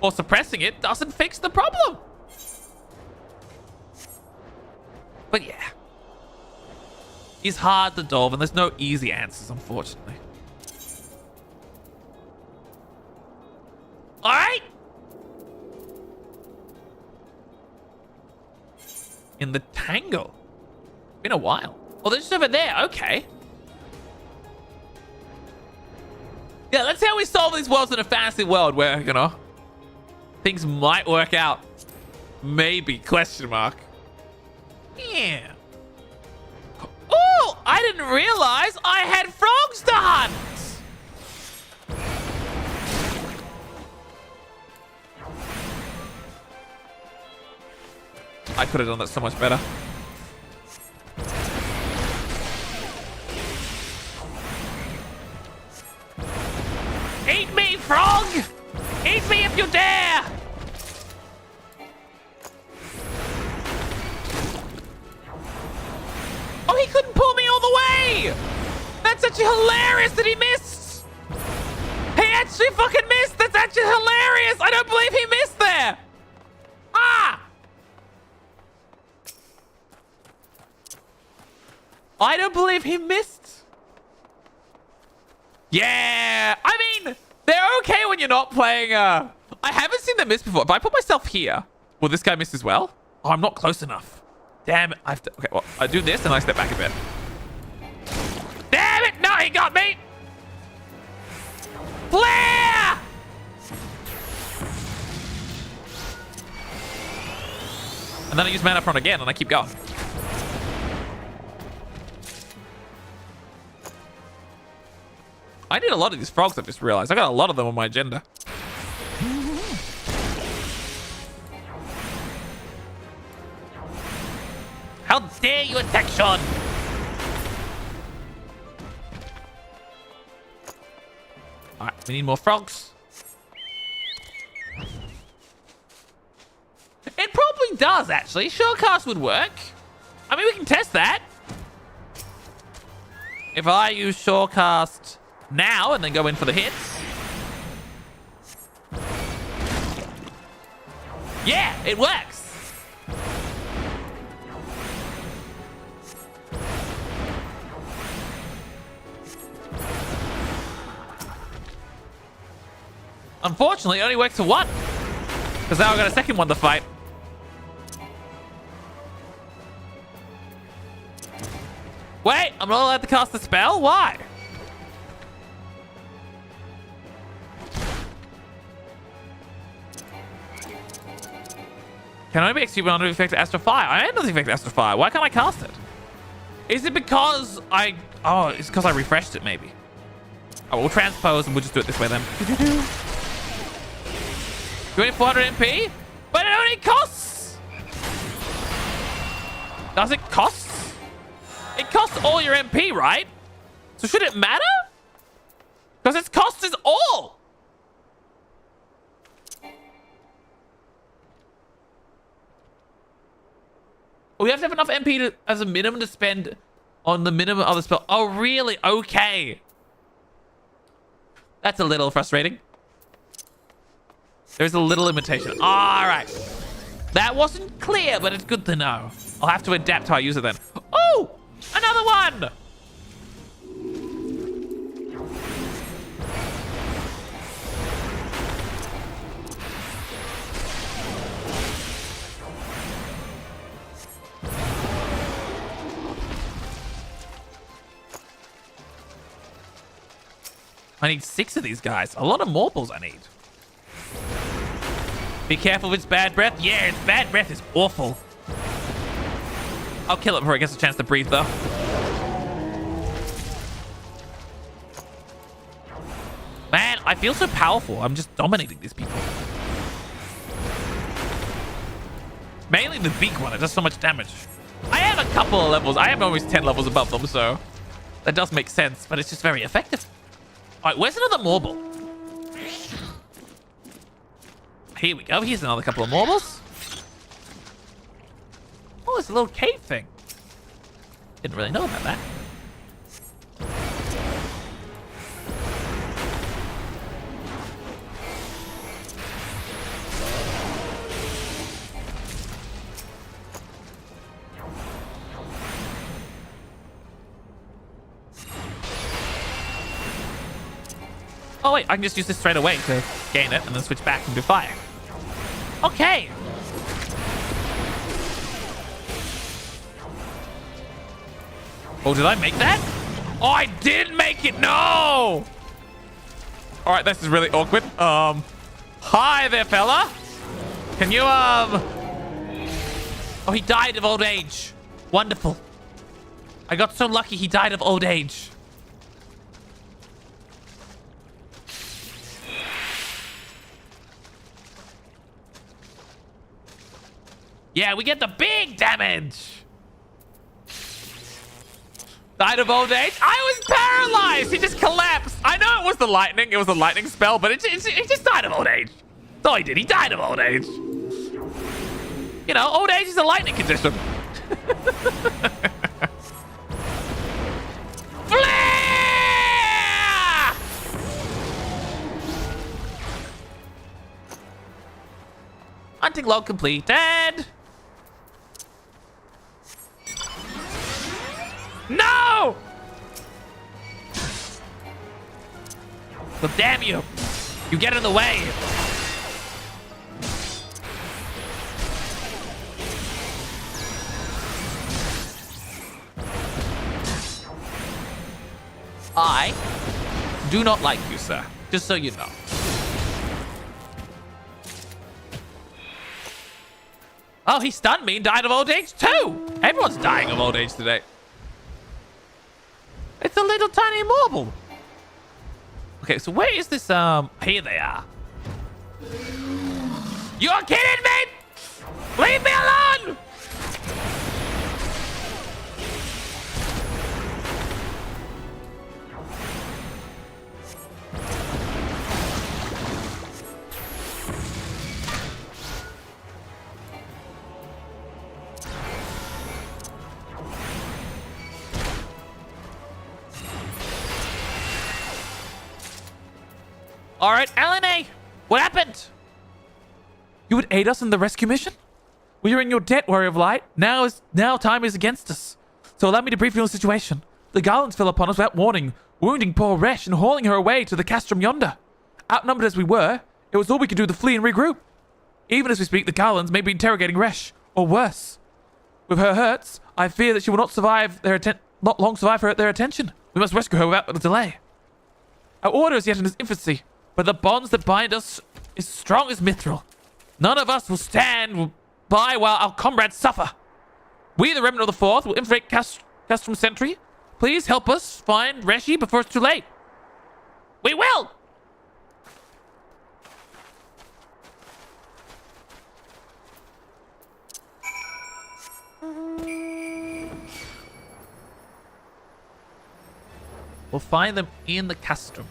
or suppressing it doesn't fix the problem. But yeah. It's hard to solve and there's no easy answers, unfortunately. Alright. In the tangle. Been a while. Oh, they're just over there. Okay. Yeah, let's see how we solve these worlds in a fantasy world where, you know, things might work out. Maybe. Question mark. Yeah. Oh, I didn't realize I had frogs to hunt. I could have done that so much better. Eat me, frog! Eat me if you dare! Oh, he couldn't pull me all the way! That's actually hilarious that he missed! He actually fucking missed! That's actually hilarious! I don't believe he missed there! Ah! I don't believe he missed. Yeah. I mean, they're okay when you're not playing. I haven't seen them miss before. If I put myself here, will this guy miss as well? Oh, I'm not close enough. Damn it. I have to. Okay, well, I do this and I step back a bit. Damn it. No, he got me. Flare! And then I use mana front again and I keep going. I need a lot of these frogs, I've just realized. I got a lot of them on my agenda. How dare you attack Sean? Alright, we need more frogs. It probably does, actually. Shortcast would work. I mean, we can test that. If I use Shortcast now and then go in for the hits. Yeah, it works. Unfortunately, it only works for one. Because now I've got a second one to fight. Wait, I'm not allowed to cast a spell? Why? Can only be executed under the effect of Astral Fire. I am under the effect of Astral Fire. Why can't I cast it? Is it because I... Oh, it's because I refreshed it, maybe. Oh, we'll transpose and we'll just do it this way then. You only 400 MP? But it only costs... Does it cost? It costs all your MP, right? So should it matter? Because its cost is all. We have to have enough MP to, as a minimum to spend on the minimum other spell. Oh, really? Okay. That's a little frustrating. There's a little limitation. All right. That wasn't clear, but it's good to know. I'll have to adapt how I use it then. Oh, another one. I need 6 of these guys. A lot of morbals I need. Be careful if it's bad breath. Yeah, it's bad breath is awful. I'll kill it before it gets a chance to breathe, though. Man, I feel so powerful. I'm just dominating these people. Mainly the big one. It does so much damage. I have a couple of levels. I have almost 10 levels above them, so that does make sense, but it's just very effective. All right, where's another Morble? I here we go. Here's another couple of marbles. Oh, it's a little cave thing. Didn't really know about that. Oh wait, I can just use this straight away to gain it and then switch back and do fire. Okay. Oh, did I make that? Oh, I did make it. No. All right, this is really awkward. Hi there, fella. Can you, Oh, he died of old age. Wonderful. I got so lucky he died of old age. Yeah, we get the big damage. Died of old age. I was paralyzed. He just collapsed. I know it was the lightning. It was a lightning spell, but he just died of old age. That's all he did. He died of old age. You know, old age is a lightning condition. Flare! Hunting log completed. No! Well, damn you. You get in the way. I do not like you, sir. Just so you know. Oh, he stunned me and died of old age too. Everyone's dying of old age today. It's a little tiny marble. Okay, so where is this? Here they are. You're kidding me? Leave me alone! All right, LNA, what happened? You would aid us in the rescue mission? We are in your debt, Warrior of Light. Now time is against us. So allow me to brief you on the situation. The Garlands fell upon us without warning, wounding poor Resh and hauling her away to the castrum yonder. Outnumbered as we were, it was all we could do to flee and regroup. Even as we speak, the Garlands may be interrogating Resh, or worse. With her hurts, I fear that she will not long survive their attention. We must rescue her without delay. Our order is yet in its infancy, but the bonds that bind us is strong as mithril. None of us will stand by while our comrades suffer. We, the remnant of the Fourth, will infiltrate Castrum Sentry. Please help us find Reshi before it's too late. We will! We'll find them in the castrum.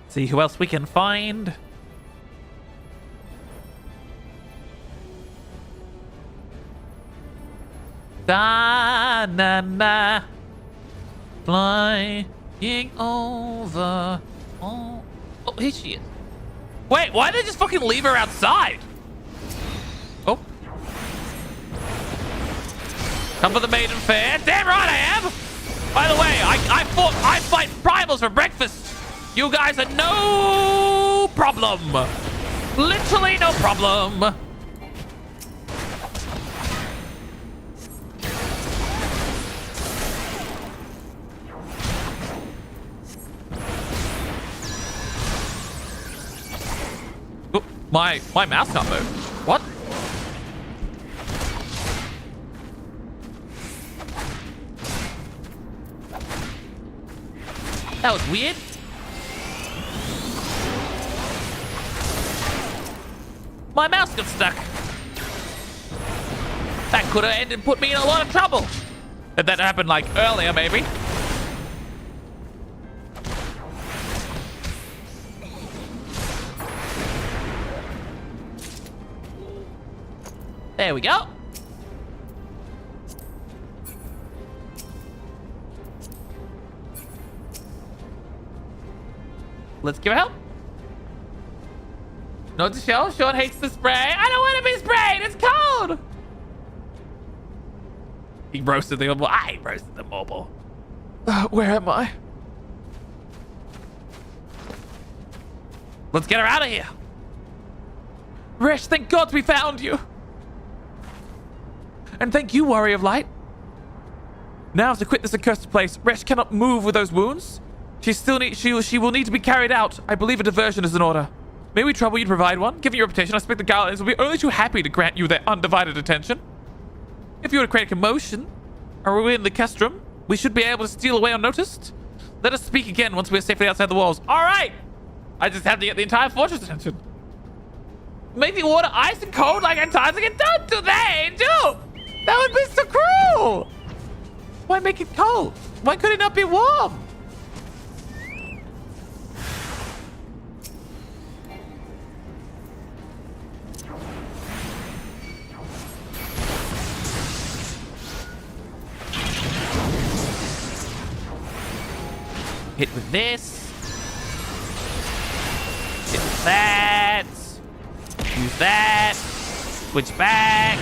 See who else we can find. Da na na, flying over. Oh, here she is. Wait, why did they just fucking leave her outside? Oh, come for the maiden fair. Damn right I am. By the way, I fight primals for breakfast. You guys are no problem. Literally no problem. Oh, my mouse can't move. What? That was weird. My mouse got stuck. That could have ended, put me in a lot of trouble. If that happened like earlier, maybe. There we go. Let's give her help. Note to show, Sean hates the spray. I don't want to be sprayed. It's cold. He roasted the mobile. I roasted the mobile. Where am I? Let's get her out of here. Resh, thank God we found you. And thank you, Warrior of Light. Now to quit this accursed place. Resh cannot move with those wounds. She will need to be carried out. I believe a diversion is in order. May we trouble you to provide one? Given your reputation, I expect the Guardians will be only too happy to grant you their undivided attention. If you were to create a commotion, or we're in the castrum, we should be able to steal away unnoticed. Let us speak again once we're safely outside the walls. All right. I just have to get the entire fortress attention. Make the water ice and cold like Antarctica? Don't do that, Angel! That would be so cruel! Why make it cold? Why could it not be warm? Hit with this. Hit with that. Use that. Switch back.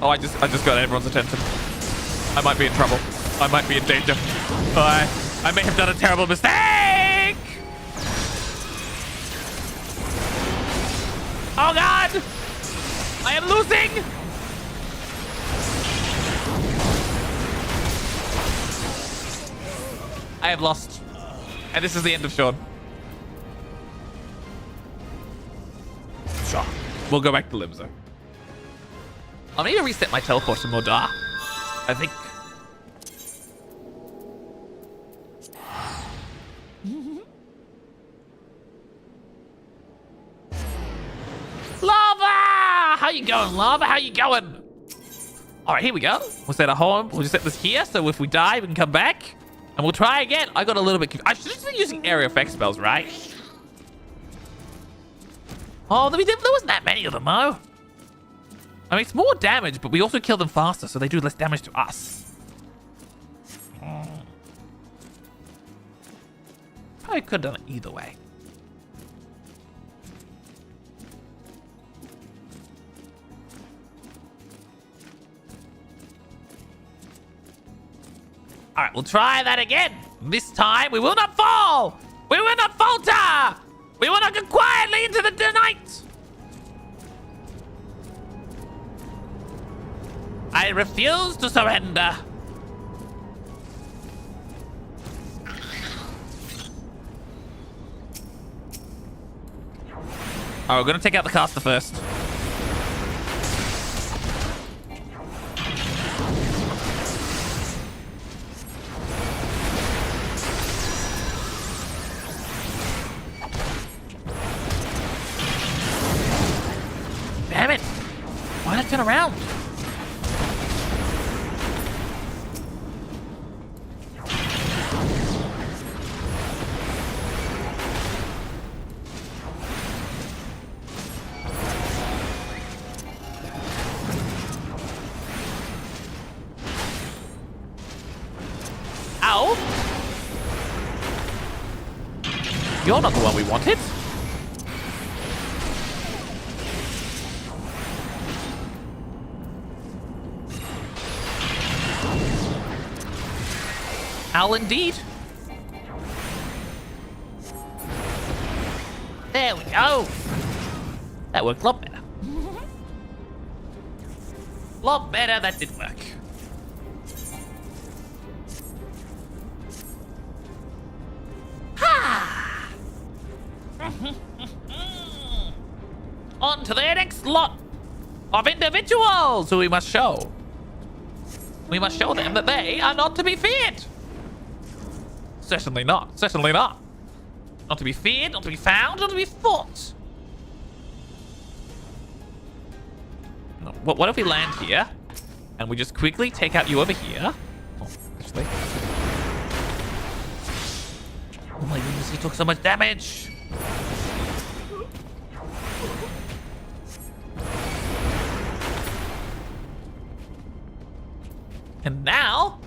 Oh, I just got everyone's attention. I might be in trouble. I might be in danger. I may have done a terrible mistake. Oh God! I am losing. I have lost. And this is the end of Sean. Sure. We'll go back to Limzo. I'll need to reset my teleport to Modar. I think. Lava! How you going, Lava? How you going? All right, here we go. We'll set a home. We'll just set this here, so if we die, we can come back. And we'll try again. I got a little bit confused. I should have been using area effect spells, right? Oh, there wasn't that many of them, though. I mean, it's more damage, but we also kill them faster, so they do less damage to us. Probably could have done it either way. All right, we'll try that again. This time, we will not fall. We will not falter. We will not go quietly into the night. I refuse to surrender. Oh, we're gonna take out the caster first. Damn it! Why not turn around? Ow! You're not the one we wanted. Owl indeed. There we go. That worked a lot better. Lot better, that did work. Ha! On to the next lot of individuals who we must show. We must show them that they are not to be feared. Certainly not. Certainly not. Not to be feared, not to be found, not to be fought. What if we land here and we just quickly take out you over here? Oh, actually. Oh my goodness, he took so much damage. And now...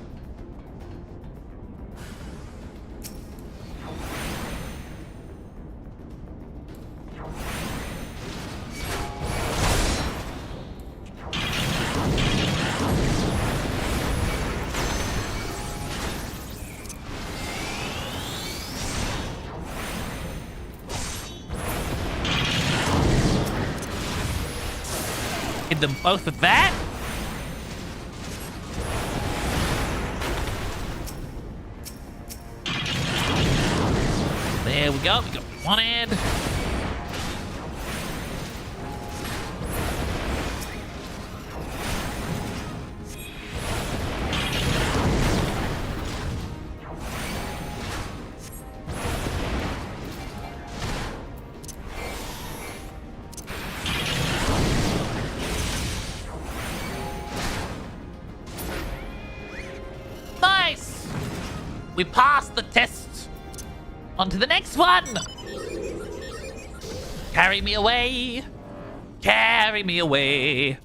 hit them both with that. There we go. We got one hand. Nice! We passed the test. On to the next one! Carry me away! Carry me away!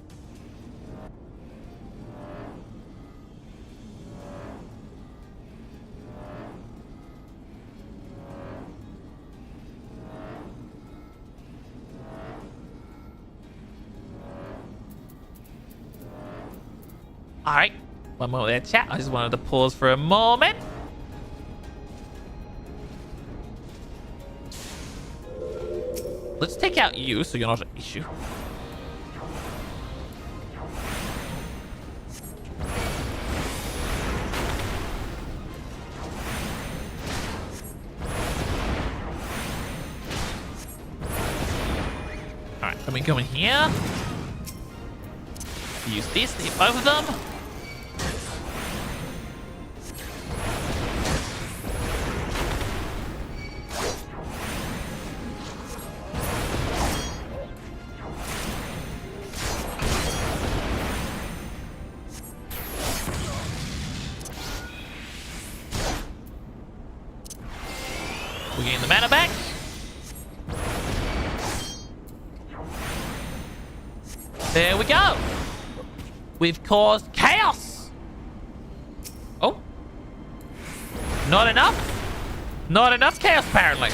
Alright, one more there, chat. I just wanted to pause for a moment. Let's take out you so you're not an issue. Alright, let me go in here. Use this to hit both of them. We're getting the mana back. There we go. We've caused chaos. Oh. Not enough. Not enough chaos, apparently.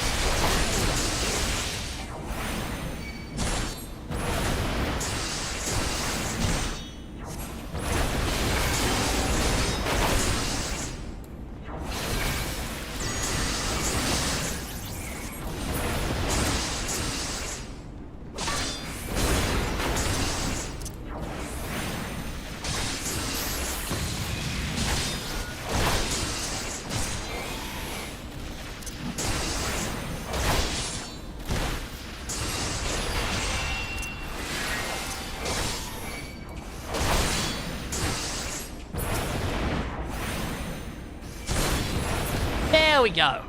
There we go.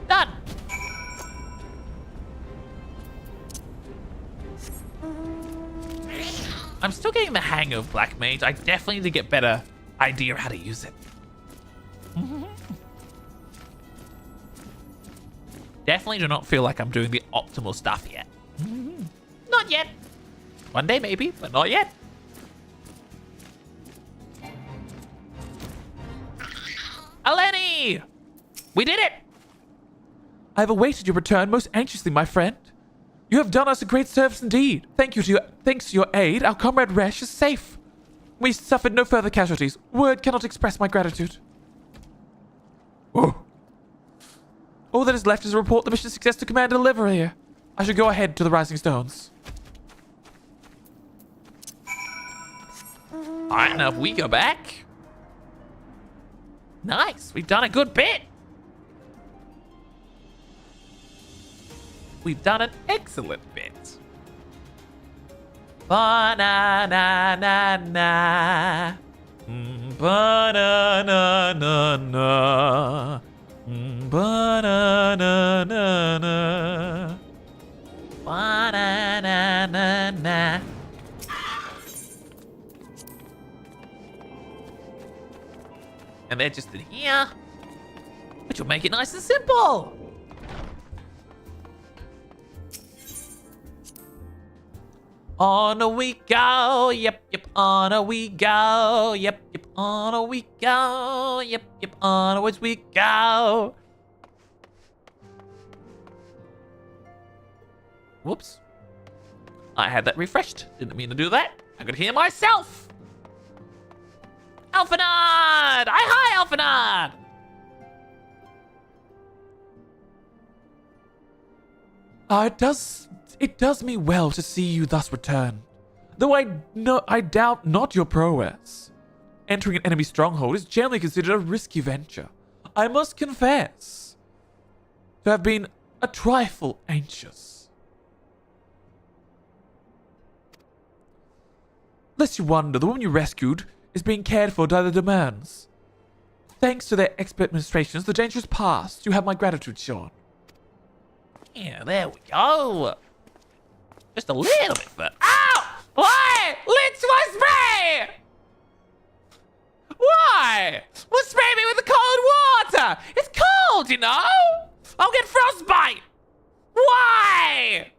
Done. I'm still getting the hang of Black Mage. I definitely need to get better idea of how to use it. Definitely do not feel like I'm doing the optimal stuff yet. Not yet. One day maybe, but not yet. Eleni! We did it! I have awaited your return most anxiously, my friend. You have done us a great service indeed. Thanks to your aid, our comrade Resh is safe. We suffered no further casualties. Word cannot express my gratitude. Whoa. All that is left is a report the mission success to Commander Levin. I should go ahead to the Rising Stones. Alright, now if we go back. Nice, we've done a good bit. We've done an excellent bit. Ba-na-na-na-na. Ba-na-na-na-na. Ba-na-na-na-na. Ba-na-na-na-na. And they're just in here, which will make it nice and simple. On we go, yep, on we go. Yep, on we go. Yep, onwards we go. Whoops. I had that refreshed. Didn't mean to do that. I could hear myself. Alphanard! Hi, Alphanard! It does me well to see you thus return. Though I doubt not your prowess. Entering an enemy stronghold is generally considered a risky venture. I must confess to have been a trifle anxious. Lest you wonder, the woman you rescued is being cared for by the demands. Thanks to their expert administrations, the danger is past. You have my gratitude, Sean. Yeah, there we go. Just a little bit further. Ow! Why? Let's spray! Why? Well, spray me with the cold water. It's cold, you know. I'll get frostbite. Why?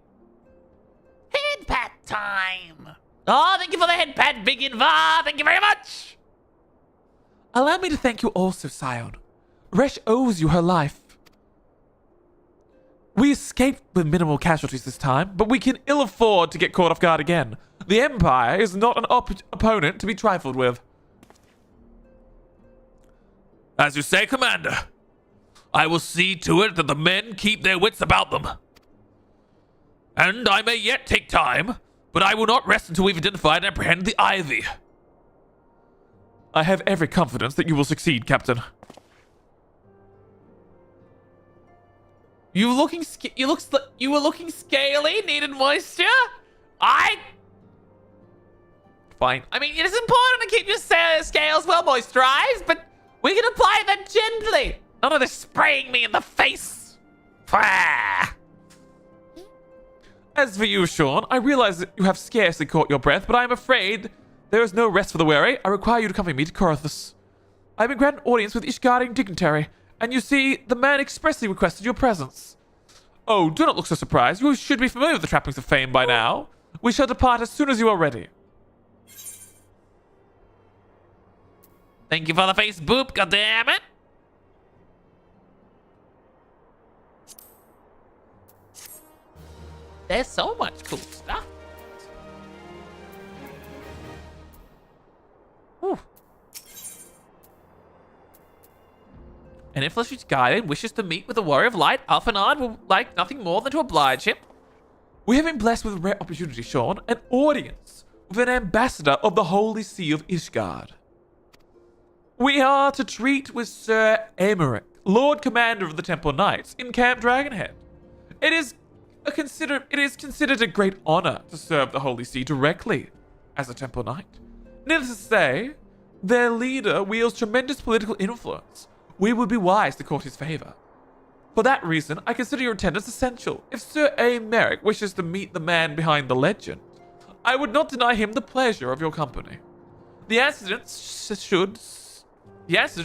Head pat time. Oh, thank you for the head pat, Big Invar. Thank you very much. Allow me to thank you also, Scion. Resh owes you her life. We escaped with minimal casualties this time, but we can ill afford to get caught off guard again. The Empire is not an opponent to be trifled with. As you say, Commander. I will see to it that the men keep their wits about them. And I may yet take time, but I will not rest until we've identified and apprehended the Ivy. I have every confidence that you will succeed, Captain. You were looking scaly, needed moisture? Fine. I mean, it is important to keep your scales well moisturized, but we can apply that gently. None of this spraying me in the face. As for you, Sean, I realize that you have scarcely caught your breath, but I am afraid there is no rest for the weary. I require you to accompany me to Corothus. I have been granted audience with Ishgardian dignitary, and you see, the man expressly requested your presence. Oh, do not look so surprised. You should be familiar with the trappings of fame by now. We shall depart as soon as you are ready. Thank you for the face boop, goddammit. There's so much cool stuff. Whew. And if Flesh's guardian wishes to meet with the Warrior of Light, Alphanard will like nothing more than to oblige him. We have been blessed with a rare opportunity, Sean, an audience with an ambassador of the Holy See of Ishgard. We are to treat with Sir Aymeric, Lord Commander of the Temple Knights, in Camp Dragonhead. It is considered a great honor to serve the Holy See directly as a Temple Knight. Needless to say, their leader wields tremendous political influence. We would be wise to court his favor. For that reason, I consider your attendance essential. If Sir Aymeric wishes to meet the man behind the legend, I would not deny him the pleasure of your company. The Answer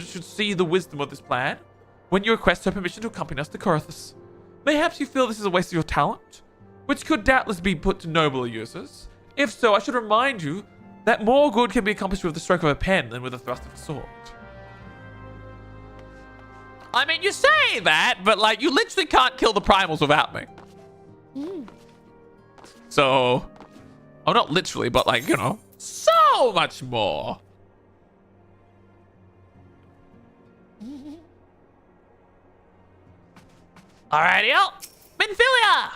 should see the wisdom of this plan when you request her permission to accompany us to Corothus. Mayhaps you feel this is a waste of your talent, which could doubtless be put to nobler uses. If so, I should remind you that more good can be accomplished with the stroke of a pen than with a thrust of a sword. I mean, you say that, but like, you literally can't kill the primals without me. So, oh, not literally, but like, you know, so much more. Alrighty-o, Minfilia!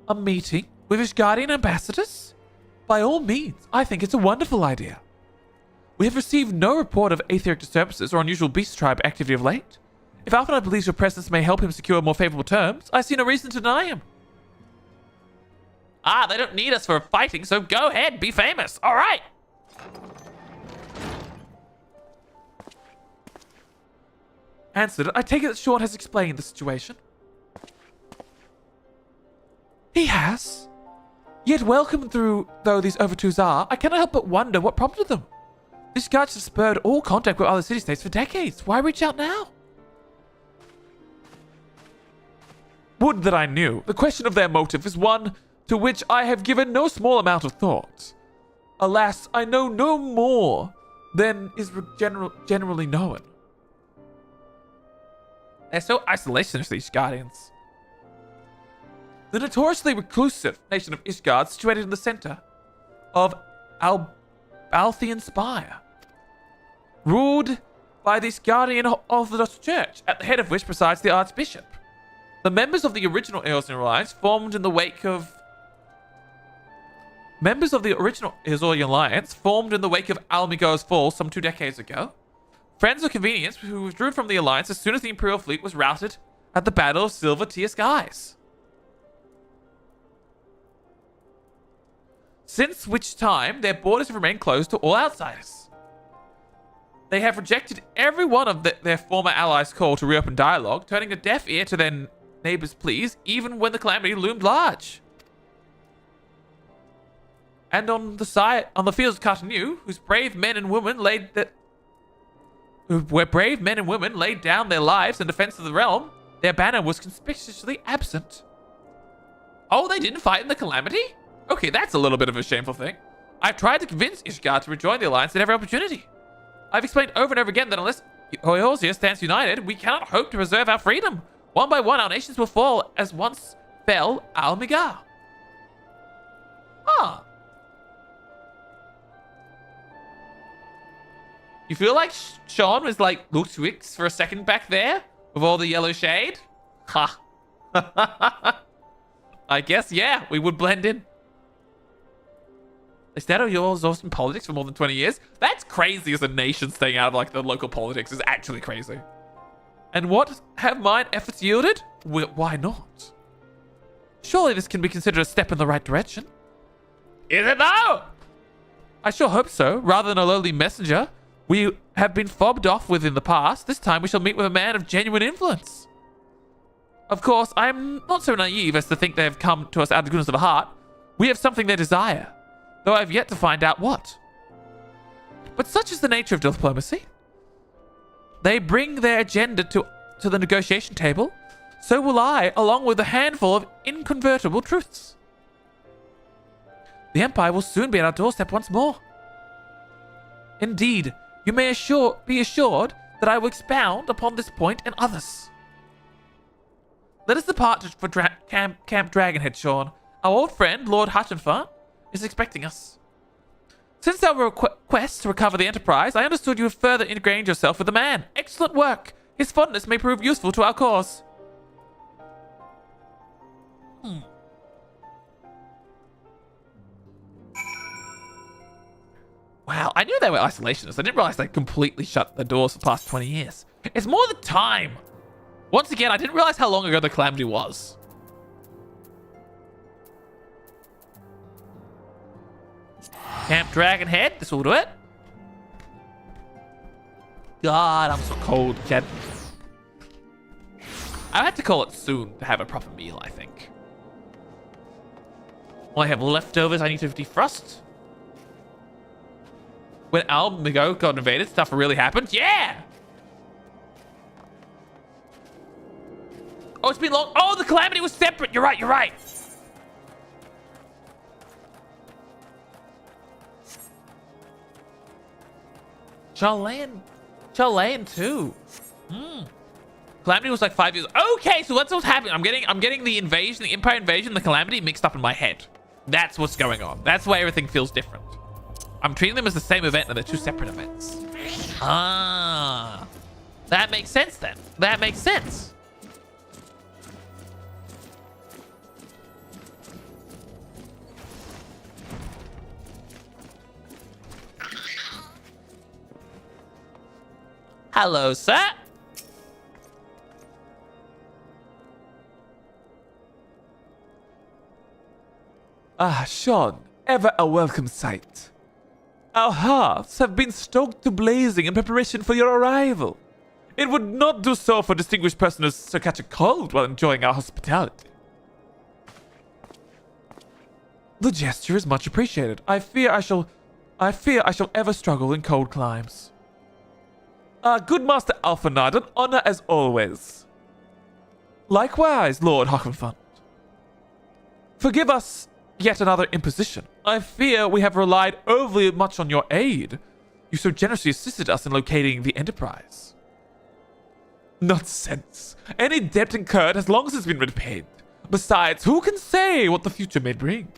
A meeting with Ishgardian ambassadors? By all means, I think it's a wonderful idea. We have received no report of aetheric disturbances or unusual beast tribe activity of late. If Alphanard believes your presence may help him secure more favorable terms, I see no reason to deny him. They don't need us for fighting, so go ahead, be famous. All right. Answered, I take it that Sean has explained the situation. He has. Yet welcome though these overtures are, I cannot help but wonder what prompted them. This guard has spurred all contact with other city-states for decades. Why reach out now? Would that I knew. The question of their motive is one to which I have given no small amount of thought. Alas, I know no more than is generally known. They're so isolationist, these Guardians. The notoriously reclusive nation of Ishgard, situated in the center of Balthian Spire, ruled by this Guardian Orthodox Church, at the head of which presides the Archbishop. The members of the original Eorzean Alliance formed in the wake of Almigo's fall some 2 decades ago. Friends of convenience who withdrew from the Alliance as soon as the Imperial fleet was routed at the Battle of Silver Tear Skies. Since which time, their borders have remained closed to all outsiders. They have rejected every one of their former allies' call to reopen dialogue, turning a deaf ear to their neighbors' pleas, even when the calamity loomed large. And on the fields of Cartanu, where brave men and women laid down their lives in defense of the realm, their banner was conspicuously absent. Oh, they didn't fight in the calamity? Okay, that's a little bit of a shameful thing. I've tried to convince Ishgard to rejoin the Alliance at every opportunity. I've explained over and over again that unless Eorzea stands united, we cannot hope to preserve our freedom. One by one, our nations will fall as once fell Almigar. Huh. You feel like Sean was like Luke Twix for a second back there? With all the yellow shade? Ha. I guess, yeah, we would blend in. Instead of yours in politics for more than 20 years? That's crazy as a nation staying out of like the local politics is actually crazy. And what have mine efforts yielded? Why not? Surely this can be considered a step in the right direction. Is it though? I sure hope so. Rather than a lowly messenger we have been fobbed off with in the past, this time we shall meet with a man of genuine influence. Of course, I am not so naive as to think they have come to us out of the goodness of the heart. We have something they desire, though I have yet to find out what. But such is the nature of diplomacy. They bring their agenda to the negotiation table, so will I, along with a handful of inconvertible truths. The Empire will soon be at our doorstep once more. Indeed, you may be assured that I will expound upon this point and others. Let us depart for Camp Dragonhead, Sean. Our old friend, Lord Hutchinson, is expecting us. Since our quest to recover the Enterprise, I understood you have further ingrained yourself with the man. Excellent work. His fondness may prove useful to our cause. Wow, I knew they were isolationists. I didn't realize they completely shut the doors for the past 20 years. It's more the time. Once again, I didn't realize how long ago the calamity was. Camp Dragonhead, this will do it. God, I'm so cold, kid. I had to call it soon to have a proper meal, I think. Well, I have leftovers I need to defrost. When Almigo got invaded, stuff really happened. Yeah! Oh, it's been long. Oh, the calamity was separate. You're right, you're right. Chilean too. Calamity was like 5 years. Okay, so that's what's happening. I'm getting the invasion, the Empire invasion, the calamity mixed up in my head. That's what's going on. That's why everything feels different. I'm treating them as the same event and they're two separate events. Ah. That makes sense then. That makes sense. Hello, sir. Ah, Sean, ever a welcome sight. Our hearts have been stoked to blazing in preparation for your arrival. It would not do so for a distinguished person to catch a cold while enjoying our hospitality. The gesture is much appreciated. I fear I shall ever struggle in cold climes. Good Master Alphanard, an honor as always. Likewise, Lord Hockenfund. Forgive us yet another imposition. I fear we have relied overly much on your aid. You so generously assisted us in locating the Enterprise. Nonsense. Any debt incurred has long since been repaid. Besides, who can say what the future may bring?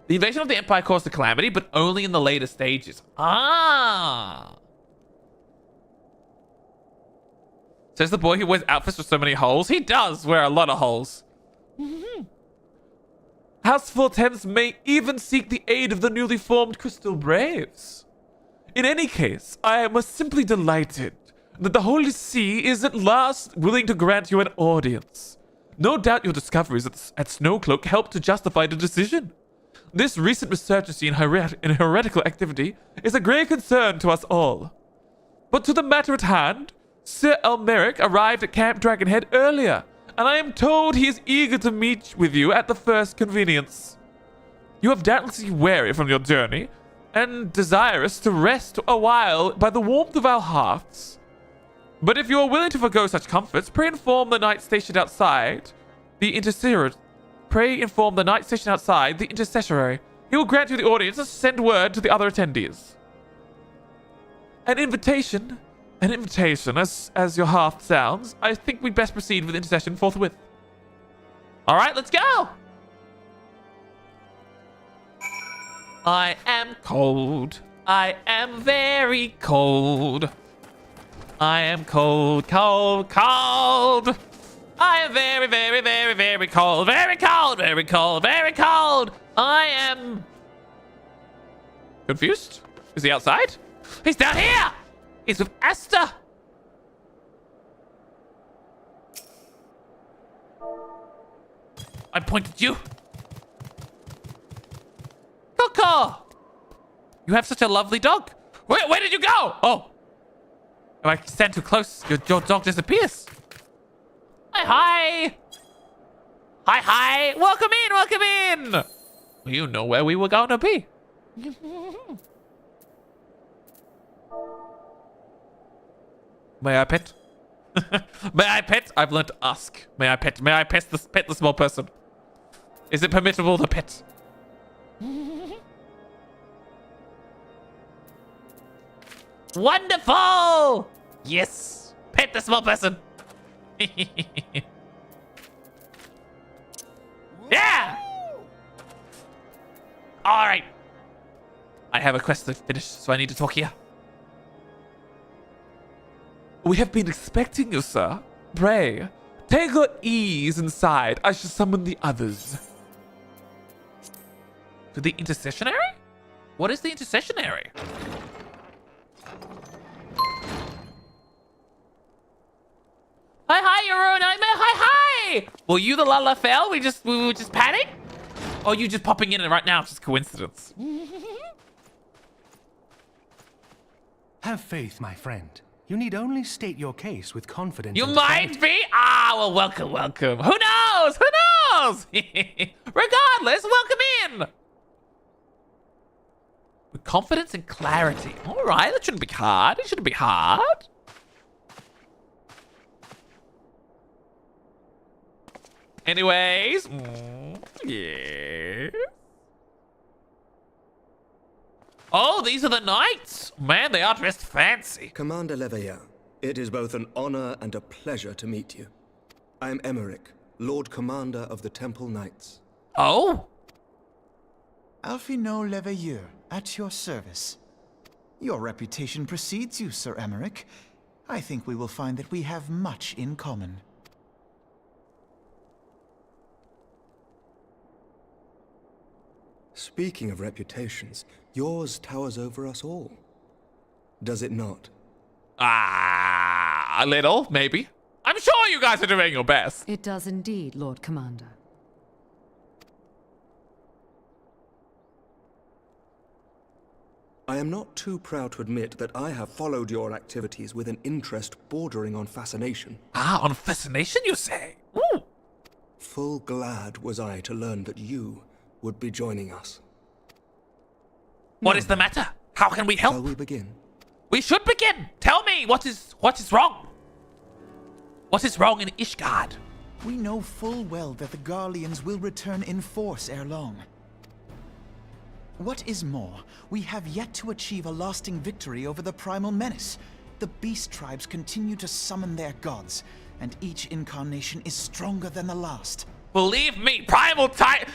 The invasion of the Empire caused a calamity, but only in the later stages. Ah! Says the boy who wears outfits with so many holes. He does wear a lot of holes. House 410s may even seek the aid of the newly formed Crystal Braves. In any case, I am simply delighted that the Holy See is at last willing to grant you an audience. No doubt your discoveries at Snowcloak helped to justify the decision. This recent resurgency in heretical activity is a great concern to us all. But to the matter at hand, Sir Elmeric arrived at Camp Dragonhead earlier, and I am told he is eager to meet with you at the first convenience. You have doubtless been weary from your journey, and desirous to rest a while by the warmth of our hearths. But if you are willing to forgo such comforts, pray inform the knight stationed outside the intercessory. He will grant you the audience and send word to the other attendees. An invitation, as your hearth sounds. I think we'd best proceed with intercession forthwith. All right, let's go. I am cold. I am very cold. I am cold, cold, cold. I am very, very, very, very cold. Very cold, very cold, very cold. I am... confused? Is he outside? He's down here! He's with Esther! I pointed at you. Coco! You have such a lovely dog. Where did you go? Oh. If I stand too close, your dog disappears. Hi. Hi. Welcome in. You know where we were going to be. May I pet? May I pet? I've learned to ask. May I pet? May I pet the small person? Is it permissible to pet? Wonderful! Yes! Pet the small person! Yeah! Alright. I have a quest to finish, so I need to talk here. We have been expecting you, sir. Pray, take your ease inside. I shall summon the others. To the intercessionary? What is the intercessionary? Hi, Your Nightmare. Hi. Were you the Lalafell we were just patting? Or are you just popping in right now? It's just coincidence. Have faith, my friend. You need only state your case with confidence. You might be? Ah, well, welcome. Who knows? Regardless, welcome in. With confidence and clarity. All right, that shouldn't be hard. It shouldn't be hard. Anyways. Yeah. Oh, these are the knights. Man, they are dressed fancy. Commander Levin, it is both an honor and a pleasure to meet you. I am Emmerich, Lord Commander of the Temple Knights. Oh? Alphino Levin, at your service. Your reputation precedes you, Sir Emmerich. I think we will find that we have much in common. Speaking of reputations, yours towers over us all. Does it not? A little, maybe. I'm sure you guys are doing your best. It does indeed, Lord Commander. I am not too proud to admit that I have followed your activities with an interest bordering on fascination. Ah, on fascination, you say? Ooh. Full glad was I to learn that you would be joining us. What is the matter? How can we help? Shall we begin? We should begin. Tell me what is wrong. What is wrong in Ishgard? We know full well that the Garleans will return in force ere long. What is more, we have yet to achieve a lasting victory over the primal menace. The beast tribes continue to summon their gods, and each incarnation is stronger than the last. Believe me,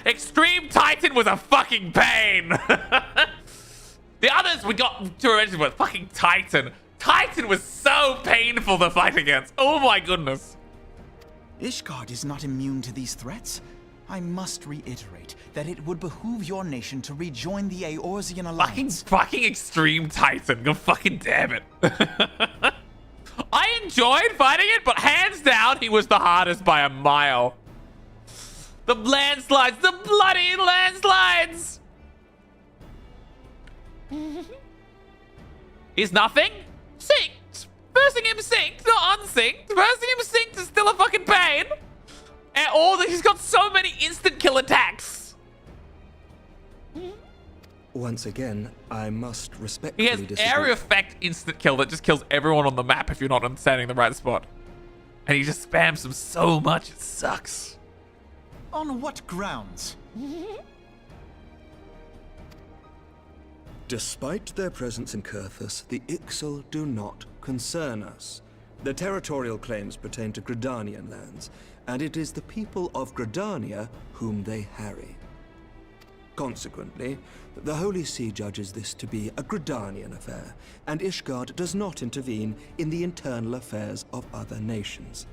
Extreme Titan was a fucking pain. The others we got to mention, but fucking Titan. Titan was so painful to fight against. Oh my goodness. Ishgard is not immune to these threats. I must reiterate that it would behoove your nation to rejoin the Eorzean Alliance. Fucking Extreme Titan. God fucking damn it. I enjoyed fighting it, but hands down, he was the hardest by a mile. The landslides, the bloody landslides. Is nothing? Synced. Versing him synced, not unsynced. Versing him synced is still a fucking pain. And he's got so many instant kill attacks. Once again, I must respectfully He has disagree. area effect instant kill that just kills everyone on the map if you're not standing in the right spot. And he just spams them so much, it sucks. On what grounds? Despite their presence in Kurthus, the Ixal do not concern us. Their territorial claims pertain to Gridanian lands, and it is the people of Gridania whom they harry. Consequently, the Holy See judges this to be a Gridanian affair, and Ishgard does not intervene in the internal affairs of other nations.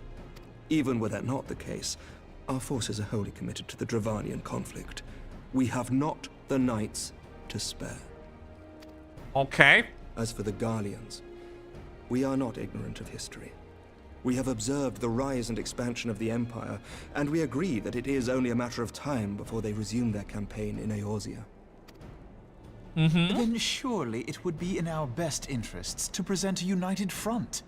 Even were that not the case, our forces are wholly committed to the Dravanian conflict. We have not the knights to spare. Okay. As for the Garleans, we are not ignorant of history. We have observed the rise and expansion of the Empire, and we agree that it is only a matter of time before they resume their campaign in Eorzea. Then surely it would be in our best interests to present a united front.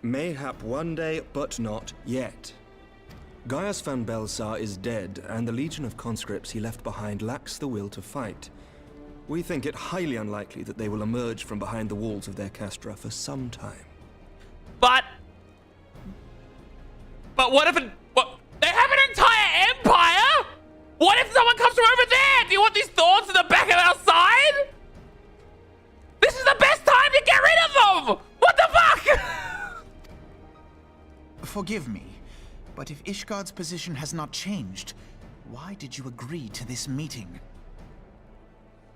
Mayhap one day, but not yet. Gaius van Belsar is dead, and the legion of conscripts he left behind lacks the will to fight. We think it highly unlikely that they will emerge from behind the walls of their castra for some time. But what if they have an entire empire? What if someone comes from over there? Do you want these thorns in the back of our side? This is the best time to get rid of them! What the fuck? Forgive me, but if Ishgard's position has not changed, why did you agree to this meeting?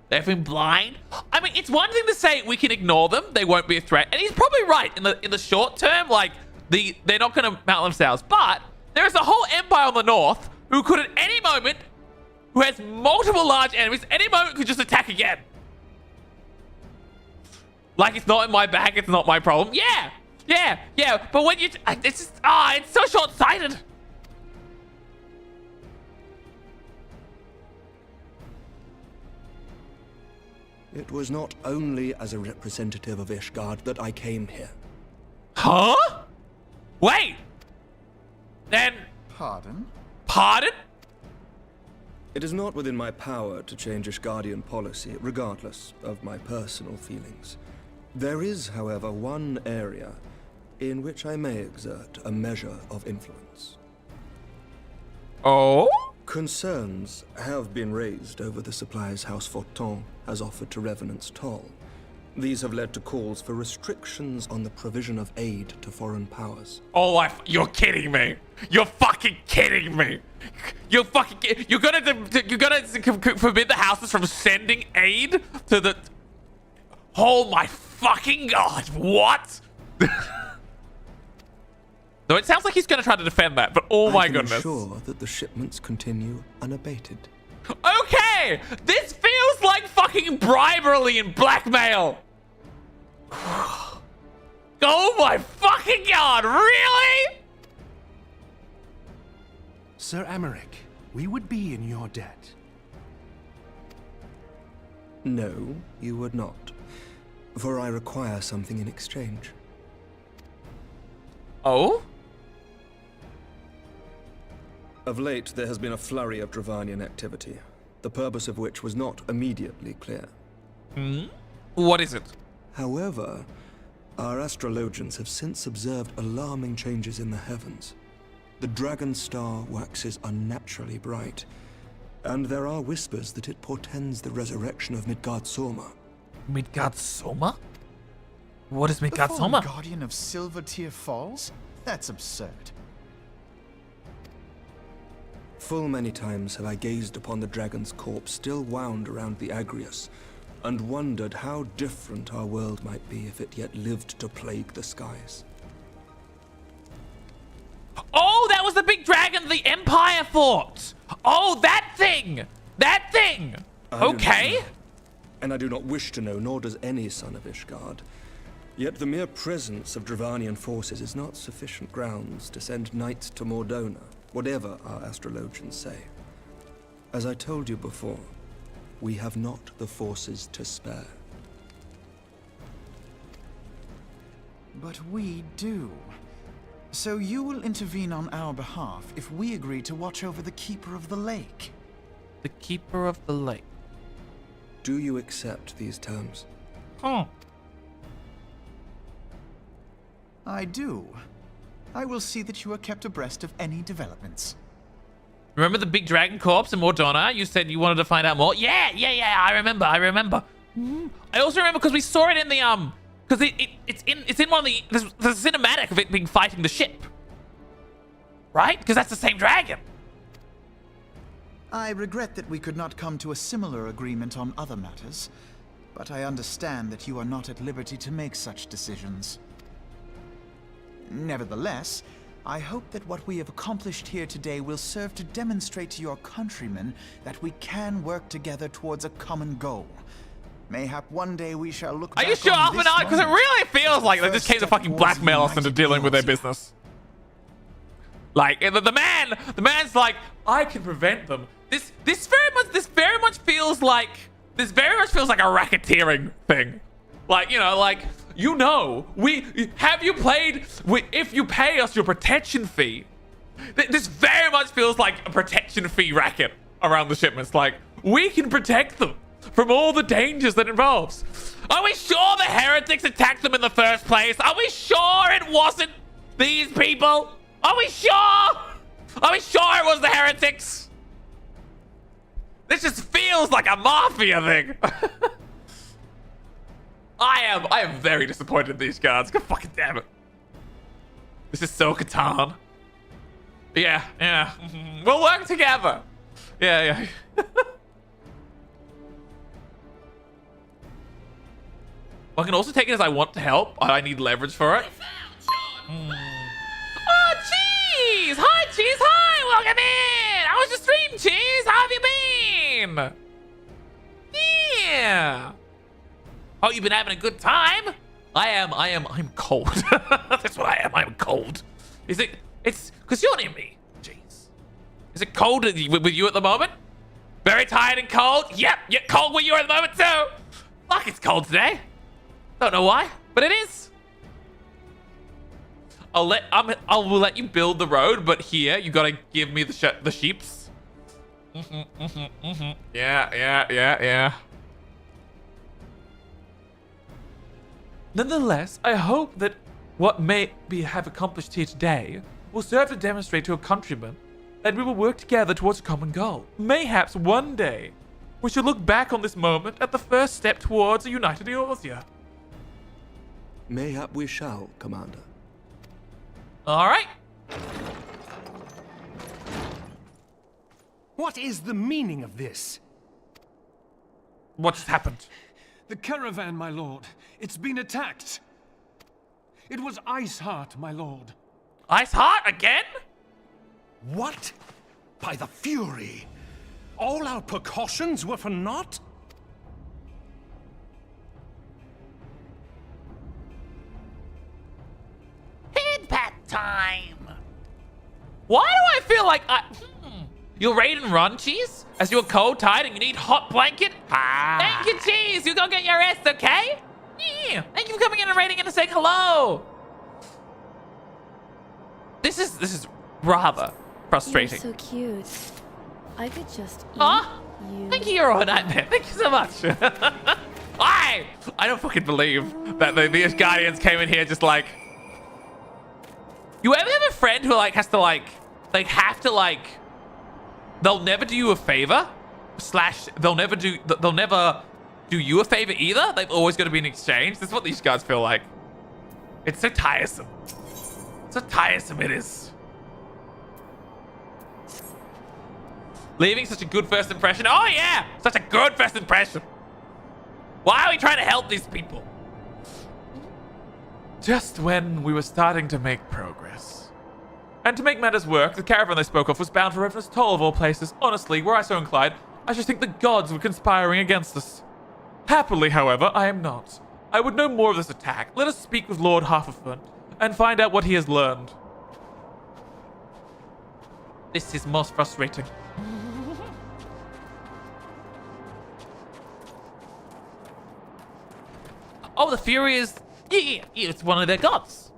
They've been blind. I mean, it's one thing to say we can ignore them; they won't be a threat, and he's probably right in the short term. Like they're not going to mount themselves, but there is a whole empire on the north who could at any moment, who has multiple large enemies, any moment could just attack again. Like it's not in my bag, it's not my problem. Yeah. But when it's just it's so short-sighted. It was not only as a representative of Ishgard that I came here. Huh? Wait. Then... Pardon? Pardon? It is not within my power to change Ishgardian policy, regardless of my personal feelings. There is, however, one area in which I may exert a measure of influence. Oh? Concerns have been raised over the supplies House Forton has offered to Revenant's Toll. These have led to calls for restrictions on the provision of aid to foreign powers. Oh, you're kidding me. You're fucking kidding me. You're gonna forbid the houses from sending aid to the... Oh my fucking god, what? So it sounds like he's gonna try to defend that, but oh my goodness. I can ensure that the shipments continue unabated. Okay, this feels like fucking bribery and blackmail. Oh my fucking god, really? Sir Emmerich, we would be in your debt. No, you would not. For I require something in exchange. Oh? Of late, there has been a flurry of Dravanian activity, the purpose of which was not immediately clear. What is it? However, our astrologians have since observed alarming changes in the heavens. The dragon star waxes unnaturally bright, and there are whispers that it portends the resurrection of Midgard Soma. Midgard Soma? What is The Midgard fallen Soma? guardian of Silvertear Falls? That's absurd. Full many times have I gazed upon the dragon's corpse still wound around the Agrius, and wondered how different our world might be if it yet lived to plague the skies. Oh, that was the big dragon the Empire fought. Oh, that thing. That thing. I do not Okay. know, and I do not wish to know, nor does any son of Ishgard. Yet the mere presence of Dravanian forces is not sufficient grounds to send knights to Mordona, whatever our astrologians say. As I told you before, we have not the forces to spare. But we do. So you will intervene on our behalf if we agree to watch over the Keeper of the Lake. The Keeper of the Lake. Do you accept these terms? Huh. I do. I will see that you are kept abreast of any developments. Remember the big dragon corpse in Mordona? You said you wanted to find out more. Yeah. I remember. I also remember because we saw it in the because it's in one of the cinematic of it being fighting the ship, right? Because that's the same dragon. I regret that we could not come to a similar agreement on other matters, but I understand that you are not at liberty to make such decisions. Nevertheless, I hope that what we have accomplished here today will serve to demonstrate to your countrymen that we can work together towards a common goal. Mayhap one day we shall look back Are you sure, on this Alphanard? Because it moment really feels like they as the just came to first fucking step towards blackmail us into united dealing with their Eorzea. business. Like the man's like, I can prevent them. This very much feels like a racketeering thing. Like, if you pay us your protection fee. This very much feels like a protection fee racket around the shipments. Like, we can protect them from all the dangers that involves. Are we sure the heretics attacked them in the first place? Are we sure it wasn't these people? Are we sure? Are we sure it was the heretics? This just feels like a mafia thing. I am very disappointed in these guards. God fucking damn it. This is so Catan. Yeah. We'll work together. Yeah. I can also take it as I want to help. I need leverage for it. Oh, Cheese! Hi, Cheese! Hi! Welcome in! How was your stream, Cheese? How have you been? Yeah. Oh, you've been having a good time? I'm cold. That's what I am. I'm cold. It's because you're near me. Jeez. Is it cold with you at the moment? Very tired and cold? Yep, cold with you at the moment too. Fuck, it's cold today. Don't know why, but it is. I'll let you build the road, but here you gotta give me the sheeps. Yeah. Nonetheless, I hope that what may have accomplished here today will serve to demonstrate to a countryman that we will work together towards a common goal. Mayhaps one day we should look back on this moment at the first step towards a united Eorzea. Mayhap we shall, Commander. All right. What is the meaning of this? What's happened? The caravan, my lord. It's been attacked. It was Iceheart, my lord. Iceheart again? What? By the Fury! All our precautions were for naught? Headpat time. Why do I feel like you're ready to run, Cheese? As you're cold, tired, and you need hot blanket? Thank you, Cheese. You go get your rest, okay? Yeah. Thank you for coming in and raiding in and saying hello. This is rather frustrating. You're so cute. I could just eat you. Thank you, you're a nightmare. Thank you so much. I don't fucking believe that these guardians came in here just like. You ever have a friend who like has to like they have to, like, they'll never do you a favor, / they'll never do you a favor either. They've always got to be in exchange. This is what these guys feel like. It's so tiresome. So tiresome it is. Leaving such a good first impression. Oh yeah, such a good first impression. Why are we trying to help these people? Just when we were starting to make progress. And to make matters work, the caravan they spoke of was bound for Revenant's Toll of all places. Honestly, were I so inclined, I should think the gods were conspiring against us. Happily, however, I am not. I would know more of this attack. Let us speak with Lord Halfafont and find out what he has learned. This is most frustrating. Oh, the Fury is... Yeah, it's one of their gods.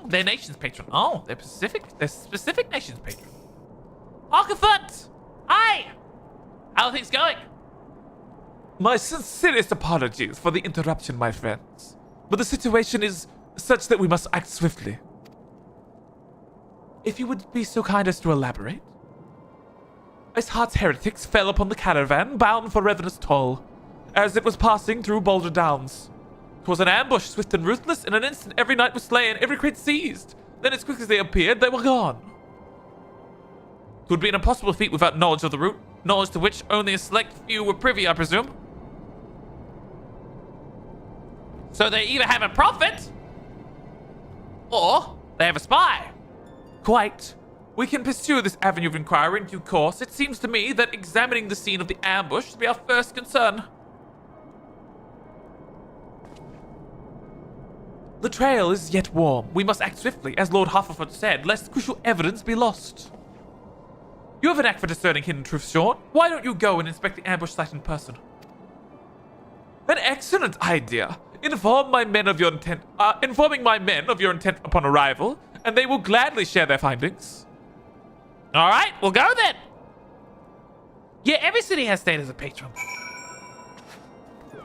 Their nation's patron. Oh, their specific nation's patron. Halfafont! Hi! How are things going? My sincerest apologies for the interruption, my friends. But the situation is such that we must act swiftly. If you would be so kind as to elaborate. Iceheart's heretics fell upon the caravan bound for Revenant's Toll, as it was passing through Boulder Downs. 'Twas an ambush, swift and ruthless. In an instant, every knight was slain, every crate seized. Then, as quick as they appeared, they were gone. 'Twould be an impossible feat without knowledge of the route, knowledge to which only a select few were privy, I presume. So they either have a prophet, or they have a spy. Quite. We can pursue this avenue of inquiry in due course. It seems to me that examining the scene of the ambush should be our first concern. The trail is yet warm. We must act swiftly, as Lord Halfafont said, lest crucial evidence be lost. You have an knack for discerning hidden truths, Sean. Why don't you go and inspect the ambush site in person? An excellent idea. Informing my men of your intent upon arrival, and they will gladly share their findings. All right, we'll go then. Yeah, every city has stayed as a patron.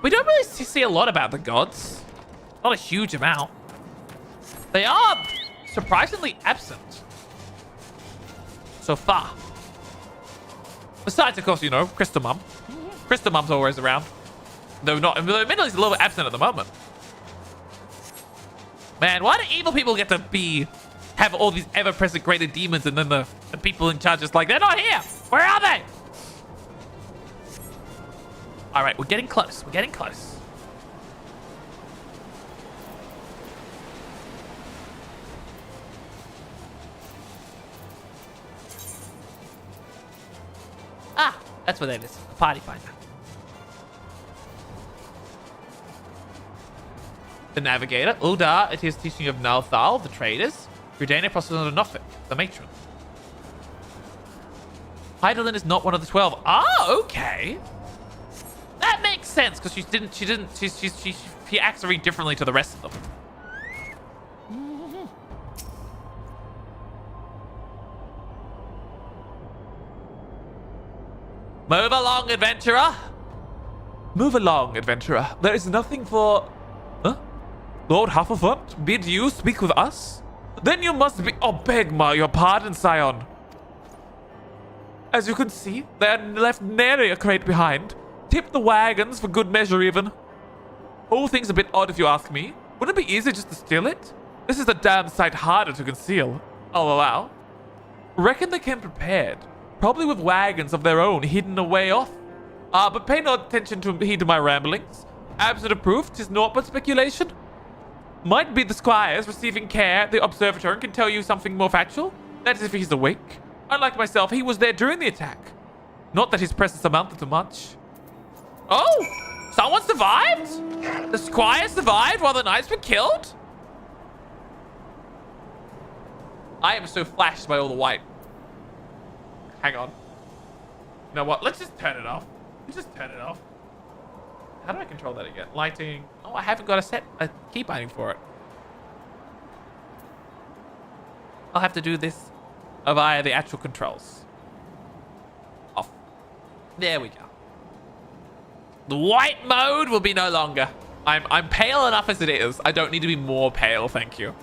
We don't really see a lot about the gods. Not a huge amount. They are surprisingly absent so far. Besides, of course, you know, Crystal Mum. Crystal Mum's always around. Though admittedly, he's a little bit absent at the moment. Man, why do evil people get to have all these ever-present greater demons, and then the people in charge is like, they're not here. Where are they? All right, we're getting close. We're getting close. Ah, that's what that is. A party finder. The navigator. Uldar, it is teaching of Nalthal, the traders. Gridania processes under Nofik, the matron. Heidelin is not one of the 12. Ah, okay. That makes sense, because she acts very differently to the rest of them. Move along, adventurer. Move along, adventurer. There is nothing for... Huh? Lord Halfafont bid you speak with us? Then you must be... Oh, beg your pardon, Scion. As you can see, they had left nary a crate behind. Tipped the wagons for good measure, even. Whole thing's a bit odd if you ask me. Wouldn't it be easier just to steal it? This is a damn sight harder to conceal, I'll allow. Reckon they came prepared. Probably with wagons of their own hidden away off. But pay no attention to heed to my ramblings. Absent of proof, 'tis naught but speculation. Might be the squires receiving care at the observatory and can tell you something more factual. That is if he's awake. Unlike myself, he was there during the attack. Not that his presence amounted to much. Oh! Someone survived? The squire survived while the knights were killed? I am so flashed by all the white. Hang on. You know what? Let's just turn it off. Let's just turn it off. How do I control that again? Lighting. Oh, I haven't got a key binding for it. I'll have to do this via the actual controls. Off. There we go. The white mode will be no longer. I'm pale enough as it is. I don't need to be more pale, thank you.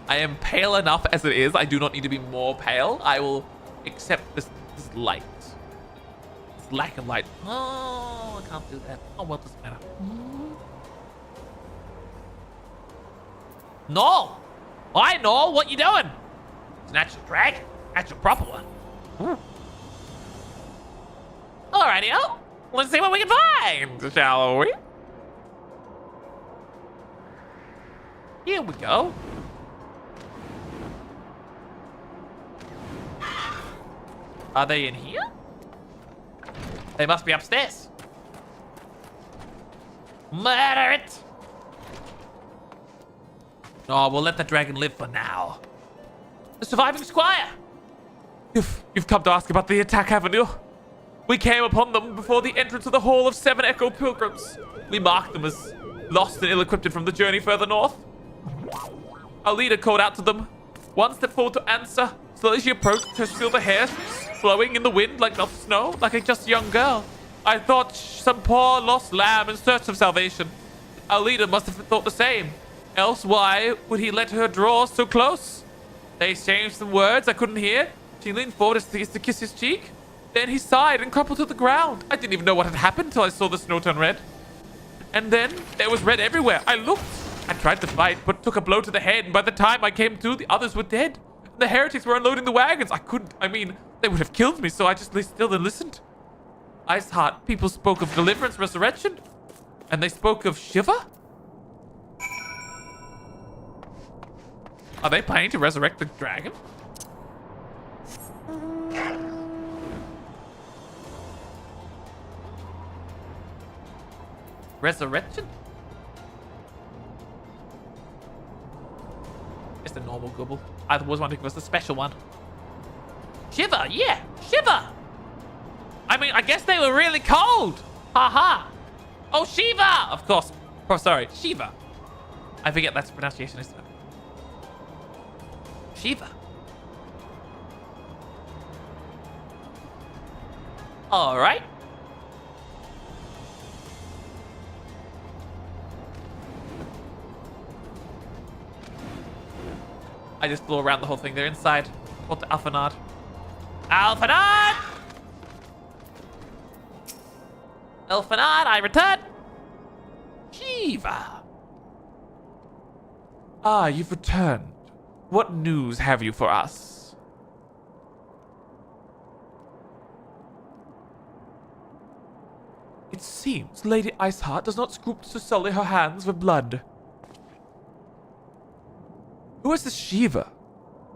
I am pale enough as it is. I do not need to be more pale. I will Except this light. This lack of light. Oh, I can't do that. Oh, well, doesn't matter. No! I know what you doing. Snatch the drag. That's your proper one. Alrighty-o. Let's see what we can find, shall we? Here we go. Are they in here? They must be upstairs. Murder it! Oh, we'll let the dragon live for now. The surviving squire! You've come to ask about the attack, haven't you? We came upon them before the entrance of the Hall of Seven Echo Pilgrims. We marked them as lost and ill-equipped from the journey further north. Our leader called out to them. One stepped forward to answer. Slowly she approached, her silver hair flowing in the wind like melted snow, like a just young girl. I thought some poor lost lamb in search of salvation. Our leader must have thought the same. Else why would he let her draw so close? They exchanged some words I couldn't hear. She leaned forward as to kiss his cheek. Then he sighed and crumpled to the ground. I didn't even know what had happened until I saw the snow turn red. And then there was red everywhere. I looked. I tried to fight, but took a blow to the head. And by the time I came to, the others were dead. The heretics were unloading the wagons. They would have killed me, so I just lay still and listened. Iceheart, people spoke of deliverance, resurrection. And they spoke of Shiva? Are they planning to resurrect the dragon? Resurrection? It's the normal Gubble. I was wondering if it was the special one. Shiva, yeah, Shiva! I mean, I guess they were really cold. Haha. Oh, Shiva! Of course. Oh, sorry, Shiva. I forget that's the pronunciation, isn't it? Shiva. All right. I just flew around the whole thing. They're inside. What the Alphanard? Alphanard! Alphanard, I return. Shiva. Ah, you've returned. What news have you for us? It seems Lady Iceheart does not scruple to sully her hands with blood. Who is this Shiva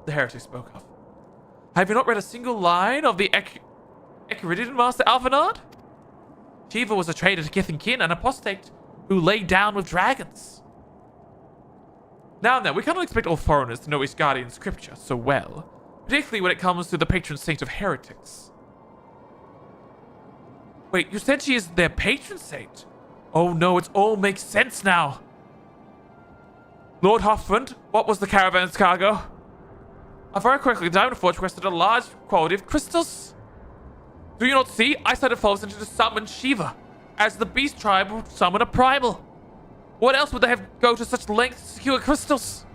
the heretic spoke of? Have you not read a single line of the Echiridian Master Alphanard? Shiva was a traitor to kith and kin, an apostate who lay down with dragons. Now, we cannot expect all foreigners to know Ishgardian scripture so well, particularly when it comes to the patron saint of heretics. Wait, you said she is their patron saint? Oh no, it all makes sense now. Lord Hoffman, what was the caravan's cargo? If I correctly, Diamond Forge requested a large quantity of crystals. Do you not see? Eyesight evolves into the summon Shiva, as the beast tribe would summon a primal. What else would they have go to such lengths to secure crystals?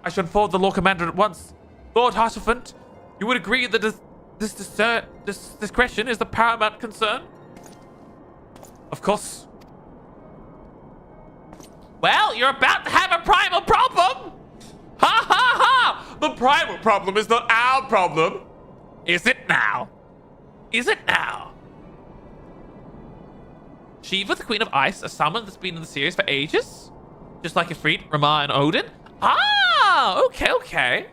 I should inform the Lord Commander at once. Lord Harshafant, you would agree that this discretion is the paramount concern? Of course. Well, you're about to have a primal problem! Ha ha ha! The primal problem is not our problem. Is it now? Is it now? Shiva, the Queen of Ice, a summon that's been in the series for ages? Just like Ifrit, Rama, and Odin? Ah! Okay.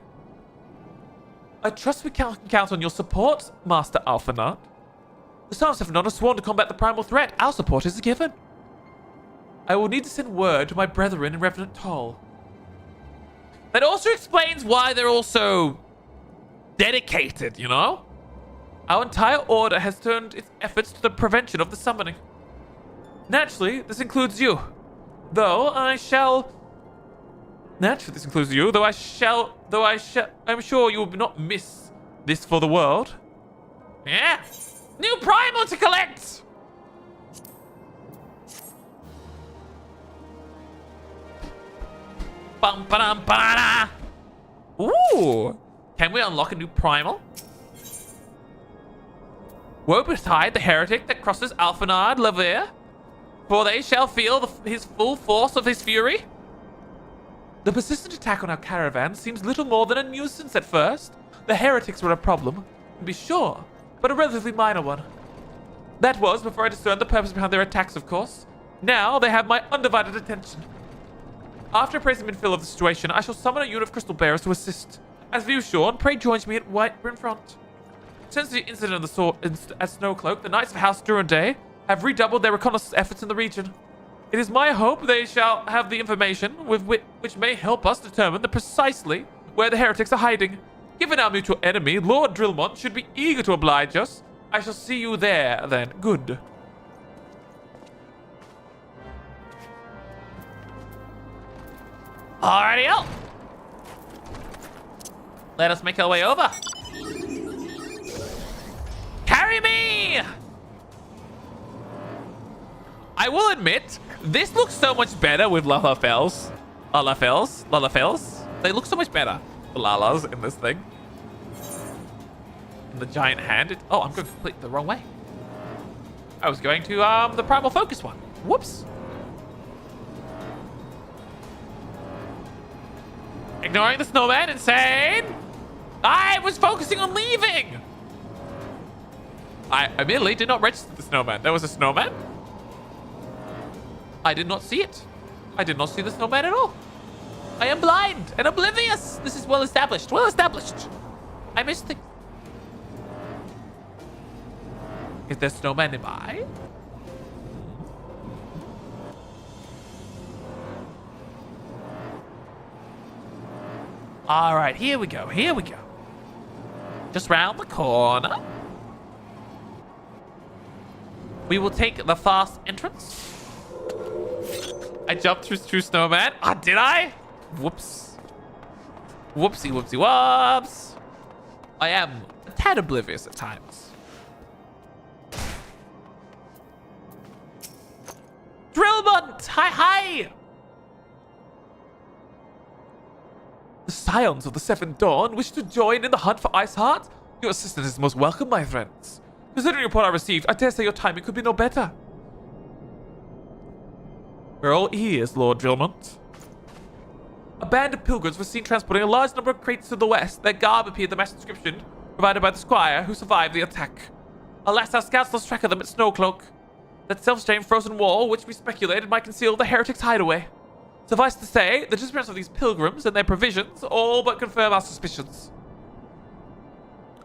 I trust we can count on your support, Master Alphanard. The Sons have not sworn to combat the primal threat. Our support is given. I will need to send word to my brethren in Revenant Toll. That also explains why they're all so dedicated, you know? Our entire order has turned its efforts to the prevention of the summoning. Naturally, this includes you. I'm sure you will not miss this for the world. Yeah. New primal to collect! Bum ba dum ba da. Ooh! Can we unlock a new primal? Woe betide the heretic that crosses Alphenard Levin, for they shall feel his full force of his fury. The persistent attack on our caravan seems little more than a nuisance at first. The heretics were a problem, to be sure, but a relatively minor one. That was before I discerned the purpose behind their attacks, of course. Now they have my undivided attention. After appraising the fill of the situation, I shall summon a unit of crystal bearers to assist. As view Sean, pray join me at Whitebrim front. Since the incident of the at Snowcloak, the Knights of House Durandé have redoubled their reconnaissance efforts in the region. It is my hope they shall have the information with which may help us determine precisely where the heretics are hiding. Given our mutual enemy, Lord Drillmont should be eager to oblige us. I shall see you there, then. Good. Alrighty-o. Let us make our way over. Carry me! I will admit, this looks so much better with Lalafels. They look so much better. The Lalas in this thing. And the giant hand. Oh, I'm going completely the wrong way. I was going to the Primal Focus one. Whoops. Ignoring the snowman, insane. I was focusing on leaving. I admittedly did not register the snowman. There was a snowman. I did not see it. I did not see the snowman at all. I am blind and oblivious. This is well established. Well established. I missed things. Is there snowman nearby? All right, here we go. Here we go. Just round the corner. We will take the fast entrance. I jumped through snowman. Ah, did I? Whoops. Whoopsie, whoopsie, whoops. I am a tad oblivious at times. Drillmont! Hi, hi! The Scions of the Seventh Dawn wish to join in the hunt for Iceheart? Your assistance is most welcome, my friends. Considering the report I received, I dare say your timing could be no better. We're all ears, Lord Drillmont. A band of pilgrims was seen transporting a large number of crates to the west. Their garb appeared the matched description provided by the squire who survived the attack. Alas, our scouts lost track of them at Snowcloak. That self-stained frozen wall, which we speculated might conceal the heretics' hideaway. Suffice to say, the disappearance of these pilgrims and their provisions all but confirm our suspicions.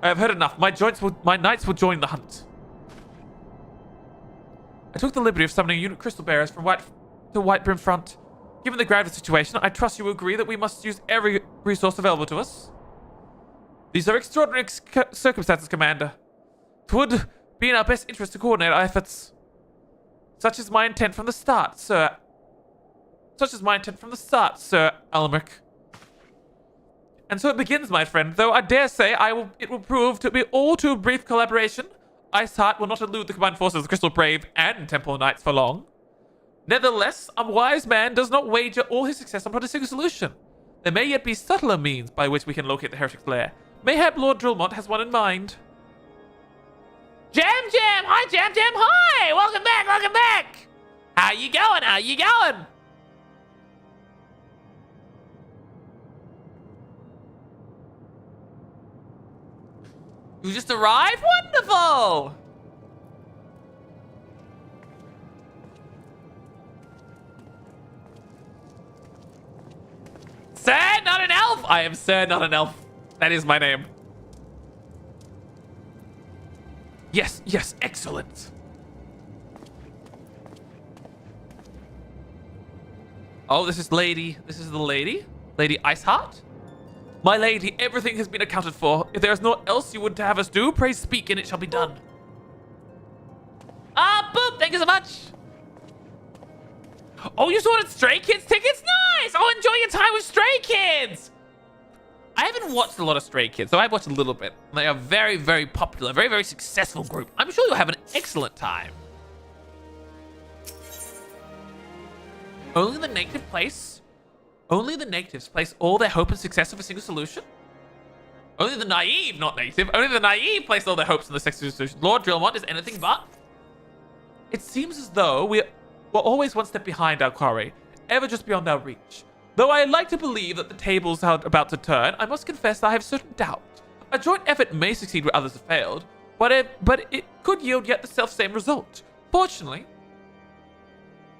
I have heard enough. My knights will join the hunt. I took the liberty of summoning a unit of crystal bearers from Whitebrim front. Given the gravity situation, I trust you will agree that we must use every resource available to us. These are extraordinary circumstances, Commander. It would be in our best interest to coordinate our efforts. Such is my intent from the start, Sir Almeric. And so it begins, my friend, though I dare say it will prove to be all too brief collaboration. Iceheart will not elude the combined forces of the Crystal Brave and Temple Knights for long. Nevertheless, a wise man does not wager all his success on a single solution. There may yet be subtler means by which we can locate the heretic's lair. Mayhap Lord Drillmont has one in mind. Jam Jam! Hi, Jam Jam! Hi! Welcome back! Welcome back! How you going? How you going? You just arrived? Wonderful! Sir, not an elf! I am Sir, not an elf. That is my name. Yes, yes, excellent. Oh, this is the lady. Lady Iceheart? My lady, everything has been accounted for. If there is naught else you would have us do, pray speak and it shall be done. Ah, boop! Thank you so much. Oh, you sorted Stray Kids tickets? Nice! Oh, enjoy your time with Stray Kids! I haven't watched a lot of Stray Kids, so I've watched a little bit. They are very, very popular, very, very successful group. I'm sure you'll have an excellent time. Only the natives place all their hope and success of a single solution? Only the naive, not native, only the naive place all their hopes in the sex solution. Lord Drillmont is anything but. It seems as though we're always one step behind our quarry, ever just beyond our reach. Though I like to believe that the tables are about to turn, I must confess that I have certain doubt. A joint effort may succeed where others have failed, but it could yield yet the self-same result. Fortunately,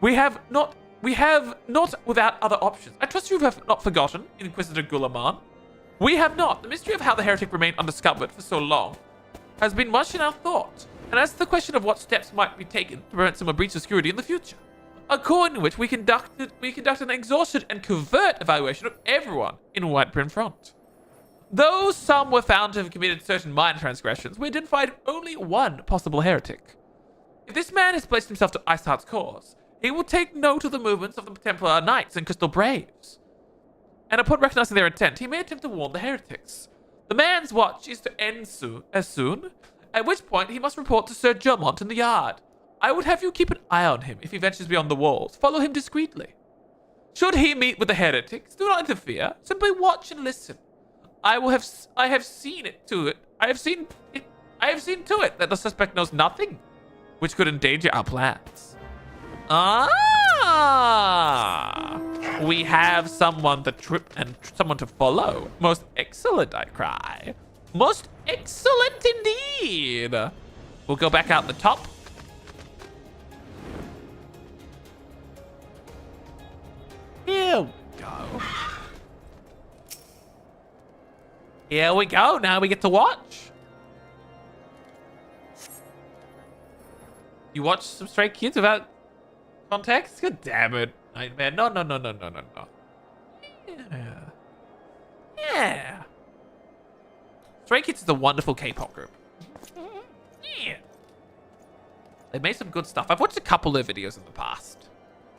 we have not without other options. I trust you have not forgotten, Inquisitor Gulaman. We have not. The mystery of how the heretic remained undiscovered for so long has been much in our thought, and as to the question of what steps might be taken to prevent some breach of security in the future, according to which we conducted an exhaustive and covert evaluation of everyone in Whitebrim Front. Though some were found to have committed certain minor transgressions, we identified only one possible heretic. If this man has placed himself to Iceheart's cause, he will take note of the movements of the Templar Knights and Crystal Braves. And upon recognizing their intent, he may attempt to warn the heretics. The man's watch is to end soon, at which point he must report to Sir Drillmont in the yard. I would have you keep an eye on him if he ventures beyond the walls. Follow him discreetly. Should he meet with the heretics, do not interfere. Simply watch and listen. I have seen to it that the suspect knows nothing which could endanger our plans. We have someone to trip and someone to follow. Most excellent, I cry. Most excellent indeed. We'll go back out the top. Here we go. Here we go. Now we get to watch. You watch some Stray Kids without context? God damn it. Nightmare. No. Yeah. Stray Kids is a wonderful K-pop group. Yeah. They made some good stuff. I've watched a couple of videos in the past.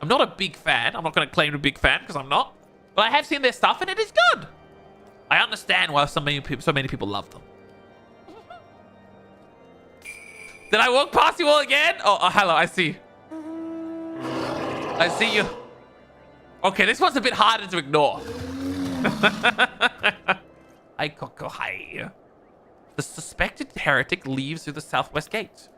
I'm not a big fan. I'm not going to claim to be a big fan because I'm not. But I have seen their stuff and it is good. I understand why so many people love them. Did I walk past you all again? Oh, hello. I see. I see you. Okay, this one's a bit harder to ignore. Hi. The suspected heretic leaves through the southwest gate.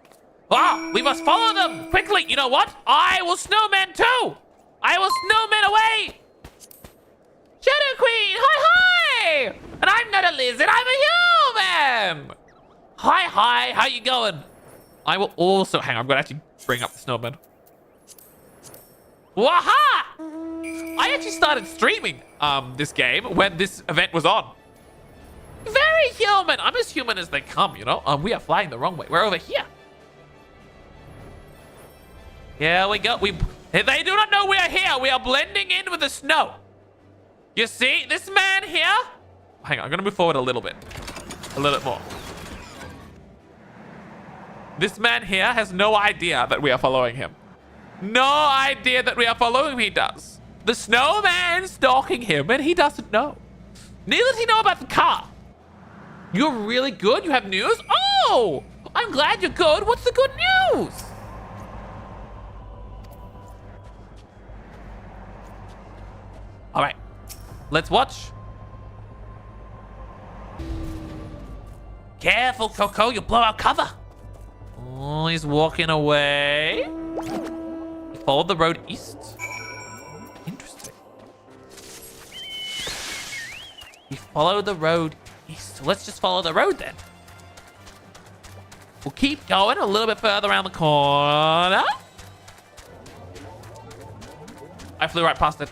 Ah, we must follow them quickly. You know what? I will snowman too. I will snowman away. Shadow Queen, hi. And I'm not a lizard, I'm a human. Hi, how you going? I will also, hang on, I'm gonna actually bring up the snowman. Waha! I actually started streaming this game when this event was on. Very human. I'm as human as they come, you know? We are flying the wrong way. We're over here. Here we go. They do not know we are here. We are blending in with the snow. You see, this man here. Hang on, I'm gonna move forward a little bit. A little bit more. This man here has no idea that we are following him. No idea that we are following him, he does. The snowman's stalking him and he doesn't know. Neither does he know about the car. You're really good? You have news? Oh, I'm glad you're good. What's the good news? All right, let's watch. Careful, Coco, you'll blow our cover. Oh, he's walking away. He followed the road east. Interesting. He followed the road east. So let's just follow the road then. We'll keep going a little bit further around the corner. I flew right past it.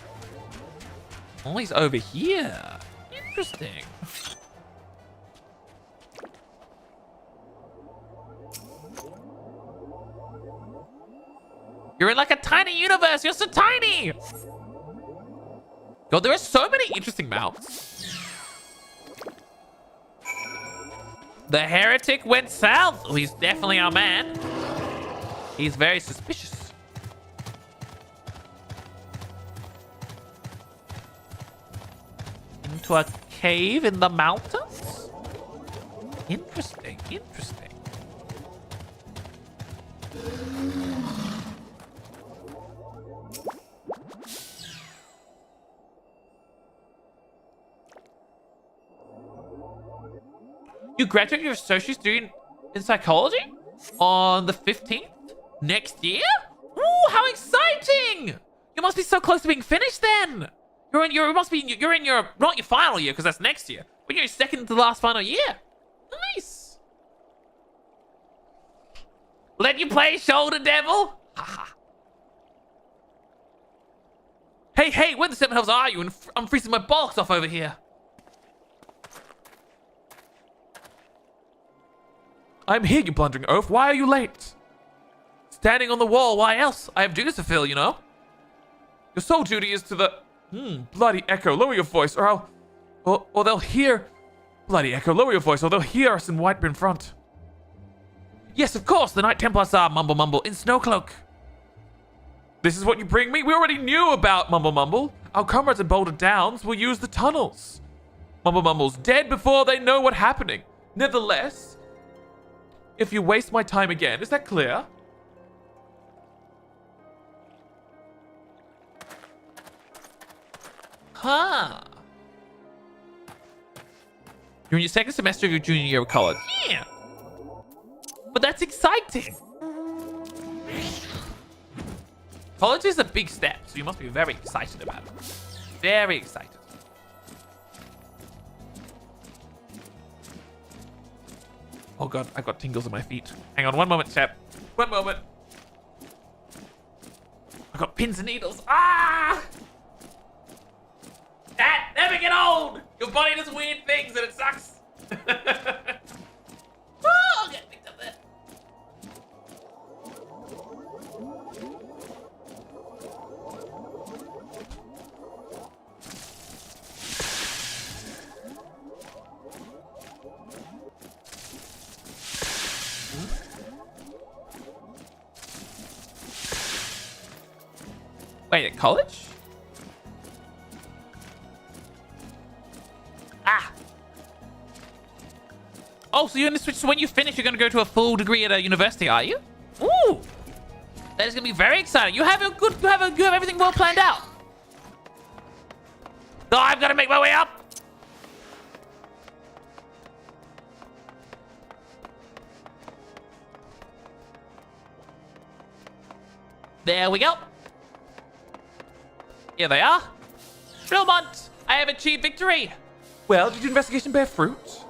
Oh, he's over here. Interesting. You're in like a tiny universe. You're so tiny. God, there are so many interesting mounts. The heretic went south. Oh, he's definitely our man. He's very suspicious. Into a cave in the mountains? Interesting. You graduate your associate's degree in psychology on the 15th next year? Ooh, how exciting! You must be so close to being finished then. You're in your not your final year because that's next year, but you're second to the last final year. Nice. Let you play shoulder devil. Haha. Hey, where the seven hells are you? I'm freezing my bollocks off over here. I'm here, you blundering oaf. Why are you late? Standing on the wall, why else? I have duties to fill, you know. Your sole duty is to the... bloody Echo, lower your voice, or they'll hear... Bloody Echo, lower your voice, or they'll hear us in Whiteburn Front. Yes, of course, the Knight Templars are Mumble Mumble in Snowcloak. This is what you bring me? We already knew about Mumble Mumble. Our comrades in Boulder Downs will use the tunnels. Mumble Mumble's dead before they know what's happening. Nevertheless, if you waste my time again, is that clear? Huh. You're in your second semester of your junior year of college. Yeah. But that's exciting. College is a big step, so you must be very excited about it. Very excited. Oh god, I got tingles in my feet. Hang on, one moment, chap. One moment. I got pins and needles. Ah! That never get old! Your body does weird things and it sucks. Oh, I'll get picked up there. Wait, at college? Ah. Oh, so you're gonna switch. So when you finish, you're gonna go to a full degree at a university, are you? Ooh, that is gonna be very exciting. You have everything well planned out. Oh, I've got to make my way up. There we go. Here they are. Drillmont, I have achieved victory. Well, did your investigation bear fruit?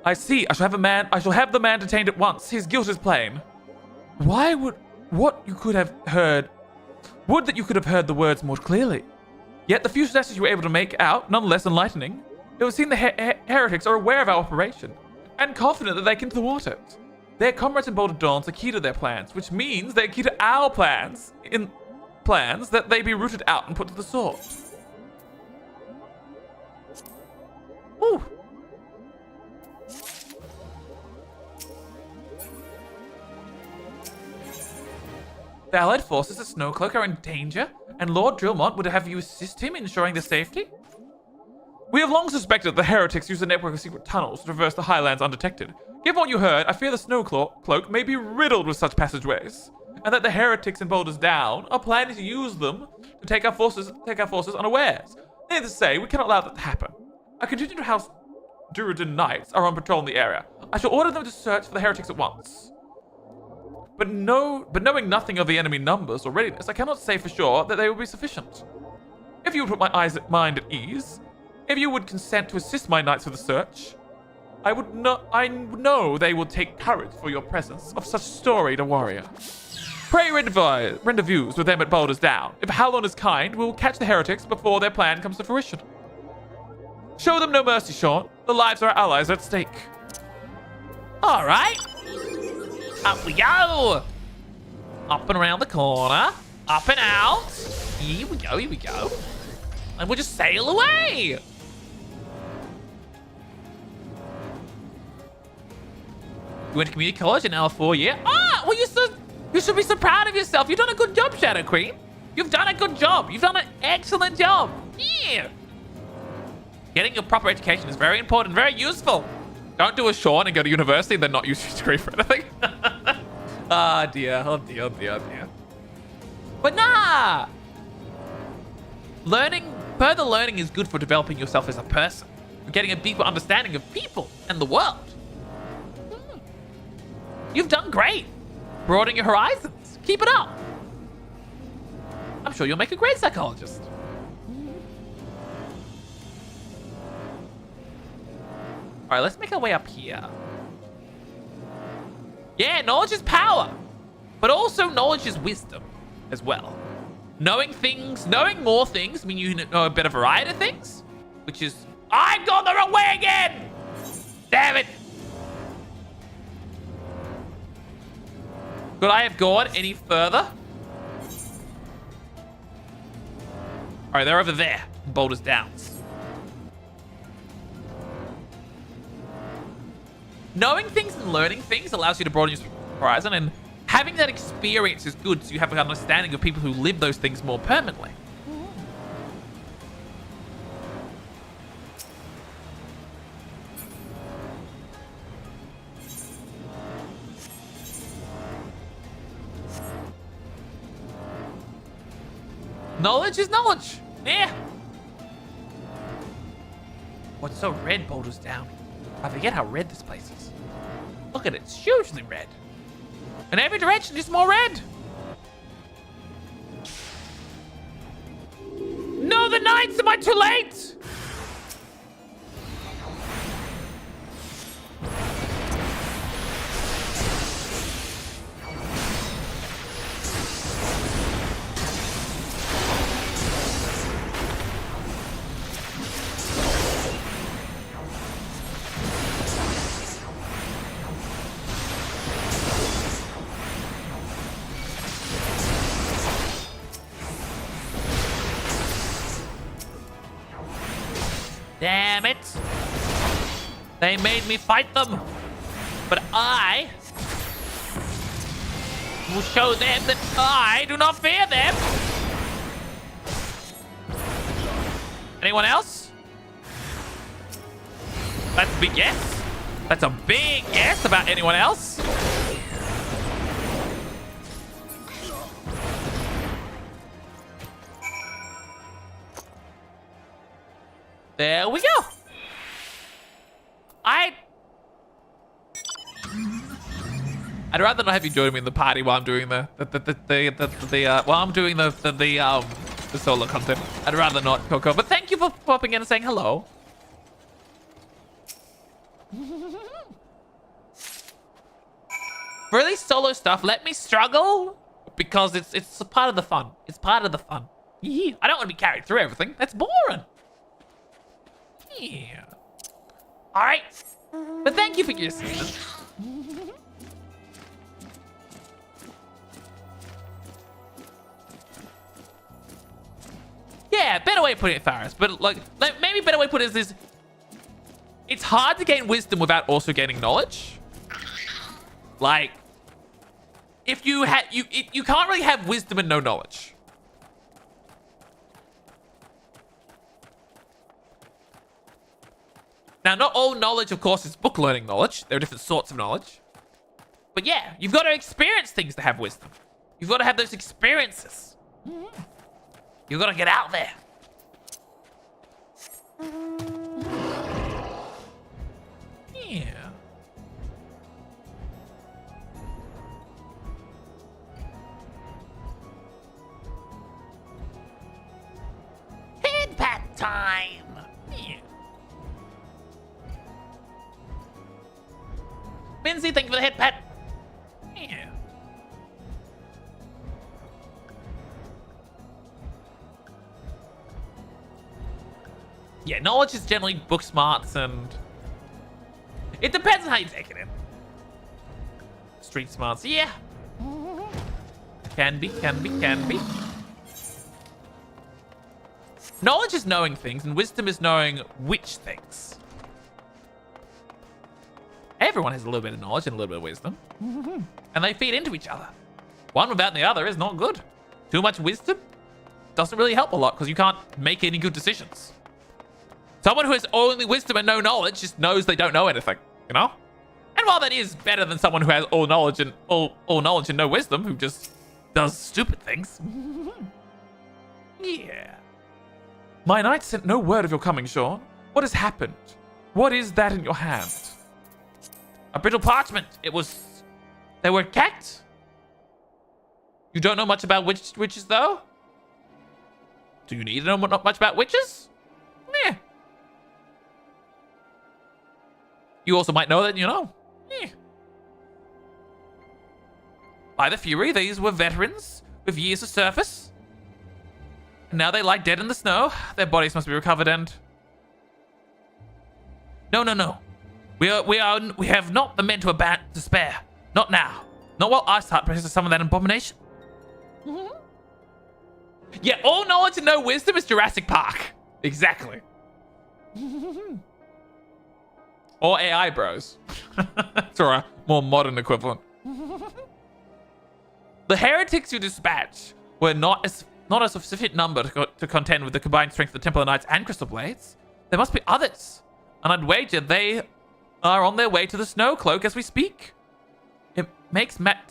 I see. I shall have the man detained at once. His guilt is plain. Would that you could have heard the words more clearly. Yet the few suggestions you were able to make out, nonetheless enlightening. It would seem the heretics are aware of our operation, and confident that they can thwart it. Their comrades in Boulder Dawns are key to their plans, which means they're key to our plans, in plans that they be rooted out and put to the sword. Ooh. The Allied forces at Snowcloak are in danger, and Lord Drillmont would have you assist him in ensuring their safety? We have long suspected the heretics use a network of secret tunnels to traverse the highlands undetected. Given what you heard, I fear the Snowcloak may be riddled with such passageways, and that the heretics in Boulders Down are planning to use them to take our forces unawares. Needless to say, we cannot allow that to happen. A contingent of House Durudin Knights are on patrol in the area. I shall order them to search for the heretics at once. But knowing nothing of the enemy numbers or readiness, I cannot say for sure that they will be sufficient. If you would put my mind at ease, if you would consent to assist my knights with the search, I know they will take courage for your presence of such storied a warrior. Pray rendezvous with them at Boulders Down. If Howlon is kind, we will catch the heretics before their plan comes to fruition. Show them no mercy, Sean. The lives of our allies are at stake. All right. Up we go. Up and around the corner. Up and out. Here we go, here we go. And we'll just sail away. You went to community college in L4 year? Ah, well, you should be so proud of yourself. You've done a good job, Shadow Queen. You've done a good job. You've done an excellent job. Yeah. Getting a proper education is very important, very useful. Don't do a Sean and go to university and then not use your degree for anything. Oh dear, oh dear, oh dear, oh dear. But nah! Further learning is good for developing yourself as a person, for getting a deeper understanding of people and the world. You've done great. Broadening your horizons. Keep it up. I'm sure you'll make a great psychologist. All right, let's make our way up here. Yeah, knowledge is power, but also knowledge is wisdom as well. Knowing more things mean you know a better variety of things, which is... I've gone the wrong way again! Damn it! Could I have gone any further? All right, they're over there. Boulders Downs. Knowing things and learning things allows you to broaden your horizon, and having that experience is good so you have an understanding of people who live those things more permanently. Knowledge is knowledge. Yeah. What's so red, Boulders Down? I forget how red this place is. Look at it, it's hugely red. In every direction, just more red. No, the Knights, am I too late? Damn it. They made me fight them. But I will show them that I do not fear them. Anyone else? That's a big yes. That's a big yes about anyone else. There we go. I'd rather not have you join me in the party while I'm doing the solo content. I'd rather not, Coco. But thank you for popping in and saying hello. For these solo stuff, let me struggle because it's a part of the fun. It's part of the fun. Yeah. I don't want to be carried through everything. That's boring. Yeah. All right. But thank you for your assistance. Yeah, better way of putting it, Faris. But like maybe a better way to put it is it's hard to gain wisdom without also gaining knowledge. Like, if you had you can't really have wisdom and no knowledge. Now, not all knowledge, of course, is book learning knowledge. There are different sorts of knowledge. But yeah, you've got to experience things to have wisdom. You've got to have those experiences. You've got to get out there. Yeah. Head pat time. Yeah. Minzy, thank you for the head pat. Yeah. Yeah, knowledge is generally book smarts, and it depends on how you take it in. Street smarts, yeah. Can be. Knowledge is knowing things, and wisdom is knowing which things. Everyone has a little bit of knowledge and a little bit of wisdom. And they feed into each other. One without the other is not good. Too much wisdom doesn't really help a lot because you can't make any good decisions. Someone who has only wisdom and no knowledge just knows they don't know anything, you know? And while that is better than someone who has all knowledge and no wisdom, who just does stupid things. Yeah. My knight sent no word of your coming, Sean. What has happened? What is that in your hand? A brittle parchment. They were cats. You don't know much about witches, though? Do you need to know not much about witches? Yeah. You also might know that, Yeah. By the Fury, these were veterans with years of service. And now they lie dead in the snow. Their bodies must be recovered and... No. We have not the men to spare. Not now. Not while Iceheart presses some of that abomination. Yeah, all knowledge and no wisdom is Jurassic Park. Exactly. Or AI bros. Or a more modern equivalent. The heretics you dispatch were not a sufficient number to contend with the combined strength of the Templar Knights and Crystal Blades. There must be others. And I'd wager they are on their way to the Snow Cloak as we speak. To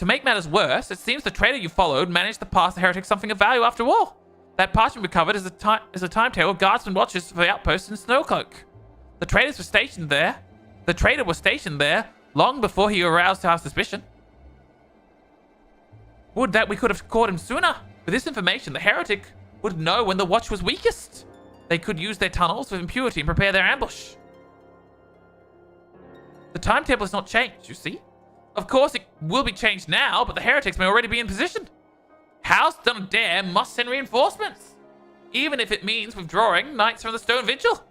make matters worse, it seems the traitor you followed managed to pass the heretics something of value after all. That parchment recovered is a timetable of guardsmen watches for the outposts in Snowcloak. The traitors were stationed there. The traitor was stationed there long before he aroused our suspicion. Would that we could have caught him sooner. With this information, the heretic would know when the watch was weakest. They could use their tunnels with impurity and prepare their ambush. The timetable has not changed, you see. Of course, it will be changed now, but the heretics may already be in position. House Dare must send reinforcements, even if it means withdrawing knights from the Stone Vigil.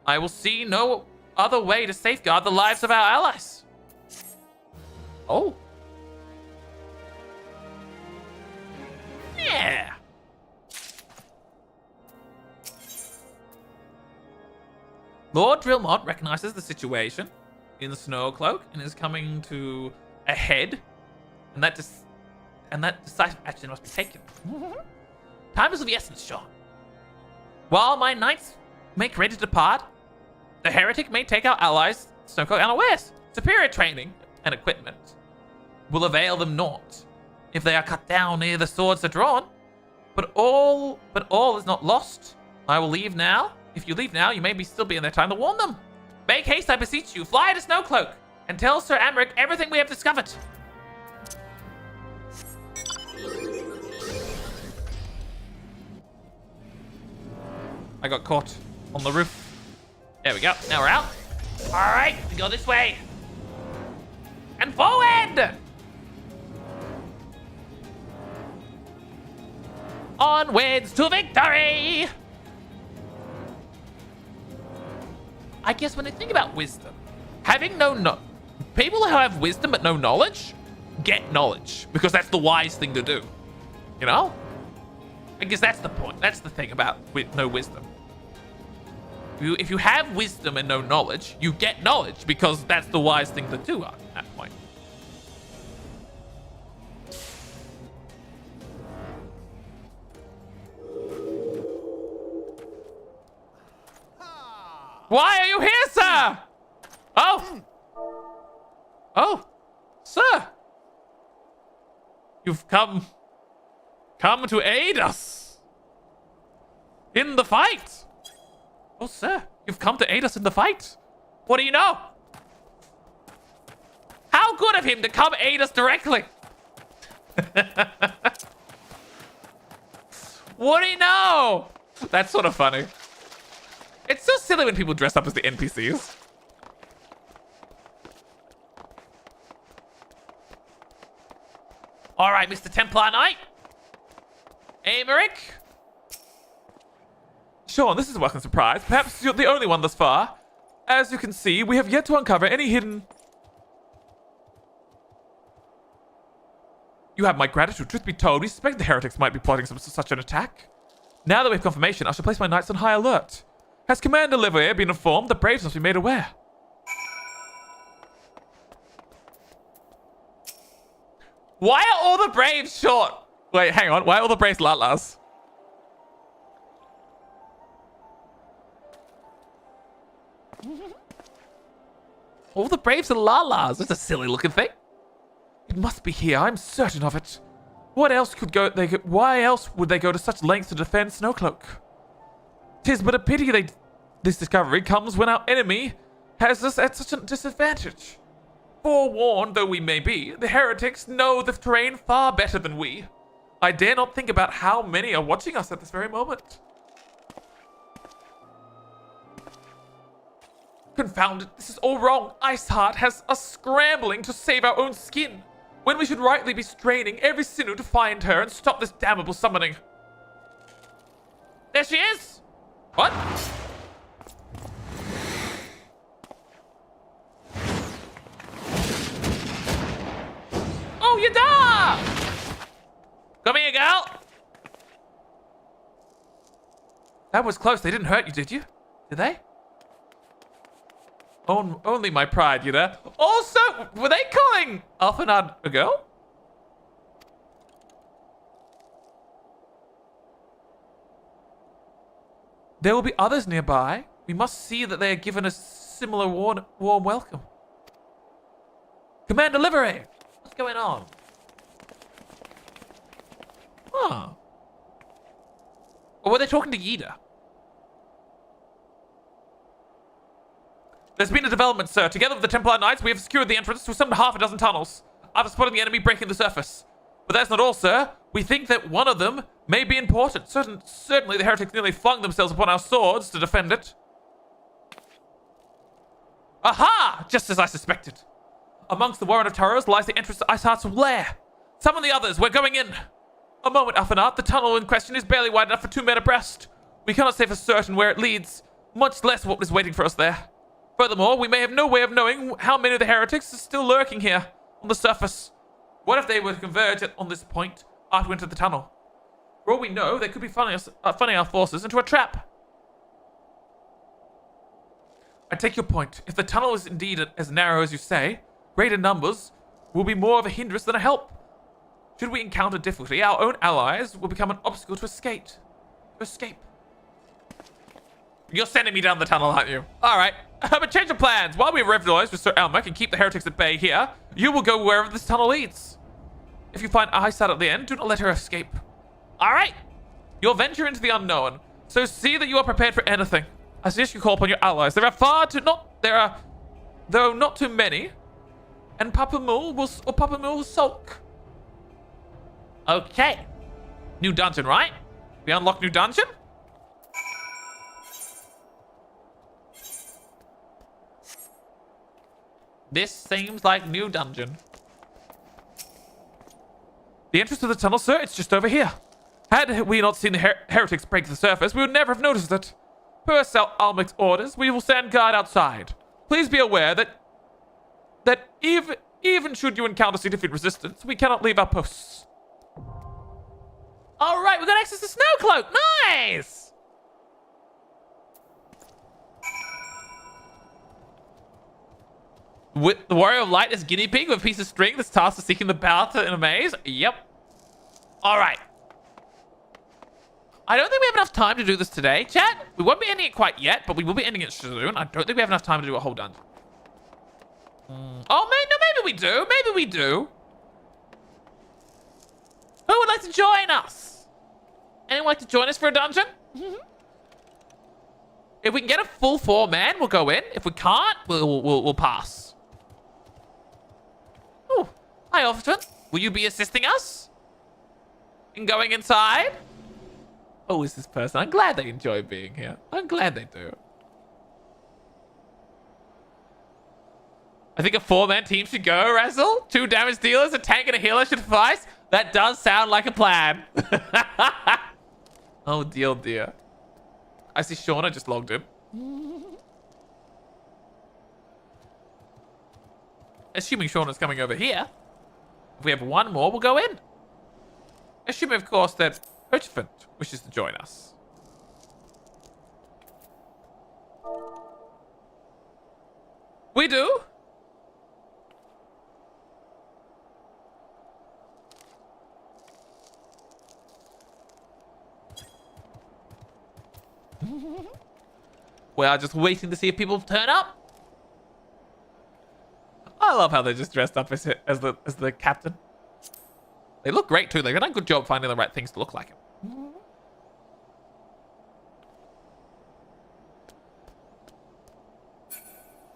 I will see no other way to safeguard the lives of our allies. Oh. Yeah. Lord Drillmont recognizes the situation in the Snow Cloak and is coming to a head, and that decisive action must be taken. Time is of the essence, Sean. While my knights make ready to depart, the heretic may take our allies, Snow Cloak, unawares. Superior training and equipment will avail them naught if they are cut down ere the swords are drawn. But all is not lost. I will leave now. If you leave now, you may still be in their time to warn them. Make haste, I beseech you. Fly to Snowcloak and tell Sir Amric everything we have discovered. I got caught on the roof. There we go. Now we're out. All right, we go this way. And forward! Onwards to victory! I guess when I think about wisdom, having people who have wisdom but no knowledge, get knowledge, because that's the wise thing to do. You know? I guess that's the point. That's the thing about no wisdom. If you have wisdom and no knowledge, you get knowledge because that's the wise thing to do at that point. Why are you here, sir? Oh, sir. You've come to aid us in the fight. Oh, sir, you've come to aid us in the fight. What do you know? How good of him to come aid us directly. What do you know? That's sort of funny. It's so silly when people dress up as the NPCs. All right, Mr. Templar Knight. Amaric. Sean, this is a welcome surprise. Perhaps you're the only one thus far. As you can see, we have yet to uncover any hidden... You have my gratitude. Truth be told, we suspect the heretics might be plotting such an attack. Now that we have confirmation, I shall place my knights on high alert. Has Commander Levin been informed? The Braves must be made aware. Why are all the Braves short? Wait, hang on. Why are all the Braves lalas? All the Braves are lalas. That's a silly looking thing. It must be here. I'm certain of it. What else why else would they go to such lengths to defend Snowcloak? 'Tis but a pity this discovery comes when our enemy has us at such a disadvantage. Forewarned though we may be, the heretics know the terrain far better than we. I dare not think about how many are watching us at this very moment. Confound it, this is all wrong. Iceheart has us scrambling to save our own skin, when we should rightly be straining every sinew to find her and stop this damnable summoning. There she is! What? Oh, Yada! Come here, gal! That was close. They didn't hurt you, did you? Did they? Only my pride, Yada. Also, were they calling Alphanad a girl? There will be others nearby. We must see that they are given a similar warm welcome. Commander Livery! What's going on? Huh. Or were they talking to Yida? There's been a development, sir. Together with the Templar Knights, we have secured the entrance to some half a dozen tunnels. After spotting the enemy breaking the surface. But that's not all, sir. We think that one of them may be important. Certainly the heretics nearly flung themselves upon our swords to defend it. Aha! Just as I suspected. Amongst the Warren of Terrors lies the entrance to Iceheart's lair. Summon the others. We're going in. A moment, Alphanat. The tunnel in question is barely wide enough for 2 men abreast. We cannot say for certain where it leads, much less what is waiting for us there. Furthermore, we may have no way of knowing how many of the heretics are still lurking here on the surface. What if they were to converge on this point after we enter the tunnel? For all we know, they could be funning our forces into a trap. I take your point. If the tunnel is indeed as narrow as you say, greater numbers will be more of a hindrance than a help. Should we encounter difficulty, our own allies will become an obstacle to escape. You're sending me down the tunnel, aren't you? All right. But change of plans. While we revitalize with Sir Elmec and keep the heretics at bay here, you will go wherever this tunnel leads. If you find Aysat at the end, do not let her escape. All right. You'll venture into the unknown, so see that you are prepared for anything. I suggest you call upon your allies. There are though not too many, and Papa Mul will sulk. Okay. New dungeon, right? We unlock new dungeon? This seems like new dungeon. The entrance to the tunnel, sir, it's just over here. Had we not seen the heretics break the surface, we would never have noticed it. Per Sir Almec's orders, we will stand guard outside. Please be aware that even should you encounter significant resistance, we cannot leave our posts. All right, we got access to Snowcloak. Nice. With the Warrior of Light as guinea pig with a piece of string that's tasked with seeking the path in a maze. Yep. All right. I don't think we have enough time to do this today, chat. We won't be ending it quite yet, but we will be ending it soon. I don't think we have enough time to do a whole dungeon. Oh, man, no, maybe we do. Maybe we do. Who would like to join us? Anyone like to join us for a dungeon? If we can get a full 4-man, we'll go in. If we can't, we'll pass. Oh, hi, officer. Will you be assisting us in going inside? Oh, is this person? I'm glad they enjoy being here. I'm glad they do. I think a 4-man team should go, Razzle. 2 damage dealers, a tank, and a healer should suffice. That does sound like a plan. Oh, dear. I see Shauna just logged in. Assuming Shauna's coming over here. If we have one more, we'll go in. Assuming, of course, that Urchfant wishes to join us. We do. We are just waiting to see if people turn up. I love how they're just dressed up as the captain. They look great too. They've done a good job finding the right things to look like him.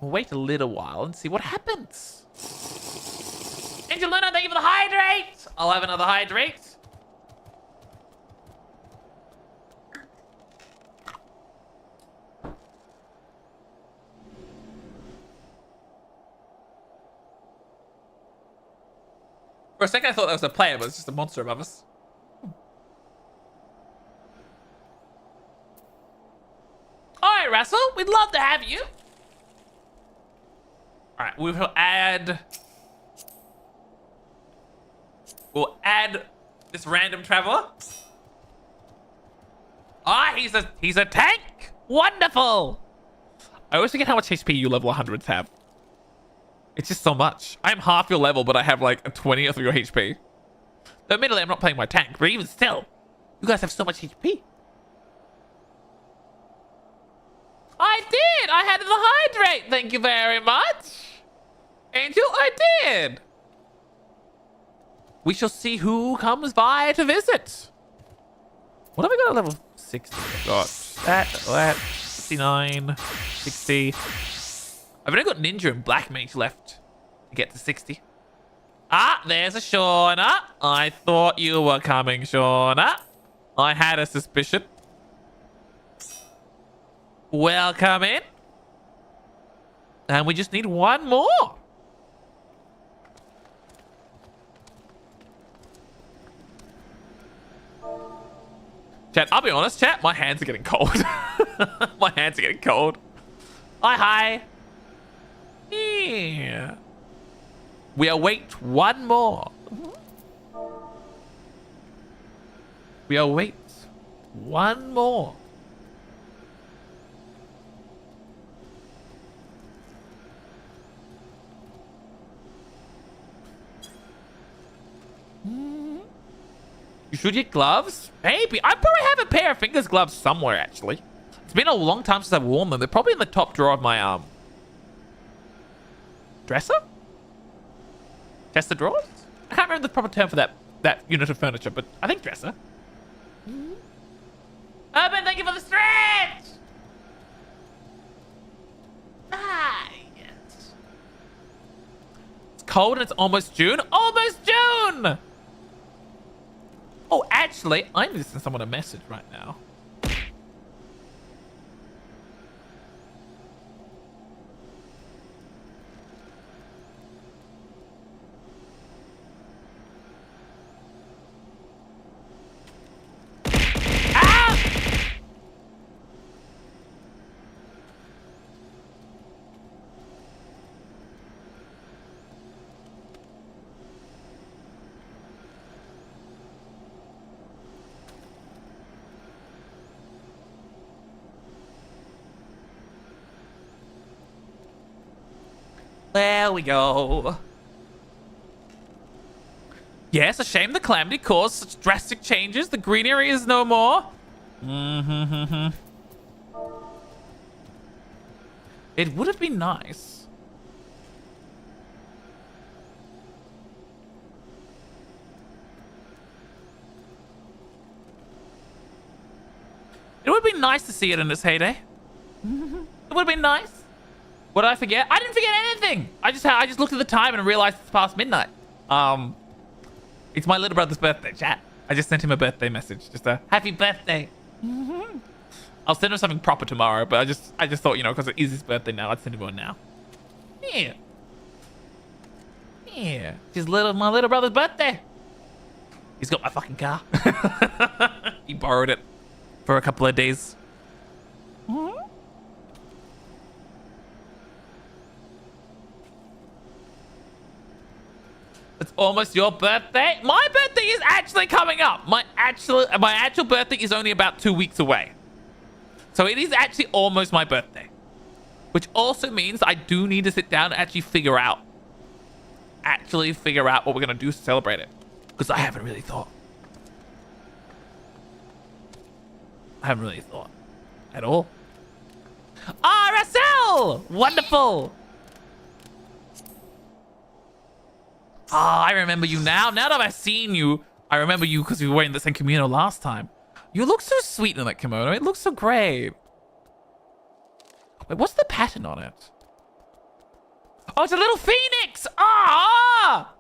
We'll wait a little while and see what happens. Angelina, thank you for the hydrate. I'll have another hydrate. For a second, I thought that was a player, but it's just a monster above us. All right, Russell, we'd love to have you. All right, we'll add this random traveler. Ah, he's a tank. Wonderful. I always forget how much HP you level 100s have. It's just so much. I'm half your level, but I have like a 20th of your HP. Admittedly, I'm not playing my tank, but even still, you guys have so much HP. I did! I had the hydrate! Thank you very much! Angel, I did! We shall see who comes by to visit. What have I got at level 60? I've got that, 59, 60. I've only got Ninja and Black Mage left to get to 60. Ah, there's a Shauna. I thought you were coming, Shauna. I had a suspicion. Welcome in. And we just need one more. Chat, I'll be honest, chat, my hands are getting cold. My hands are getting cold. Hi. Yeah. We await one more. We await one more. You should get gloves? Maybe. I probably have a pair of fingers gloves somewhere, actually. It's been a long time since I've worn them. They're probably in the top drawer of my dresser? Chest of drawers? I can't remember the proper term for that unit of furniture, but I think dresser. Urban, thank you for the stretch! Ah, yes. It's cold and it's almost June. Almost June! Oh, actually, I'm going to send someone a message right now. There we go. Yes, a shame the calamity caused such drastic changes. The green area is no more. It would have been nice. It would have been nice to see it in its heyday. It would have been nice. What did I forget? I didn't forget anything. I just looked at the time and realized it's past midnight. It's my little brother's birthday, chat. I just sent him a birthday message. Just a happy birthday. I'll send him something proper tomorrow, but I just thought, you know, because it is his birthday now, I'd send him one now. Yeah. Yeah. It's my little brother's birthday. He's got my fucking car. He borrowed it for a couple of days. It's almost your birthday. My birthday is actually coming up. My actual birthday is only about 2 weeks away. So it is actually almost my birthday. Which also means I do need to sit down and actually figure out what we're going to do to celebrate it. Because I haven't really thought. At all. RSL! Wonderful! Ah, I remember you now. Now that I've seen you, I remember you because you were wearing the same kimono last time. You look so sweet in that kimono. It looks so great. Wait, what's the pattern on it? Oh, it's a little phoenix! Ah!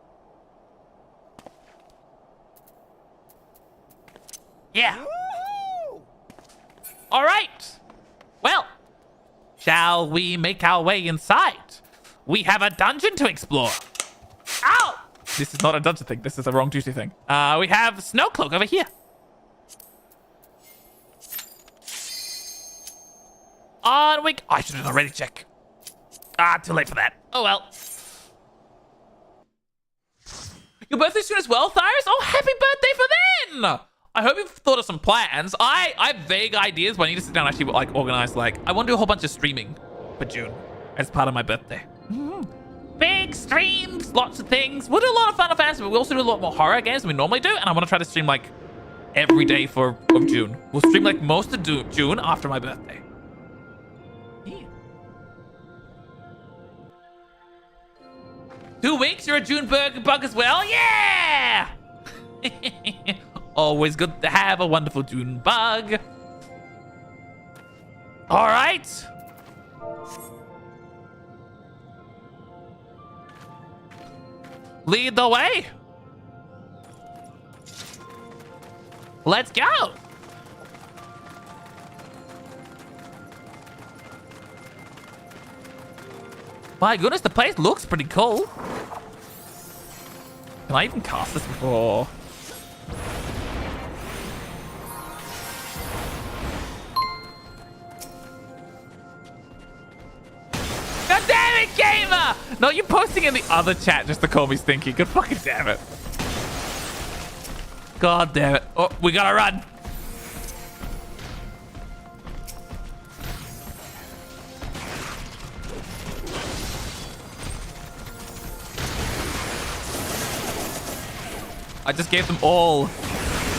Yeah. All right. Well, shall we make our way inside? We have a dungeon to explore. Ow! This is not a dungeon thing. This is a wrong juicy thing. We have Snowcloak over here. On we... I should have done a ready check. Too late for that. Oh, well. Your birthday soon as well, Thyros? Oh, happy birthday for then! I hope you've thought of some plans. I have vague ideas, but I need to sit down and actually like organize. Like, I want to do a whole bunch of streaming for June as part of my birthday. Big streams, lots of things. We'll do a lot of Final Fantasy, but we'll also do a lot more horror games than we normally do. And I want to try to stream like every day of June. We'll stream like most of June after my birthday. Yeah. 2 weeks, you're a June bug as well? Yeah! Always good to have a wonderful June bug. All right. Lead the way. Let's go. My goodness, the place looks pretty cool. Can I even cast this before? God damn it, gamer! No, you're posting in the other chat just to call me stinky. Good fucking damn it. God damn it. Oh, we gotta run. I just gave them all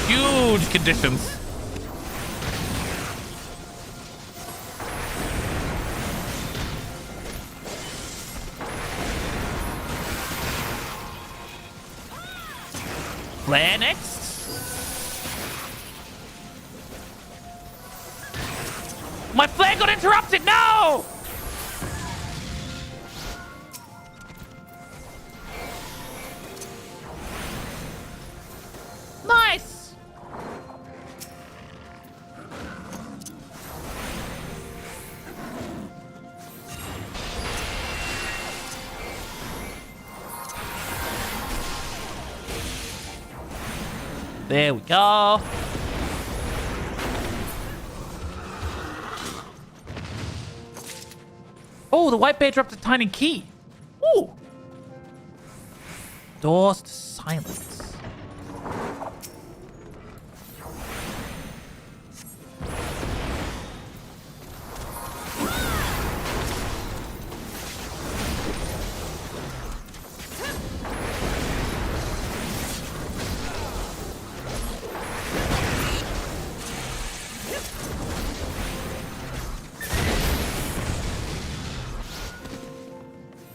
huge conditions. Flare next. My flare got interrupted. No! Nice. There we go. Oh, the white bear dropped a tiny key. Ooh. Doors to silence.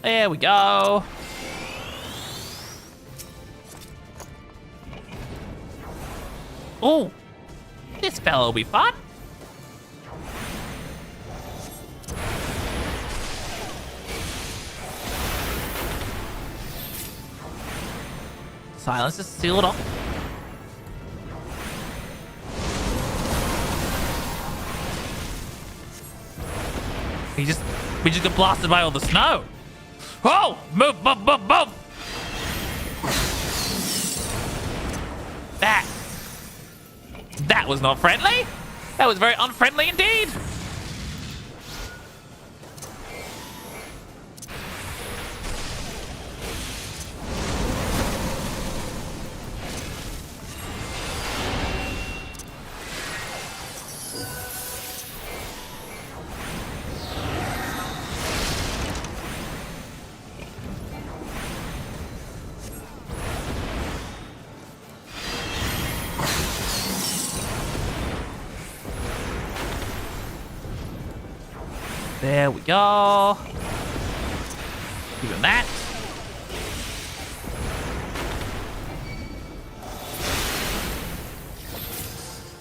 There we go. Oh, this fellow will be fun. Silence is sealed off. We just got blasted by all the snow. Oh! Move, move, move, move! That was not friendly. That was very unfriendly indeed. There we go. Give him that.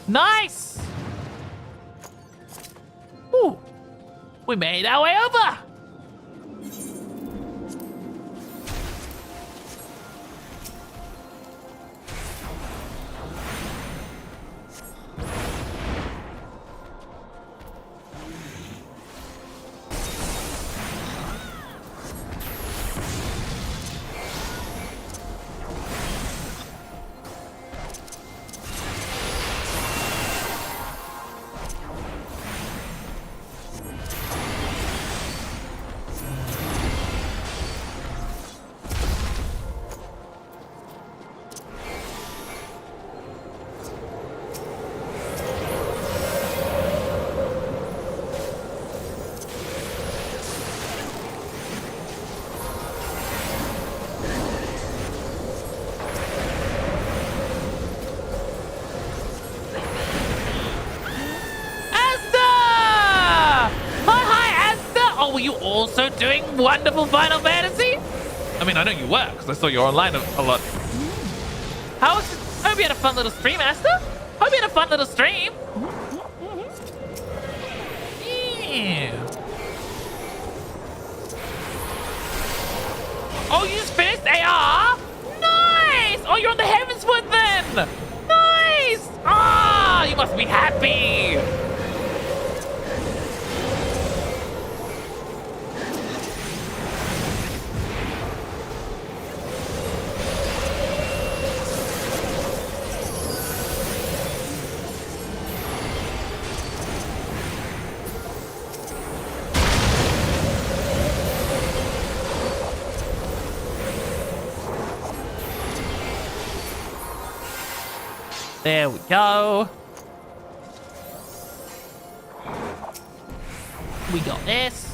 Nice! Ooh. We made our way over! also doing wonderful Final Fantasy? I mean, I know you were, because I saw you online a lot. How was it? Hope you had a fun little stream, Asta. Hope you had a fun little stream. Yeah. Oh, you just finished AR? Nice! Oh, you're on the Heavenswood then! Nice! Ah, you must be happy! There we go. We got this.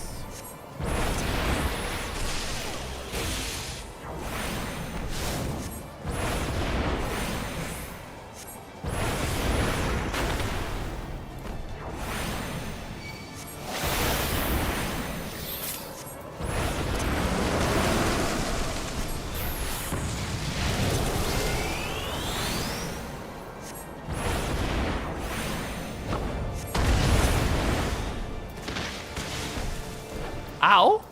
Ow.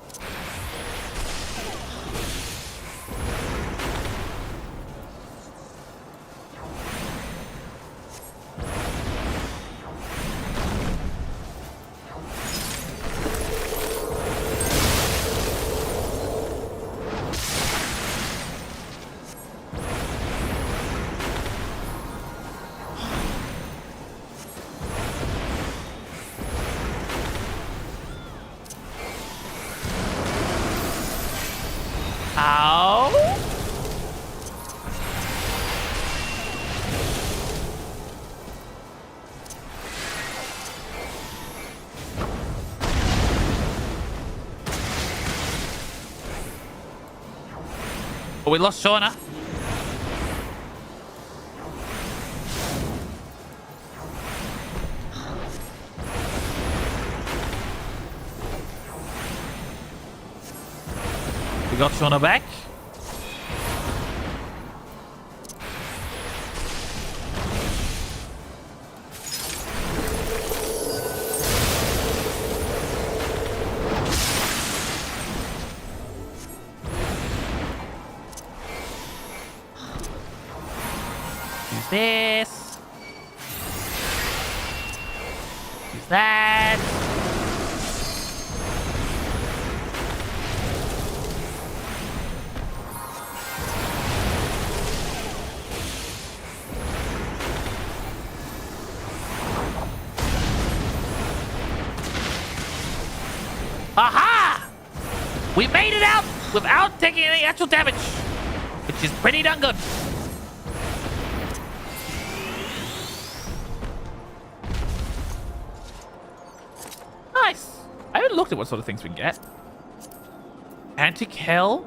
Ow. Oh, we lost Shauna. We got Shauna back. Use this. Use that. Aha! We made it out without taking any actual damage, which is pretty darn good. Nice. I haven't looked at what sort of things we can get. Antique Hell.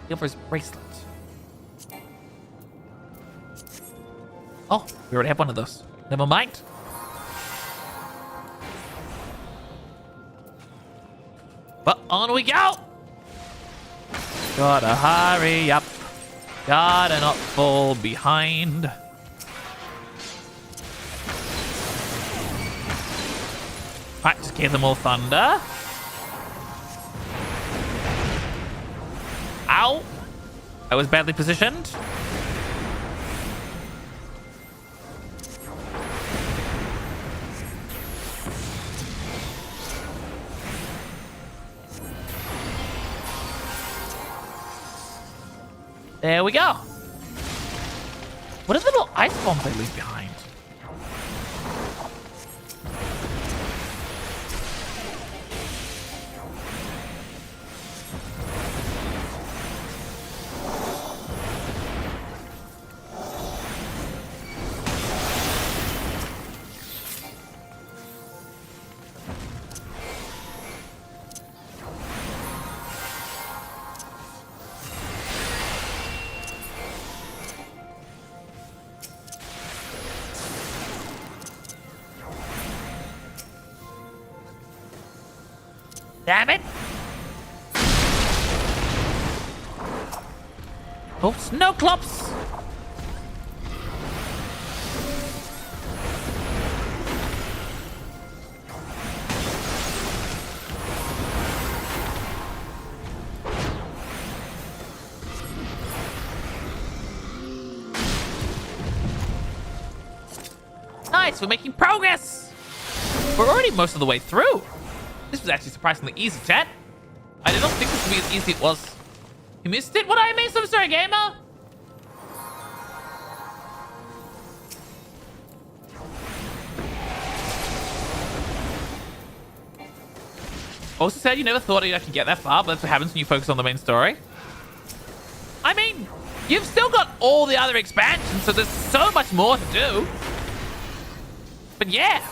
Silver's bracelet. Oh, we already have one of those. Never mind. But on we go! Gotta hurry up. Gotta not fall behind. Right, just give them all thunder. Ow! I was badly positioned. There we go. What are the little ice bombs they leave behind? Damn it! Oh, snow clops! Nice, we're making progress! We're already most of the way through. This was actually surprisingly easy, chat. I did not think this would be as easy as it was. You missed it? What I missed? I'm sorry, gamer. Also said you never thought you'd actually get that far, but that's what happens when you focus on the main story. I mean, you've still got all the other expansions, so there's so much more to do. But yeah.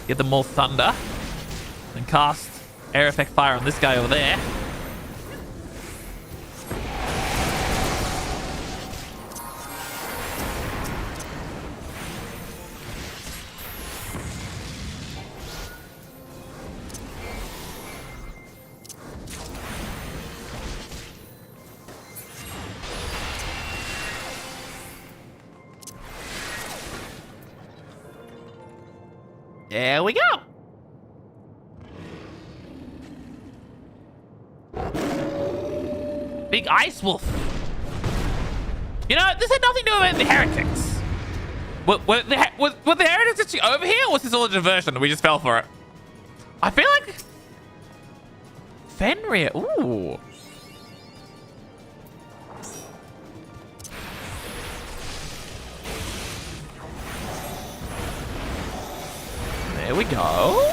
Get the more thunder. And cast air effect fire on this guy over there. There we go. Big ice wolf. You know, this had nothing to do with the heretics. Were the heretics actually over here, or was this all a diversion and we just fell for it? I feel like Fenrir. Ooh. There we go.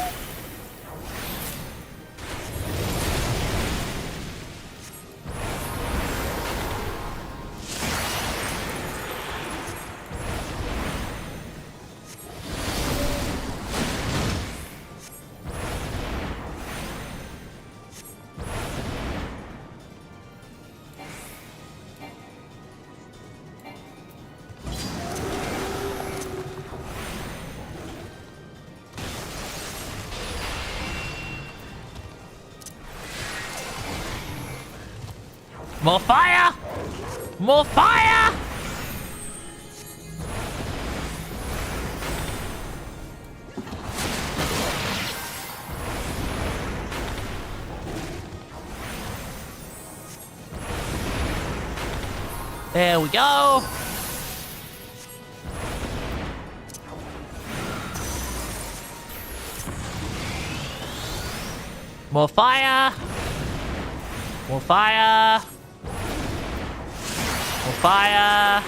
More fire! More fire! There we go. More fire. More fire. More fire.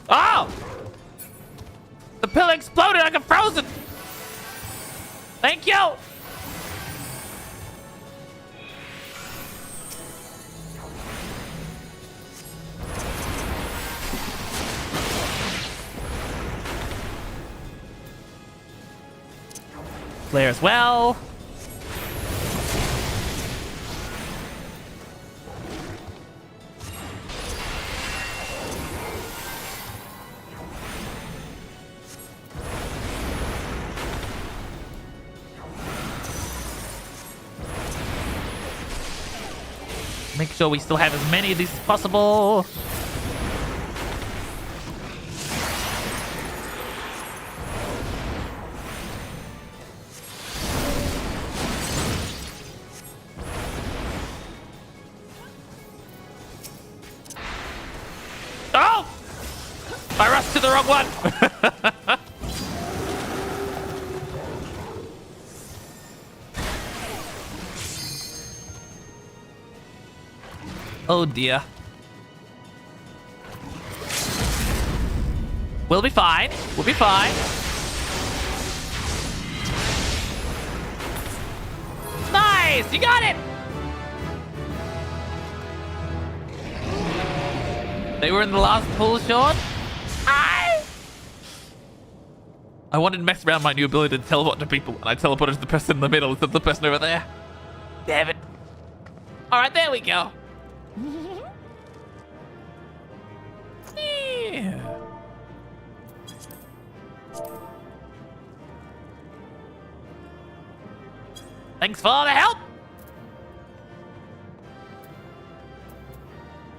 Oh! The pill exploded. I got frozen. Thank you. Flare as well. Make sure we still have as many of these as possible. Oh! I rushed to the wrong one. Oh dear. We'll be fine. We'll be fine. Nice! You got it! They were in the last pull, Sean. I wanted to mess around my new ability to teleport to people, and I teleported to the person in the middle instead of the person over there. Damn it. All right, there we go. Yeah. Thanks for all the help.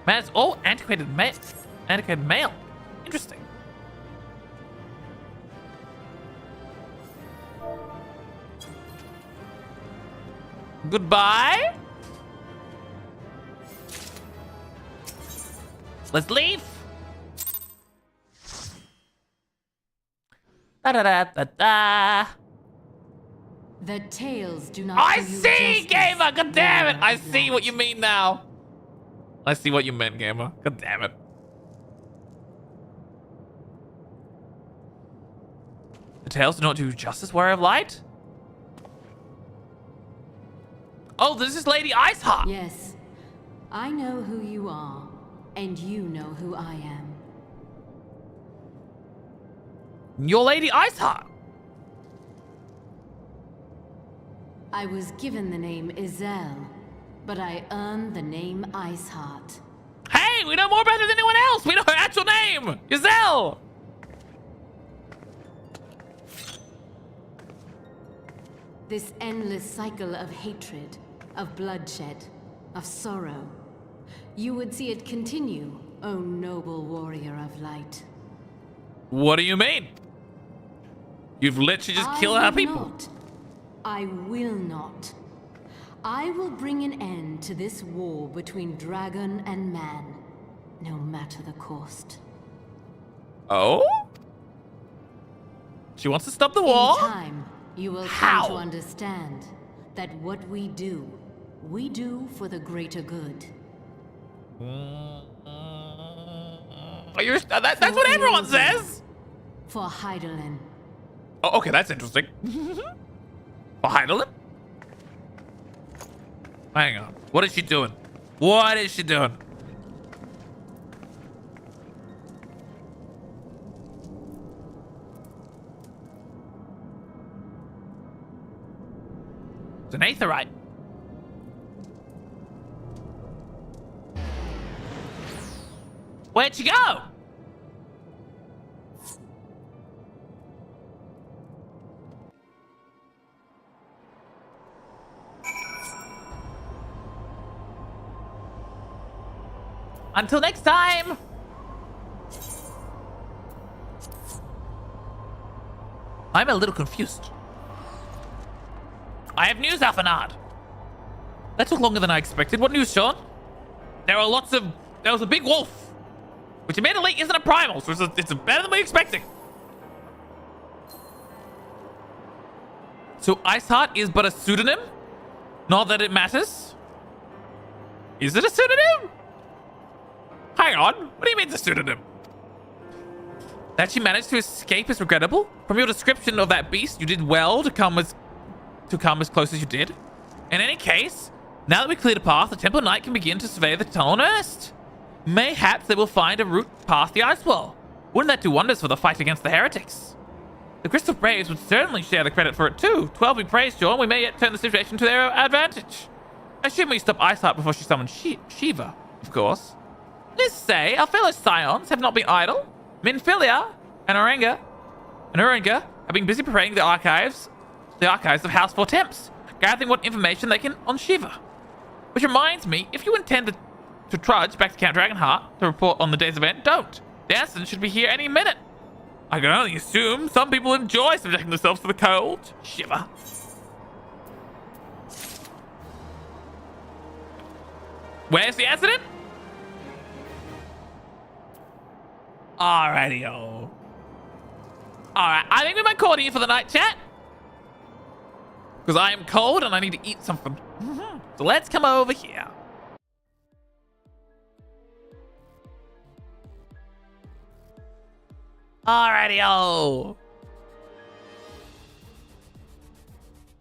Man, it's all antiquated mail. Antiquated mail. Interesting. Goodbye. Let's leave. Da da da da da. The tales do not. I do you see, justice. gamer. God damn it! I see what you mean now. I see what you meant, gamer. God damn it. The tales do not do justice, Warrior of Light. Oh, this is Lady Iceheart. Yes, I know who you are, and you know who I am. You're Lady Iceheart. I was given the name Izel, but I earned the name Iceheart. Hey, we know more about her than anyone else. We know her actual name, Giselle. This endless cycle of hatred, of bloodshed, of sorrow. You would see it continue, O noble warrior of light. What do you mean? You've literally just killed our people. I will not. I will bring an end to this war between dragon and man, no matter the cost. Oh? She wants to stop the war? In time, you will come to understand that what we do for the greater good. That's what everyone says. For Heidelin. Oh, okay, that's interesting. For Heidelin? Hang on. What is she doing? What is she doing? It's an aetherite. Where'd she go? Until next time! I'm a little confused. I have news, Alphanard. That took longer than I expected. What news, Sean? There was a big wolf, which admittedly isn't a primal, so it's better than we expected. So Iceheart is but a pseudonym? Not that it matters? Is it a pseudonym? Hang on, what do you mean it's a pseudonym? That she managed to escape is regrettable? From your description of that beast, you did well to come as close as you did. In any case, now that we cleared a path, the Temple Knight can begin to survey the tunnel in earnest. Mayhaps they will find a route past the ice wall. Wouldn't that do wonders for the fight against the heretics? The Crystal Braves would certainly share the credit for it too. 12 we praise, John. We may yet turn the situation to their advantage. Assume we stop Iceheart before she summons Shiva, of course. Let's say our fellow Scions have not been idle. Minfilia and Orenga have been busy preparing the archives of House 4 Temps, gathering what information they can on Shiva. Which reminds me, if you intend to trudge back to Count Dragonheart to report on the day's event, don't. Danson should be here any minute. I can only assume some people enjoy subjecting themselves to the cold. Shiva. Where's the accident? Alrighty-o. Alright, I think we might call it here for the night, chat. Because I am cold and I need to eat something. So let's come over here. Alrighty-o.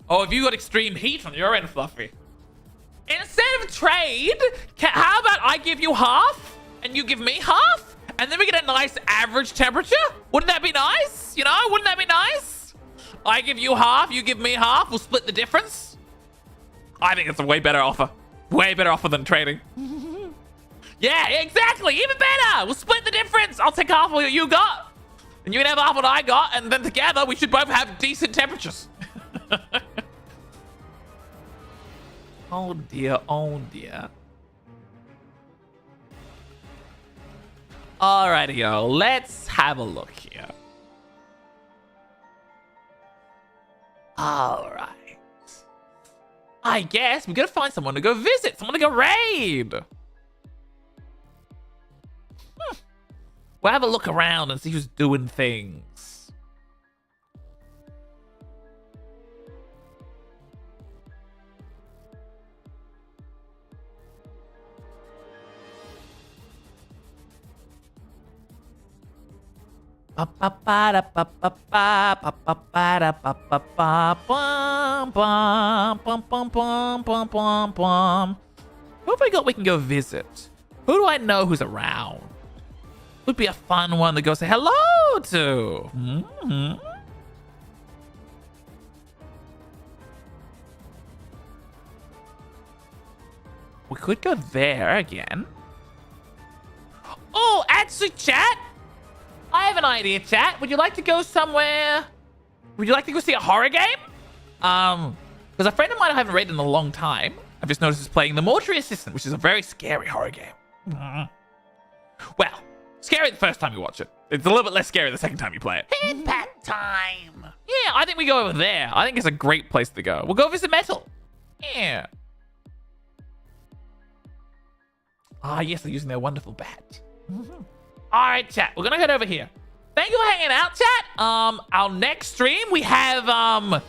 Oh, have you got extreme heat on your end, Fluffy? Instead of trade, how about I give you half and you give me half, and then we get a nice average temperature. Wouldn't that be nice? You know, wouldn't that be nice? I give you half, you give me half. We'll split the difference. I think it's a way better offer. Way better offer than trading. Yeah, exactly. Even better. We'll split the difference. I'll take half of what you got, and you can have half what I got, and then together we should both have decent temperatures. Oh dear, oh dear. Alrighty, yo. Let's have a look here. Alright. I guess we gotta find someone to go visit, someone to go raid. We'll have a look around and see who's doing things. Who have I got we can go visit? Who do I know who's around? Would be a fun one to go say hello to. We could go there again. Oh, actually, chat. I have an idea, chat. Would you like to go somewhere? Would you like to go see a horror game? Because a friend of mine I haven't read in a long time. I've just noticed is playing the Mortuary Assistant, which is a very scary horror game. Well, scary the first time you watch it. It's a little bit less scary the second time you play it. Impact time. Yeah, I think we go over there. I think it's a great place to go. We'll go visit Metal. Yeah. Ah, yes, they're using their wonderful bat. All right, chat. We're gonna head over here. Thank you for hanging out, chat. Our next stream we have I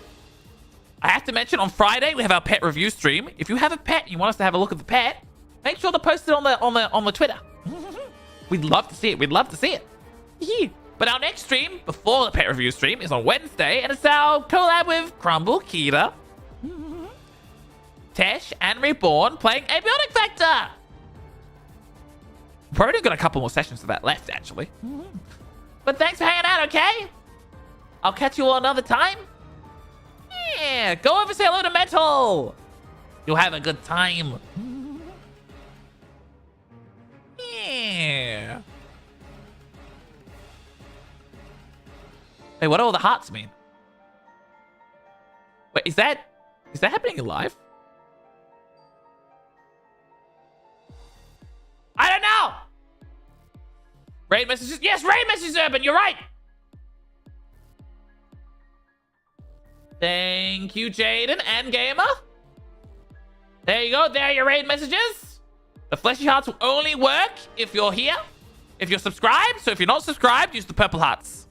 have to mention on Friday we have our pet review stream. If you have a pet and you want us to have a look at the pet, make sure to post it on the Twitter. We'd love to see it. We'd love to see it. But our next stream before the pet review stream is on Wednesday, and it's our collab with Crumble, Kita, Tesh, and Reborn playing Abiotic Factor. We've already got a couple more sessions of that left, actually. But thanks for hanging out, okay? I'll catch you all another time. Yeah, go over say hello to Metal. You'll have a good time. Yeah. Hey, what do all the hearts mean? Wait, is that happening in live? I don't know. Raid messages. Yes, raid messages, Urban. You're right. Thank you, Jaden and Gamer. There you go. There are your raid messages. The fleshy hearts will only work if you're here. If you're subscribed. So if you're not subscribed, use the purple hearts.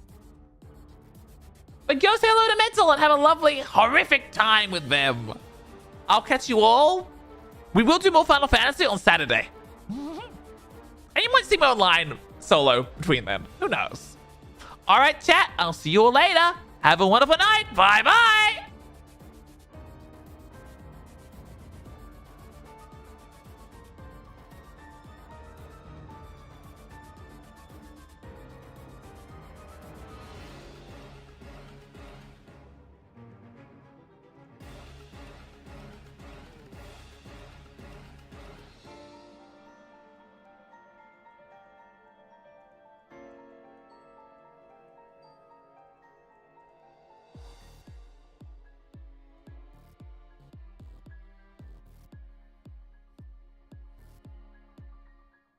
But go say hello to Mental and have a lovely, horrific time with them. I'll catch you all. We will do more Final Fantasy on Saturday. And you might see me online solo between then. Who knows? All right, chat. I'll see you all later. Have a wonderful night. Bye-bye.